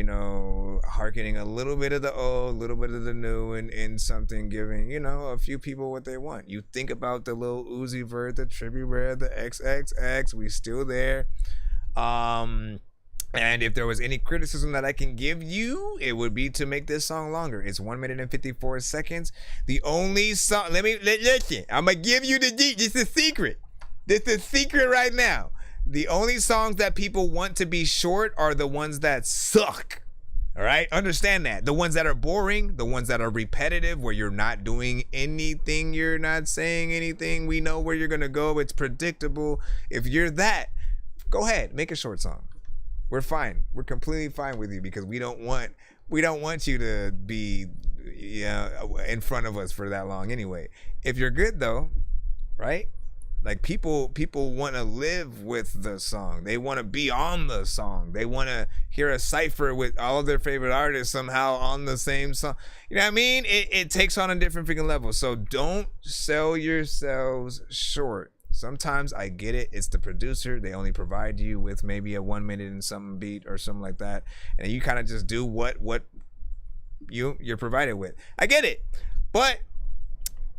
Speaker 5: hearkening a little bit of the old, a little bit of the new, and something giving, a few people what they want. You think about the Lil Uzi Vert, the Trippie Redd, the XXX, we still there. And if there was any criticism that I can give you, it would be to make this song longer. It's 1 minute and 54 seconds. The only song, listen, I'm going to give you this is a secret. This is a secret right now. The only songs that people want to be short are the ones that suck. All right? Understand that. The ones that are boring, the ones that are repetitive, where you're not doing anything, you're not saying anything, we know where you're going to go, it's predictable. If you're that, go ahead, make a short song. We're fine. We're completely fine with you because we don't want you to be in front of us for that long anyway. If you're good though, right? Like people want to live with the song. They want to be on the song. They want to hear a cypher with all of their favorite artists somehow on the same song. You know what I mean? It takes on a different freaking level. So don't sell yourselves short. Sometimes I get it. It's the producer. They only provide you with maybe a 1 minute and something beat or something like that, and you kind of just do what you're provided with. I get it, but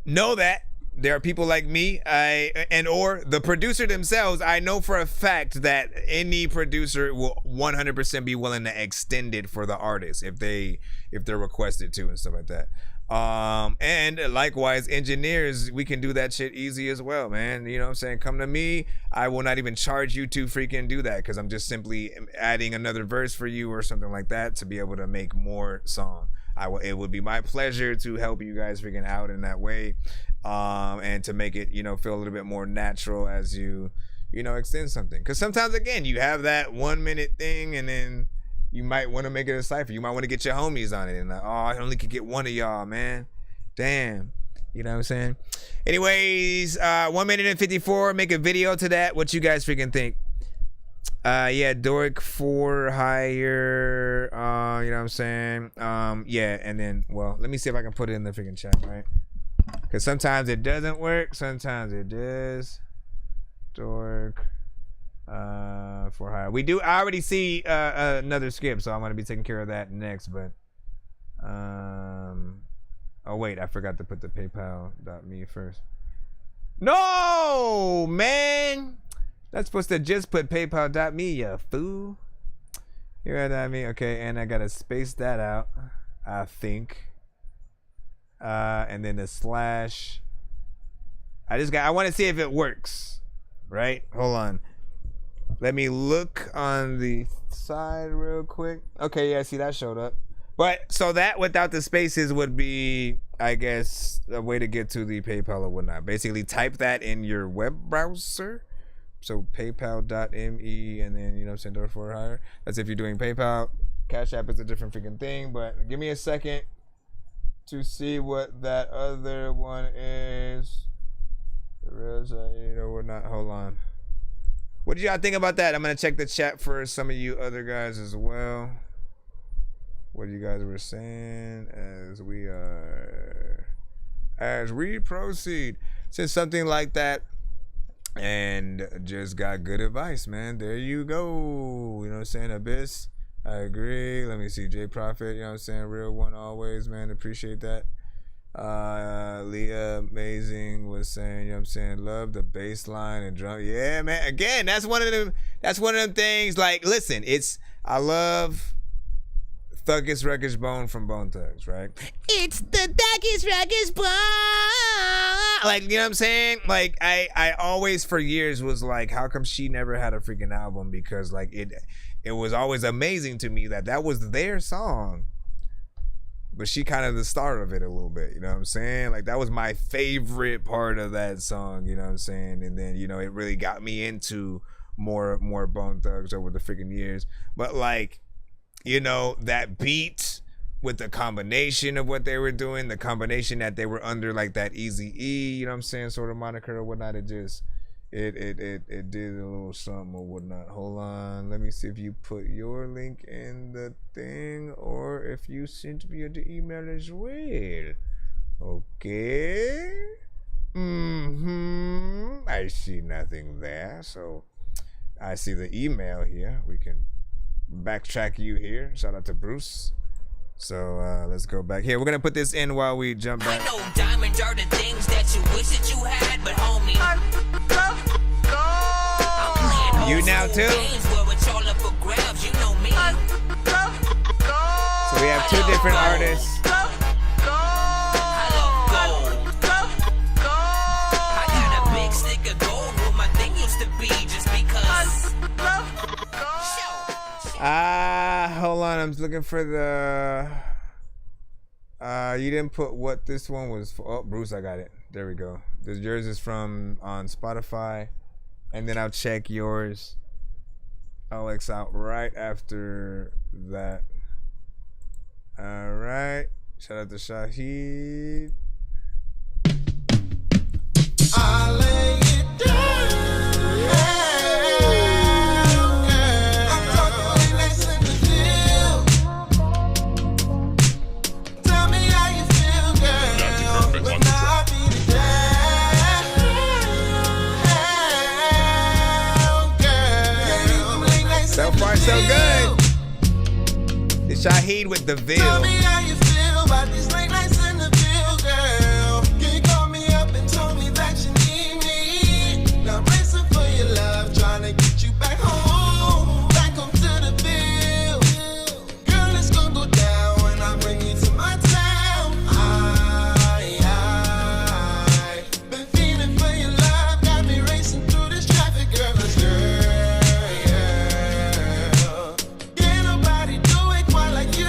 Speaker 5: know that there are people like me, or the producer themselves. I know for a fact that any producer will 100% be willing to extend it for the artist if they're requested to and stuff like that. And likewise, engineers, we can do that shit easy as well, man. You know what I'm saying? Come to me. I will not even charge you to freaking do that because I'm just simply adding another verse for you or something like that to be able to make more song. It would be my pleasure to help you guys freaking out in that way, and to make it, feel a little bit more natural as you extend something. Because sometimes, again, you have that 1 minute thing, and then you might want to make it a cipher. You might want to get your homies on it, and I only could get one of y'all, man. Damn. You know what I'm saying? Anyways, 1 minute and 54. Make a video to that. What you guys freaking think? Yeah, Dork for hire. You know what I'm saying? Yeah, and then, well, let me see if I can put it in the freaking chat, right? Because sometimes it doesn't work, sometimes it does. Dork for hire. I already see another skip, so I'm gonna be taking care of that next. But oh wait, I forgot to put the PayPal.me first. No, man. That's supposed to just put PayPal.me, you fool. You know what I mean? Okay, and I gotta space that out, I think. And then the slash. I want to see if it works, right? Hold on. Let me look on the side real quick. Okay, yeah, see that showed up. But so that without the spaces would be, I guess, a way to get to the PayPal or whatnot. Basically, type that in your web browser. So PayPal.me, and then, you know what I'm saying, Dork for hire. That's if you're doing PayPal. Cash App is a different freaking thing, but give me a second to see what that other one is. We're not. Hold on. What did y'all think about that? I'm gonna check the chat for some of you other guys as well. What you guys were saying as we proceed. Since something like that, and just got good advice, man. There you go. You know what I'm saying? Abyss, I agree. Let me see. J Prophet, you know what I'm saying? Real one always, man. Appreciate that. Leah Amazing was saying, you know what I'm saying? Love the bass line and drum. Yeah, man. Again, that's one of them things. Like, listen, I love Thuggish Ruggish Bone from Bone Thugs, right? It's the Thuggish Ruggish Bone. Like, you know what I'm saying? Like, I always for years was like, how come she never had a freaking album? Because like it was always amazing to me that was their song, but she kind of the star of it a little bit. You know what I'm saying? Like, that was my favorite part of that song. You know what I'm saying? And then, it really got me into more Bone Thugs over the freaking years. But like, that beat with the combination of what they were doing, the combination that they were under, like that Eazy-E, you know what I'm saying, sort of moniker or whatnot, it did a little something or whatnot. Hold on, let me see if you put your link in the thing or if you sent me the email as well. Okay. I see nothing there, so I see the email here. We can backtrack you here. Shout out to Bruce. So let's go back here. We're gonna put this in while we jump back.
Speaker 12: I know diamonds are the things that you wish that you had, but homie,
Speaker 5: you now too. So we have two different artists.
Speaker 12: I got a big stick of gold where my thing used to be just because.
Speaker 5: Hold on, I'm looking for the you didn't put what this one was for. Oh, Bruce, I got it. There we go. Yours is from on Spotify, and then I'll check yours. Alex out right after that. All right, shout out to Shahid.
Speaker 7: I lay it down.
Speaker 5: so good. It's Shaheed with the Ville.
Speaker 7: Tell me how you feel about these late nights in the Ville, girl. You called me up and told me that you need me. Now I'm racing for your love, trying to get you back home. Back home to the Ville. Girl, it's gonna go down when I bring you to my town. I been feeling for your love, got me racing through this traffic, girl. 'Cause girl, can't nobody do it quite like you.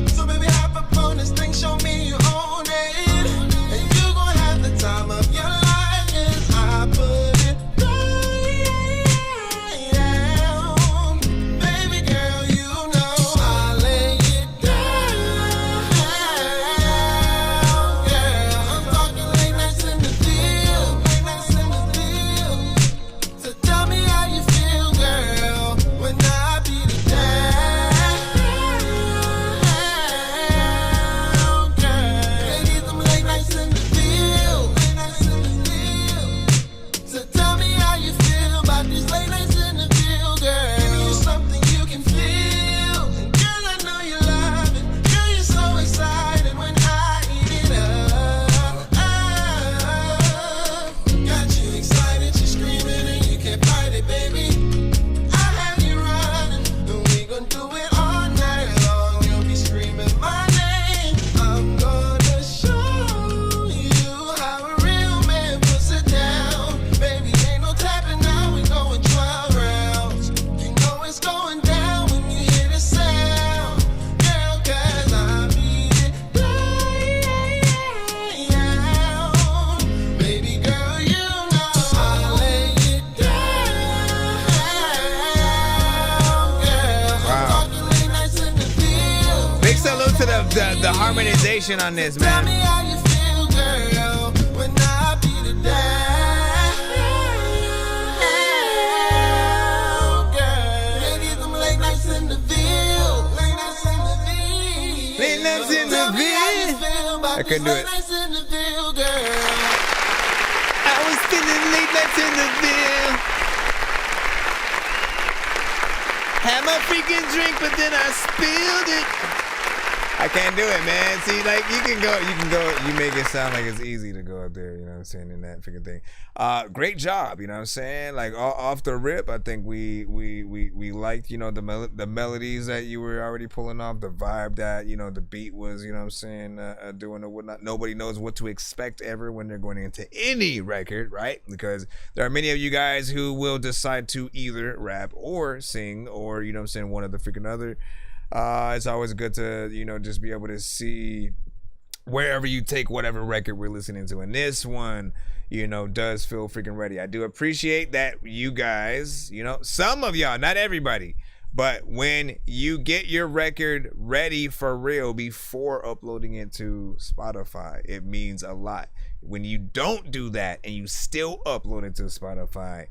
Speaker 7: So baby, hop up on this thing, show me you own it, and you gon' have the time of your life. Yes, I put it down, baby girl. You know I lay it down, girl. I'm talking late nights in the field, late nights in the field. So tell me how you feel, girl, when I beat it down, girl. Ladies, them late nights in the field, late nights in the field. So tell me how you feel about these late nights in the field, girl. Give you something you can feel, and girl, I know you love it. Girl, you're so excited when I eat it up. Got you excited, you're screaming and you can't fight it, baby. I have you running, and we gon' do it all night long. You'll be screaming my name. I'm gonna show you how a real man puts it down. Baby, ain't no tapping now, we going 12 rounds. You know it's going down when you hear the sound, girl, 'cause I beat it down. Baby girl, you know I lay it down, girl. I'm talking late nights in the field.
Speaker 5: Big salute to the harmonization on this,
Speaker 7: Tell me
Speaker 5: man.
Speaker 7: how you feel, girl, when I beat it down, girl. Ladies, them late nights in the field, late nights in the field.
Speaker 5: Late nights in the
Speaker 7: Tell me how you
Speaker 5: field.
Speaker 7: feel about
Speaker 5: I couldn't do
Speaker 7: these
Speaker 5: it.
Speaker 7: late nights in the field, girl.
Speaker 5: I was feeling late nights in the Ville. Had my freaking drink, but then I spilled it. I can't do it, man. See, like you can go. You make it sound like it's easy to go up there. You know what I'm saying? In that freaking thing. Great job. You know what I'm saying? Like off the rip, I think we liked, you know, the melodies that you were already pulling off, the vibe that, you know, the beat was, you know what I'm saying, doing or whatnot. Nobody knows what to expect ever when they're going into any record, right? Because there are many of you guys who will decide to either rap or sing or, you know what I'm saying, one of the freaking other. It's always good to, you know, just be able to see wherever you take whatever record we're listening to. And this one, you know, does feel freaking ready. I do appreciate that you guys, you know, some of y'all, not everybody, but when you get your record ready for real before uploading it to Spotify, it means a lot. When you don't do that and you still upload it to Spotify,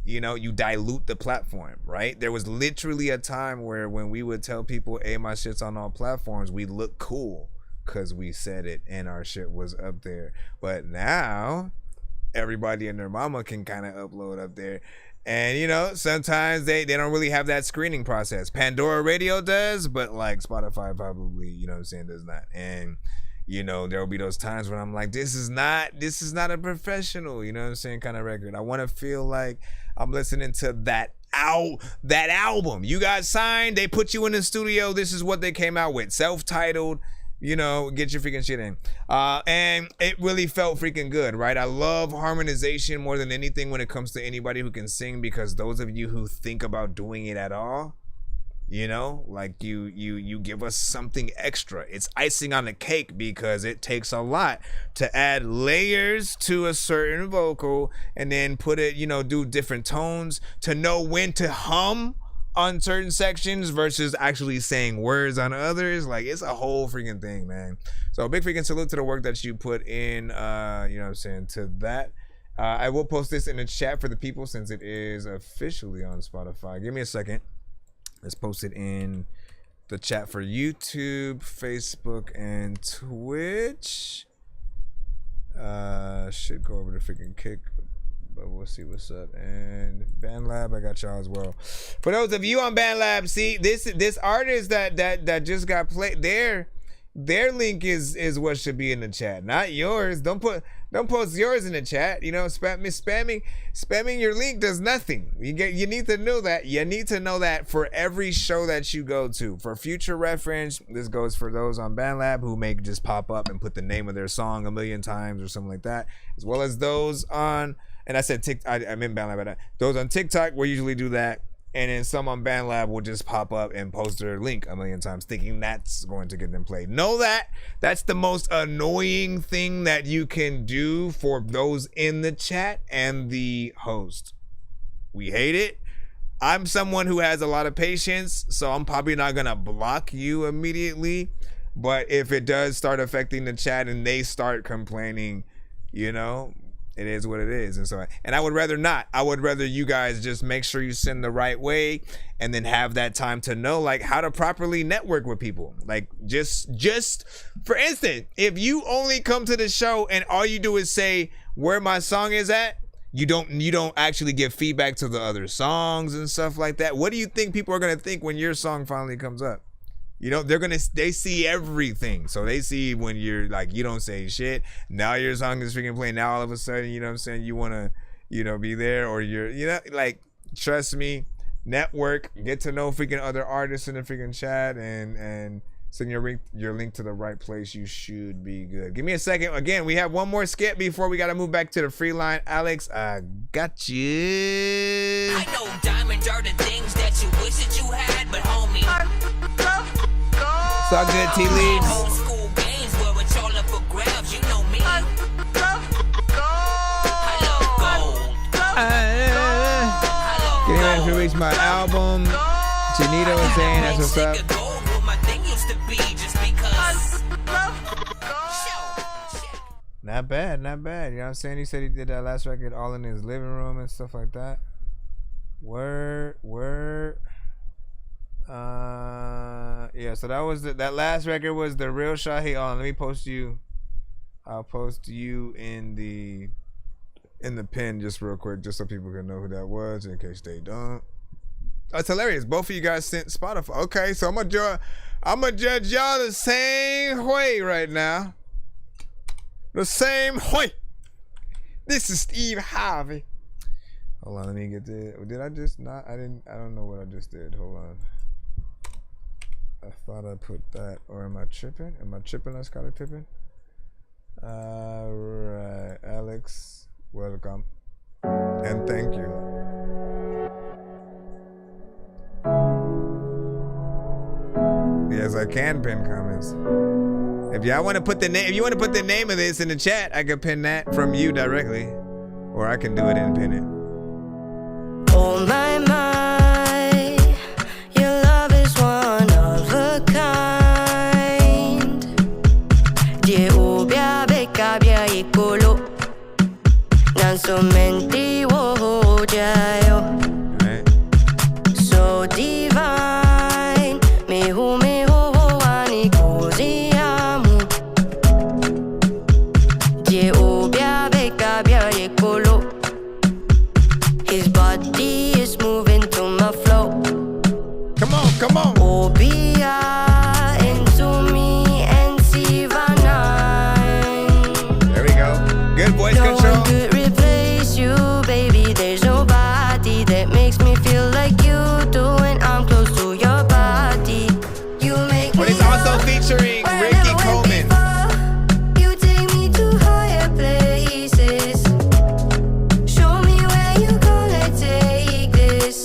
Speaker 5: you know, you dilute the platform, right? There was literally a time where when we would tell people, hey, my shit's on all platforms, we look cool because we said it and our shit was up there. But now everybody and their mama can kind of upload up there. And, you know, sometimes they don't really have that screening process. Pandora Radio does, but like Spotify probably, you know what I'm saying, does not. And, you know, there will be those times when I'm like, this is not a professional, you know what I'm saying, kind of record. I want to feel like I'm listening to that album. You got signed, they put you in the studio, this is what they came out with. Self-titled, you know, get your freaking shit in. And it really felt freaking good, right? I love harmonization more than anything when it comes to anybody who can sing, because those of you who think about doing it at all, you know, like you give us something extra. It's icing on the cake because it takes a lot to add layers to a certain vocal and then put it, you know, do different tones, to know when to hum on certain sections versus actually saying words on others. Like, it's a whole freaking thing, man. So big freaking salute to the work that you put in, you know what I'm saying, to that. I will post this in the chat for the people since it is officially on Spotify. Give me a second. Let's post it in the chat for YouTube, Facebook, and Twitch. Should go over to freaking Kick but we'll see what's up. And BandLab, I got y'all as well. For those of you on BandLab, see this artist that just got played, their link is what should be in the chat, not yours. Don't post yours in the chat. You know, spamming your link does nothing. You need to know that. You need to know that for every show that you go to. For future reference, this goes for those on BandLab who may just pop up and put the name of their song 1,000,000 times or something like that, as well as those on. And I said TikTok. I'm in BandLab, but those on TikTok will usually do that. And then some on BandLab will just pop up and post their link 1,000,000 times, thinking that's going to get them played. Know that that's the most annoying thing that you can do for those in the chat and the host. We hate it. I'm someone who has a lot of patience, so I'm probably not gonna block you immediately. But if it does start affecting the chat and they start complaining, you know, it is what it is. And I would rather not. I would rather you guys just make sure you send the right way and then have that time to know like how to properly network with people. Like just for instance, if you only come to the show and all you do is say where my song is at, you don't actually give feedback to the other songs and stuff like that. What do you think people are gonna think when your song finally comes up? You know, they see everything. So they see when you're like, you don't say shit. Now your song is freaking playing. Now all of a sudden, you know what I'm saying? You want to, you know, be there, or you're, you know, like, trust me, network, get to know freaking other artists in the freaking chat and send your link to the right place. You should be good. Give me a second. Again, we have one more skip before we got to move back to the free line. Alex, I got you.
Speaker 12: I know diamonds are the things that you wish that you had, but homie,
Speaker 5: it's all good, T-Leads.
Speaker 12: old school games where it's all up for grabs, you know me. I love gold.
Speaker 5: Getting ready to release my album. Janito was saying that's what's up. Not bad, not bad. You know what I'm saying? He said he did that last record all in his living room and stuff like that. Word. Yeah, so that was that last record was the real Shahi on. Let me post you. I'll post you in the pin just real quick, just so people can know who that was in case they don't. That's hilarious. Both of you guys sent Spotify. Okay, so I'm gonna judge y'all the same way right now. The same way. This is Steve Harvey. Hold on, let me get this. Did I just not? I don't know what I just did. Hold on. I thought I put that, or am I tripping? Am I tripping on Scotty Pippen? Alright, Alex, welcome. And thank you. Yes, I can pin comments. If y'all want to put the name, if you want to put the name of this in the chat, I could pin that from you directly, or I can do it and pin it.
Speaker 11: Oh my, your love is one of a kind. Je ubia beka bia ikolo. Nanso menti wo jayo. So divine. Mehu wani kozi amu. Je ubia beka bia ikolo. His body is moving to my flow.
Speaker 5: Come on, come on.
Speaker 11: Obia into me and Sivanine.
Speaker 5: There we go. Good voice control.
Speaker 11: No one could replace you, baby. There's nobody that makes me feel like you do when I'm close to your body. You make me.
Speaker 5: But it's also featuring Ricky Coleman.
Speaker 11: You take me to higher places. Show me where you gonna take this.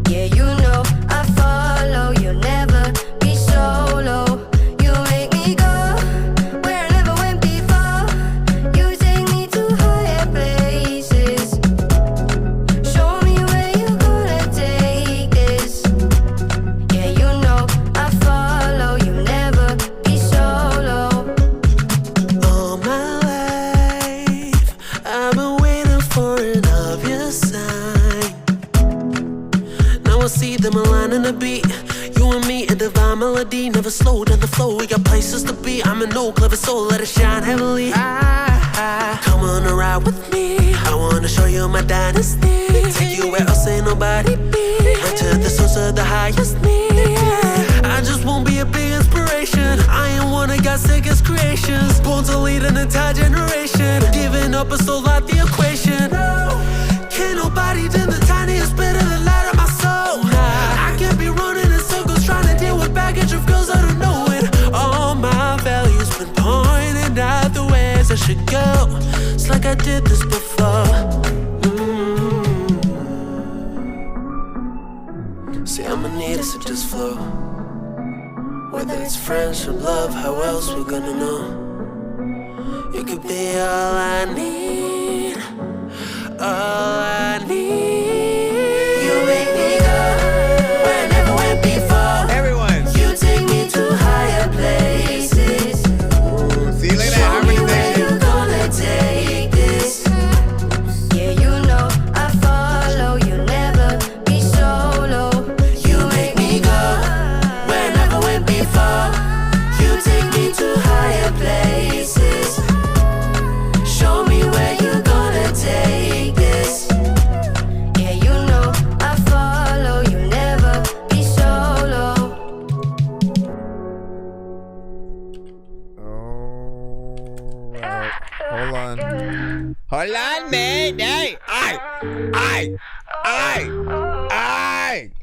Speaker 11: Yeah, you know I follow. You'll never be solo. You make me go where I never went before. You take me to higher places. Show me where you gonna take this. Yeah, you know I follow. You'll never be solo.
Speaker 20: All my life, I've been waiting for an obvious sign. Now I see them aligning the beat. You and me, a divine melody, never slow down the flow. We got places to be. I'm an old clever soul, let it shine heavily. Come on and ride with me. I wanna wanna show you my dynasty. Take you where else ain't nobody been. Right to the source of the highest need. I just won't be a big inspiration. I ain't one of God's sickest creations. Born to lead an entire generation. Giving up is still not the equation. Can't nobody do the tiniest bit of the light of my soul. I can't be running in circles trying to deal with baggage of girls I don't know it. All my values been pointed out the ways I should go. It's like I did this before. See, I'ma need us to just flow. Whether it's friendship, love, how else we gonna know? You could be all I need, all I need. You make me go where I never went before.
Speaker 5: Everyone,
Speaker 20: you take me to higher places.
Speaker 5: See you later.
Speaker 20: Show me where you're gonna take this. Yeah, you know I follow. You never be solo. You make me go where I never went before. You take me to higher places. Show me where you're gonna take this. Yeah, you know I follow. You never be solo.
Speaker 5: Hold on. Hold on, man. Hey, I.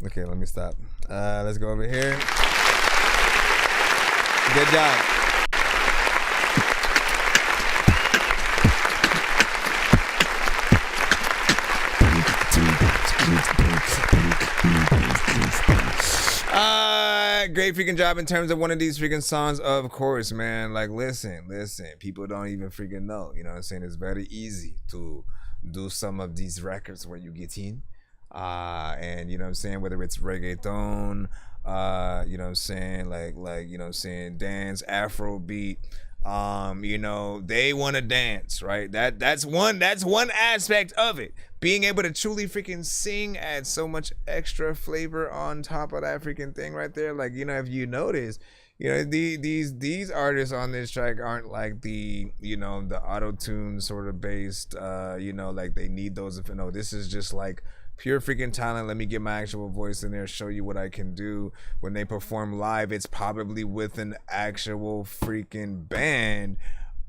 Speaker 5: Okay, let me stop. Let's go over here. Good job. Great freaking job in terms of one of these freaking songs, of course, man. Like, listen, people don't even freaking know, you know what I'm saying? It's very easy to do some of these records where you get in, and you know what I'm saying, whether it's reggaeton, you know what I'm saying, like you know what I'm saying, dance, Afro beat, you know, they want to dance, right? That's one aspect of it. Being able to truly freaking sing adds so much extra flavor on top of that freaking thing right there. Like, you know, if you notice, you know, these artists on this track aren't like the, you know, the auto-tune sort of based, you know, like they need those. If no, this is just like pure freaking talent. Let me get my actual voice in there, show you what I can do. When they perform live, it's probably with an actual freaking band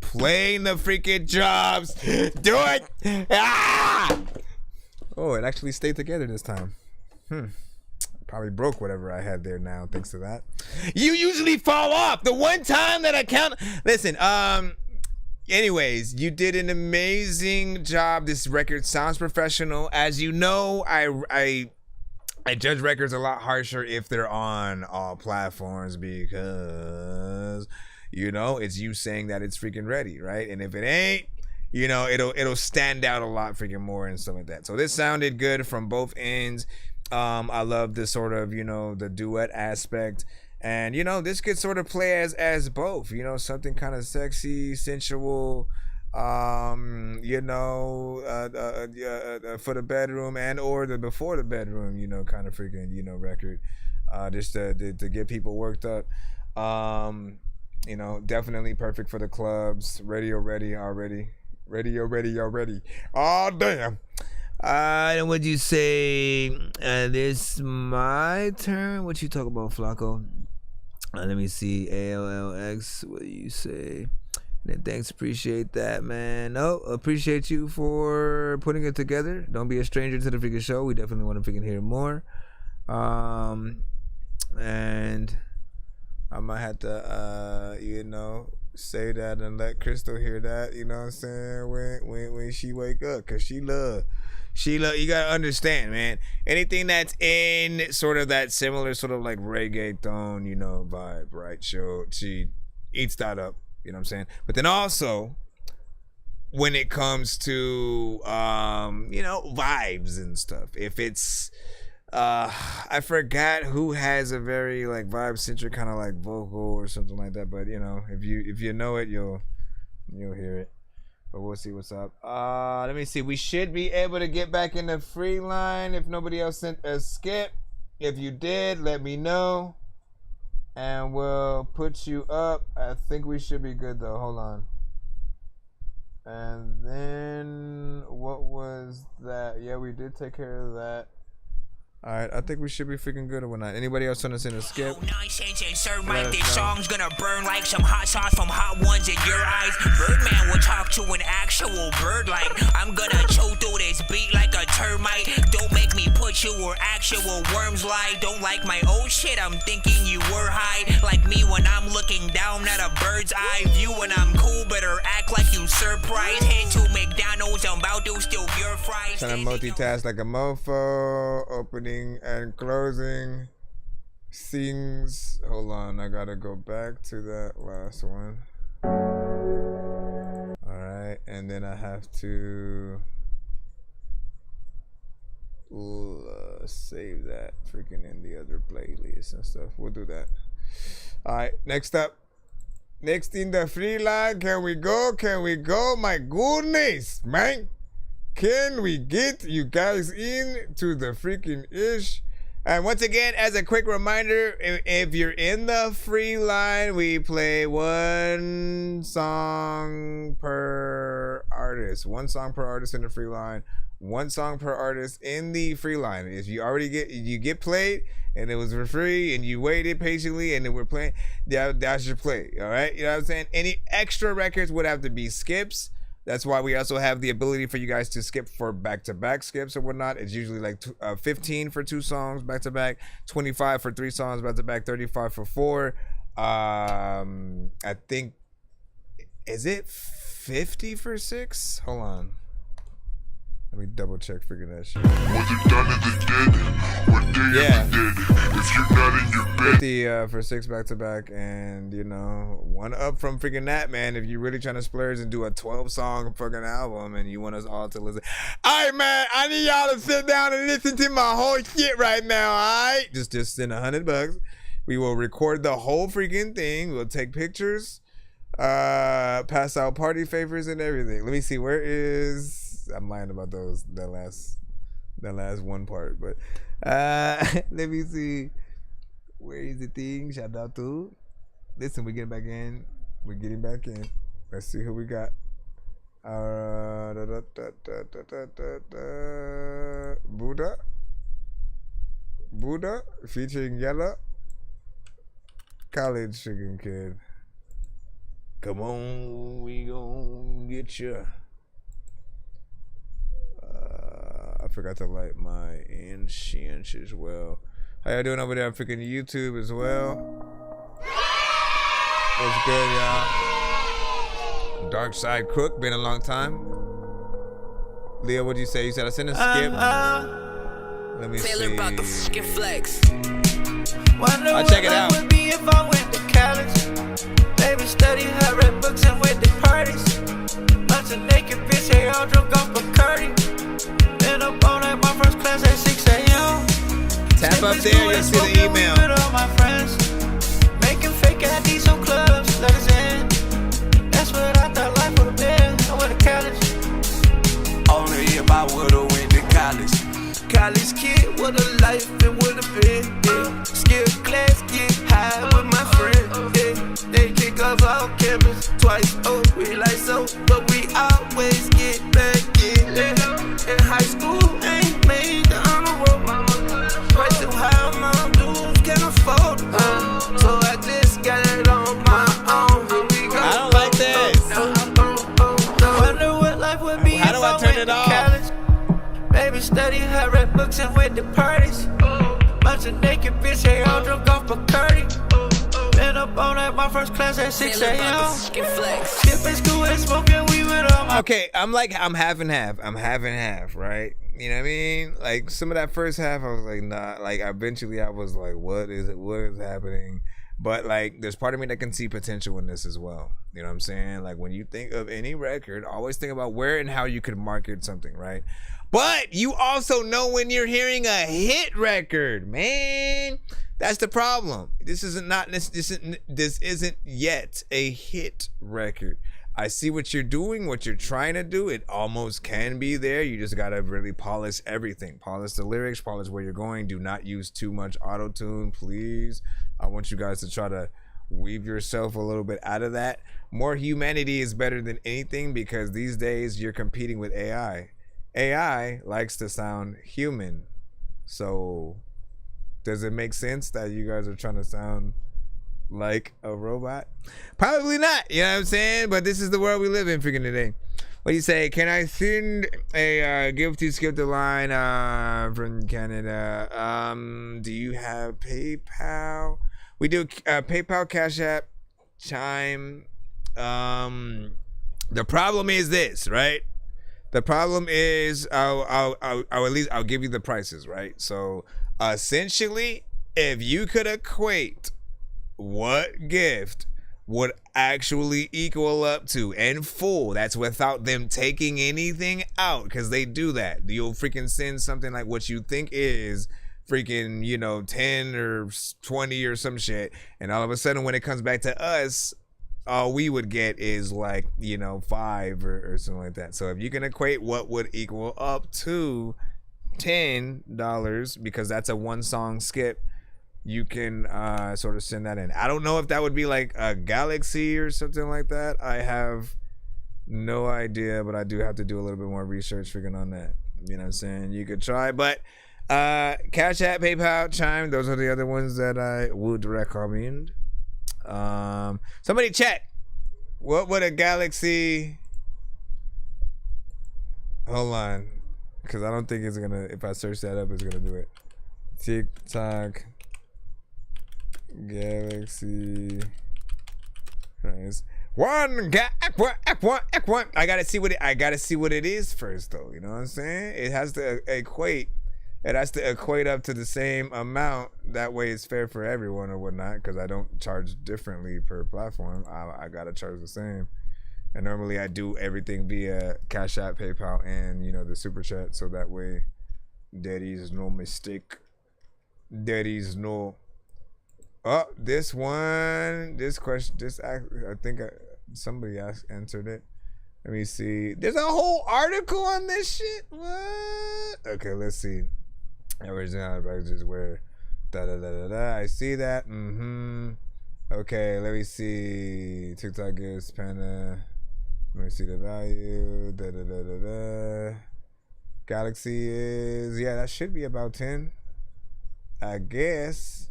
Speaker 5: playing the freaking drums. Do it. Ah! Oh, it actually stayed together this time. Probably broke whatever I had there now, thanks to that. You usually fall off. The one time that I count. Listen, anyways, you did an amazing job. This record sounds professional. As you know, I judge records a lot harsher if they're on all platforms because, you know, it's you saying that it's freaking ready, right? And if it ain't, you know, it'll stand out a lot freaking more and stuff like that. So this sounded good from both ends. I love the sort of, you know, the duet aspect. And, you know, this could sort of play as both, you know, something kind of sexy, sensual, you know, for the bedroom and or the before the bedroom, you know, kind of freaking, you know, record, just to get people worked up. You know, definitely perfect for the clubs. Radio ready already. Oh, damn. And would you say this my turn? What you talk about, Flacco? Let me see. ALLX, what do you say? And thanks, appreciate that, man. No, appreciate you for putting it together. Don't be a stranger to the freaking show. We definitely want to freaking hear more. And I might have to, you know, say that and let Crystal hear that, you know what I'm saying, when she wake up, because she love, you gotta understand, man, anything that's in sort of that similar sort of like reggaeton, you know, vibe, right? She eats that up, you know what I'm saying? But then also, when it comes to, you know, vibes and stuff, if it's, I forgot who has a very like vibe centric kind of like vocal or something like that, but you know, if you know it, you'll hear it. But we'll see what's up. Let me see. We should be able to get back in the free line if nobody else sent a skip. If you did, let me know and we'll put you up. I think we should be good though. Hold on. And then what was was that. Yeah, we did take care of that. Alright, I think we should be freaking good or whatnot. Anybody else want to send a skip?
Speaker 12: Nonsense and Sir Mike, this song's gonna burn like some hot sauce from hot ones in your eyes. Birdman will talk to an actual bird like I'm gonna choke through this beat like a termite. Don't make me put you where actual worms lie. Don't like my old shit, I'm thinking you were high. Like me when I'm looking down at a bird's eye view. When I'm cool, better act like you surprised. Head to McDonald's, I'm about to steal your fries.
Speaker 5: Trying to multitask like a mofo. Opening and closing scenes. Hold on, I gotta go back to that last one. Alright, and then I have to save that freaking in the other playlist and stuff. We'll do that. Alright, next up. Next in the free line. Can we go? Can we go? My goodness, man. Can we get you guys in to the freaking ish? And once again, as a quick reminder, if you're in the free line, we play one song per artist. One song per artist in the free line. One song per artist in the free line. If you already get played and it was for free and you waited patiently and then we're playing, that's your play. All right, you know what I'm saying? Any extra records would have to be skips. That's why we also have the ability for you guys to skip for back-to-back skips or whatnot. It's usually like 15 for 2 songs back-to-back, 25 for 3 songs back-to-back, 35 for 4. I think, is it 50 for 6? Hold on. Let me double check, figure that shit.
Speaker 15: Whether done in the dead or day of the dead, if you're not in your bed.
Speaker 5: 50 for 6 back to back, and you know, 1 up from freaking that, man. If you're really trying to splurge and do a 12-song fucking album, and you want us all to listen, all right, man. I need y'all to sit down and listen to my whole shit right now. All right, just send $100. We will record the whole freaking thing. We'll take pictures, pass out party favors and everything. Let me see, where is? I'm lying about that last one part, but let me see, where is the thing? Shout out to, listen, we're getting back in. Let's see who we got. Buddha featuring Yella, College Chicken Kid. Come on, we gon' get you. I forgot to light my incense as well. How y'all doing over there on freaking YouTube as well? What's good, y'all? Dark Side Crook, been a long time. Leo, what'd you say? You said I sent a skip. Let me see.
Speaker 13: About the skip flex.
Speaker 5: I'll check it out.
Speaker 13: Would be if I went to college. Baby studied her read books and went to parties. Bunch of naked bitch, they all drunk off Bacardi. Been up all night, my first class at 6 a.m.
Speaker 5: Tap up there, you'll see the email.
Speaker 13: With all my friends, making fake IDs on clubs, let us in. That's what I thought life would've been. I went to college. Only if I would've went to college. College kid, what a life it would've been. Yeah. Skill class, get high with my friends. Yeah. They kick us off campus twice. Oh, we like so, but we always get back in. Yeah. In high school, ain't made the honor roll. Price too high, my dudes can't afford. So I just got it on my own. Here we go.
Speaker 5: I don't like this.
Speaker 13: Wonder what life would be.
Speaker 5: How do I turn it off?
Speaker 13: College. Baby study her read books and went to parties. Bunch of naked bitch, they all drunk off Bacardi. Been up all night, my first class at 6 a.m. Skipping school and smoking weed with all my.
Speaker 5: Okay, I'm half and half. I'm half and half, right? You know what I mean? Like some of that first half, I was like, nah. Like eventually, I was like, what is happening? But like, there's part of me that can see potential in this as well. You know what I'm saying? Like when you think of any record, always think about where and how you could market something, right? But you also know when you're hearing a hit record, man. That's the problem. This isn't yet a hit record. I see what you're doing, what you're trying to do. It almost can be there. You just gotta really polish everything. Polish the lyrics, polish where you're going. Do not use too much auto-tune, please. I want you guys to try to weave yourself a little bit out of that. More humanity is better than anything because these days you're competing with AI. AI likes to sound human. So does it make sense that you guys are trying to sound like a robot? Probably not, you know what I'm saying? But this is the world we live in freaking today. What do you say? Can I send a gift to skip the line from Canada? Do you have PayPal? We do PayPal, Cash App, Chime. The problem is this, right? The problem is I'll give you the prices, right? So essentially, if you could equate what gift would actually equal up to in full, that's without them taking anything out, because they do that. You'll freaking send something like what you think is freaking, 10 or 20 or some shit, and all of a sudden when it comes back to us, all we would get is like, 5 or something like that. So if you can equate what would equal up to $10, because that's a one song skip, you can sort of send that in. I don't know if that would be like a Galaxy or something like that. I have no idea, but I do have to do a little bit more research freaking on that. You know what I'm saying? You could try, but Cash App, PayPal, Chime, those are the other ones that I would recommend. Somebody check. What would a Galaxy... Hold on. Because I don't think it's going to... If I search that up, it's going to do it. TikTok... Galaxy price. One. I gotta see what it is first, though. You know what I'm saying? It has to equate. It has to equate up to the same amount. That way, it's fair for everyone or whatnot. Because I don't charge differently per platform. I gotta charge the same. And normally, I do everything via Cash App, PayPal, and the Super Chat. So that way, there is no mistake. There is no. Oh, this one, this question, I think somebody answered it. Let me see. There's a whole article on this shit. What? Okay, let's see. Original prices where I see that. Okay, let me see. TikTok gives Panda. Let me see the value. Galaxy is, that should be about 10. I guess.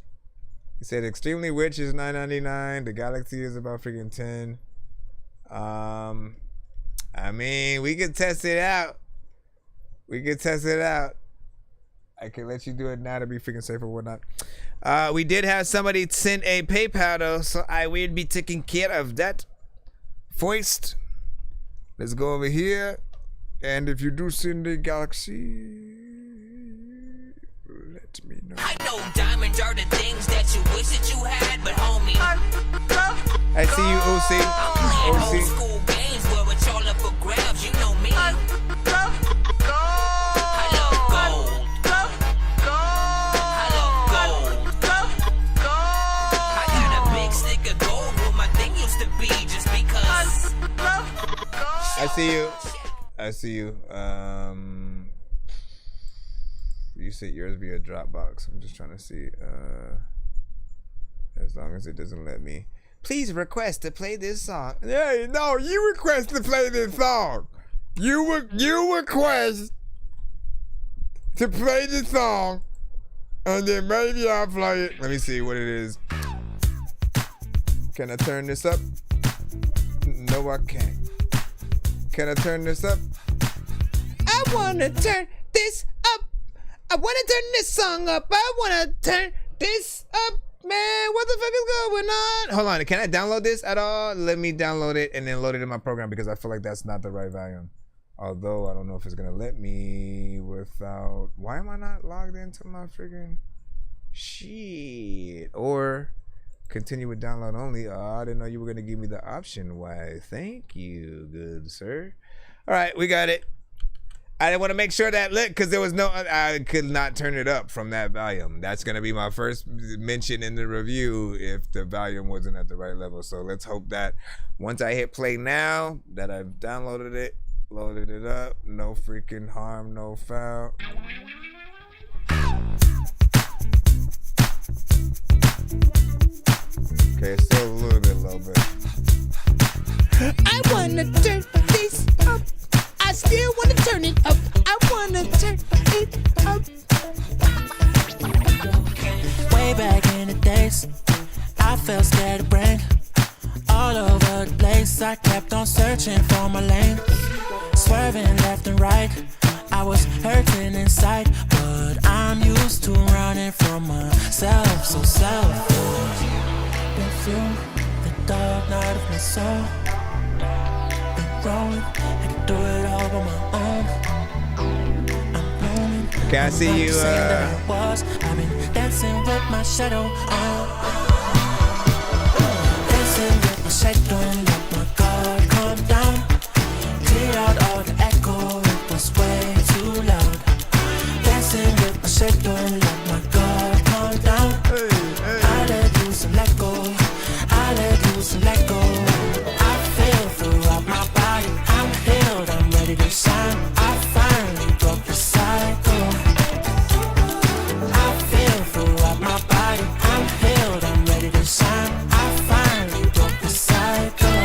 Speaker 5: He said Extremely Rich is $9.99. The Galaxy is about freaking 10. I mean, we could test it out. I can let you do it now to be freaking safe or whatnot. We did have somebody send a PayPal though, so I will be taking care of that first. Let's go over here. And if you do send a Galaxy, let me know.
Speaker 12: I know diamonds are the things that you wish that you had, but homie,
Speaker 5: I see you, OC.
Speaker 12: old school games where it's all up for grabs. You know me. I love gold. I got a big stick of gold where my thing used to be, just because.
Speaker 5: I see you. You said yours via Dropbox. I'm just trying to see. As long as it doesn't let me. Please request to play this song. Yeah, no, you request to play this song. You request to play the song, and then maybe I'll play it. Let me see what it is. Can I turn this up? No, I can't. Can I turn this up? I wanna turn this up. I wanna turn this song up. I wanna turn this up. Man, what the fuck is going on? Hold on, can I download this at all? Let me download it and then load it in my program, because I feel like that's not the right volume. Although, I don't know if it's gonna let me without... Why am I not logged into my freaking shit? Or continue with download only. Oh, I didn't know you were gonna give me the option. Why, thank you, good sir. All right, we got it. I want to make sure that lit, because there was no, I could not turn it up from that volume. That's going to be my first mention in the review if the volume wasn't at the right level. So let's hope that once I hit play now, that I've downloaded it, loaded it up, no freaking harm, no foul. Okay, it's still a little bit low, but I want to turn this up. I
Speaker 6: still wanna turn it up. I wanna turn it up.
Speaker 20: Way back in the days, I felt scared to bring all over the place. I kept on searching for my lane, swerving left and right. I was hurting inside, but I'm used to running from myself. So selfish. Been through the dark night of my soul. Been growing, I can do it all by my own. I'm blooming.
Speaker 5: Okay, I see you.
Speaker 20: I've been dancing with my shadow on. Dancing with my shadow and let my guard come down. Clear out all the echo, it was way too loud. Dancing with my shadow and let my guard come down. I let loose and let go. I let loose and let go. I feel throughout my body. I'm healed, I'm ready to shine. I finally broke the cycle. I feel throughout my body. I'm healed, I'm ready to shine. I finally broke the cycle.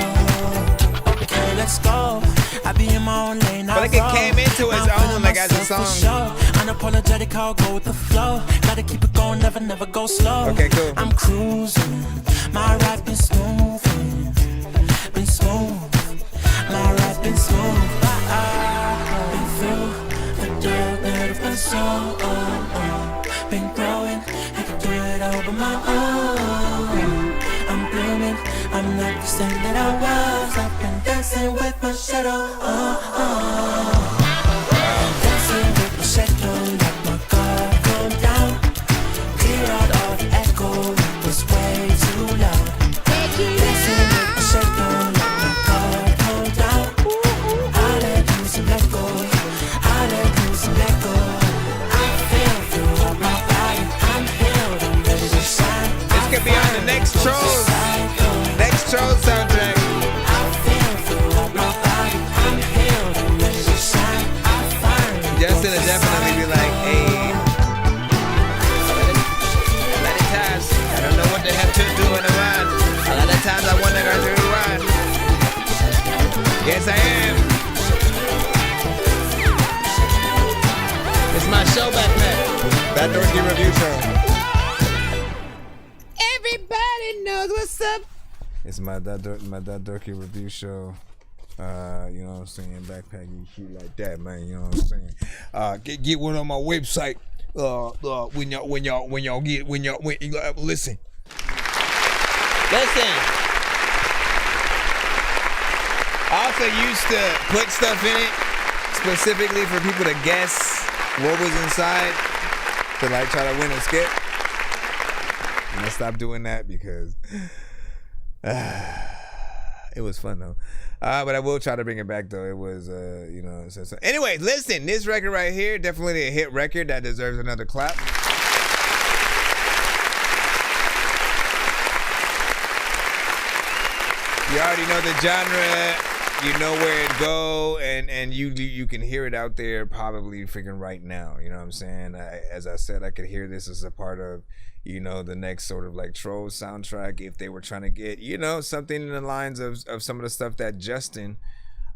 Speaker 20: Okay, let's go. I be in my own lane.
Speaker 5: But like it came into its own, like as a song.
Speaker 20: Unapologetic, I'll go with the flow. Gotta keep it going, never go slow.
Speaker 5: Okay, cool.
Speaker 20: I'm cruising. My ride been smooth. Been smooth. My ride been smooth. I've been through the dark night of my soul. Been growing, I can do it all by my own. I'm blooming, I'm not the same that I was. I've been dancing with my shadow. Dancing with my shadow, let my guard come down. Clear out all the echo, it was way too loud. Dancing with my shadow, let my guard come down. I let loose and let go. I let loose and let go. I feel throughout my body. I'm healed, I'm ready to shine.
Speaker 5: This could be on the next Trolls soundtrack. Justin will definitely be like, hey, a lot of times I don't know what the hell to do in the run. A lot of times I wonder how to run. Yes, I am. It's my show back there. That Dorky Review Show.
Speaker 6: Everybody knows what's up.
Speaker 5: It's my That Dorky Review Show. You know what I'm saying? Backpacking shit like that, man. You know what I'm saying? Get one on my website. When y'all listen. I also used to put stuff in it specifically for people to guess what was inside to like try to win a skip. I'm gonna stop doing that because it was fun though. But I will try to bring it back though. It was, you know. So. Anyway, listen, this record right here, definitely a hit record that deserves another clap. You already know the genre, you know where it go, and you can hear it out there probably freaking right now. You know what I'm saying? As I said, I could hear this as a part of, you know, the next sort of like Trolls soundtrack if they were trying to get, you know, something in the lines of some of the stuff that Justin,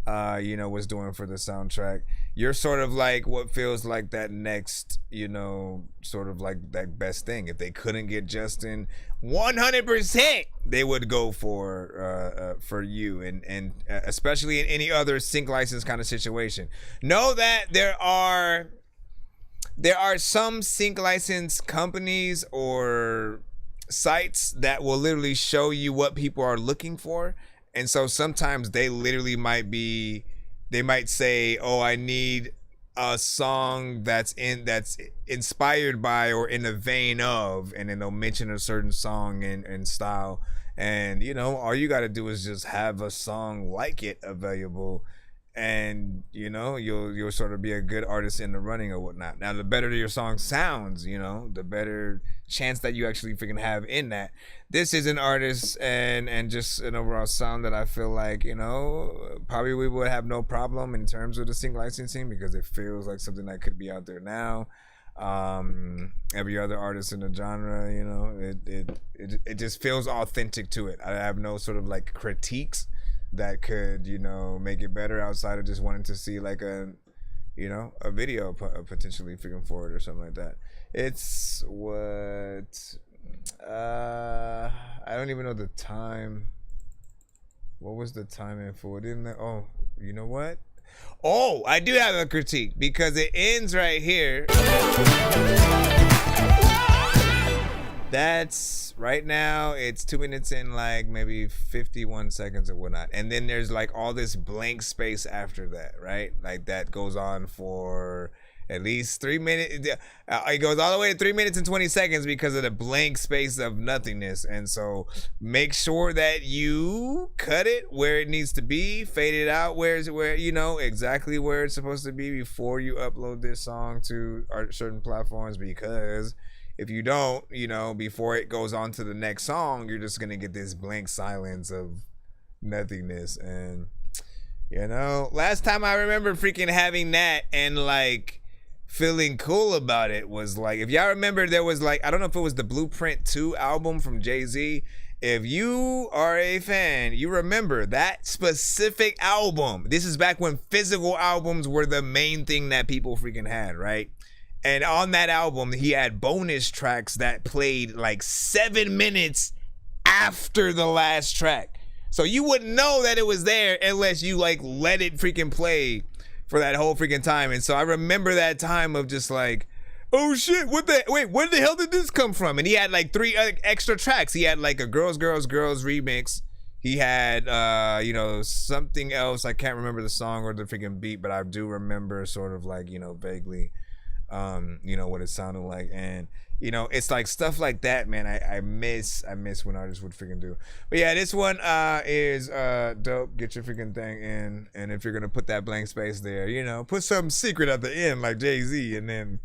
Speaker 5: you know, was doing for the soundtrack. You're sort of like what feels like that next, you know, sort of like that best thing. If they couldn't get Justin, 100% they would go for you, and especially in any other sync license kind of situation. Know that there are some sync license companies or sites that will literally show you what people are looking for. And so sometimes they literally they might say, oh, I need a song that's inspired by or in the vein of, and then they'll mention a certain song and style. And, you know, all you got to do is just have a song like it available. And, you know, you'll sort of be a good artist in the running or whatnot. Now, the better your song sounds, you know, the better chance that you actually freaking have in that. This is an artist and just an overall sound that I feel like, you know, probably we would have no problem in terms of the sync licensing, because it feels like something that could be out there now. Every other artist in the genre, you know, it just feels authentic to it. I have no sort of like critiques that could, you know, make it better outside of just wanting to see like a, you know, a video potentially freaking for it or something like that. It's what, I don't even know the time. What was the timing for it? Oh, you know what? Oh, I do have a critique because it ends right here. That's right now, it's 2 minutes and like maybe 51 seconds or whatnot. And then there's like all this blank space after that, right? Like that goes on for at least 3 minutes. It goes all the way to 3 minutes and 20 seconds because of the blank space of nothingness. And so make sure that you cut it where it needs to be, fade it out where you know exactly where it's supposed to be before you upload this song to certain platforms, because if you don't, you know, before it goes on to the next song, you're just gonna get this blank silence of nothingness. And you know, last time I remember freaking having that and like feeling cool about it was like, if y'all remember, there was like, I don't know if it was the Blueprint 2 album from Jay-Z. If you are a fan, you remember that specific album. This is back when physical albums were the main thing that people freaking had, right? And on that album, he had bonus tracks that played like 7 minutes after the last track. So you wouldn't know that it was there unless you like let it freaking play for that whole freaking time. And so I remember that time of just like, oh shit, where the hell did this come from? And he had like 3 extra tracks. He had like a Girls, Girls, Girls remix. He had, you know, something else. I can't remember the song or the freaking beat, but I do remember sort of like, you know, vaguely, you know, what it sounded like. And you know, it's like stuff like that, man. I miss when artists would freaking do. But yeah, this one is dope. Get your freaking thing in, and if you're gonna put that blank space there, you know, put something secret at the end like Jay-Z, and then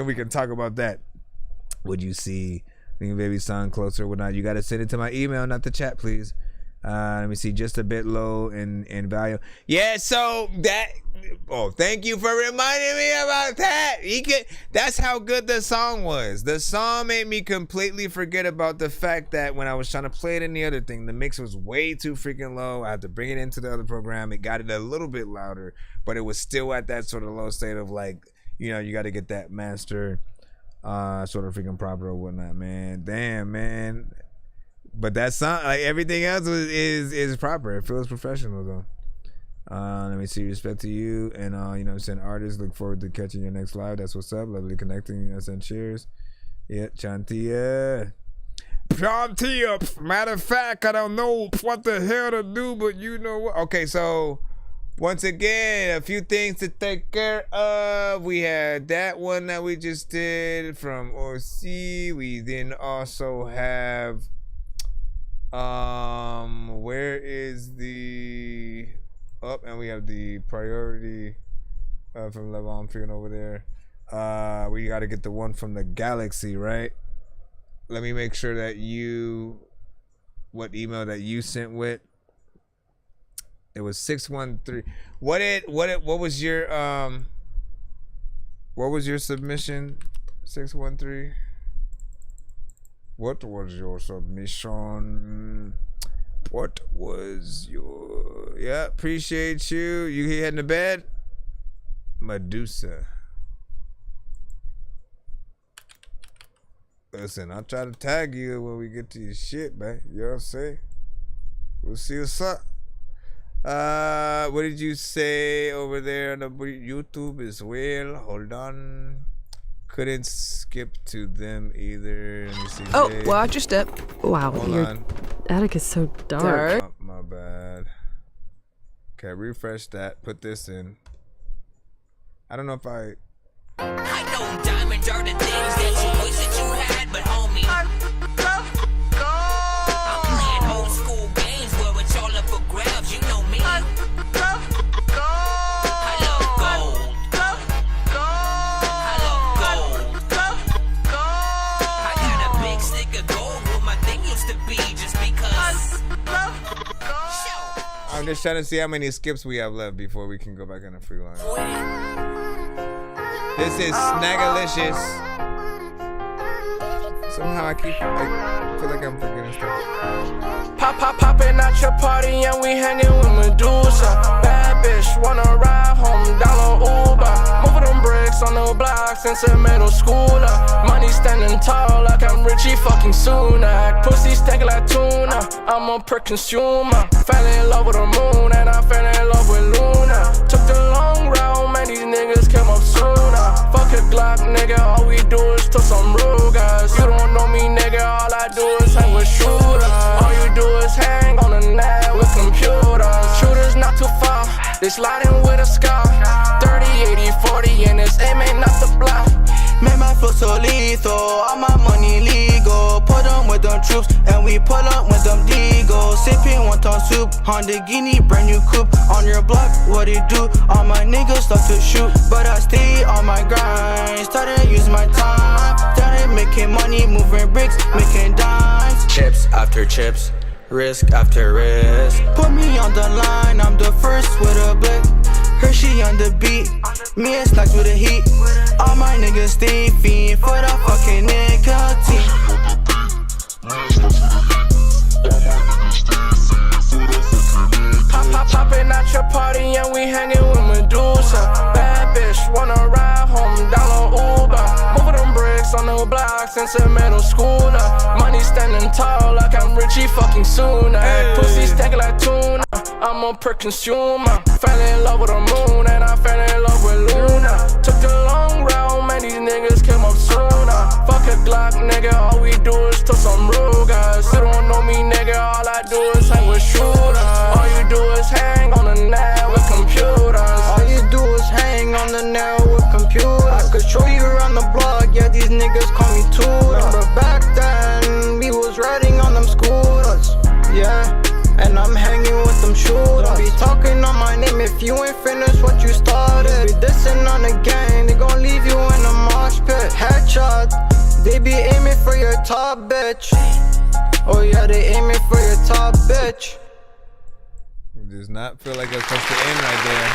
Speaker 5: we can talk about that. Would you see me and Baby sound closer or whatnot? You gotta send it to my email, not the chat, please. Let me see, just a bit low in value. Yeah, so that. Oh, thank you for reminding me about that. That's how good the song was. The song made me completely forget about the fact that when I was trying to play it in the other thing, the mix was way too freaking low. I had to bring it into the other program. It got it a little bit louder, but it was still at that sort of low state of like, you know, you got to get that master sort of freaking proper or whatnot, man. Damn, man. But that song, like everything else is proper. It feels professional though. Let me see, respect to you, and you know, send artists. Look forward to catching your next live. That's what's up. Lovely connecting. I send cheers. Yeah, Chantia. Matter of fact, I don't know what the hell to do, but you know what? Okay, so once again, a few things to take care of. We had that one that we just did from OC. We then also have where is the and we have the priority from Levon freaking over there. We got to get the one from the Galaxy, right? Let me make sure that what email that you sent with. It was 613. What was your submission? 613. What was your submission? What was your... Yeah, appreciate you. You heading to bed? Medusa. Listen, I'll try to tag you when we get to your shit, man. You know what I'm saying? We'll see what's up. What did you say over there on the YouTube as well? Hold on. Couldn't skip to them either. Let me see.
Speaker 19: Oh, watch your step.
Speaker 9: Wow, your attic is so dark.
Speaker 5: Oh, my bad. Okay, refresh that. Put this in. I don't know if I
Speaker 12: know diamonds are the things that you wish that you had, but homie, I'm playing old school games where it's all up for grabs. You know me. I love gold. I got a big stick of gold where my thing used to be just because.
Speaker 5: I'm just trying to see how many skips we have left before we can go back on a free line. This is Snagalicious. Somehow I feel like I'm forgetting stuff.
Speaker 8: Poppin' at your party and we hanging with Medusa. Bad bitch, wanna ride home, down on Uber. Moving them bricks on the block since a middle schooler. Money standing tall like I'm Richie fucking Sunak. Pussy stinking like tuna, I'm a per consumer. Fell in love with the moon and I fell in love with Luna. Took the long route, man, these niggas came up sooner. Fuck a Glock, nigga, all we do is took some Rugas. You don't know me, nigga, all I do is hang with shooters. All you do is hang on the net with computers. Shooters not too far, they sliding with a scar. 30, 80, 40, and it's aim ain't not the block.
Speaker 16: Made my flow so lethal, all my money legal. Put them with them troops, and we pull up with them deagles. Sipping wonton soup, Honda Guinea, brand new coupe. On your block, what it do? All my niggas love to shoot, but I stay on my grind. Started using my time, started making money, moving bricks, making dimes.
Speaker 22: Chips after chips, risk after risk.
Speaker 16: Put me on the line, I'm the first with a blick. Hershey on the beat, me and Snacks with the heat. All my niggas stay fiend for the fucking nicotine.
Speaker 8: Poppin' at your party and we hanging with Medusa. Bad bitch, wanna ride home, down on Uber. Moving them bricks on the block since a middle schooler. Money standing tall like I'm Richie fucking Sunak. Pussy stinking like tuna, I'm a per consumer. Fell in love with the moon and I fell in love with Luna. Took the long route, man, these niggas came up sooner. Fuck a Glock, nigga, all we do is took some Rugas. You don't know me, nigga, all I do is hang with shooters. All you do is hang on the net with computers.
Speaker 16: All you do is hang on the net with computers. I could show you around the block, yeah, these niggas call me Tuda. Remember back then, we was riding on them scooters, yeah. And I'm hanging with them shooters. Don't be talking on my name if you ain't finished what you started. Be dissing on the gang, they gon' leave you in a mosh pit. Headshot, they be aiming for your top bitch. Oh yeah, they aiming for your top bitch.
Speaker 5: It does not feel like it's supposed to end right there.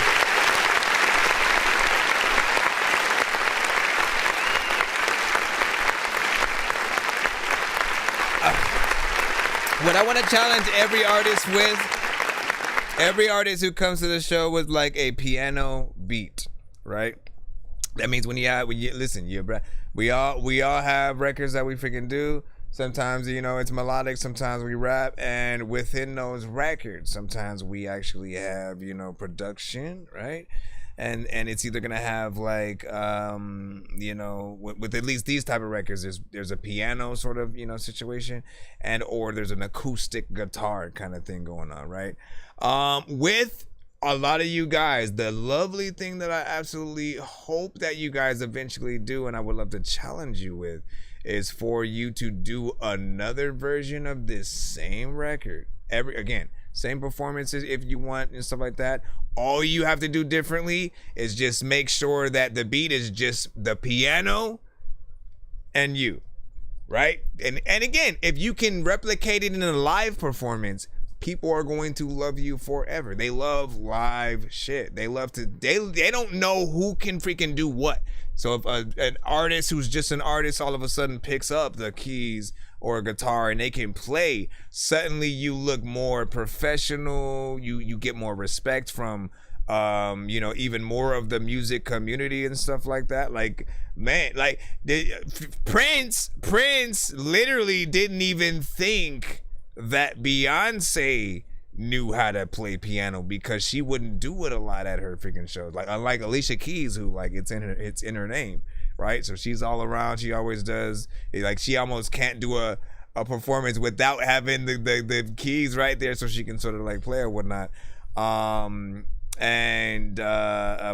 Speaker 5: What I want to challenge every artist who comes to the show with like a piano beat, right? That means when you listen, we all have records that we freaking do. Sometimes, it's melodic, sometimes we rap, and within those records, sometimes we actually have, production, right? And it's either gonna have like with at least these type of records, there's a piano sort of situation, and or there's an acoustic guitar kind of thing going on, right? With a lot of you guys, the lovely thing that I absolutely hope that you guys eventually do, and I would love to challenge you with, is for you to do another version of this same record. Same performances if you want and stuff like that. All you have to do differently is just make sure that the beat is just the piano and you, right? And again, if you can replicate it in a live performance, people are going to love you forever. They love live shit. They don't know who can freaking do what. So if an artist who's just an artist all of a sudden picks up the keys or a guitar and they can play, suddenly you look more professional. You get more respect from even more of the music community and stuff like that. Like, man, like Prince literally didn't even think that Beyonce knew how to play piano because she wouldn't do it a lot at her freaking shows. Like, unlike Alicia Keys, who like it's in her name, right? So she's all around. She always does. Like, she almost can't do a performance without having the keys right there, so she can sort of like play or whatnot. And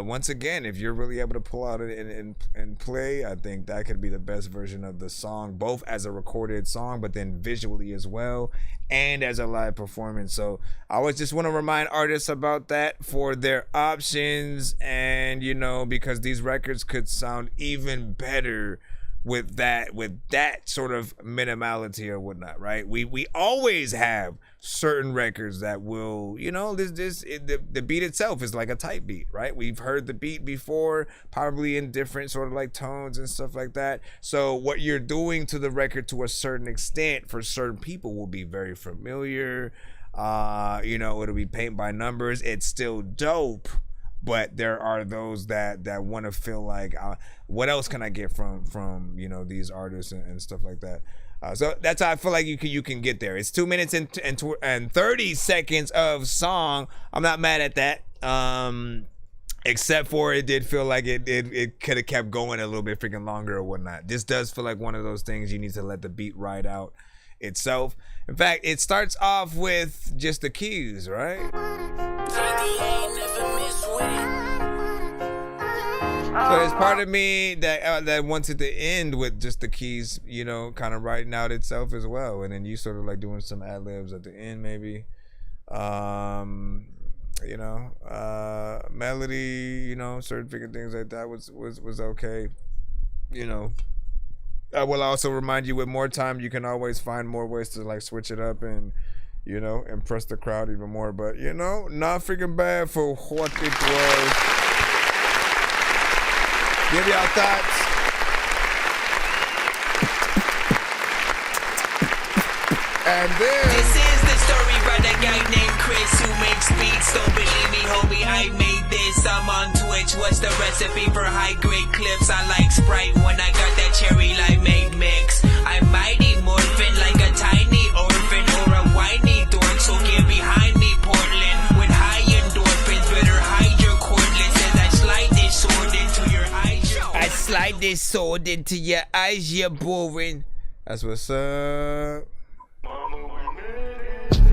Speaker 5: once again, if you're really able to pull out and play, I think that could be the best version of the song, both as a recorded song, but then visually as well, and as a live performance. So I always just want to remind artists about that for their options, and because these records could sound even better with that sort of minimality or whatnot, right? We always have certain records that will, the beat itself is like a type beat, right? We've heard the beat before, probably in different sort of like tones and stuff like that. So what you're doing to the record to a certain extent for certain people will be very familiar. It'll be paint by numbers. It's still dope. But there are those that want to feel like, what else can I get from these artists and stuff like that. So that's how I feel like you can get there. It's 2 minutes and 30 seconds of song. I'm not mad at that. Except for it did feel like it could have kept going a little bit freaking longer or whatnot. This does feel like one of those things you need to let the beat ride out itself. In fact, it starts off with just the keys, right? So there's part of me that wants it to end with just the keys, kind of writing out itself as well, and then you sort of like doing some ad libs at the end, maybe. Melody, certain freaking things like that was okay. I will also remind you, with more time, you can always find more ways to like switch it up and impress the crowd even more. But not freaking bad for what it was. Give y'all thoughts. And then
Speaker 12: this is the story about a guy named Chris who makes beats. Don't believe me, homie, I made this. I'm on Twitch. What's the recipe for high-grade clips? I like Sprite when I got that cherry limeade mix. I'm mighty morphin' like a tiny orphan or a whiny dork, so get behind me, Portland. With high endorphins, better hide your cordless as I slide this sword into your eyes.
Speaker 5: I slide this sword into your eyes, you're boring. That's what's up.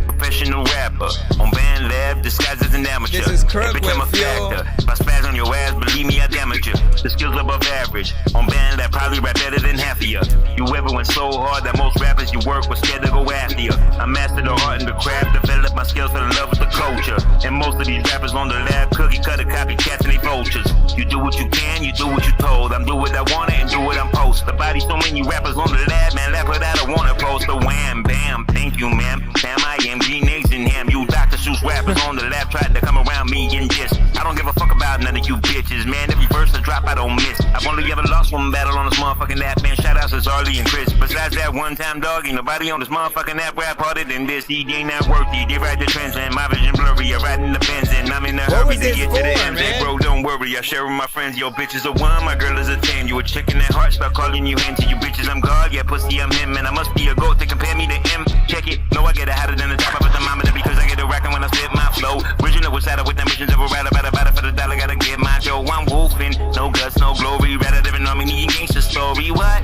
Speaker 1: Professional rapper on band lab, disguised as an amateur.
Speaker 5: This is Kirk
Speaker 1: became a factor. If I spaz on your ass, believe me, I damage you. The skills above average. On band lab, probably rap better than half of you. You ever went so hard that most rappers you work were scared to go after you. I mastered the art and the craft, developed my skills, fell in love with the culture. And most of these rappers on the lab, cookie cutter, copycats, and they vultures. You do what you can, you do what you told. I'm do what I want and do what I'm supposed. The body so many rappers on the lab, man, lab without a wanna post. A wham, bam, thank you, ma'am. Sam, I am G-Nation, ham. You Dr. Seuss rappers on the lab tried to come around me and diss. I don't give a fuck about none of you bitches, man. Every verse I drop, I don't miss. I've only ever lost one battle on this motherfucking app, man. Shout outs to Zarly and Chris. Besides that one time, dog, ain't nobody on this motherfucking app rap harder than this. He ain't not worthy. They ride the trends, and my vision blurry. I ride in the Benz, and I'm in a hurry to get to the end. Hey, bro, don't worry. I share with my friends. Yo, bitch is a 1, my girl is a 10. You a chicken at heart, start calling you hen. To you bitches, I'm God. Yeah, pussy, I'm him. And I must be a goat to compare me to him. Check it. No, I get it hotter than the top of a thermometer because I get it racking when I spit my flow. Original was saddle with ambitions of a rider, better for the dollar, gotta get my dough. I'm wolfing, no guts, no glory. Rather than know me, need gangsta story. What?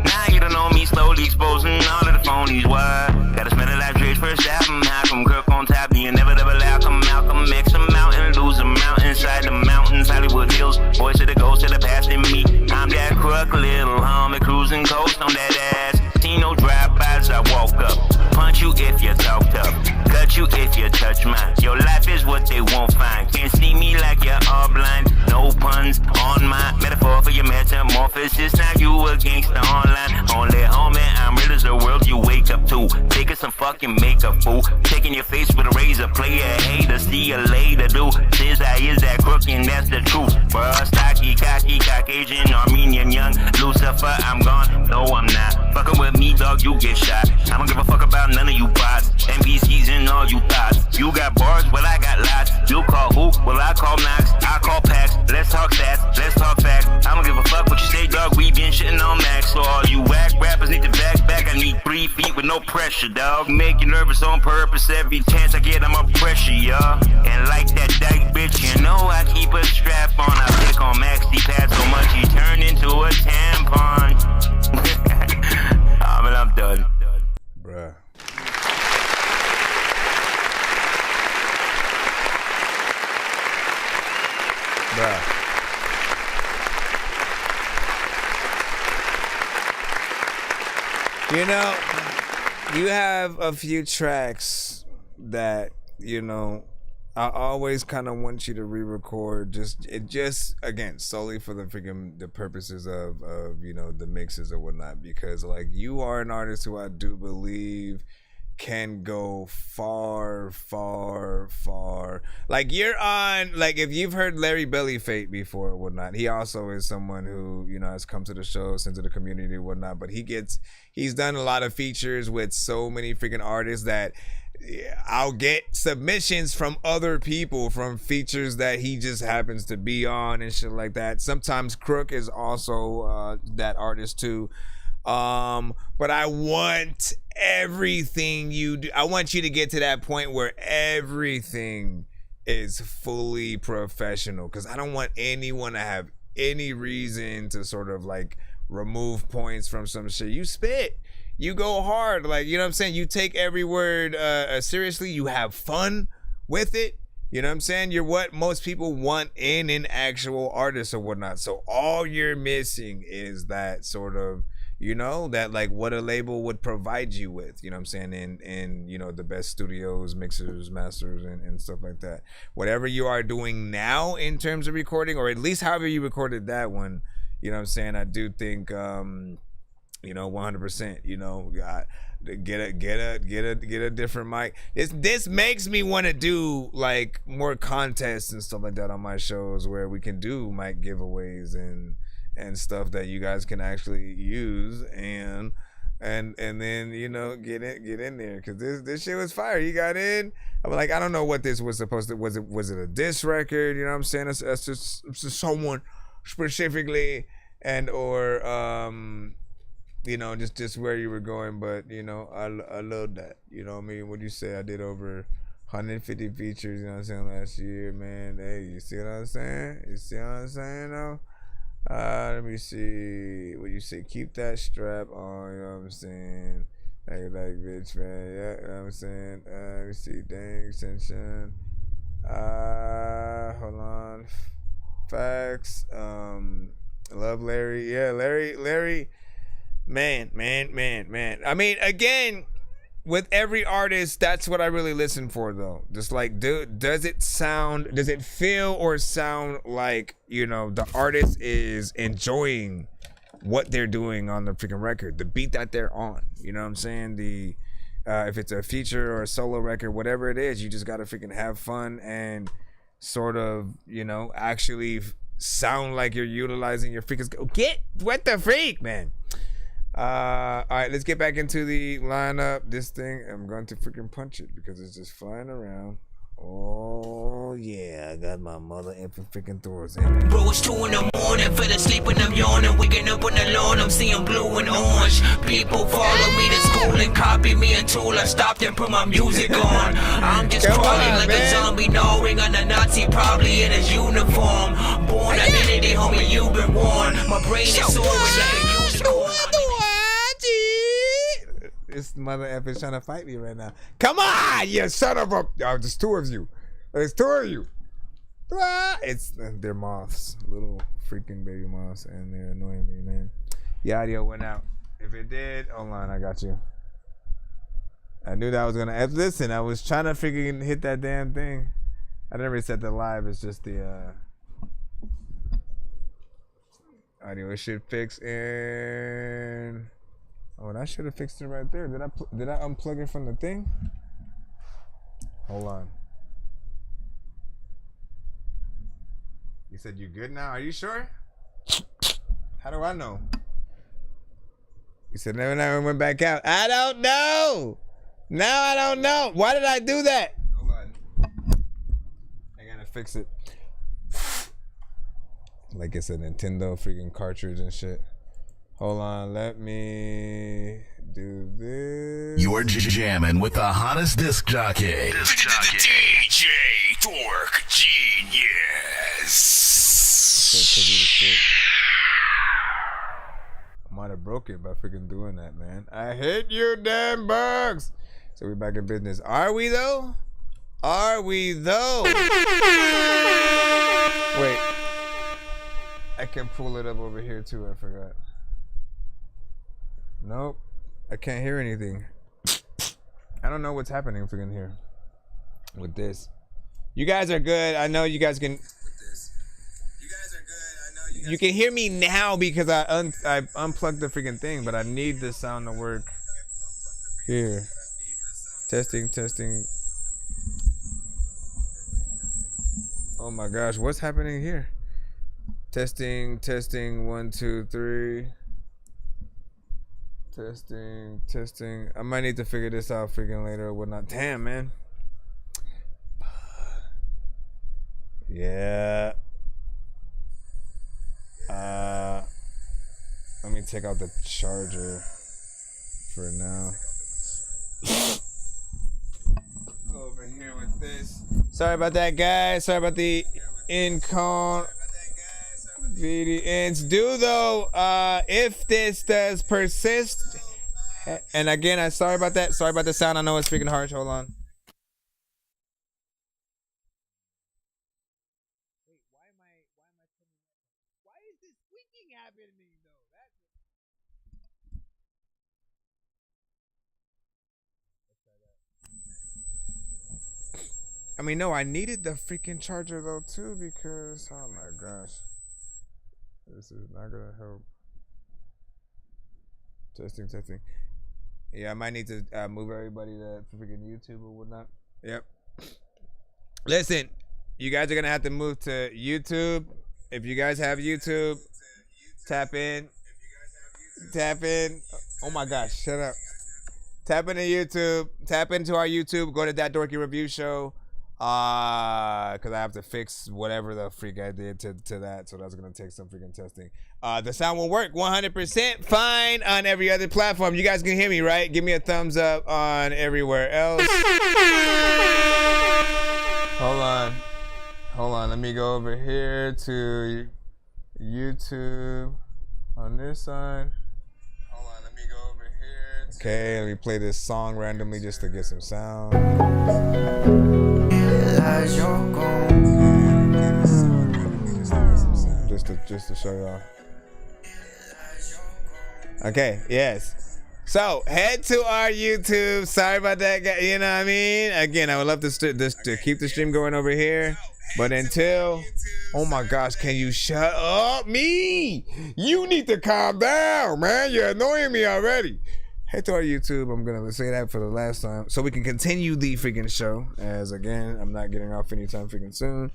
Speaker 1: Now you don't know me, slowly exposing all of the phonies. What? Gotta spend a life Dre's first album. Malcolm Kirk on top, the inevitable outcome. Malcolm X a mountain, lose a mountain inside the mountains, Hollywood Hills. Voice of the ghost of the past in me. I'm that crook little homie cruising coast on that ass. See no drive-bys, I walk up. Punch you if you talk tough. Cut you if you touch mine. Your life is what they won't find. Can't see me like you're all blind. No puns on my metaphor for your metamorphosis. Now you a gangster online. Only homie, I'm real as the world you wake up to. Taking some fucking makeup, fool. Taking your face with a razor. Play a hater, see you later, dude. Since I is that crook and that's the truth. Bruh, stocky, cocky, Caucasian, Armenian, young Lucifer, I'm gone. No, I'm not. Fucking with me, dog, you get shot. I don't give a fuck about none of you bots. NPCs and all you thoughts. You got bars, well I got lots. You call who? Well I call Knox. I call Packs. Let's talk stats. Let's talk facts. I don't give a fuck what you say, dog. We been shitting on Max. So all you whack rappers need to back. I need 3 feet with no pressure, dog. Make you nervous on purpose. Every chance I get, I'm up pressure, y'all. And like that dyke bitch, you know I keep a strap on. I pick on Maxi Pad so much he turned into a tampon. I mean, I'm done.
Speaker 5: Bruh. You know, you have a few tracks that, I always kind of want you to re-record just again solely for the purposes of you know, the mixes or whatnot, because like you are an artist who I do believe can go far. Like you're on, like if you've heard Larry Bellyfate before or whatnot, he also is someone who, you know, has come to the show, into the community or whatnot, but he's done a lot of features with so many freaking artists that I'll get submissions from other people from features that he just happens to be on and shit like that. Sometimes Crook is also that artist too. But I want everything you do. I want you to get to that point where everything is fully professional, because I don't want anyone to have any reason to sort of like remove points from some shit. You spit, you go hard, like, you know what I'm saying? You take every word seriously, you have fun with it. You know what I'm saying? You're what most people want in an actual artist or whatnot. So all you're missing is that sort of, you know, that like what a label would provide you with, you know what I'm saying, in you know, the best studios, mixers, masters, and stuff like that. Whatever you are doing now in terms of recording, or at least however you recorded that one, you know what I'm saying, I do think you know, 100%, you know, get a different mic. This makes me want to do like more contests and stuff like that on my shows, where we can do mic giveaways and stuff that you guys can actually use, and then, you know, get in there, because this shit was fire. You got in. I'm like, I don't know what this was supposed to. Was it a diss record? You know what I'm saying? That's just someone specifically, and or you know, just where you were going. But you know, I love that. You know what I mean? What do you say? I did over 150 features. You know what I'm saying? Last year, man. Hey, you see what I'm saying? You see what I'm saying though? Let me see. What you say? Keep that strap on. You know what I'm saying? Like bitch, man. Yeah, you know what I'm saying? Let me see. Dang extension. Hold on. Facts. Love Larry. Yeah, Larry. Man. I mean, again, with every artist, that's what I really listen for, though. Just like, does it feel or sound like, you know, the artist is enjoying what they're doing on the freaking record, the beat that they're on, you know what I'm saying? If it's a feature or a solo record, whatever it is, you just gotta freaking have fun and sort of, you know, actually sound like you're utilizing your freaking what the freak, man. All right, let's get back into the lineup. This thing, I'm going to freaking punch it because it's just flying around. Oh yeah, I got my mother infant freaking Thors in it.
Speaker 12: Bro, it's 2 in the morning, fell asleep and I'm yawning. Waking up on the lawn, I'm seeing blue and orange. People follow me to school and copy me until I stopped and put my music on. I'm just crawling like a zombie, gnawing on a Nazi, probably in his uniform. Born identity, homie, you've been warned. My brain is soaring like a unicorn.
Speaker 5: This mother effer is trying to fight me right now. Come on, you son of a... Oh, there's 2 of you. There's 2 of you. They're moths. Little freaking baby moths, and they're annoying me, man. The audio went out. If it did, hold on, I got you. I knew that was going to... Listen, I was trying to freaking hit that damn thing. I never set the live. It's just the... audio should fix and... Oh, and I should have fixed it right there. Did I unplug it from the thing? Hold on. You said you good now? Are you sure? How do I know? You said never went back out. I don't know. Now I don't know. Why did I do that? Hold on. I gotta fix it. Like it's a Nintendo freaking cartridge and shit. Hold on, let me do this.
Speaker 14: You're jamming with the hottest disc jockey. DJ Dork Genius.
Speaker 5: I might have broke it by freaking doing that, man. I hate you, damn bugs. So we're back in business. Are we though? Are we though? Wait. I can pull it up over here too, I forgot. Nope. I can't hear anything. I don't know what's happening freaking here with this. You guys are good. I know you guys can. You can hear me now because I unplugged the freaking thing, but I need the sound to work. Here. Testing. Oh my gosh, what's happening here? Testing. 1, 2, 3. Testing. I might need to figure this out freaking later or whatnot. Damn, man. Yeah. Let me take out the charger for now. Go over here with this. Sorry about that, guys. Sorry about the inconvenience. If this does persist, and again, I'm sorry about that. Sorry about the sound. I know it's freaking harsh. Hold on. I mean, no, I needed the freaking charger though too because, oh my gosh, this is not gonna help. Testing. Yeah, I might need to move everybody to freaking YouTube or whatnot. Yep. Listen, you guys are gonna have to move to YouTube. If you guys have YouTube, tap in. Oh my gosh, shut up. Tap into YouTube. Tap into our YouTube. Go to That Dorky Review Show. Because I have to fix whatever the freak I did to that, so that's gonna take some freaking testing. The sound will work 100% fine on every other platform. You guys can hear me, right? Give me a thumbs up on everywhere else. Hold on. Let me go over here to YouTube on this side. Okay, let me play this song randomly just to get some sound. Just to show y'all. Okay, yes. So head to our YouTube. Sorry about that, guy. You know what I mean? Again, I would love to keep the stream going over here. But until, oh my gosh, can you shut up, me? You need to calm down, man. You're annoying me already. Head to our YouTube. I'm gonna say that for the last time, so we can continue the freaking show. As again, I'm not getting off anytime freaking soon.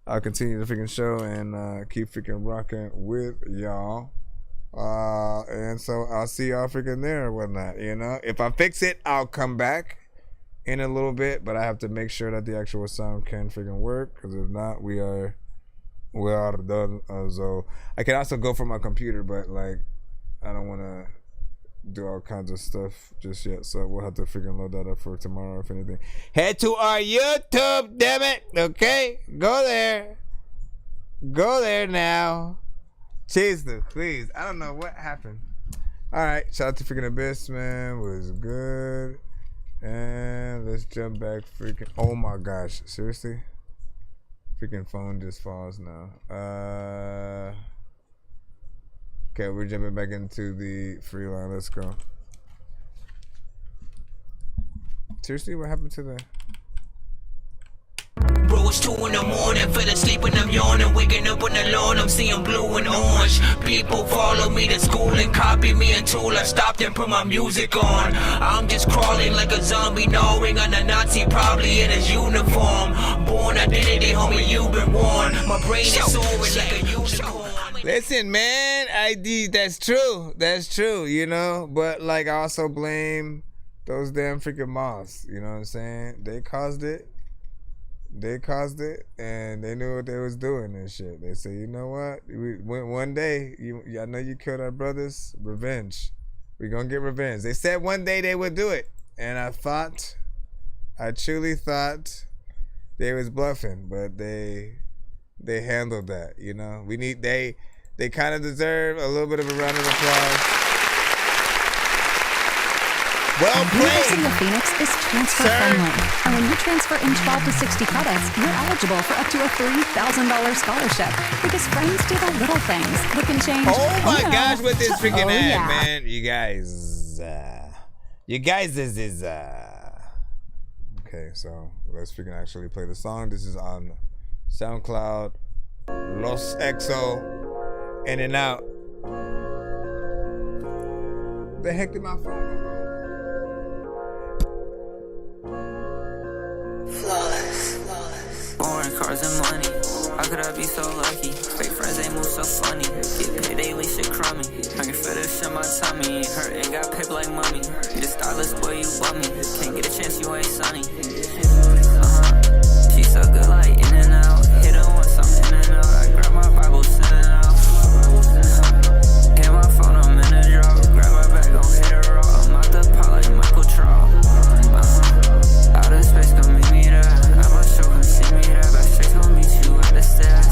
Speaker 5: I'll continue the freaking show and keep freaking rocking with y'all. And so I'll see y'all freaking there or whatnot. You know, if I fix it, I'll come back in a little bit. But I have to make sure that the actual sound can freaking work. Because if not, we are done. So I can also go from my computer, but like I don't want to do all kinds of stuff just yet, so we'll have to freaking load that up for tomorrow if anything. Head to our YouTube, damn it. Okay, go there now. Jesus, please. I don't know what happened. All right, shout out to freaking Abyss, man. Was good. And let's jump back freaking, oh my gosh, seriously, freaking phone just falls now. Okay, we're jumping back into the free line. Let's go. Seriously, what happened to the...
Speaker 12: Bro, it's 2 in the morning, fell asleep and I'm yawning. Waking up on the lawn, I'm seeing blue and orange. People follow me to school and copy me until I stopped and put my music on. I'm just crawling like a zombie, gnawing on a Nazi, probably in his uniform. Born identity, homie, you've been warned. My brain is soaring like a unicorn.
Speaker 5: Listen, man, that's true, you know, but like I also blame those damn freaking moths, you know what I'm saying? They caused it, and they knew what they was doing and shit. They said, you know what, one day, I know you killed our brothers, revenge. We're gonna get revenge. They said one day they would do it, and I truly thought they was bluffing, but they handled that, you know. They kind of deserve a little bit of a round of applause. Well played.
Speaker 17: University of Phoenix is transfer friendly, and when you transfer in 12 to 60 credits, you're eligible for up to a $3,000 scholarship. Because friends do the little things that can change.
Speaker 5: Oh my gosh, with this freaking ad, man! You guys is Okay, so let's freaking actually play the song. This is on SoundCloud, Los Exo, In and Out. The heck did my phone go?
Speaker 2: Flawless. Foreign cars and money. How could I be so lucky? Fake friends, they move so funny. Get paid daily, shit crummy. Hungry for this shit, my tummy. Hurt and got paid like mummy. You the stylist, boy, you bummy. Can't get a chance, you ain't sunny. She so good, like in and out. Hit her once, I'm in and out. I grab my Bible, send it out. Hit my phone, I'm in a drop. Grab my bag, gon' hit her raw. I'm out the pot like Michael Trout. Out of space, come meet me there. At my show, come see me there. Back straight, come meet you at the stairs.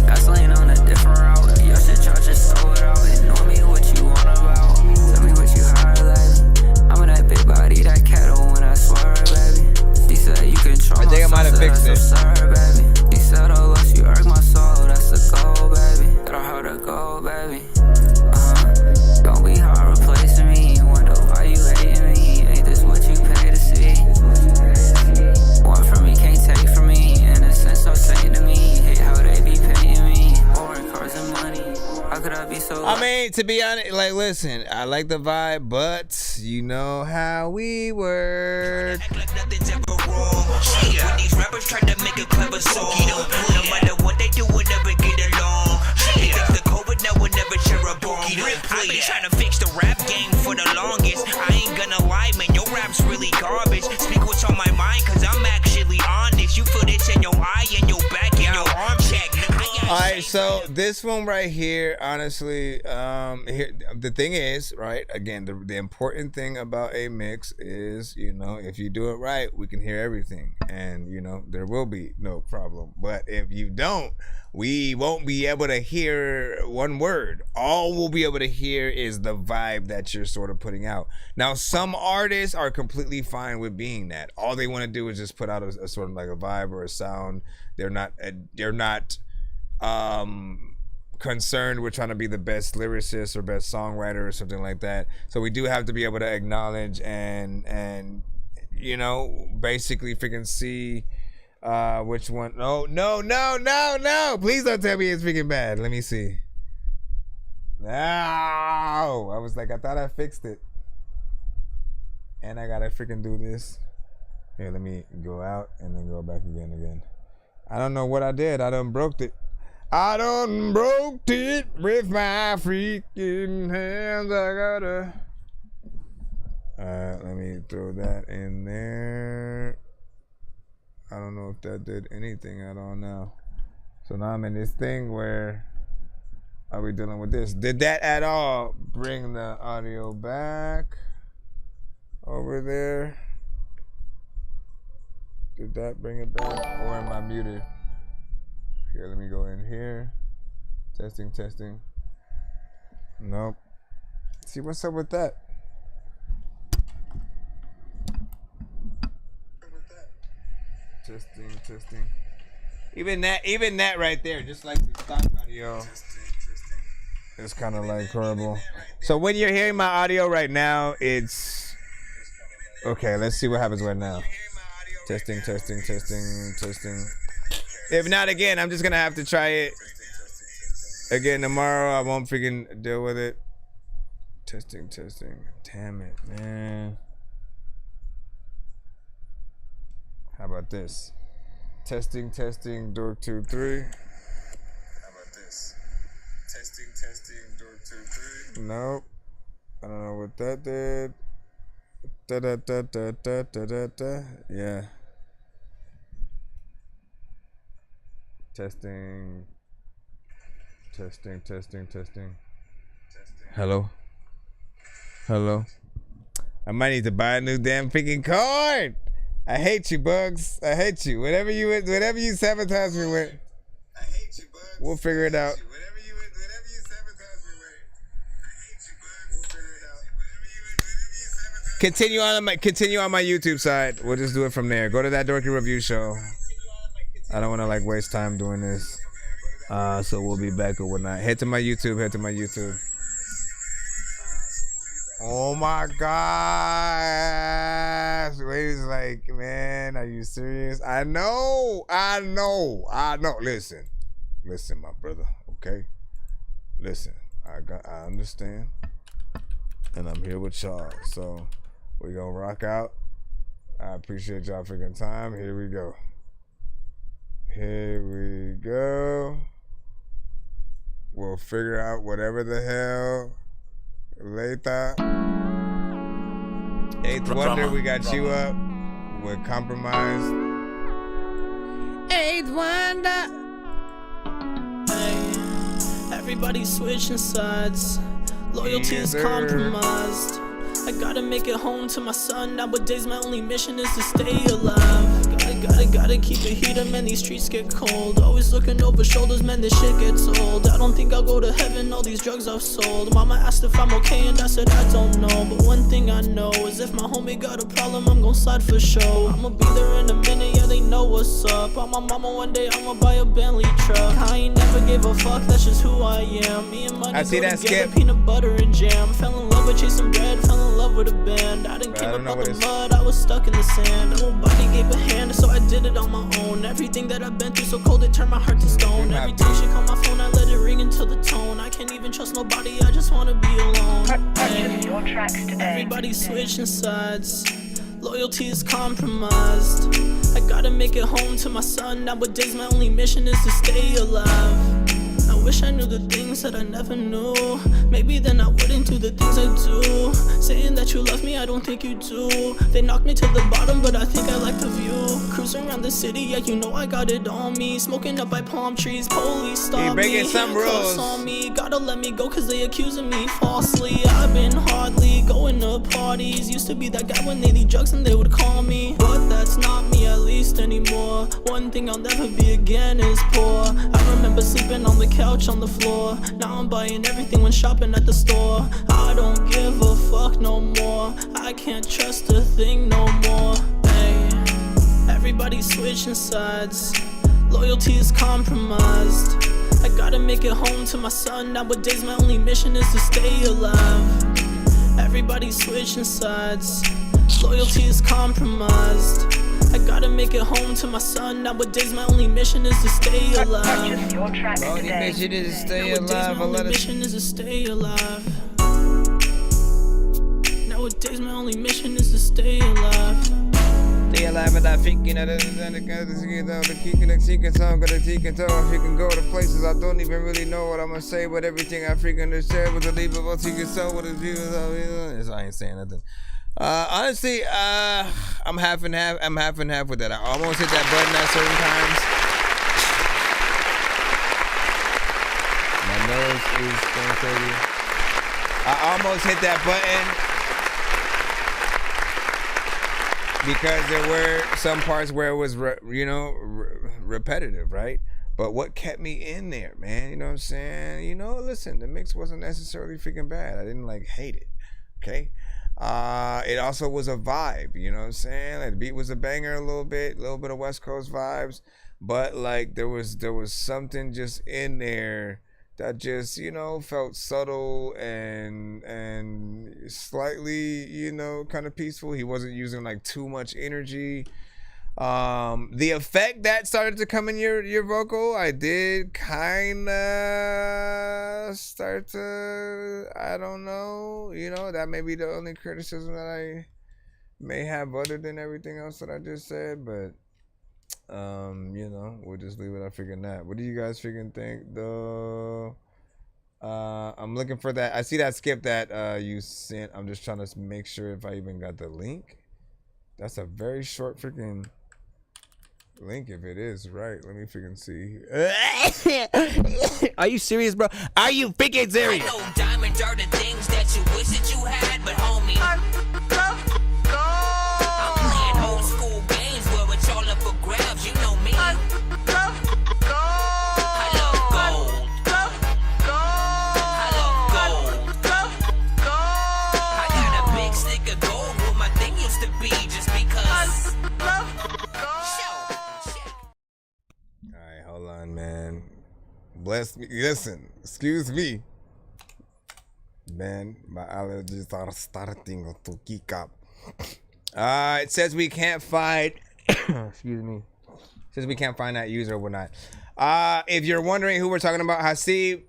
Speaker 2: Gasoline on a different route. Your shit, y'all just throw it out. Ignore me, what you want about. Tell me what you highlight. I'm in that big body, that cattle when I swear, baby. She said you control my soul, I fixed it. Sorry, baby. She said, oh, look, you irk my soul. That's the goal, baby. Got a heart to go, baby. Don't be hard replacing me. Wonder why you hating me. Ain't this what you pay to see? Want from me, can't take from me. In a sense, no saying to me. Hate how they be paying me. Foreign cars and money. How could I be so
Speaker 5: I mean, to be honest, like, listen, I like the vibe, but you know how we work.
Speaker 12: When these rappers try to make a clever song, no matter what they do, we'll never get along. They think the COVID now will never share a bone. I've been trying to fix the rap game for the longest. I ain't gonna lie, man, your rap's really garbage. Speak what's on my mind, cause I'm actually honest. You feel this in your eye, in your back, in your arm check.
Speaker 5: Alright, so this one right here, honestly, here the thing is, right, again, the important thing about a mix is, you know, if you do it right, we can hear everything, and you know, there will be no problem. But if you don't, we won't be able to hear one word. All we'll be able to hear is the vibe that you're sort of putting out. Now, some artists are completely fine with being that. All they want to do is just put out a sort of like a vibe or a sound. They're not concerned with trying to be the best lyricist or best songwriter or something like that. So we do have to be able to acknowledge and you know, basically freaking see which one. No, please don't tell me it's freaking bad. Let me see. No, I was like, I thought I fixed it, and I gotta freaking do this. Here, let me go out and then go back again. I don't know what I did. I done broke it. I done broke it with my freaking hands. I gotta. Let me throw that in there. I don't know if that did anything at all now. So now I'm in this thing where are we dealing with this? Did that at all bring the audio back over there? Did that bring it back? Or am I muted? Here, let me go in here. Testing. Nope. See what's up with that? Testing. Even that right there, just like the stock audio, it's kind of like horrible. So when you're hearing my audio right now, it's okay. Let's see what happens right now. Testing. If not, again, I'm just gonna have to try it again tomorrow. I won't freaking deal with it. Testing. Damn it, man. How about this? Testing, Dork 2 3. How about this? Testing, Dork 2 3. Nope. I don't know what that did. Da. Yeah. Testing. Hello. I might need to buy a new damn freaking card. I hate you, Bugs. I hate you. Whatever you sabotage me with. I hate you, Bugs. We'll figure it out. Whatever you sabotage me with. I hate you, Bugs. We'll figure it out. Continue on my YouTube side. We'll just do it from there. Go to That Dorky Review Show. I don't want to like waste time doing this. So we'll be back or whatnot. Head to my YouTube. Oh my gosh. Wait, it's like, man, are you serious? I know. Listen, my brother, okay? Listen, I understand. And I'm here with y'all. So we gonna rock out. I appreciate y'all freaking time. Here we go. We'll figure out whatever the hell later. Eighth Wonder, we got you up with Compromised.
Speaker 6: Eighth Wonder.
Speaker 3: Hey, everybody switching sides. Loyalty is compromised. I gotta make it home to my son. Nowadays my only mission is to stay alive. Gotta keep it heated, man, these streets get cold. Always looking over shoulders, man, this shit gets old. I don't think I'll go to heaven, all these drugs I've sold. Mama asked if I'm okay and I said I don't know. But one thing I know is if my homie got a problem, I'm gon' slide for show. I'ma be there in a minute, yeah, they know what's up. I'm my mama one day, I'ma buy a Bentley truck. I ain't never gave a fuck, that's just who I am. Me and money
Speaker 5: I see that skip.
Speaker 3: Peanut butter and jam. Fell in love with chasing bread, fell in love with a band. I didn't care about the mud, I was stuck in the sand. Nobody gave a hand, so I did it on my own. Everything that I've been through so cold, it turned my heart to stone. Every time she called my phone, I let it ring until the tone. I can't even trust nobody, I just wanna be alone. Hey, everybody switching sides. Loyalty is compromised. I gotta make it home to my son. Nowadays my only mission is to stay alive. I wish I knew the things that I never knew. Maybe then I wouldn't do the things I do. Saying that you love me, I don't think you do. They knocked me to the bottom, but I think I like the view. Cruising around the city, yeah, you know I got it on me. Smoking up by palm trees, police stop me. Handcuffs on me, gotta let me go cause they accusing me falsely. I've been hardly going to parties. Used to be that guy when they need drugs and they would call me. But that's not me at least anymore. One thing I'll never be again is poor. I remember sleeping on the couch on the floor. Now I'm buying everything when shopping at the store. I don't give a fuck no more. I can't trust a thing no more. Hey, everybody switching sides. Loyalty is compromised. I gotta make it home to my son. Nowadays my only mission is to stay alive. Everybody switching sides. Loyalty is compromised. I gotta make it home to my son. Nowadays my only mission is to stay alive.
Speaker 5: Only mission is to stay alive.
Speaker 3: My only mission is to stay alive. Nowadays my only mission is to stay alive.
Speaker 5: Stay alive without thinking of the kicking and seeking song, got a teaking toe. If you can go to places I don't even really know what I'm gonna say, but everything I freaking understand with the leap of a seeking soul with the views of I ain't saying nothing. Honestly, I'm half and half. I'm half and half with that. I almost hit that button at certain times. My nose is going crazy. I almost hit that button because there were some parts where it was, repetitive, right? But what kept me in there, man? You know what I'm saying? Listen, the mix wasn't necessarily freaking bad. I didn't hate it. Okay. It also was a vibe, you know what I'm saying? Like the beat was a banger a little bit of West Coast vibes, but there was something just in there that just, felt subtle and slightly, kind of peaceful. He wasn't using too much energy. The effect that started to come in your vocal, I did kind of start to, I don't know, that may be the only criticism that I may have other than everything else that I just said, but, we'll just leave it at freaking that. What do you guys freaking think, though? I'm looking for that. I see that skip that you sent. I'm just trying to make sure if I even got the link. That's a very short freaking link if it is, right? Let me freaking see. Are you serious, bro? Are you freaking serious?
Speaker 12: I know diamonds are the things that you wish that you had, but homie, I'm playing old school games where it's all up for grabs. You know me. I love gold. I love gold. I got a big stick of gold where my thing used to be just because.
Speaker 5: Man, bless me. Listen, excuse me. Man, my allergies are starting to kick up. It says we can't find excuse me. It says we can't find that user or whatnot. If you're wondering who we're talking about, Hasib,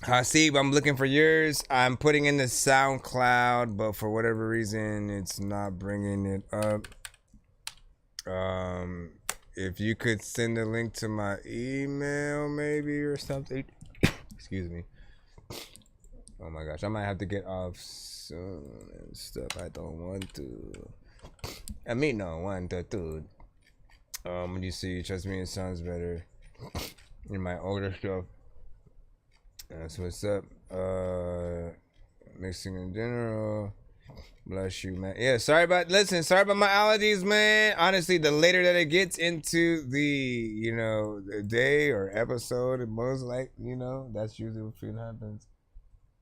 Speaker 5: I'm looking for yours. I'm putting in the SoundCloud, but for whatever reason, it's not bringing it up. If you could send a link to my email, maybe, or something. Excuse me. Oh my gosh, I might have to get off soon and stuff. I don't want to. I mean, no want to, dude. When you see, trust me, it sounds better in my older stuff. That's what's up. Mixing in general. Bless you, man. Yeah, sorry about my allergies, man. Honestly, the later that it gets into the, the day or episode, it most like, that's usually what happens.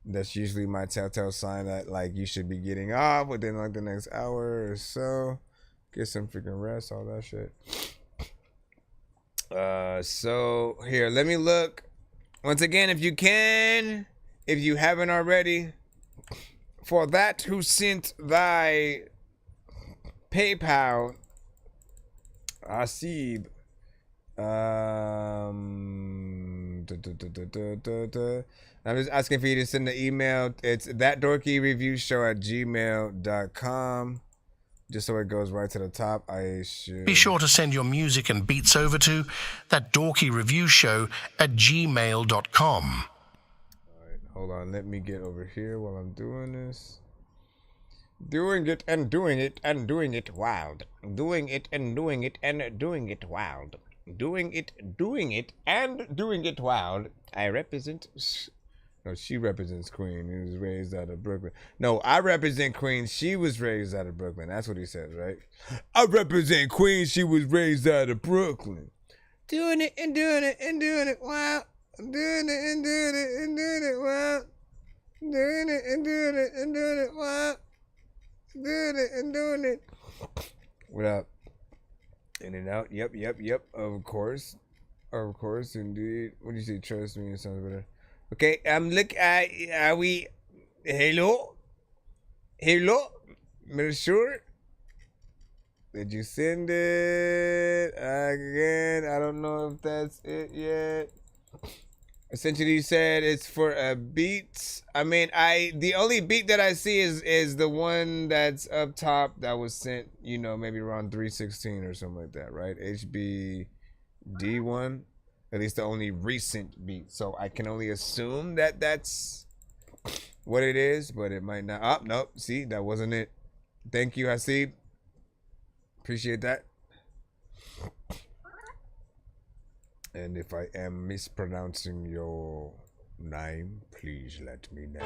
Speaker 5: That's usually my telltale sign that, like, you should be getting off within, like, the next hour or so. Get some freaking rest, all that shit. So, here, let me look. Once again, if you haven't already, for that who sent thy PayPal, Asib, I'm just asking for you to send the email. It's ThatDorkyReviewShow@gmail.com. Just so it goes right to the top. I should
Speaker 10: be sure to send your music and beats over to ThatDorkyReviewShow@gmail.com.
Speaker 5: Alright, hold on. Let me get over here while I'm doing this. Doing it and doing it and doing it wild. Doing it and doing it and doing it wild. Doing it and doing it wild. I represent... No, she represents Queen. He was raised out of Brooklyn. No, I represent Queen. She was raised out of Brooklyn. That's what he says, right? I represent Queen. She was raised out of Brooklyn. Doing it and doing it and doing it wild. Doing it and doing it and doing it wild. Doing it and doing it and doing it wild. Doing it and doing it. What up? In and out. Yep. Of course, indeed. What do you say? Trust me. It sounds better. Okay. Look at. Are we? Hello. Monsieur. Did you send it again? I don't know if that's it yet. Essentially, you said it's for a beat. I mean, the only beat that I see is the one that's up top that was sent, maybe around 316 or something like that, right? HBD1, at least the only recent beat. So I can only assume that that's what it is, but it might not. Oh, nope. See, that wasn't it. Thank you, Hasib. Appreciate that. And if I am mispronouncing your name, please let me know.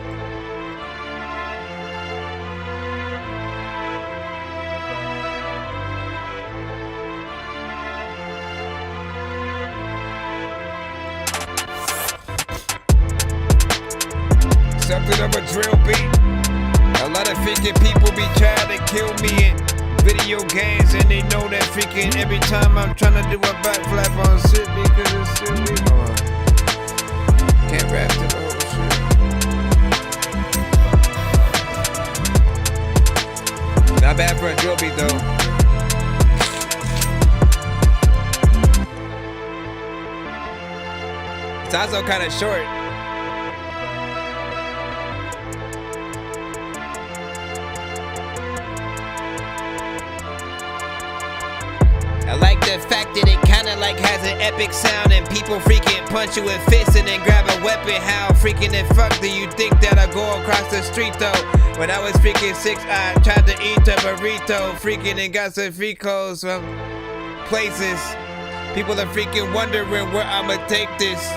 Speaker 5: Something of a drill beat. A lot of freaking people be trying to kill me in video games, and they know that freaking every time I'm trying to do a backflip on shit because it's silly. Hold on. Can't rap to the whole shit. Not bad for a drill beat though. It's also kind of short. I like the fact that it kinda like has an epic sound, and people freaking punch you with fists and then grab a weapon. How freaking the fuck do you think that I go across the street though? When I was freaking 6, I tried to eat a burrito, freaking and got some free codes from places. People are freaking wondering where I'ma take this.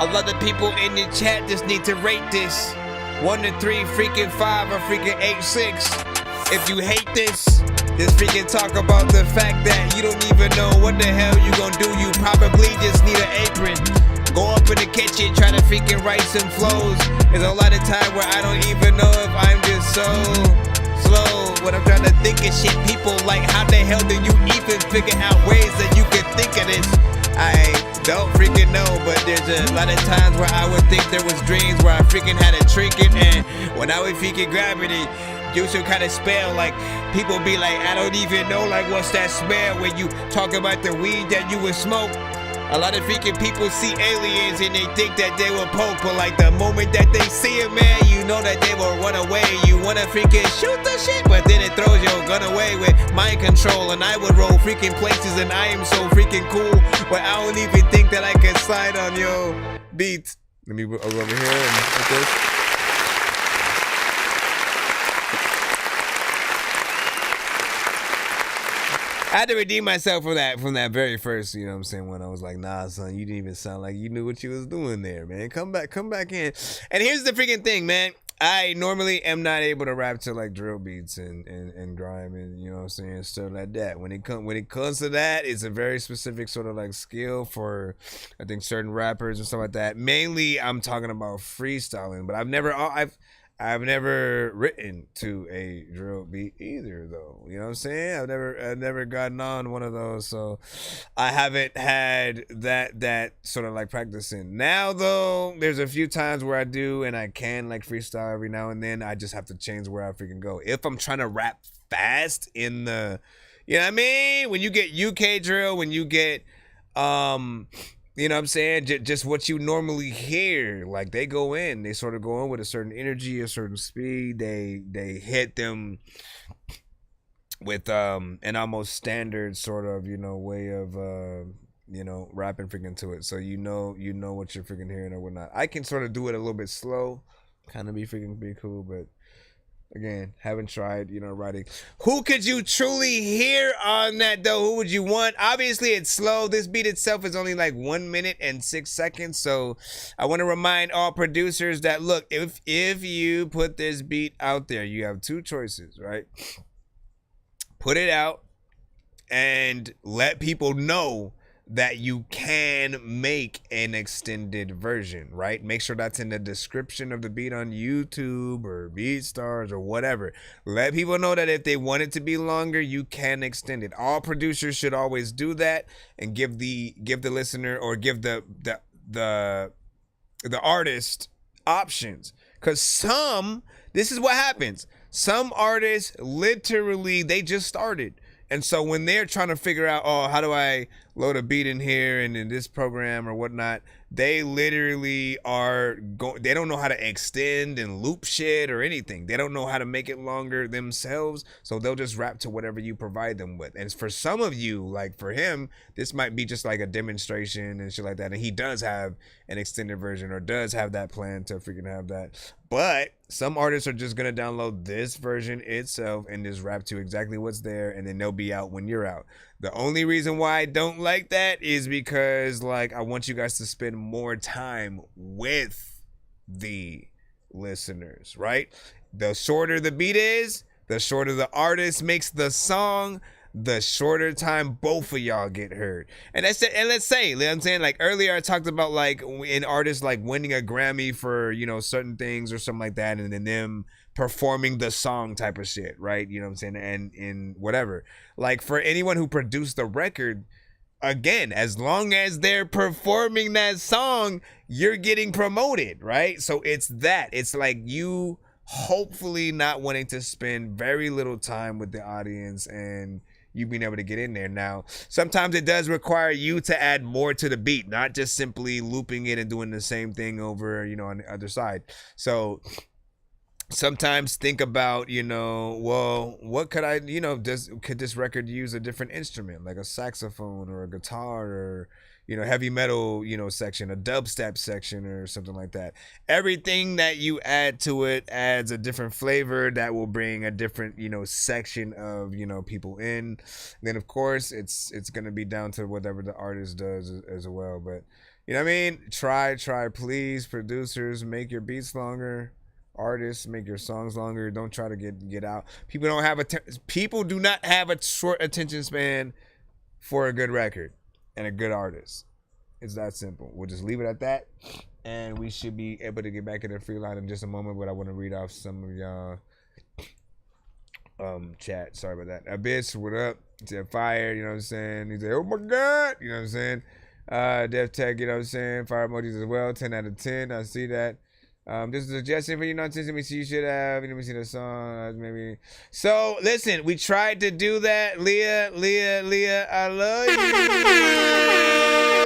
Speaker 5: A lot of people in the chat just need to rate this 1 to 3, freaking 5, or freaking 8, 6. If you hate this, just freaking talk about the fact that you don't even know what the hell you gonna do. You probably just need an apron. Go up in the kitchen, try to freaking write some flows. There's a lot of time where I don't even know if I'm just so slow when I'm trying to think of shit. People like, how the hell do you even figure out ways that you can think of this? don't freaking know, but there's a lot of times where I would think there was dreams where I freaking had a trinket, and when I would freaking grab it, it do some kind of spell. Like people be like, I don't even know, like what's that smell when you talk about the weed that you would smoke. A lot of freaking people see aliens and they think that they will poke, but like the moment that they see it, man, you know that they will run away. You wanna freaking shoot the shit, but then it throws your gun away with mind control, and I would roll freaking places, and I am so freaking cool, but I don't even think that I can slide on your beats. Let me go over here and put this. I had to redeem myself from that very first, you know what I'm saying, when I was like, nah, son, you didn't even sound like you knew what you was doing there, man. Come back in. And here's the freaking thing, man. I normally am not able to rap to like drill beats and grime and, you know what I'm saying, stuff like that. When it comes to that, it's a very specific sort of like skill for, I think, certain rappers and stuff like that. Mainly, I'm talking about freestyling, but I've never written to a drill beat either, though. You know what I'm saying? I've never gotten on one of those, so I haven't had that sort of like practicing. Now, though, there's a few times where I do, and I can like freestyle every now and then. I just have to change where I freaking go. If I'm trying to rap fast in the, you know what I mean? When you get UK drill, when you get you know what I'm saying? Just what you normally hear. Like, they sort of go in with a certain energy, a certain speed. They hit them with an almost standard sort of, you know, way of, you know, rapping freaking to it. So you know what you're freaking hearing or whatnot. I can sort of do it a little bit slow. Kind of be cool, but again, haven't tried, you know, writing. Who could you truly hear on that, though? Who would you want? Obviously, it's slow. This beat itself is only like 1 minute and 6 seconds. So I want to remind all producers that, look, if you put this beat out there, you have two choices, right? Put it out and let people know that you can make an extended version, right? Make sure that's in the description of the beat on YouTube or BeatStars or whatever. Let people know that if they want it to be longer, you can extend it. All producers should always do that and give the listener or give the artist options. Because this is what happens. Some artists literally, they just started. And so when they're trying to figure out, oh, how do I load a beat in here and in this program or whatnot, they literally they don't know how to extend and loop shit or anything. They don't know how to make it longer themselves. So they'll just rap to whatever you provide them with. And for some of you, like for him, this might be just like a demonstration and shit like that. And he does have an extended version or does have that plan to freaking have that. But some artists are just going to download this version itself and just rap to exactly what's there, and then they'll be out when you're out. The only reason why I don't like that is because, like, I want you guys to spend more time with the listeners, right? The shorter the beat is, the shorter the artist makes the song, the shorter time both of y'all get heard. And that's it. And let's say, you know what I'm saying, like earlier I talked about like in artists like winning a Grammy for, you know, certain things or something like that, and then them performing the song type of shit, right? You know what I'm saying? And in whatever. Like for anyone who produced the record, again, as long as they're performing that song, you're getting promoted, right? So it's that. It's like you hopefully not wanting to spend very little time with the audience and you being able to get in there. Now, sometimes it does require you to add more to the beat, not just simply looping it and doing the same thing over, you know, on the other side. So sometimes think about, you know, well, what could I, you know, could this record use a different instrument, like a saxophone or a guitar or, you know, heavy metal, you know, section, a dubstep section or something like that. Everything that you add to it adds a different flavor that will bring a different, you know, section of, you know, people in. Then of course it's going to be down to whatever the artist does as well. But you know what I mean? Try, please. Producers, make your beats longer. Artists, make your songs longer. Don't try to get out. People do not have a short attention span for a good record and a good artist. It's that simple. We'll just leave it at that, and we should be able to get back in the free line in just a moment. But I want to read off some of y'all chat. Sorry about that. Abyss, what up? He said fire. You know what I'm saying? He said, oh my god. You know what I'm saying? Dev Tech, you know what I'm saying? Fire emojis as well. 10 out of 10. I see that. This is a suggestion for you, Nonsenze. Let me see. You should have. Let me see the song. Maybe. So listen, we tried to do that. Leah, I love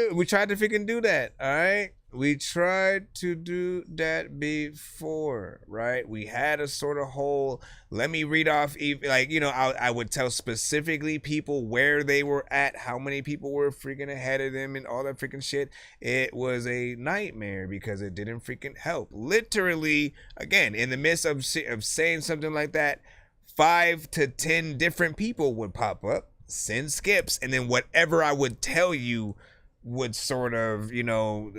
Speaker 5: you. We tried to freaking do that. All right. We tried to do that before, right? We had a sort of whole, let me read off, like, you know, I would tell specifically people where they were at, how many people were freaking ahead of them and all that freaking shit. It was a nightmare because it didn't freaking help. Literally, again, in the midst of saying something like that, 5 to 10 different people would pop up, send skips, and then whatever I would tell you would sort of, you know,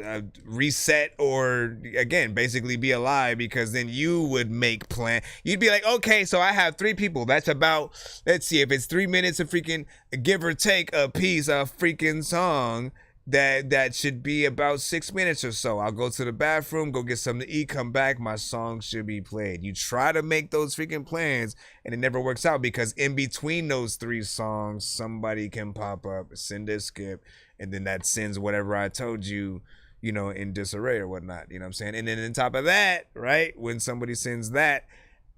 Speaker 5: reset or, again, basically be a lie, because then you would make plan. You'd be like, okay, so I have 3 people. That's about, let's see, if it's 3 minutes of freaking, give or take a piece of freaking song, that should be about 6 minutes or so. I'll go to the bathroom, go get something to eat, come back, my song should be played. You try to make those freaking plans and it never works out, because in between those 3 songs, somebody can pop up, send a skip, and then that sends whatever I told you, you know, in disarray or whatnot. You know what I'm saying? And then on top of that, right, when somebody sends that,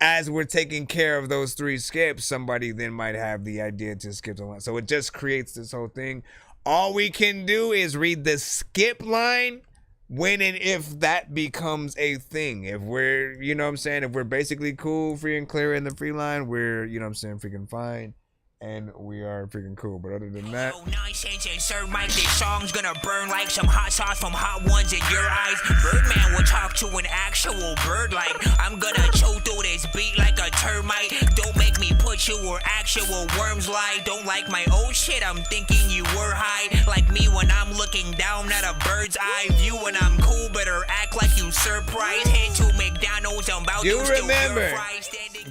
Speaker 5: as we're taking care of those 3 skips, somebody then might have the idea to skip the line. So it just creates this whole thing. All we can do is read the skip line when and if that becomes a thing. If we're, you know what I'm saying, if we're basically cool, free and clear in the free line, we're, you know what I'm saying, freaking fine. And we are freaking cool. But other than that,
Speaker 12: Nonsenze and Sir Mike, this song's gonna burn like some hot sauce from hot ones in your eyes. Birdman will talk to an actual bird like I'm gonna chew through this beat like a termite. Don't make me put you where actual worms lie. Don't like my old shit, I'm thinking you were high. Like me when I'm looking down at a bird's eye view. When I'm cool, better act like you surprised. Head to McDonald's, I'm about to
Speaker 5: remember.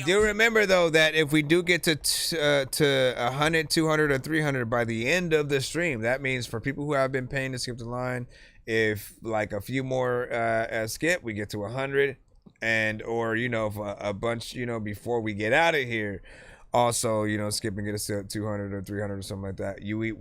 Speaker 5: Do remember though that if we do get to 100, 200, or 300 by the end of the stream, that means for people who have been paying to skip the line, if like a few more skip, we get to 100, and or, you know, if a bunch, you know, before we get out of here, also, you know, skip and get us to 200 or 300 or something like that. We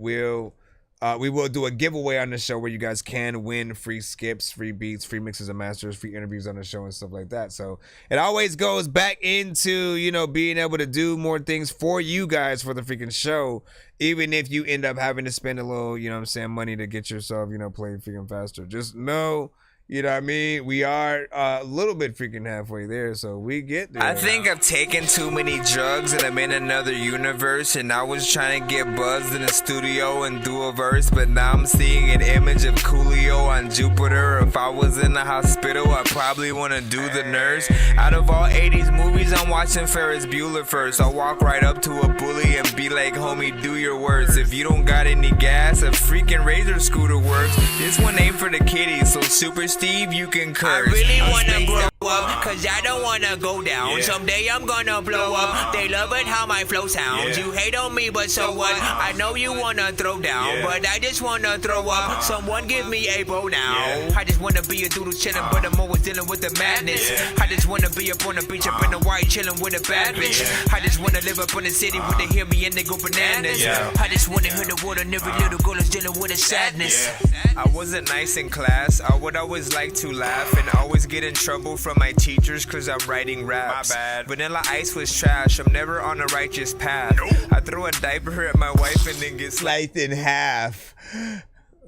Speaker 5: will do a giveaway on the show where you guys can win free skips, free beats, free mixes and masters, free interviews on the show and stuff like that. So it always goes back into, you know, being able to do more things for you guys for the freaking show, even if you end up having to spend a little, you know what I'm saying, money to get yourself, you know, playing freaking faster. Just know, you know what I mean? We are a little bit freaking halfway there, so we get there.
Speaker 4: I think I've taken too many drugs and I'm in another universe, and I was trying to get buzzed in the studio and do a verse, but now I'm seeing an image of Coolio on Jupiter. If I was in the hospital, I'd probably want to do the nurse. Out of all 80s movies, I'm watching Ferris Bueller first. I'll walk right up to a bully and be like, homie, do your worst. If you don't got any gas, a freaking Razor scooter works. This one ain't for the kiddies, so Super Steve, you can curse.
Speaker 12: I really wanna grow up, cause I don't wanna go down. Someday I'm gonna blow up. They love it how my flow sounds. You hate on me, but so what? I know you wanna throw down, but I just wanna throw up. Someone give me a bow now. I just wanna be a doodle chillin', but I'm always dealing with the madness. I just wanna be up on the beach, up in the white, chillin' with a bad bitch. I just wanna live up in the city where they hear me and they go bananas. I just wanna hear the word and every little girl is dealing with a sadness.
Speaker 4: I wasn't nice in class. I would always like to laugh and always get in trouble from my teachers cause I'm writing raps. My bad. Vanilla Ice was trash. I'm never on a righteous path. I throw a diaper at my wife and then get
Speaker 5: sliced in half.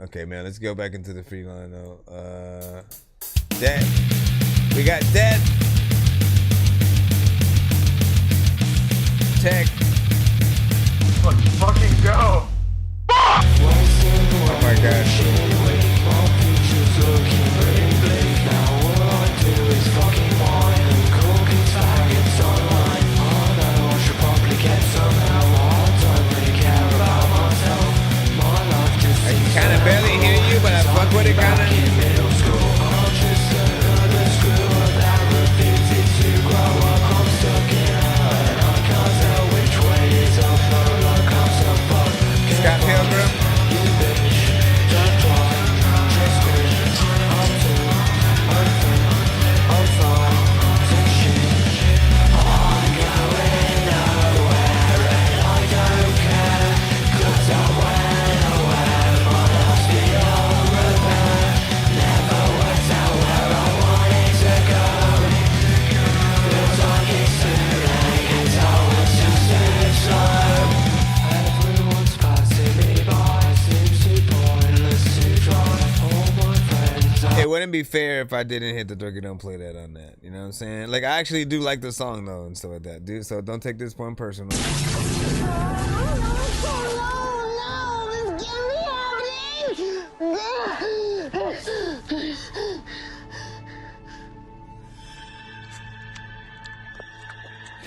Speaker 5: Okay, man, let's go back into the free line though. Dead. We got Dead. Tech.
Speaker 21: Let's fucking go.
Speaker 5: Oh my gosh. I can kind of barely hear you, but I fuck with it kind of. Scott Pilgrim. be fair if I didn't hit the Dorky Don't Play That on that. You know what I'm saying? Like, I actually do like the song, though, and stuff like that, dude. So don't take this point personal.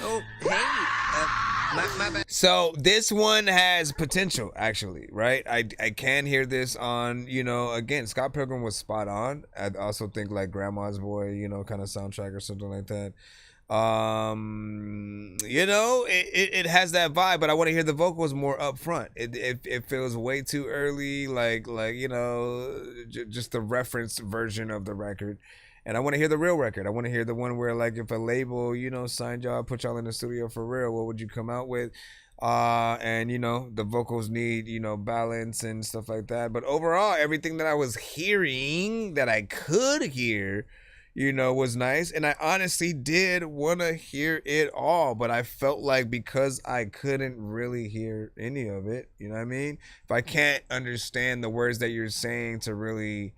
Speaker 4: Oh, hey, my bad.
Speaker 5: So this one has potential, actually, right? I can hear this on, you know, again, Scott Pilgrim was spot on. I also think like Grandma's Boy, you know, kind of soundtrack or something like that. You know, it has that vibe, but I want to hear the vocals more up front. It feels way too early, like you know, just the reference version of the record. And I want to hear the real record. I want to hear the one where, like, if a label, you know, signed y'all, put y'all in the studio for real, what would you come out with? And, you know, the vocals need, you know, balance and stuff like that. But overall, everything that I was hearing, that I could hear, you know, was nice. And I honestly did want to hear it all. But I felt like because I couldn't really hear any of it, you know what I mean? If I can't understand the words that you're saying to really...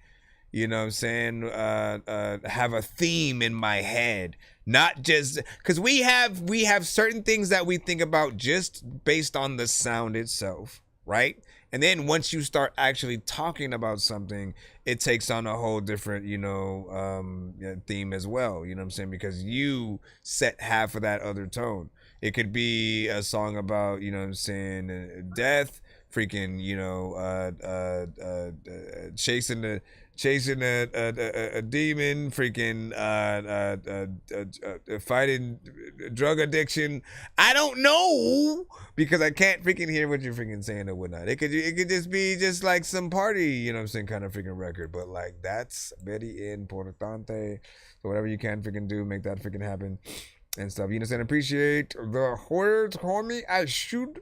Speaker 5: You know what I'm saying? Have a theme in my head, not just because we have certain things that we think about just based on the sound itself, right? And then once you start actually talking about something, it takes on a whole different, you know, theme as well. You know what I'm saying? Because you set half of that other tone. It could be a song about, you know what I'm saying, death, freaking, you know, chasing a demon, freaking fighting drug addiction. I don't know because I can't freaking hear what you're freaking saying or whatnot. It could just be just like some party, you know what I'm saying, kind of freaking record. But like that's very importante. So whatever you can freaking do, make that freaking happen and stuff. You know what I'm saying? Appreciate the words, homie. I shoot.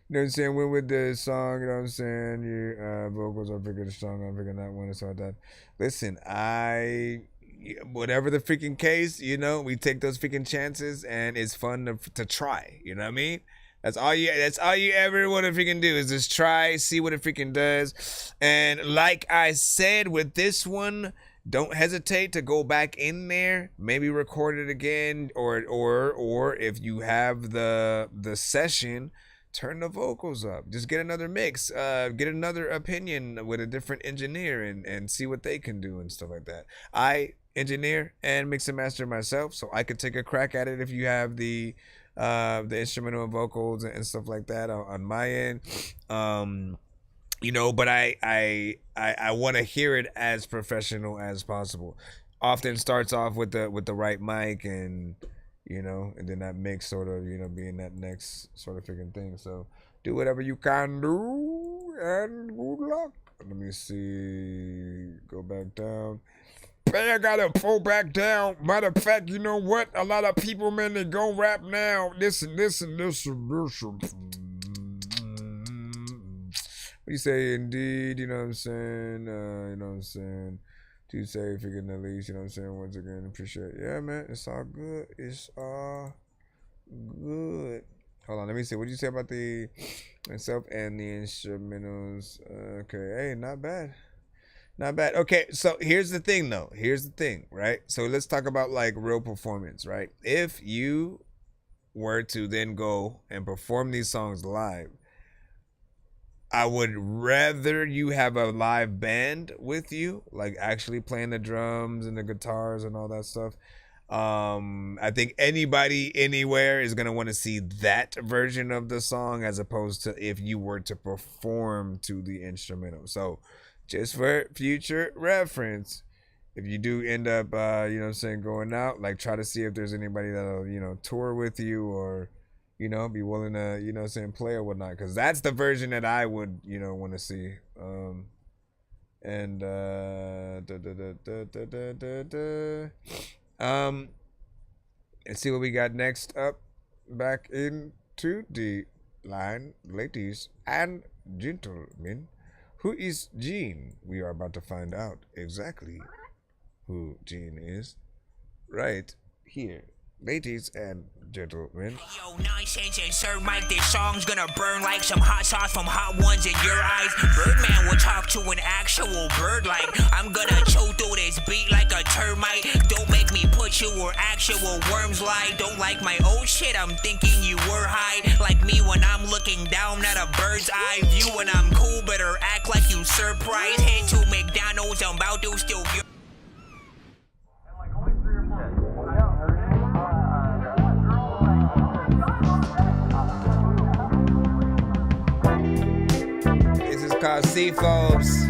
Speaker 5: You know what I'm saying? Went with the song, you know what I'm saying? Your vocals are freaking strong. I'm freaking that one and stuff like that. Listen, whatever the freaking case, you know, we take those freaking chances and it's fun to try. You know what I mean? That's all you ever want to freaking do is just try, see what it freaking does. And like I said with this one, don't hesitate to go back in there, maybe record it again, or if you have the session, turn the vocals up. Just get another mix, get another opinion with a different engineer and see what they can do and stuff like that. I engineer and mix and master myself, so I could take a crack at it if you have the instrumental and vocals and stuff like that on my end. You know, but I want to hear it as professional as possible. Often starts off with the right mic and you know, and then that mix sort of, you know, being that next sort of freaking thing. So do whatever you can do and good luck. Let me see. Go back down. Man, I gotta pull back down. Matter of fact, you know what? A lot of people, man, they gon' rap now. Listen. What do you say? Indeed, you know what I'm saying? You know what I'm saying? To say freaking at least, you know what I'm saying? Once again, appreciate it. Yeah, man, it's all good. It's all good. Hold on, let me see. What did you say about the myself and the instrumentals? Okay, hey, not bad. Not bad. Okay, so here's the thing, though. Here's the thing, right? So let's talk about, like, real performance, right? If you were to then go and perform these songs live, I would rather you have a live band with you, like actually playing the drums and the guitars and all that stuff. I think anybody anywhere is going to want to see that version of the song as opposed to if you were to perform to the instrumental. So just for future reference, if you do end up, you know what I'm saying, going out, like try to see if there's anybody that'll, you know, tour with you or, you know, be willing to, you know what I'm saying, play or whatnot. Because that's the version that I would, you know, want to see. Let's see what we got next up. Back into the line, ladies and gentlemen. Who is Gene? We are about to find out exactly who Gene is right here. ladies and gentlemen.
Speaker 12: Yo, Nonsenze and Sir Mike, this song's gonna burn like some hot sauce from Hot Ones in your eyes. Birdman will talk to an actual bird like I'm gonna choke through this beat like a termite. Don't make me put you where actual worms lie. Don't like my old shit, I'm thinking you were high. Like me when I'm looking down at a bird's eye view. When I'm cool, better act like you surprised. Head to McDonald's, I'm about to still get.
Speaker 5: This is called Seaphobes.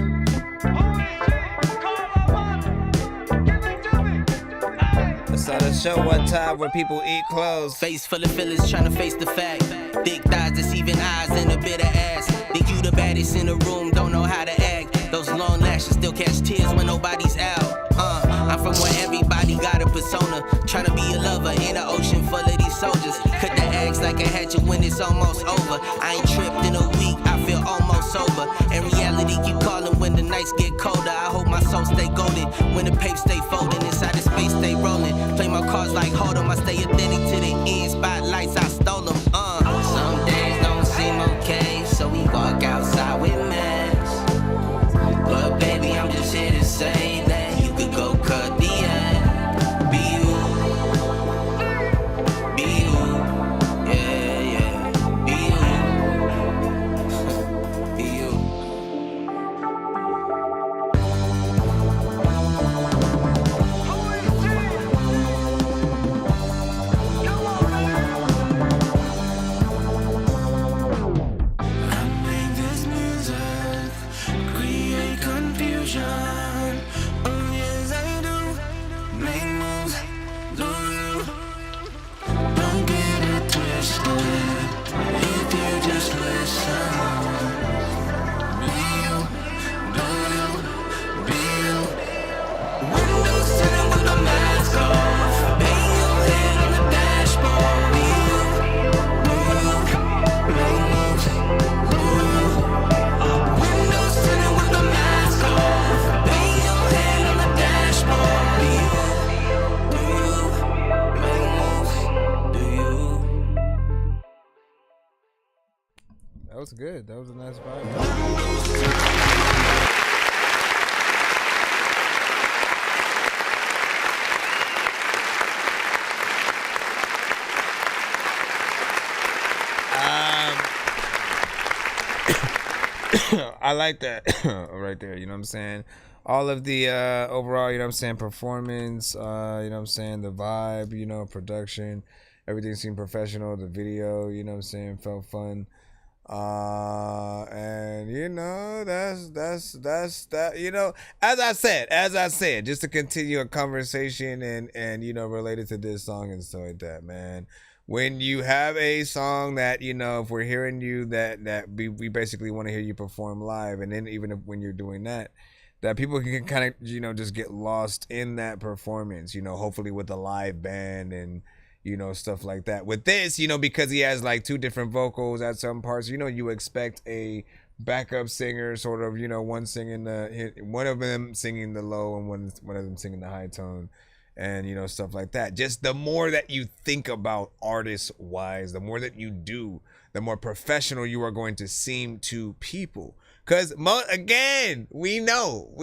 Speaker 5: I saw the show one time where people eat clothes.
Speaker 7: Face full of feelings trying to face the fact. Thick thighs, deceiving eyes, and a bit of ass. Think you the baddest in the room, don't know how to act. Those long lashes still catch tears when nobody's out. I'm from where everybody got a persona. Trying to be a lover in an ocean full of these soldiers. Cut the axe like a hatchet when it's almost over. I ain't tripped in a week, I feel almost sober. And reality keep calling when the nights get colder. I hope my soul stay golden when the paper stay folding. Inside the space stay rolling. Play my cards like hold 'em. I stay authentic to the end. Spotlights, I stole them. Some days don't seem okay, so we walk outside with masks. But baby, I'm just here to say that you could go cut the end. Be you, yeah, yeah. Be you, be you.
Speaker 5: That was good. That was a nice vibe. I like that right there, you know what I'm saying? All of the overall, you know what I'm saying, performance, you know what I'm saying, the vibe, you know, production, everything seemed professional. The video, you know what I'm saying, felt fun. And you know, that's that, you know, as I said, just to continue a conversation and you know, related to this song and stuff like that, man. When you have a song that, you know, if we're hearing you, that we basically want to hear you perform live, and then even if when you're doing that people can kind of, you know, just get lost in that performance, you know, hopefully with a live band and, you know, stuff like that. With this, you know, because he has like two different vocals at some parts, you know, you expect a backup singer sort of, you know, one of them singing the low and one of them singing the high tone. And, you know, stuff like that. Just the more that you think about artist-wise, the more that you do, the more professional you are going to seem to people. Because, again, we know.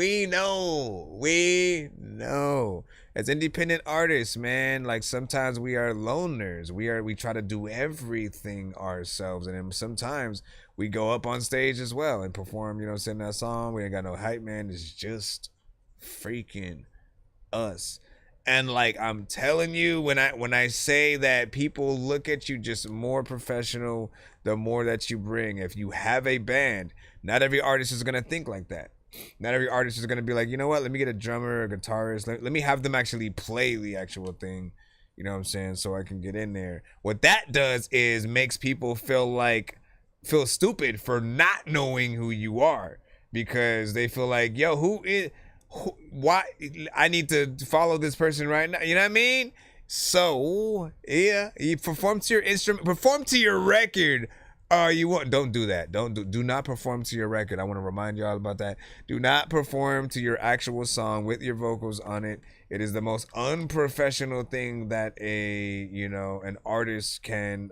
Speaker 5: As independent artists, man, like sometimes we are loners. We try to do everything ourselves. And then sometimes we go up on stage as well and perform, you know, sing that song. We ain't got no hype, man. It's just freaking us. And like I'm telling you, when I say that people look at you just more professional, the more that you bring. If you have a band, not every artist is gonna think like that. Not every artist is gonna be like, you know what? Let me get a drummer, a guitarist. Let me have them actually play the actual thing. You know what I'm saying? So I can get in there. What that does is makes people feel stupid for not knowing who you are, because they feel like, yo, why I need to follow this person right now, you know what I mean? So yeah, you perform to your instrument, perform to your record all you want. Don't do that. Do not perform to your record. I want to remind y'all about that. Do not perform to your actual song with your vocals on it. It is the most unprofessional thing that an artist can,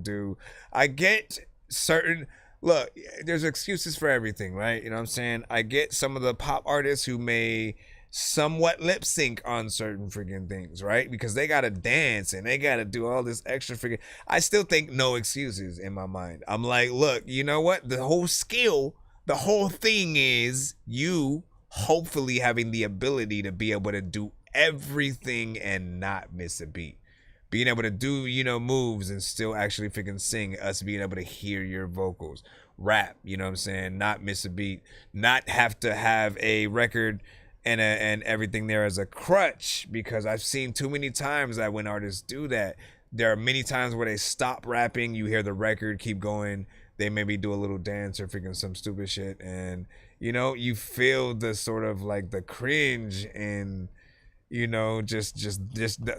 Speaker 5: do. I get certain, look, there's excuses for everything, right? You know what I'm saying? I get some of the pop artists who may somewhat lip sync on certain freaking things, right? Because they gotta dance and they gotta do all this extra freaking. I still think no excuses in my mind. I'm like, look, you know what? The whole skill, the whole thing is you hopefully having the ability to be able to do everything and not miss a beat. Being able to do, moves and still actually freaking sing, us being able to hear your vocals, rap, you know what I'm saying? Not miss a beat, not have to have a record and everything there as a crutch, because I've seen too many times that when artists do that, there are many times where they stop rapping, you hear the record keep going, they maybe do a little dance or freaking some stupid shit, and you feel the sort of like the cringe and just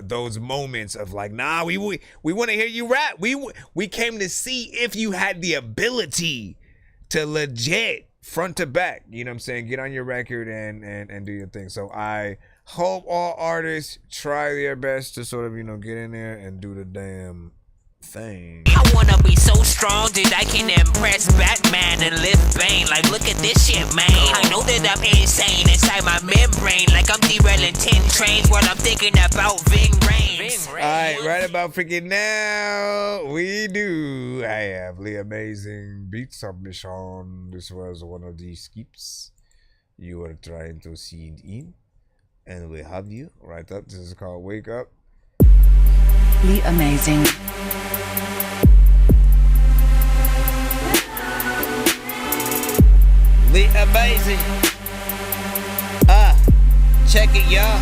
Speaker 5: those moments of like, nah, we want to hear you rap. We came to see if you had the ability to legit front to back, you know what I'm saying, get on your record and do your thing. So I hope all artists try their best to sort of get in there and do the damn thing.
Speaker 12: I wanna be so strong that I can impress Batman and lift Bane. Like, look at this shit, man. I know that I'm insane inside my membrane. Like I'm derailing 10 trains while I'm thinking about Ving Rhames.
Speaker 5: Alright, right about freaking now, I have the amazing beat submission. This was one of the skips you were trying to see it in, and we have you right up. This is called Wake Up.
Speaker 11: The amazing.
Speaker 5: The amazing. Check it, y'all.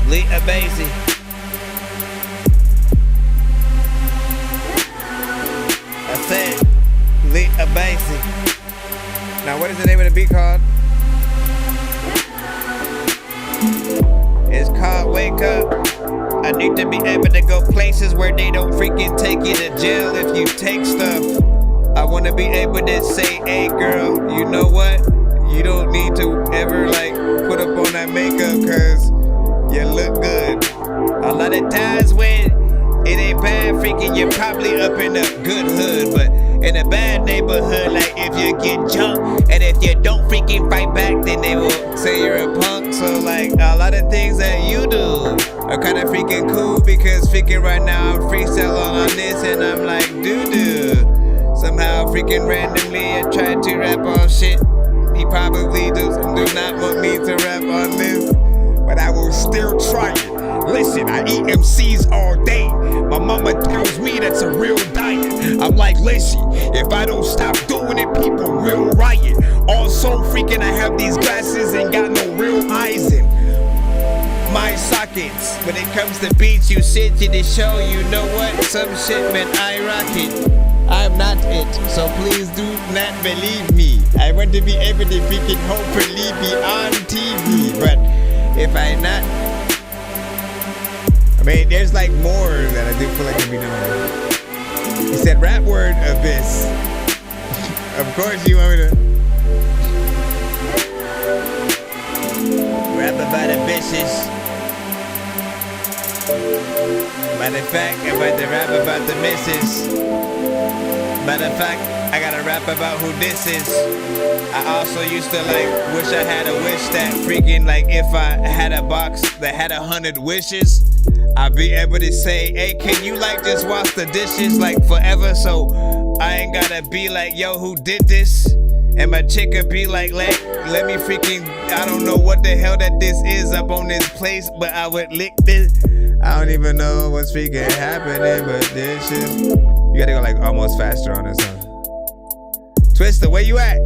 Speaker 5: The amazing. I said, the amazing. Now, what is the name of the beat called? It's called Wake Up. I need to be able to go places where they don't freaking take you to jail if you take stuff. I want to be able to say, hey girl, you know what? You don't need to ever put up on that makeup because you look good. A lot of times when it ain't bad freaking, you're probably up in a good hood, but in a bad neighborhood, like if you get jumped and if you don't freaking fight back, then they will say you're a punk. So like a lot of things that you do are kind of freaking cool because freaking right now I'm freestyling on this and I'm like doo-doo. Somehow freaking randomly I tried to rap on shit. He probably do not want me to rap on this, but I will still try it. Listen, I eat MCs all day. My mama tells me that's a real diet. I'm like, listen, if I don't stop doing it, people will riot. Also freaking I have these glasses and got no real eyes in my sockets. When it comes to beats, you sit to the show, you know what? Some shit, man, I rock it. I'm not it, so please do not believe me. I want to be able to freaking hopefully be on TV, but if I not, I mean, there's like more that I do feel like can be done. He said rap word abyss. Of course you want me to rap about the bitches. Matter of fact, I'm about to rap about the missus. Matter of fact, I gotta rap about who this is. I also used to wish I had a wish that freaking if I had a box that had 100 wishes, I'd be able to say, hey, can you just wash the dishes forever? So I ain't gotta be like, yo, who did this? And my chick could be like, let me freaking, I don't know what the hell that this is up on this place, but I would lick this. I don't even know what's freaking happening, but this shit. You gotta go almost faster on this, huh? Twister, where you at?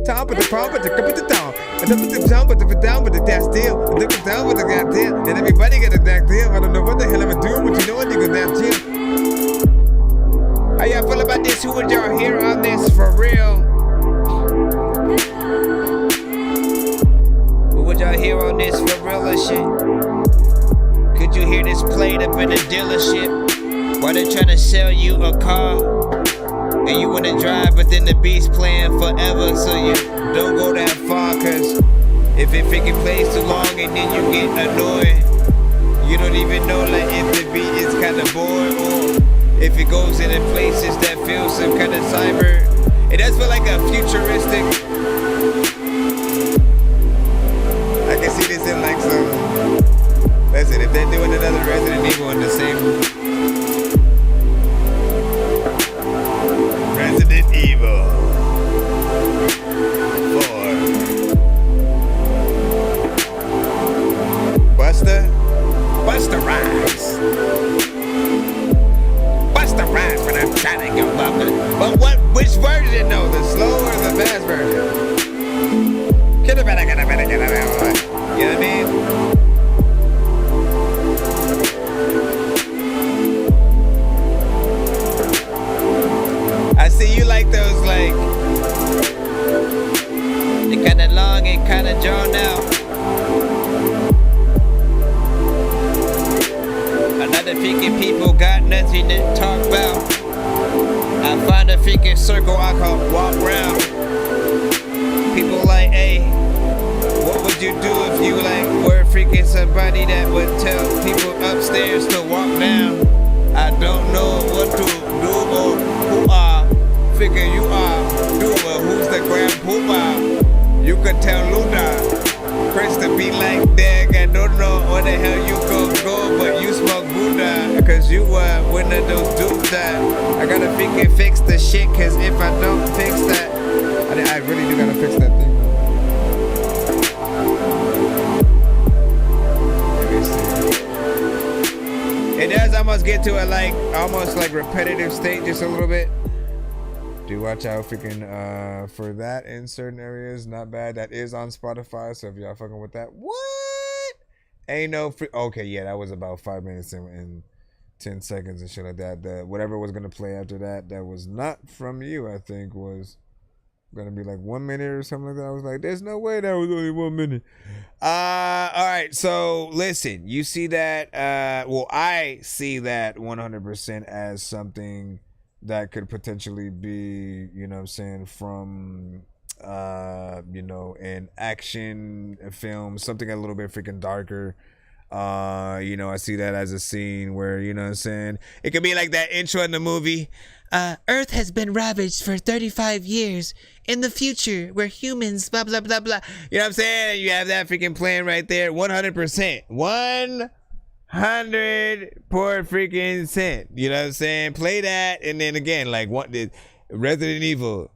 Speaker 5: Top of the pump, but the cup of the down. And up the down, but the down, but the dash deal. And look down with the goddamn. And everybody got a damn deal. I don't know what the hell I'm doing, but you know what you got damn deal. How y'all feel about this? Who would y'all hear on this for real? Who would y'all hear on this for real or shit? Could you hear this played up in a dealership? Why they trying to sell you a car and you wanna drive, but then the beat's playing forever, so you don't go that far, cause if it freaking plays too long and then you get annoyed, you don't even know like if the beat is kinda bored or if it goes into places that feel some kind of cyber. It does feel like a futuristic. I can see this in like some. Listen, if they're doing another Resident Evil in the same. Resident Evil 4. Busta Rhymes. Busta Rhymes when I'm trying to go up. But which version though? The slow or the fast version? Get a better. You know what I mean? I see you like those like they're kinda long and kinda drawn out. Another freaking people got nothing to talk about. I find a freaking circle I can walk around. People like, hey, what would you do if you like were freaking somebody that would tell people upstairs to walk down? I don't know what to do or who are. Figure you are doer. Who's the grand pooper? You could tell Luna. Chris to be like that. I don't know what the hell you go, but you smoke Buddha. Cause you were one of those dudes that I gotta freaking fix the shit. Cause if I don't fix that, I really do gotta fix that thing. It does almost get to a like almost like repetitive state just a little bit. Do watch out freaking for that in certain areas. Not bad. That is on Spotify, so if y'all fucking with that, what? Ain't no free. Okay, yeah, that was about 5 minutes and 10 seconds and shit like that. The whatever was gonna play after that, that was not from you. I think was gonna be like 1 minute or something like that. I was like, there's no way that was only 1 minute. All right, so listen, you see that? Well, I see that 100% as something that could potentially be, you know what I'm saying, from you know, an action film, something a little bit freaking darker. You know, I see that as a scene where, you know what I'm saying, it could be like that intro in the movie. Earth has been ravaged for 35 years. In the future, where humans, blah, blah, blah, blah. You know what I'm saying? You have that freaking plan right there. 100%. 100 per freaking cent. You know what I'm saying? Play that. And then again, like what did Resident Evil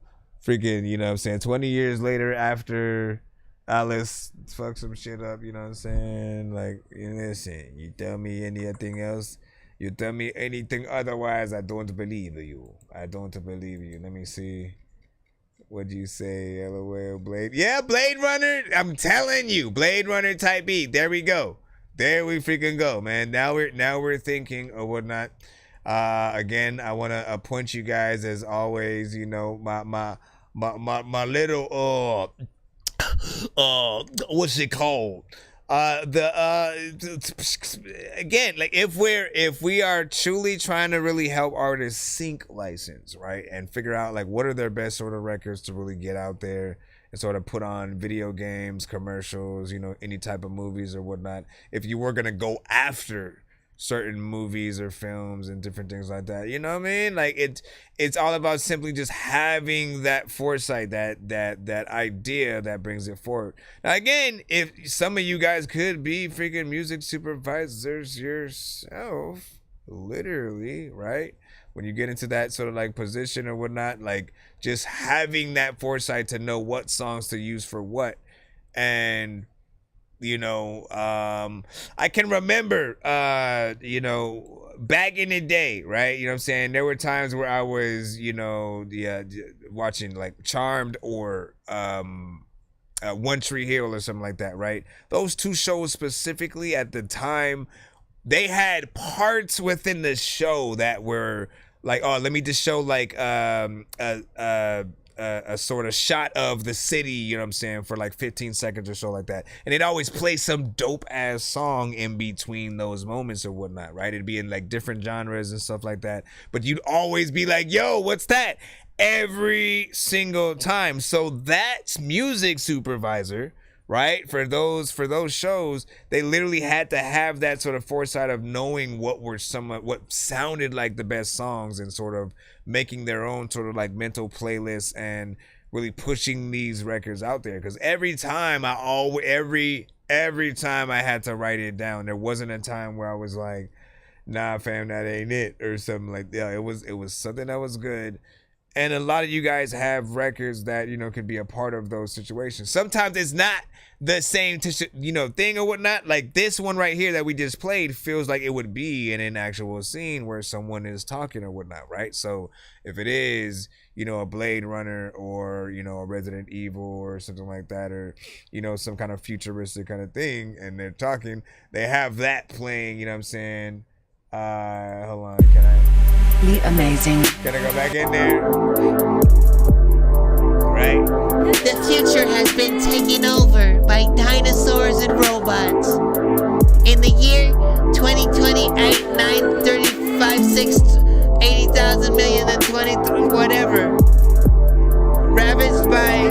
Speaker 5: freaking, you know what I'm saying? 20 years later after Alice fuck some shit up, you know what I'm saying? Like, listen, you tell me anything else, you tell me anything otherwise, I don't believe you. I don't believe you. Let me see. What'd you say? LOL, Blade. Yeah, Blade Runner. I'm telling you, Blade Runner type beat. There we go. There we freaking go, man. Now we're thinking or whatnot. Again, I want to appoint you guys as always. You know, my little what's it called? Again, like if we are truly trying to really help artists sync license, right, and figure out like what are their best sort of records to really get out there and sort of put on video games, commercials, you know, any type of movies or whatnot. If you were gonna go after certain movies or films and different things like that, you know what I mean? Like it's all about simply just having that foresight, that idea that brings it forward. Now again, if some of you guys could be freaking music supervisors yourself, literally, right? When you get into that sort of like position or whatnot, like just having that foresight to know what songs to use for what. And you know, I can remember, you know, back in the day, right? You know what I'm saying? There were times where I was, you know, watching like Charmed or One Tree Hill or something like that, right? Those two shows specifically at the time, they had parts within the show that were like, oh, let me just show like a sort of shot of the city, you know what I'm saying, for like 15 seconds or so like that. And they'd always play some dope ass song in between those moments or whatnot, right? It'd be in like different genres and stuff like that. But you'd always be like, yo, what's that? Every single time. So that's music supervisor, right? For those shows, they literally had to have that sort of foresight of knowing what sounded like the best songs and sort of making their own sort of like mental playlists and really pushing these records out there. Because every time every time I had to write it down, there wasn't a time where I was like, nah, fam, that ain't it, or something like that. Yeah, it was something that was good. And a lot of you guys have records that, you know, could be a part of those situations. Sometimes it's not the same, thing or whatnot. Like this one right here that we just played feels like it would be in an actual scene where someone is talking or whatnot, right? So if it is, you know, a Blade Runner or, you know, a Resident Evil or something like that, or, you know, some kind of futuristic kind of thing, and they're talking, they have that playing, you know what I'm saying? Hold on, can I?
Speaker 11: The amazing.
Speaker 5: Gotta go back in there. Right.
Speaker 6: The future has been taken over by dinosaurs and robots. In the year 2028, 935, 6, 80,000 million and 23, whatever. Ravaged by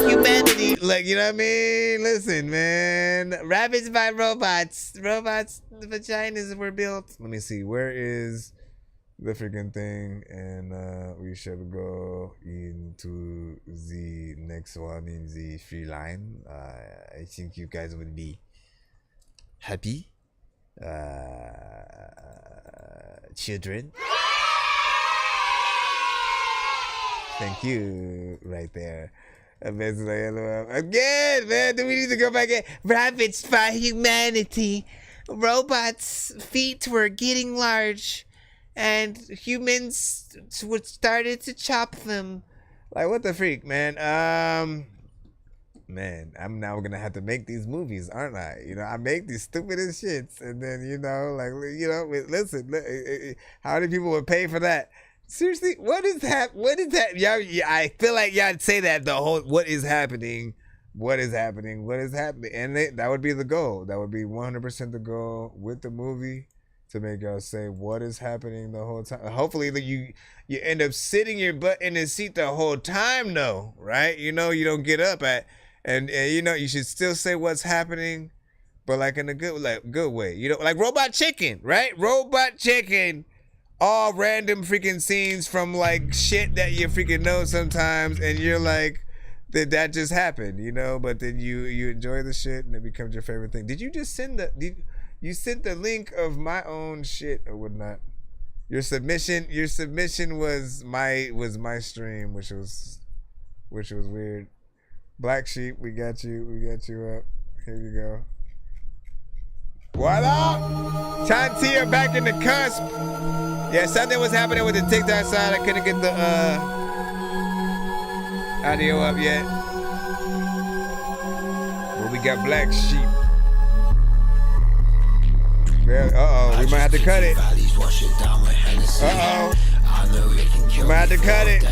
Speaker 6: humanity.
Speaker 5: Like, you know what I mean? Listen, man. Ravaged by robots. Robots, the vaginas were built. Let me see. Where is the freaking thing? And we should go into the next one in the free line. I think you guys would be happy. Children. Thank you right there. Again, man, do we need to go back in?
Speaker 6: Ravaged by humanity. Robots' feet were getting large, and humans started to chop them.
Speaker 5: Like, what the freak, man? Man, I'm now gonna have to make these movies, aren't I? You know, I make these stupidest shits, and then, you know, like, you know, listen, how many people would pay for that? Seriously, what is that? What is that? Y'all, I feel like y'all say that the whole, what is happening? What is happening? What is happening? And that would be the goal. That would be 100% the goal with the movie, to make y'all say what is happening the whole time. Hopefully you end up sitting your butt in the seat the whole time, though, right? You know, you don't get up and you know, you should still say what's happening, but like in a good way. You know, like Robot Chicken, right? Robot Chicken. All random freaking scenes from like shit that you freaking know sometimes, and you're like, that just happened, you know? But then you enjoy the shit, and it becomes your favorite thing. Did you just send you sent the link of my own shit or whatnot? Your submission was my stream, which was weird. Black Sheep, we got you up. Here you go. Voila! Chantia back in the cusp. Yeah, something was happening with the TikTok side. I couldn't get the audio up yet. But we got Black Sheep. Uh-oh, we might have to cut it. Uh-oh. We might have to cut it.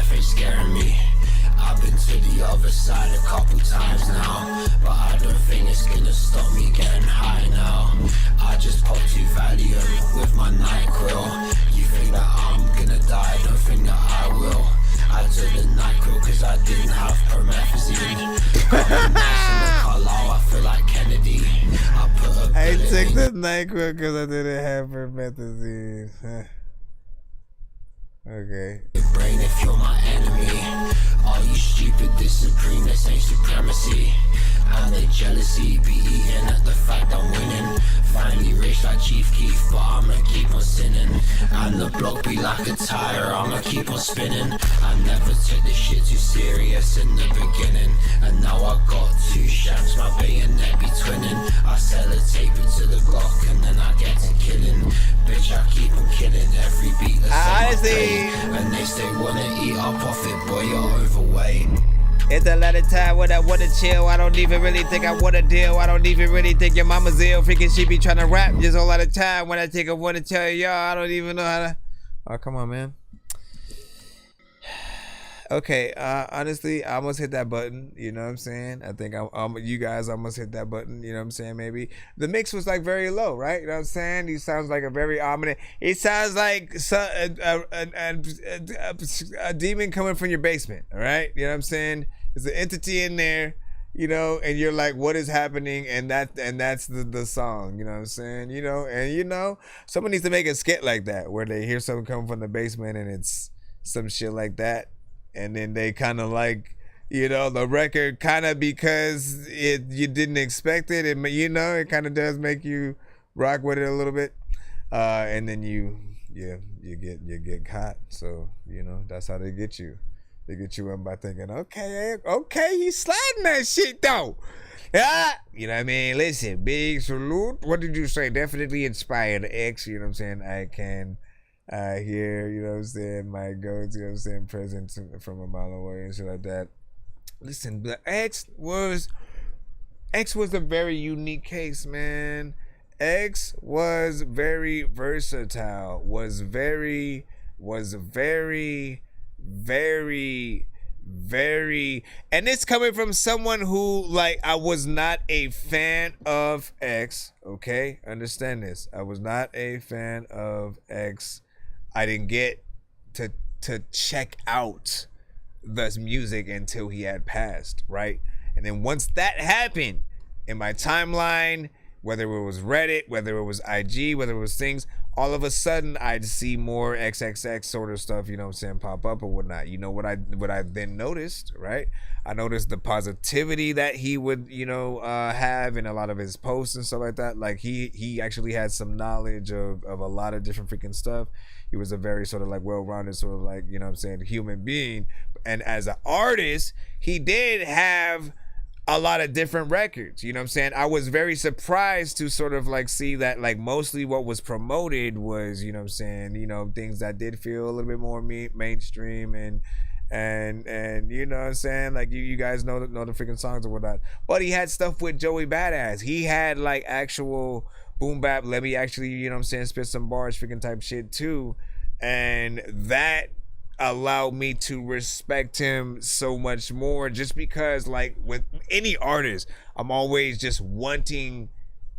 Speaker 15: I've been to the other side a couple times now, but I don't think it's gonna stop me getting high now. I just popped 2 Valium with my NyQuil. You think that I'm gonna die, don't think that I will. I took the NyQuil cause I didn't have promethazine. I feel like Kennedy.
Speaker 5: I took the NyQuil cause I didn't have promethazine. Okay.
Speaker 15: Brain if you're my enemy. Are you stupid? This supreme, this ain't supremacy. And they jealousy be eating at the fact I'm winning. Finally rich like Chief Keef, but I'ma keep on sinning. And the block be like a tire, I'ma keep on spinning. I never took this shit too serious in the beginning, and now I got 2 shanks, my bayonet be twinning. I sellotape it to the Glock and then I get to killing. Bitch, I keep on killing every beat that's
Speaker 5: honestly,
Speaker 15: and they say wanna eat up off it, boy, you're overweight.
Speaker 5: It's a lot of time when I wanna chill. I don't even really think I wanna deal. I don't even really think your mama's ill. Freaking she be trying to rap. Just a lot of time when I take a wanna tell y'all. I don't even know how to. Oh, come on, man. Okay, honestly, I almost hit that button, you know what I'm saying? I think you guys almost hit that button, you know what I'm saying? Maybe. The mix was like very low, right? You know what I'm saying? He sounds like a very ominous, it sounds like a demon coming from your basement, all right? You know what I'm saying? There's an entity in there, you know, and you're like, what is happening? And that's the song, you know what I'm saying? You know, and you know, someone needs to make a skit like that where they hear something coming from the basement and it's some shit like that. And then they kind of like, you know, the record kind of because you didn't expect it. And, you know, it kind of does make you rock with it a little bit. And then you get caught. So, you know, that's how they get you. They get you in by thinking, okay, he's sliding that shit though. Yeah. You know what I mean? Listen, big salute. What did you say? Definitely inspired X. You know what I'm saying? I can hear, you know what I'm saying, my go-to, you know what I'm saying, presence from a mile away and shit like that. Listen, but X was a very unique case, man. X was very versatile, was very, and it's coming from someone who, like, I was not a fan of X, okay? Understand this. I was not a fan of X. I didn't get to check out the music until he had passed, right? And then once that happened, in my timeline, whether it was Reddit, whether it was IG, whether it was things, all of a sudden I'd see more XXX sort of stuff, you know what I'm saying, pop up or whatnot. You know what I then noticed, right? I noticed the positivity that he would, you know, have in a lot of his posts and stuff like that. Like he actually had some knowledge of a lot of different freaking stuff. He was a very sort of like well-rounded sort of like, you know what I'm saying, human being. And as an artist, he did have a lot of different records, you know what I'm saying? I was very surprised to sort of like see that like mostly what was promoted was, you know what I'm saying, you know, things that did feel a little bit more mainstream and you know what I'm saying, like you guys know the freaking songs or whatnot. But he had stuff with Joey Badass. He had like actual boom bap, let me actually, you know what I'm saying, spit some bars freaking type shit too. And that allowed me to respect him so much more, just because like with any artist, I'm always just wanting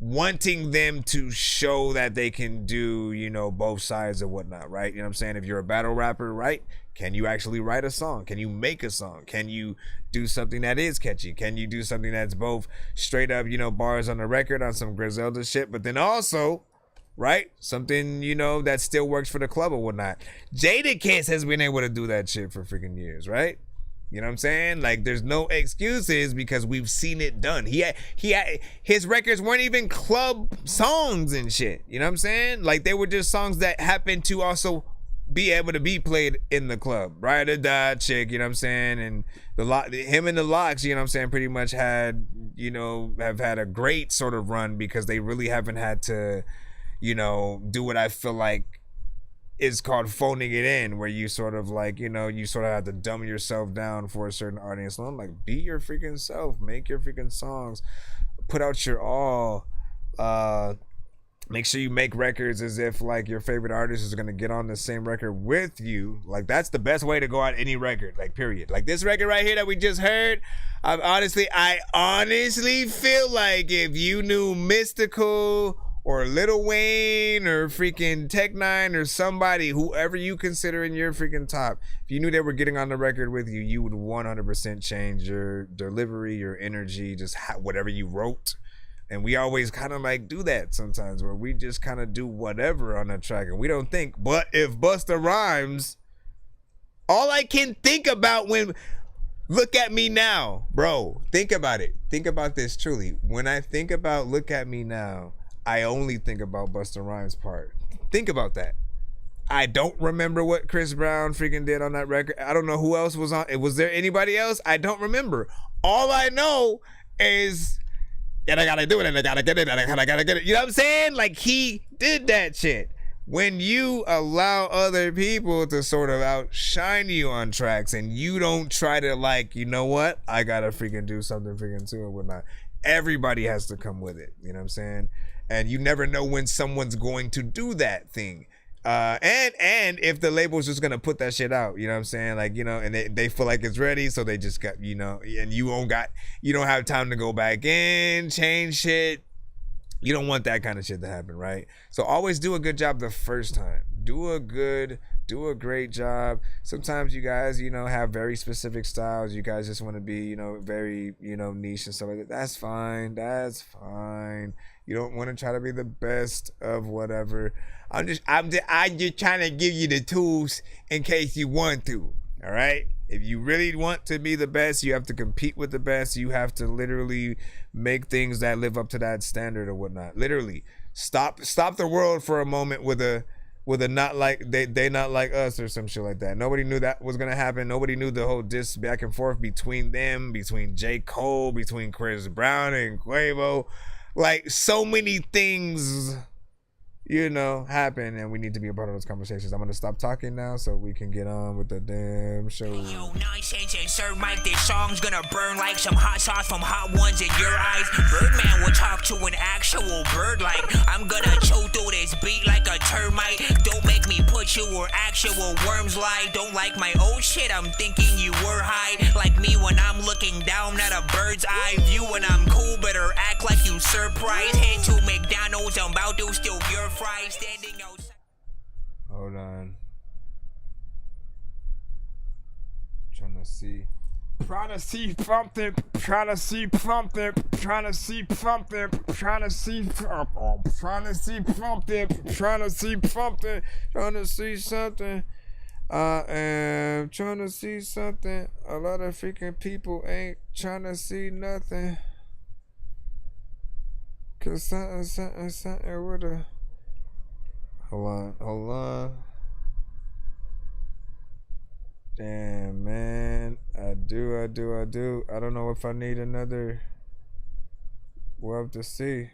Speaker 5: them to show that they can do, you know, both sides or whatnot, right? You know what I'm saying? If you're a battle rapper, right? Can you actually write a song? Can you make a song? Can you do something that is catchy? Can you do something that's both straight up, you know, bars on the record on some Griselda shit, but then also, right, something, you know, that still works for the club or whatnot? Jadakiss has been able to do that shit for freaking years, right? You know what I'm saying? Like, there's no excuses because we've seen it done. He had his records weren't even club songs and shit. You know what I'm saying? Like, they were just songs that happened to also be able to be played in the club. Ride or Die Chick, you know what I'm saying? And him and the Locks, you know what I'm saying, pretty much had, you know, have had a great sort of run because they really haven't had to, you know, do what I feel like is called phoning it in, where you sort of like, you know, you sort of have to dumb yourself down for a certain audience. So I'm like, be your freaking self, make your freaking songs, put out your all. Make sure you make records as if like your favorite artist is gonna get on the same record with you. Like, that's the best way to go out any record, like, period. Like this record right here that we just heard, I honestly feel like if you knew Mystical or Lil Wayne or freaking Tech Nine or somebody, whoever you consider in your freaking top, if you knew they were getting on the record with you, you would 100% change your delivery, your energy, just whatever you wrote. And we always kind of like do that sometimes, where we just kind of do whatever on a track and we don't think. But if Busta Rhymes, all I can think about when, Look at Me Now, bro, think about it. Think about this truly. When I think about Look at Me Now, I only think about Busta Rhymes' part. Think about that. I don't remember what Chris Brown freaking did on that record. I don't know who else was on it. Was there anybody else? I don't remember. All I know is, and I gotta do it, and I gotta get it, and I gotta get it. You know what I'm saying? Like, he did that shit. When you allow other people to sort of outshine you on tracks and you don't try to, like, you know what? I gotta freaking do something freaking too or whatnot. Everybody has to come with it. You know what I'm saying? And you never know when someone's going to do that thing. And if the label's just gonna put that shit out, you know what I'm saying? Like, you know, and they feel like it's ready, so they just got, you know, and you don't have time to go back in, change shit. You don't want that kind of shit to happen, right? So always do a good job the first time. Do a great job. Sometimes you guys, you know, have very specific styles. You guys just want to be, you know, very, you know, niche and stuff like that. That's fine. That's fine. You don't want to try to be the best of whatever. I'm just trying to give you the tools in case you want to. All right? If you really want to be the best, you have to compete with the best. You have to literally make things that live up to that standard or whatnot. Literally, stop the world for a moment with a not like they not like us or some shit like that. Nobody knew that was gonna happen. Nobody knew the whole diss back and forth between them, between J. Cole, between Chris Brown and Quavo. Like, so many things, you know, happen, and we need to be a part of those conversations. I'm gonna stop talking now so we can get on with the damn show.
Speaker 12: Yo, Nonsenze and Sir Mike, this song's gonna burn like some hot sauce from hot ones in your eyes. Birdman will talk to an actual bird like I'm gonna chew through this beat like a termite. Don't make me put you where actual worms lie. Don't like my old shit, I'm thinking you were high. Like me when I'm looking down at a bird's eye view. When I'm cool, better act like you surprised. Head to McDonald's, I'm about to steal your fries standing outside.
Speaker 5: Hold on. Trying to see something. Trying to see something. Trying to see something. Trying to see something. Trying to see something. Trying to see something. Trying to see something. I am trying to see something. A lot of freaking people ain't trying to see nothing. Cause something with a. Hold on. Damn, man. I do. I don't know if I need another. We'll have to see.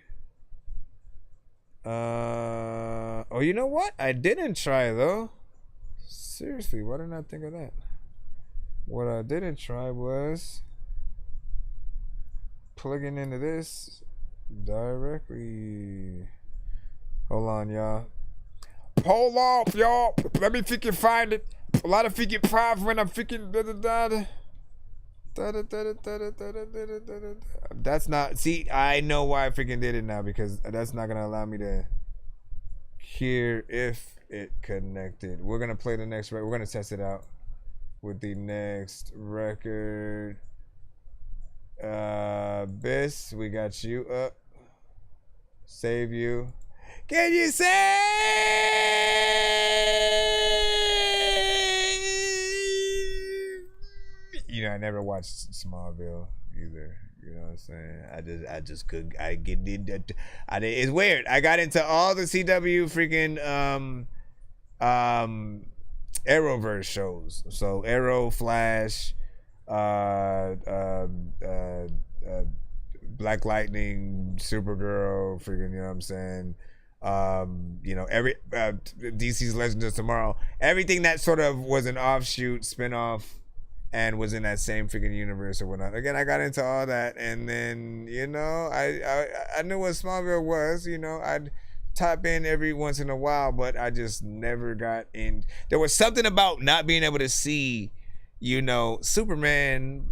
Speaker 5: Oh, you know what? I didn't try, though. Seriously, why didn't I think of that? What I didn't try was plugging into this directly. Hold on, y'all. Hold off, y'all. Let me freaking find it. A lot of freaking problems when I'm freaking That's not. See, I know why I freaking did it now, because that's not gonna allow me to hear if it connected. We're gonna play the next record. We're gonna test it out with the next record. Biss, we got you up. Save you. Can you say? You know, I never watched Smallville either. You know what I'm saying? I just couldn't. It's weird. I got into all the CW freaking Arrowverse shows. So Arrow, Flash, Black Lightning, Supergirl, freaking, you know what I'm saying? You know, every DC's Legends of Tomorrow, everything that sort of was an offshoot, spinoff, and was in that same freaking universe or whatnot. Again, I got into all that, and then, you know, I knew what Smallville was. You know, I'd tap in every once in a while, but I just never got in. There was something about not being able to see, you know, Superman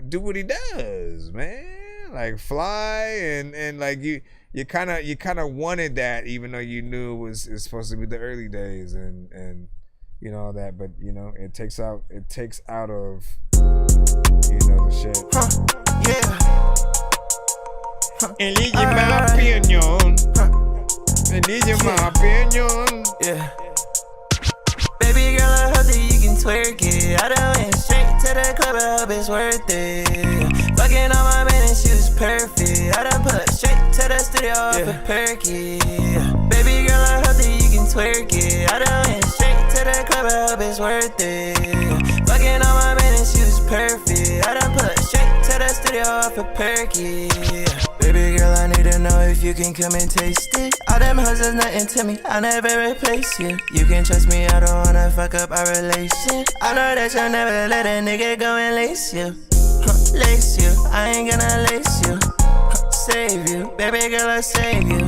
Speaker 5: do what he does, man. Like fly and like you kind of wanted that, even though you knew it was supposed to be the early days and you know all that, but you know it takes out of, you know, the shit. And these are my opinion. And these are my opinion.
Speaker 2: Yeah. Baby girl, I hope that you can twerk it. I done went straight to the club, I hope it's worth it. Fucking on my man and she was perfect. I done put straight to the studio off a perky. Baby girl, I hope that you can twerk it. I done went straight to the club, I hope it's worth it. Fucking on my man and she was perfect. I done put straight to the studio off a perky. Baby girl, I need to know if you can come and taste it. All them hoes is nothing to me, I'll never replace you. You can trust me, I don't wanna fuck up our relation. I know that you'll never let a nigga go and lace you. Lace you, I ain't gonna lace you. Save you, baby girl, I'll save you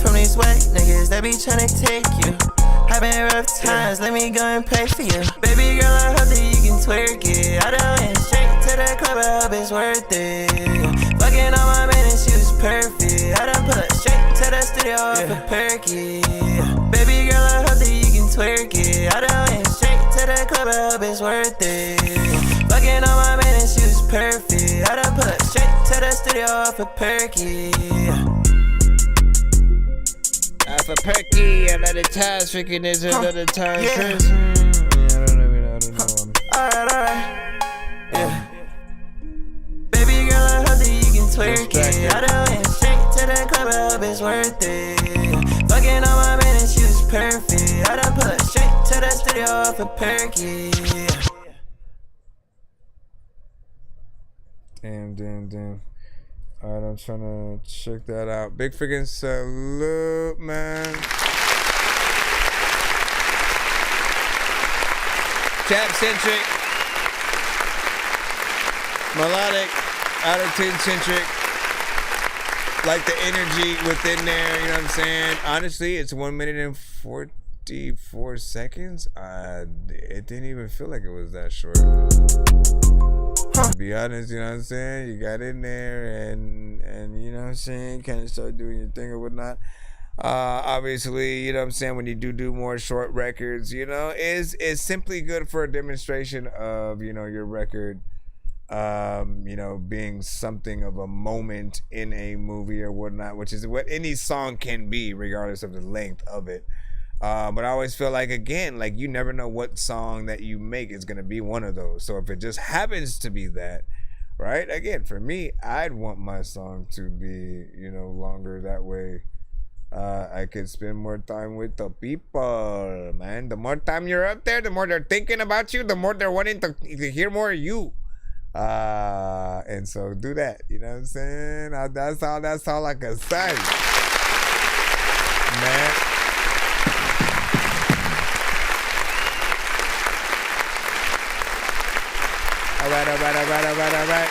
Speaker 2: from these white niggas that be tryna take you. I've been rough times, let me go and pay for you. Baby girl, I hope that you can twerk it. I done went straight to the club, I hope it's worth it. Fucking on my man and she was perfect. I done pull up straight to the studio off a perky. Baby girl, I hope that you can twerk it. I done went straight to the club, I hope it's worth it. Fucking on my man and she was perfect. I done pull up straight to the studio off a perky.
Speaker 5: Off a perky, another time freaking is another time. I don't know.
Speaker 2: Alright. Yeah. Baby girl, I hope that you can twerk it. I done went straight to the club, I hope it's worth it. Fucking on my man and she was perfect. I done pull up straight to the studio off a perky.
Speaker 5: Damn. Alright, I'm trying to check that out. Big freaking salute, man. Trap-centric, melodic, autotune-centric. Like the energy within there, you know what I'm saying? Honestly, it's 1 minute and 44 seconds. It didn't even feel like it was that short. To be honest, you know what I'm saying? You got in there and you know what I'm saying? Kind of start doing your thing or whatnot. Obviously, you know what I'm saying? When you do more short records, you know, it's simply good for a demonstration of, you know, your record, you know, being something of a moment in a movie or whatnot, which is what any song can be, regardless of the length of it. But I always feel like, again, like you never know what song that you make is going to be one of those. So if it just happens to be that, right? Again, for me, I'd want my song to be, you know, longer. That way I could spend more time with the people, man. The more time you're up there, the more they're thinking about you, the more they're wanting to hear more of you. And so do that, you know what I'm saying? That's all I can say, man. All right.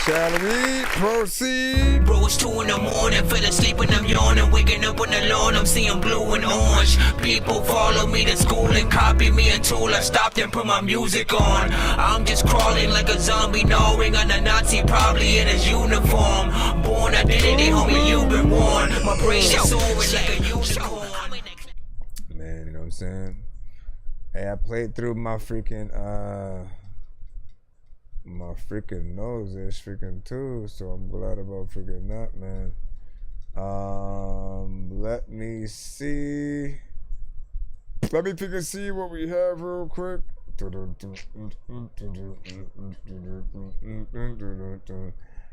Speaker 5: Shall we proceed?
Speaker 12: Bro, it's 2 in the morning, fell asleep and I'm yawning. Waking up on the lawn, I'm seeing blue and orange. People follow me to school and copy me until I stopped and put my music on. I'm just crawling like a zombie, gnawing on a Nazi, probably in his uniform. Born identity, homie, you've been warned. My brain is soaring like a unicorn.
Speaker 5: Man, you know what I'm saying? Hey, I played through my freaking nose is freaking too, so I'm glad about freaking that, man. Let me see. Let me freaking see what we have real quick.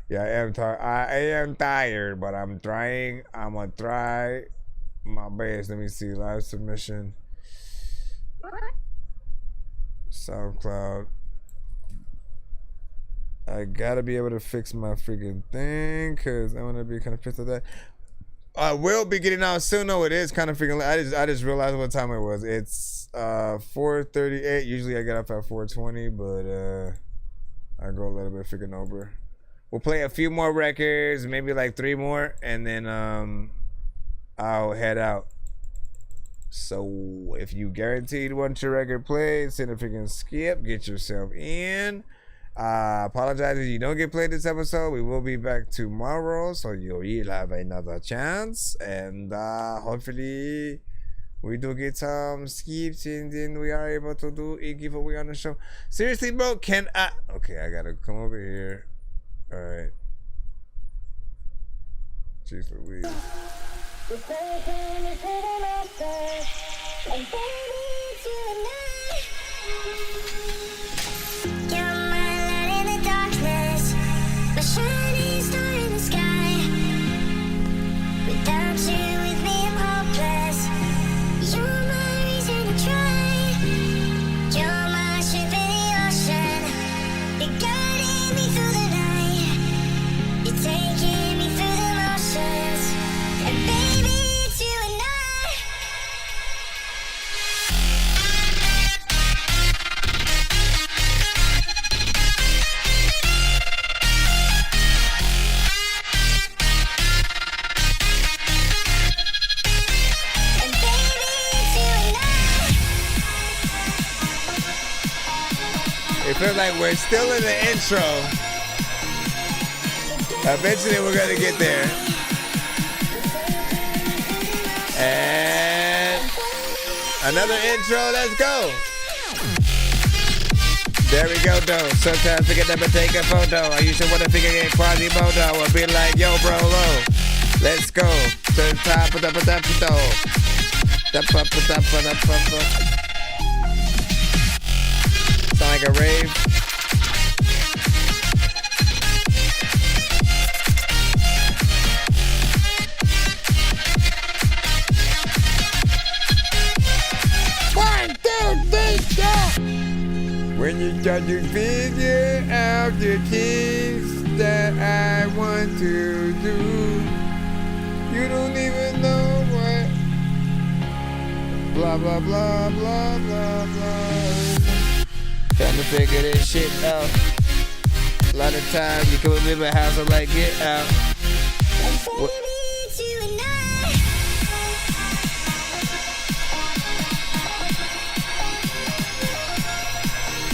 Speaker 5: Yeah, I am tired, but I'm trying. I'm gonna try my best. Let me see. Live submission. SoundCloud. I gotta be able to fix my freaking thing because I want to be kind of pissed at that. I will be getting out soon. No, it is kind of freaking late. I just realized what time it was. It's 4:38. Usually I get up at 4:20, but I go a little bit freaking over. We'll play a few more records, maybe like 3 more, and then I'll head out. So if you guaranteed want your record played, send a freaking skip, get yourself in. Apologize if you don't get played this episode. We will be back tomorrow, so you'll have another chance, and hopefully we do get some skips and then we are able to do a giveaway on the show. Seriously, bro, can I? Okay, I gotta come over here. All right. Jeez Louise.
Speaker 13: Shining star in the sky. Without you with me, I'm hopeless. You're my reason to try. You're my ship in the ocean. You're guiding me through the night. You're taking me through the motions. And baby, it's you and I.
Speaker 5: feel like we're still in the intro. Eventually we're gonna get there. And another intro, let's go. There we go, though. Sometimes I get them to take a photo. I used to want to figure it Quasimodo. I'll be like, yo, bro, low. Let's go to the top of the sound like a rave. One, two, three, go. When you start to figure out the things that I want to do, you don't even know what. Blah, blah, blah, blah, blah, blah. Trying to figure this shit out. A lot of times you come live a house, I'm like, get out. What?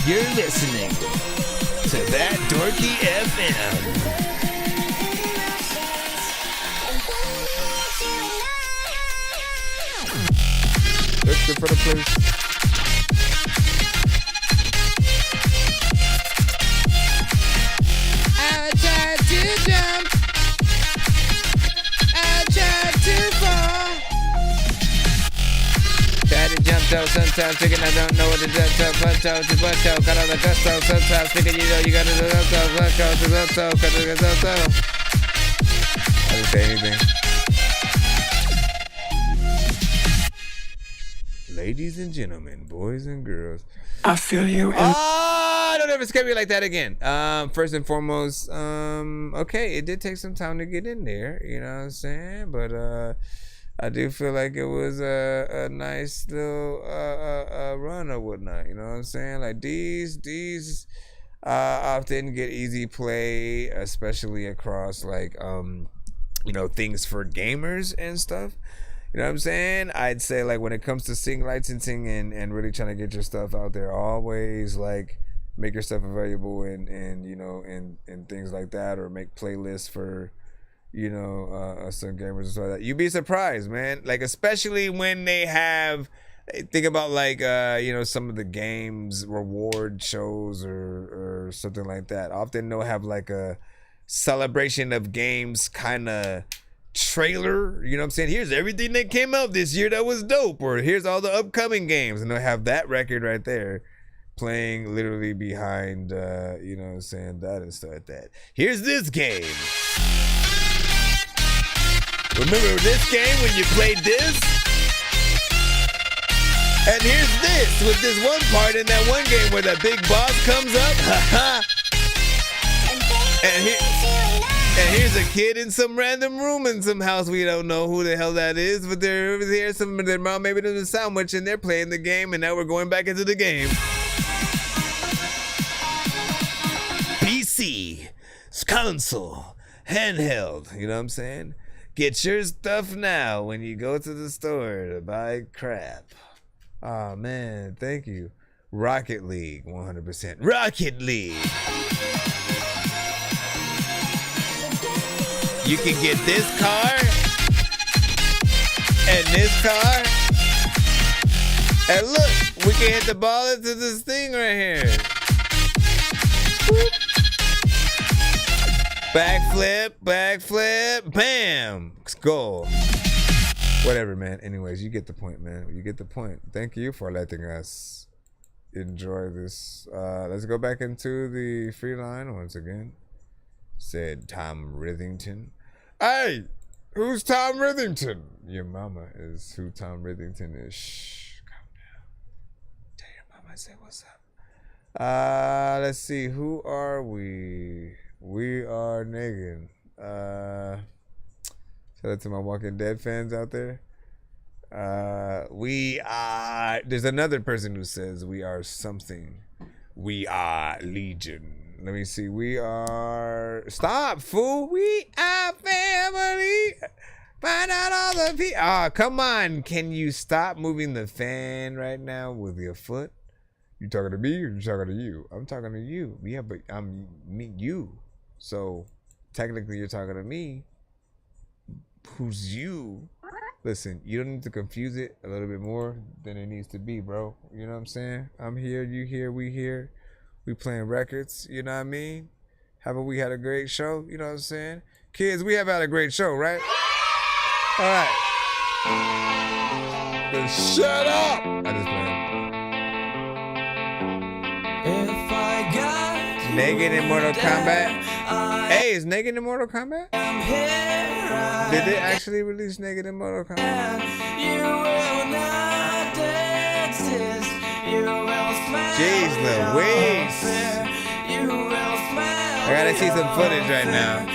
Speaker 5: You're listening to That Dorky FM. Let's go for the place. I tried to jump. I tried to fall. Try to jump though, sometimes thinking I don't know what to jump to, but toe, cut on the gusto, sometimes thinking you know you gotta do gusto, cut on the gusto. I didn't say anything. Ladies and gentlemen, boys and girls.
Speaker 21: I feel you.
Speaker 5: Don't ever scare me like that again. First and foremost, okay, it did take some time to get in there, you know what I'm saying? But I do feel like it was a nice little run or whatnot, you know what I'm saying? Like these often get easy play, especially across like you know, things for gamers and stuff. You know what I'm saying? I'd say like when it comes to sync licensing and really trying to get your stuff out there, always like make your stuff available and you know and things like that, or make playlists for, you know, some gamers and stuff like that. You'd be surprised, man. Like especially when they have, think about like you know, some of the games reward shows or something like that. Often they'll have like a celebration of games kind of trailer, you know what I'm saying? Here's everything that came out this year that was dope, or here's all the upcoming games, and they'll have that record right there playing literally behind you know what I'm saying, that and stuff like that. Here's this game. Remember this game when you played this? And here's this with this one part in that one game where that big boss comes up. And here's a kid in some random room in some house. We don't know who the hell that is, but they're over here. Some of their mom maybe doing a sandwich and they're playing the game, and now we're going back into the game. PC, console, handheld, you know what I'm saying? Get your stuff now when you go to the store to buy crap. Oh man, thank you. Rocket League, 100%. Rocket League. You can get this car and this car. And look, we can hit the ball into this thing right here. Whoop. Backflip, bam, goal. Whatever, man. Anyways, you get the point, man. You get the point. Thank you for letting us enjoy this. Let's go back into the free line once again. Said Tom Rithington. Hey, who's Tom Rithington? Your mama is who Tom Rithington is. Shh, calm down. Tell your mama I say what's up. Let's see. Who are we? We are Negan. Shout out to my Walking Dead fans out there. We are. There's another person who says we are something. We are Legion. Let me see. We are. Stop, fool. We are family. Find out all the people. Come on. Can you stop moving the fan right now with your foot? You talking to me or you talking to you? I'm talking to you. Yeah, but I'm you. So technically you're talking to me. Who's you? Listen, you don't need to confuse it a little bit more than it needs to be, bro. You know what I'm saying? I'm here, you here, we here. We playing records, you know what I mean? Haven't we had a great show? You know what I'm saying? Kids, we have had a great show, right? All right. Then shut up! I just playing.
Speaker 2: If I got
Speaker 5: Naked in Mortal Kombat. Hey, is Naked in Mortal Kombat? Did they actually release Naked in Mortal Kombat? Jeez Louise. I gotta see some footage right now.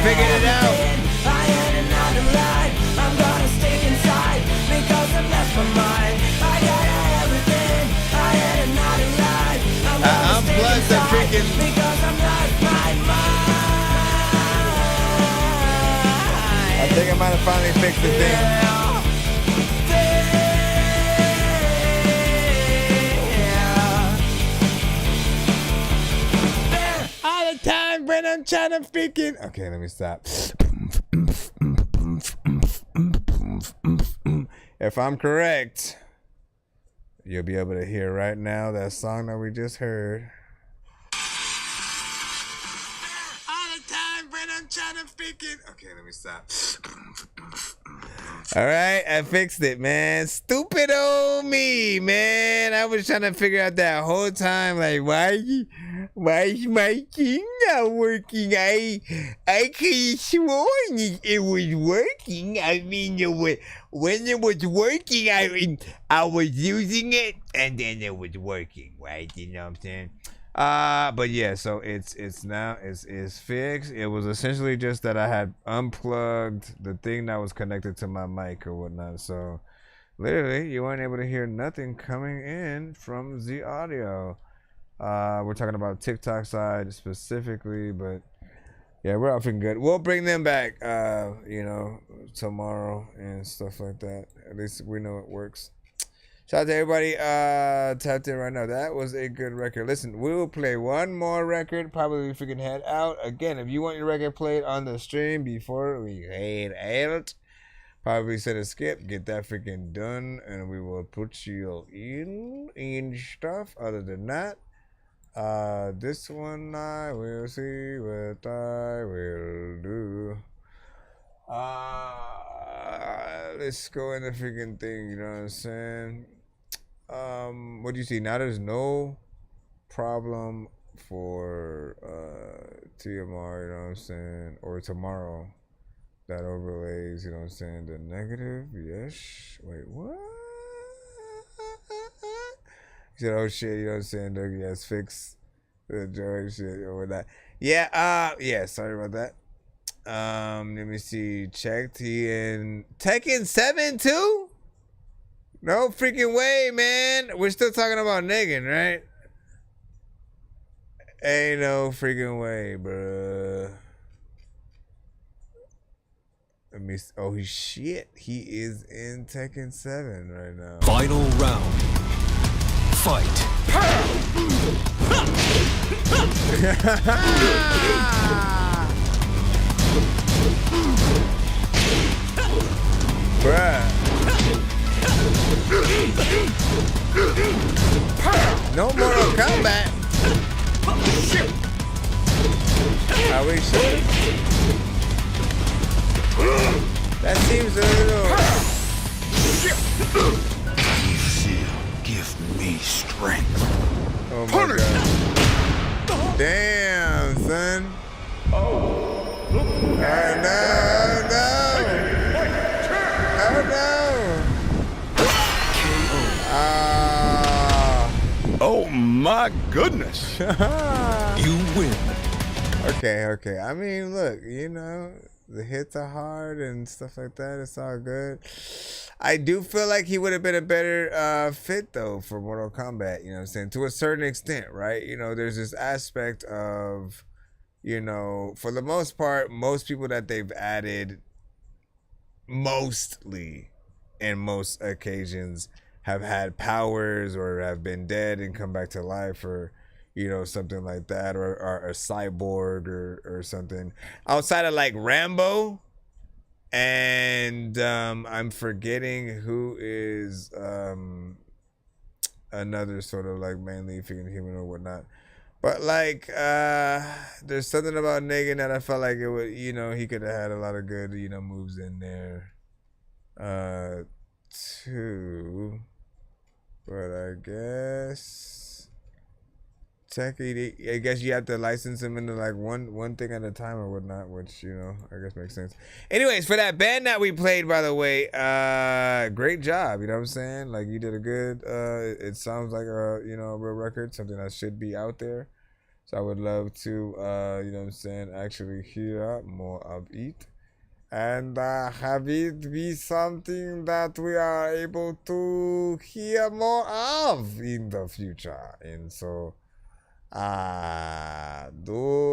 Speaker 5: Figured it out. Unplugged the freaking. I think I might have finally fixed the thing. All the time when I'm trying to freaking. Okay, let me stop. If I'm correct, you'll be able to hear right now that song that we just heard. All the time when I'm trying to freaking. Okay, let me stop. All right, I fixed it, man. Stupid old me, man. I was trying to figure out that whole time, like, why is my thing not working? I could have sworn it was working. I mean, when it was working, I was using it, and then it was working, right? You know what I'm saying? But yeah, so it's now fixed. It was essentially just that I had unplugged the thing that was connected to my mic or whatnot. So literally, you weren't able to hear nothing coming in from the audio. We're talking about TikTok side specifically, but yeah, we're off and good. We'll bring them back, tomorrow and stuff like that. At least we know it works. Shout out to everybody tapped in right now. That was a good record. Listen, we will play one more record, probably if we can head out. Again, if you want your record played on the stream before we head out, probably set a skip, get that freaking done, and we will put you in stuff. Other than that, this one I will see what I will do. Let's go in the freaking thing, you know what I'm saying? What do you see? Now there's no problem for TMR, you know what I'm saying? Or tomorrow that overlays, you know what I'm saying? The negative, yes. Wait, what? He said, oh shit, you know what I'm saying? Dougie has fixed the joy shit or that. Yeah, yeah, sorry about that. Let me see. Checked. He in Tekken 7 too? No freaking way, man. We're still talking about Negan, right? Ain't no freaking way, bruh. Let me. Oh shit! He is in Tekken 7 right now.
Speaker 18: Final round. Fight.
Speaker 5: Bruh. No Mortal Kombat. I wish. That seems a little.
Speaker 14: Give me strength.
Speaker 5: Oh my god. Damn, son. Oh no, no. Oh no.
Speaker 14: Oh my goodness. You win.
Speaker 5: Okay. I mean, look, you know, the hits are hard and stuff like that. It's all good. I do feel like he would have been a better fit, though, for Mortal Kombat, you know what I'm saying? To a certain extent, right? You know, there's this aspect of, you know, for the most part, most people that they've added, mostly, in most occasions, have had powers or have been dead and come back to life or, you know, something like that, or a cyborg or something. Outside of, like, Rambo, and I'm forgetting who is another sort of, like, mainly freaking human or whatnot. But, like, there's something about Negan that I felt like it would, you know, he could have had a lot of good, you know, moves in there, too. But I guess technically, I guess you have to license him into like one thing at a time or whatnot, which, you know, I guess makes sense. Anyways, for that band that we played, by the way, great job. You know what I'm saying? Like, you did a good. It sounds like a, you know, a real record, something that should be out there. So I would love to, you know what I'm saying, actually hear more of it. And have it be something that we are able to hear more of in the future. And so, do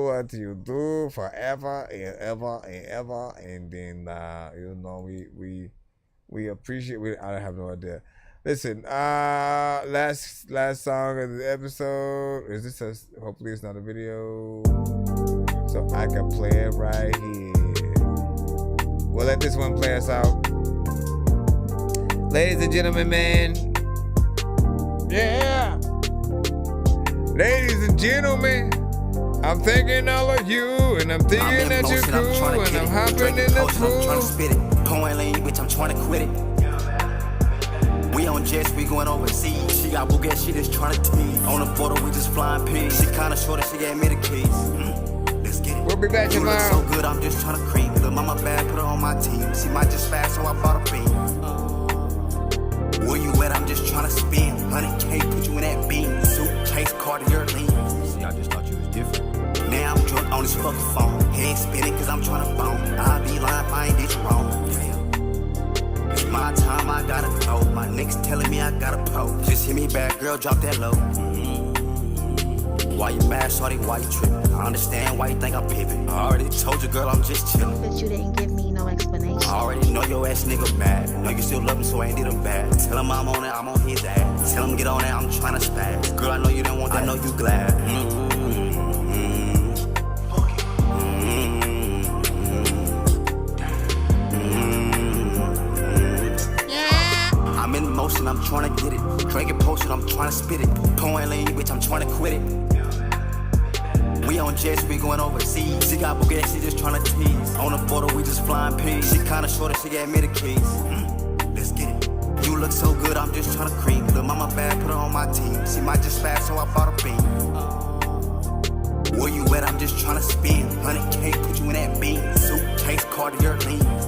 Speaker 5: what you do forever and ever and ever. And then, you know, we appreciate. I have no idea. Listen, last song of the episode. Is this hopefully it's not a video, so I can play it right here. We'll let this one play us out. Ladies and gentlemen, man. Yeah. Ladies and gentlemen, I'm thinking all of you, and I'm thinking that you're cool, and I'm hopping in the pool.
Speaker 20: I'm trying to spit it. Pouring lean, bitch, I'm trying to quit it. We on jets, we going overseas. She got Bugatti, she just trying to tease. On the photo, we just flying pigs. She kinda short and she gave me the keys. Let's get it.
Speaker 5: We'll be back tomorrow.
Speaker 20: You look so good, I'm just trying to cream. Little mama bad, put her on my team. She might just fast, so I bought a beam. Where you at? I'm just trying to spin. 100K, put you in that beam. Suitcase, Cartier lean. See, I just thought you was different. Now I'm drunk on this fucking phone. Head spinning cause I'm trying to bone. I be lying if I ain't did you wrong. It's my time, I gotta go. My niggas telling me I gotta pose. Just hit me back, girl, drop that low. Why you mad, shorty? Why you tripping? I understand why you think I'm pimping. I already told you, girl, I'm just chillin'.
Speaker 23: But you didn't give me no explanation.
Speaker 20: I already know your ass nigga mad. Know you still love him, so I ain't did him bad. Tell him I'm on it, I'm on his ass. Tell him get on it, I'm tryna spaz. Girl, I know you didn't want that, I know you glad. I'm in motion, I'm tryna get it. Drinking potion, I'm tryna spit it. Pouring lean, bitch, I'm tryna quit it. We on jets, we going overseas. She got Bugatti, she just tryna tease. On the border, we just flying peas. She kinda short, she gave me the keys. Let's get it. You look so good, I'm just tryna creep. Lil' mama bad, put her on my team. She might just fast, so I bought a beam. Where you at? I'm just tryna spin. 100K, put you in that beam. Suitcase, Cartier leans.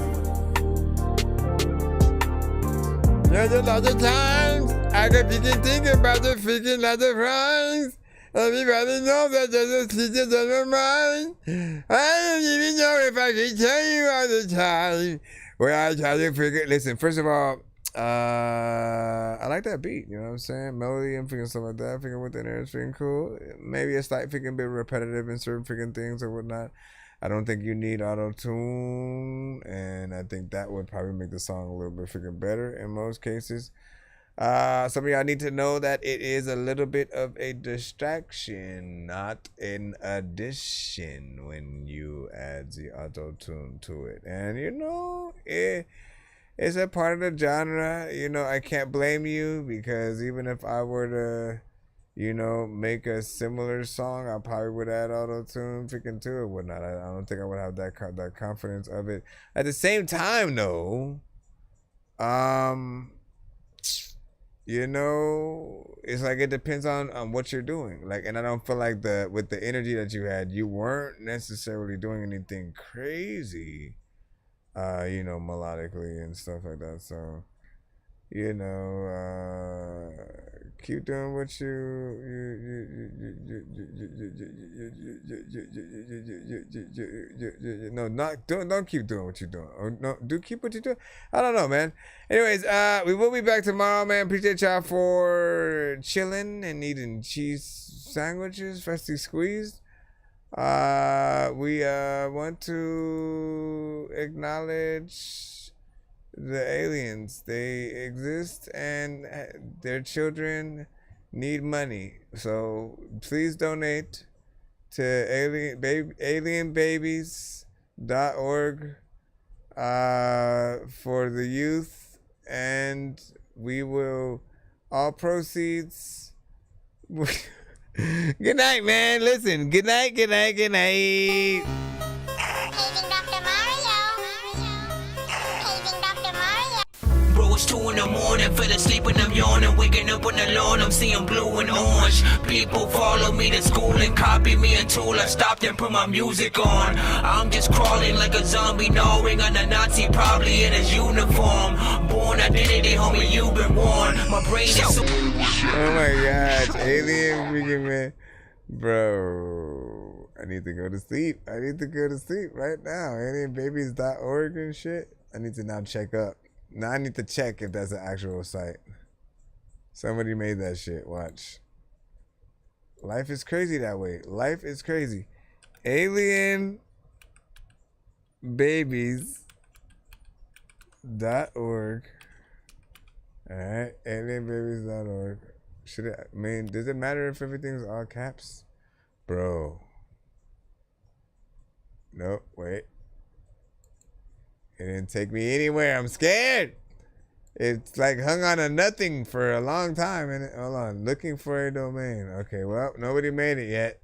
Speaker 5: There's a lot of times I could begin thinking about the freaking lot of rhymes. Everybody knows that there's a secret on my mind. I don't even know if I can tell you all the time. Where I try to figure. Listen, first of all, I like that beat. You know what I'm saying? Melody and freaking stuff like that. Freaking within there is freaking cool. Maybe it's like freaking bit repetitive in certain freaking things or whatnot. I don't think you need auto-tune, and I think that would probably make the song a little bit freaking better in most cases. Some of y'all need to know that it is a little bit of a distraction, not an addition, when you add the auto-tune to it. And you know, it's a part of the genre. You know, I can't blame you, because even if I were to, you know, make a similar song, I probably would add auto-tune freaking to it, whatnot. I don't think I would have that confidence of it. At the same time, though, you know, it's like it depends on what you're doing. Like, and I don't feel like with the energy that you had, you weren't necessarily doing anything crazy, you know, melodically and stuff like that. So, you know, keep doing what don't keep doing what you're doing. Or no, do keep what you're doing. I don't know, man. Anyways, we will be back tomorrow, man. Appreciate y'all for chilling and eating cheese sandwiches, freshly squeezed. We want to acknowledge the aliens. They exist and their children need money. So please donate to alienbabies.org for the youth, and we will, all proceeds. Good night, man. Listen, good night, good night, good night.
Speaker 12: It's 2 in the morning, fell asleep and I'm yawning. Waking up on the lawn, I'm seeing blue and orange. People follow me to school and copy me until I stopped and put my music on. I'm just crawling like a zombie, gnawing on a Nazi, probably in his uniform. Born identity, homie, you've been warned. My brain is so...
Speaker 5: Oh my gosh, alien freaking man. Bro, I need to go to sleep. I need to go to sleep right now. Alienbabies.org and shit. I need to now check up. Now I need to check if that's an actual site. Somebody made that shit. Watch. Life is crazy that way. Life is crazy. Alienbabies.org. Alright. Alienbabies.org. Does it matter if everything's all caps? Bro. Nope. Wait. It didn't take me anywhere. I'm scared. It's like hung on a nothing for a long time. And hold on, looking for a domain. Okay, well, nobody made it yet.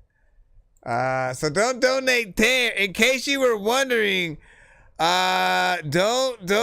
Speaker 5: So don't donate there. In case you were wondering, don't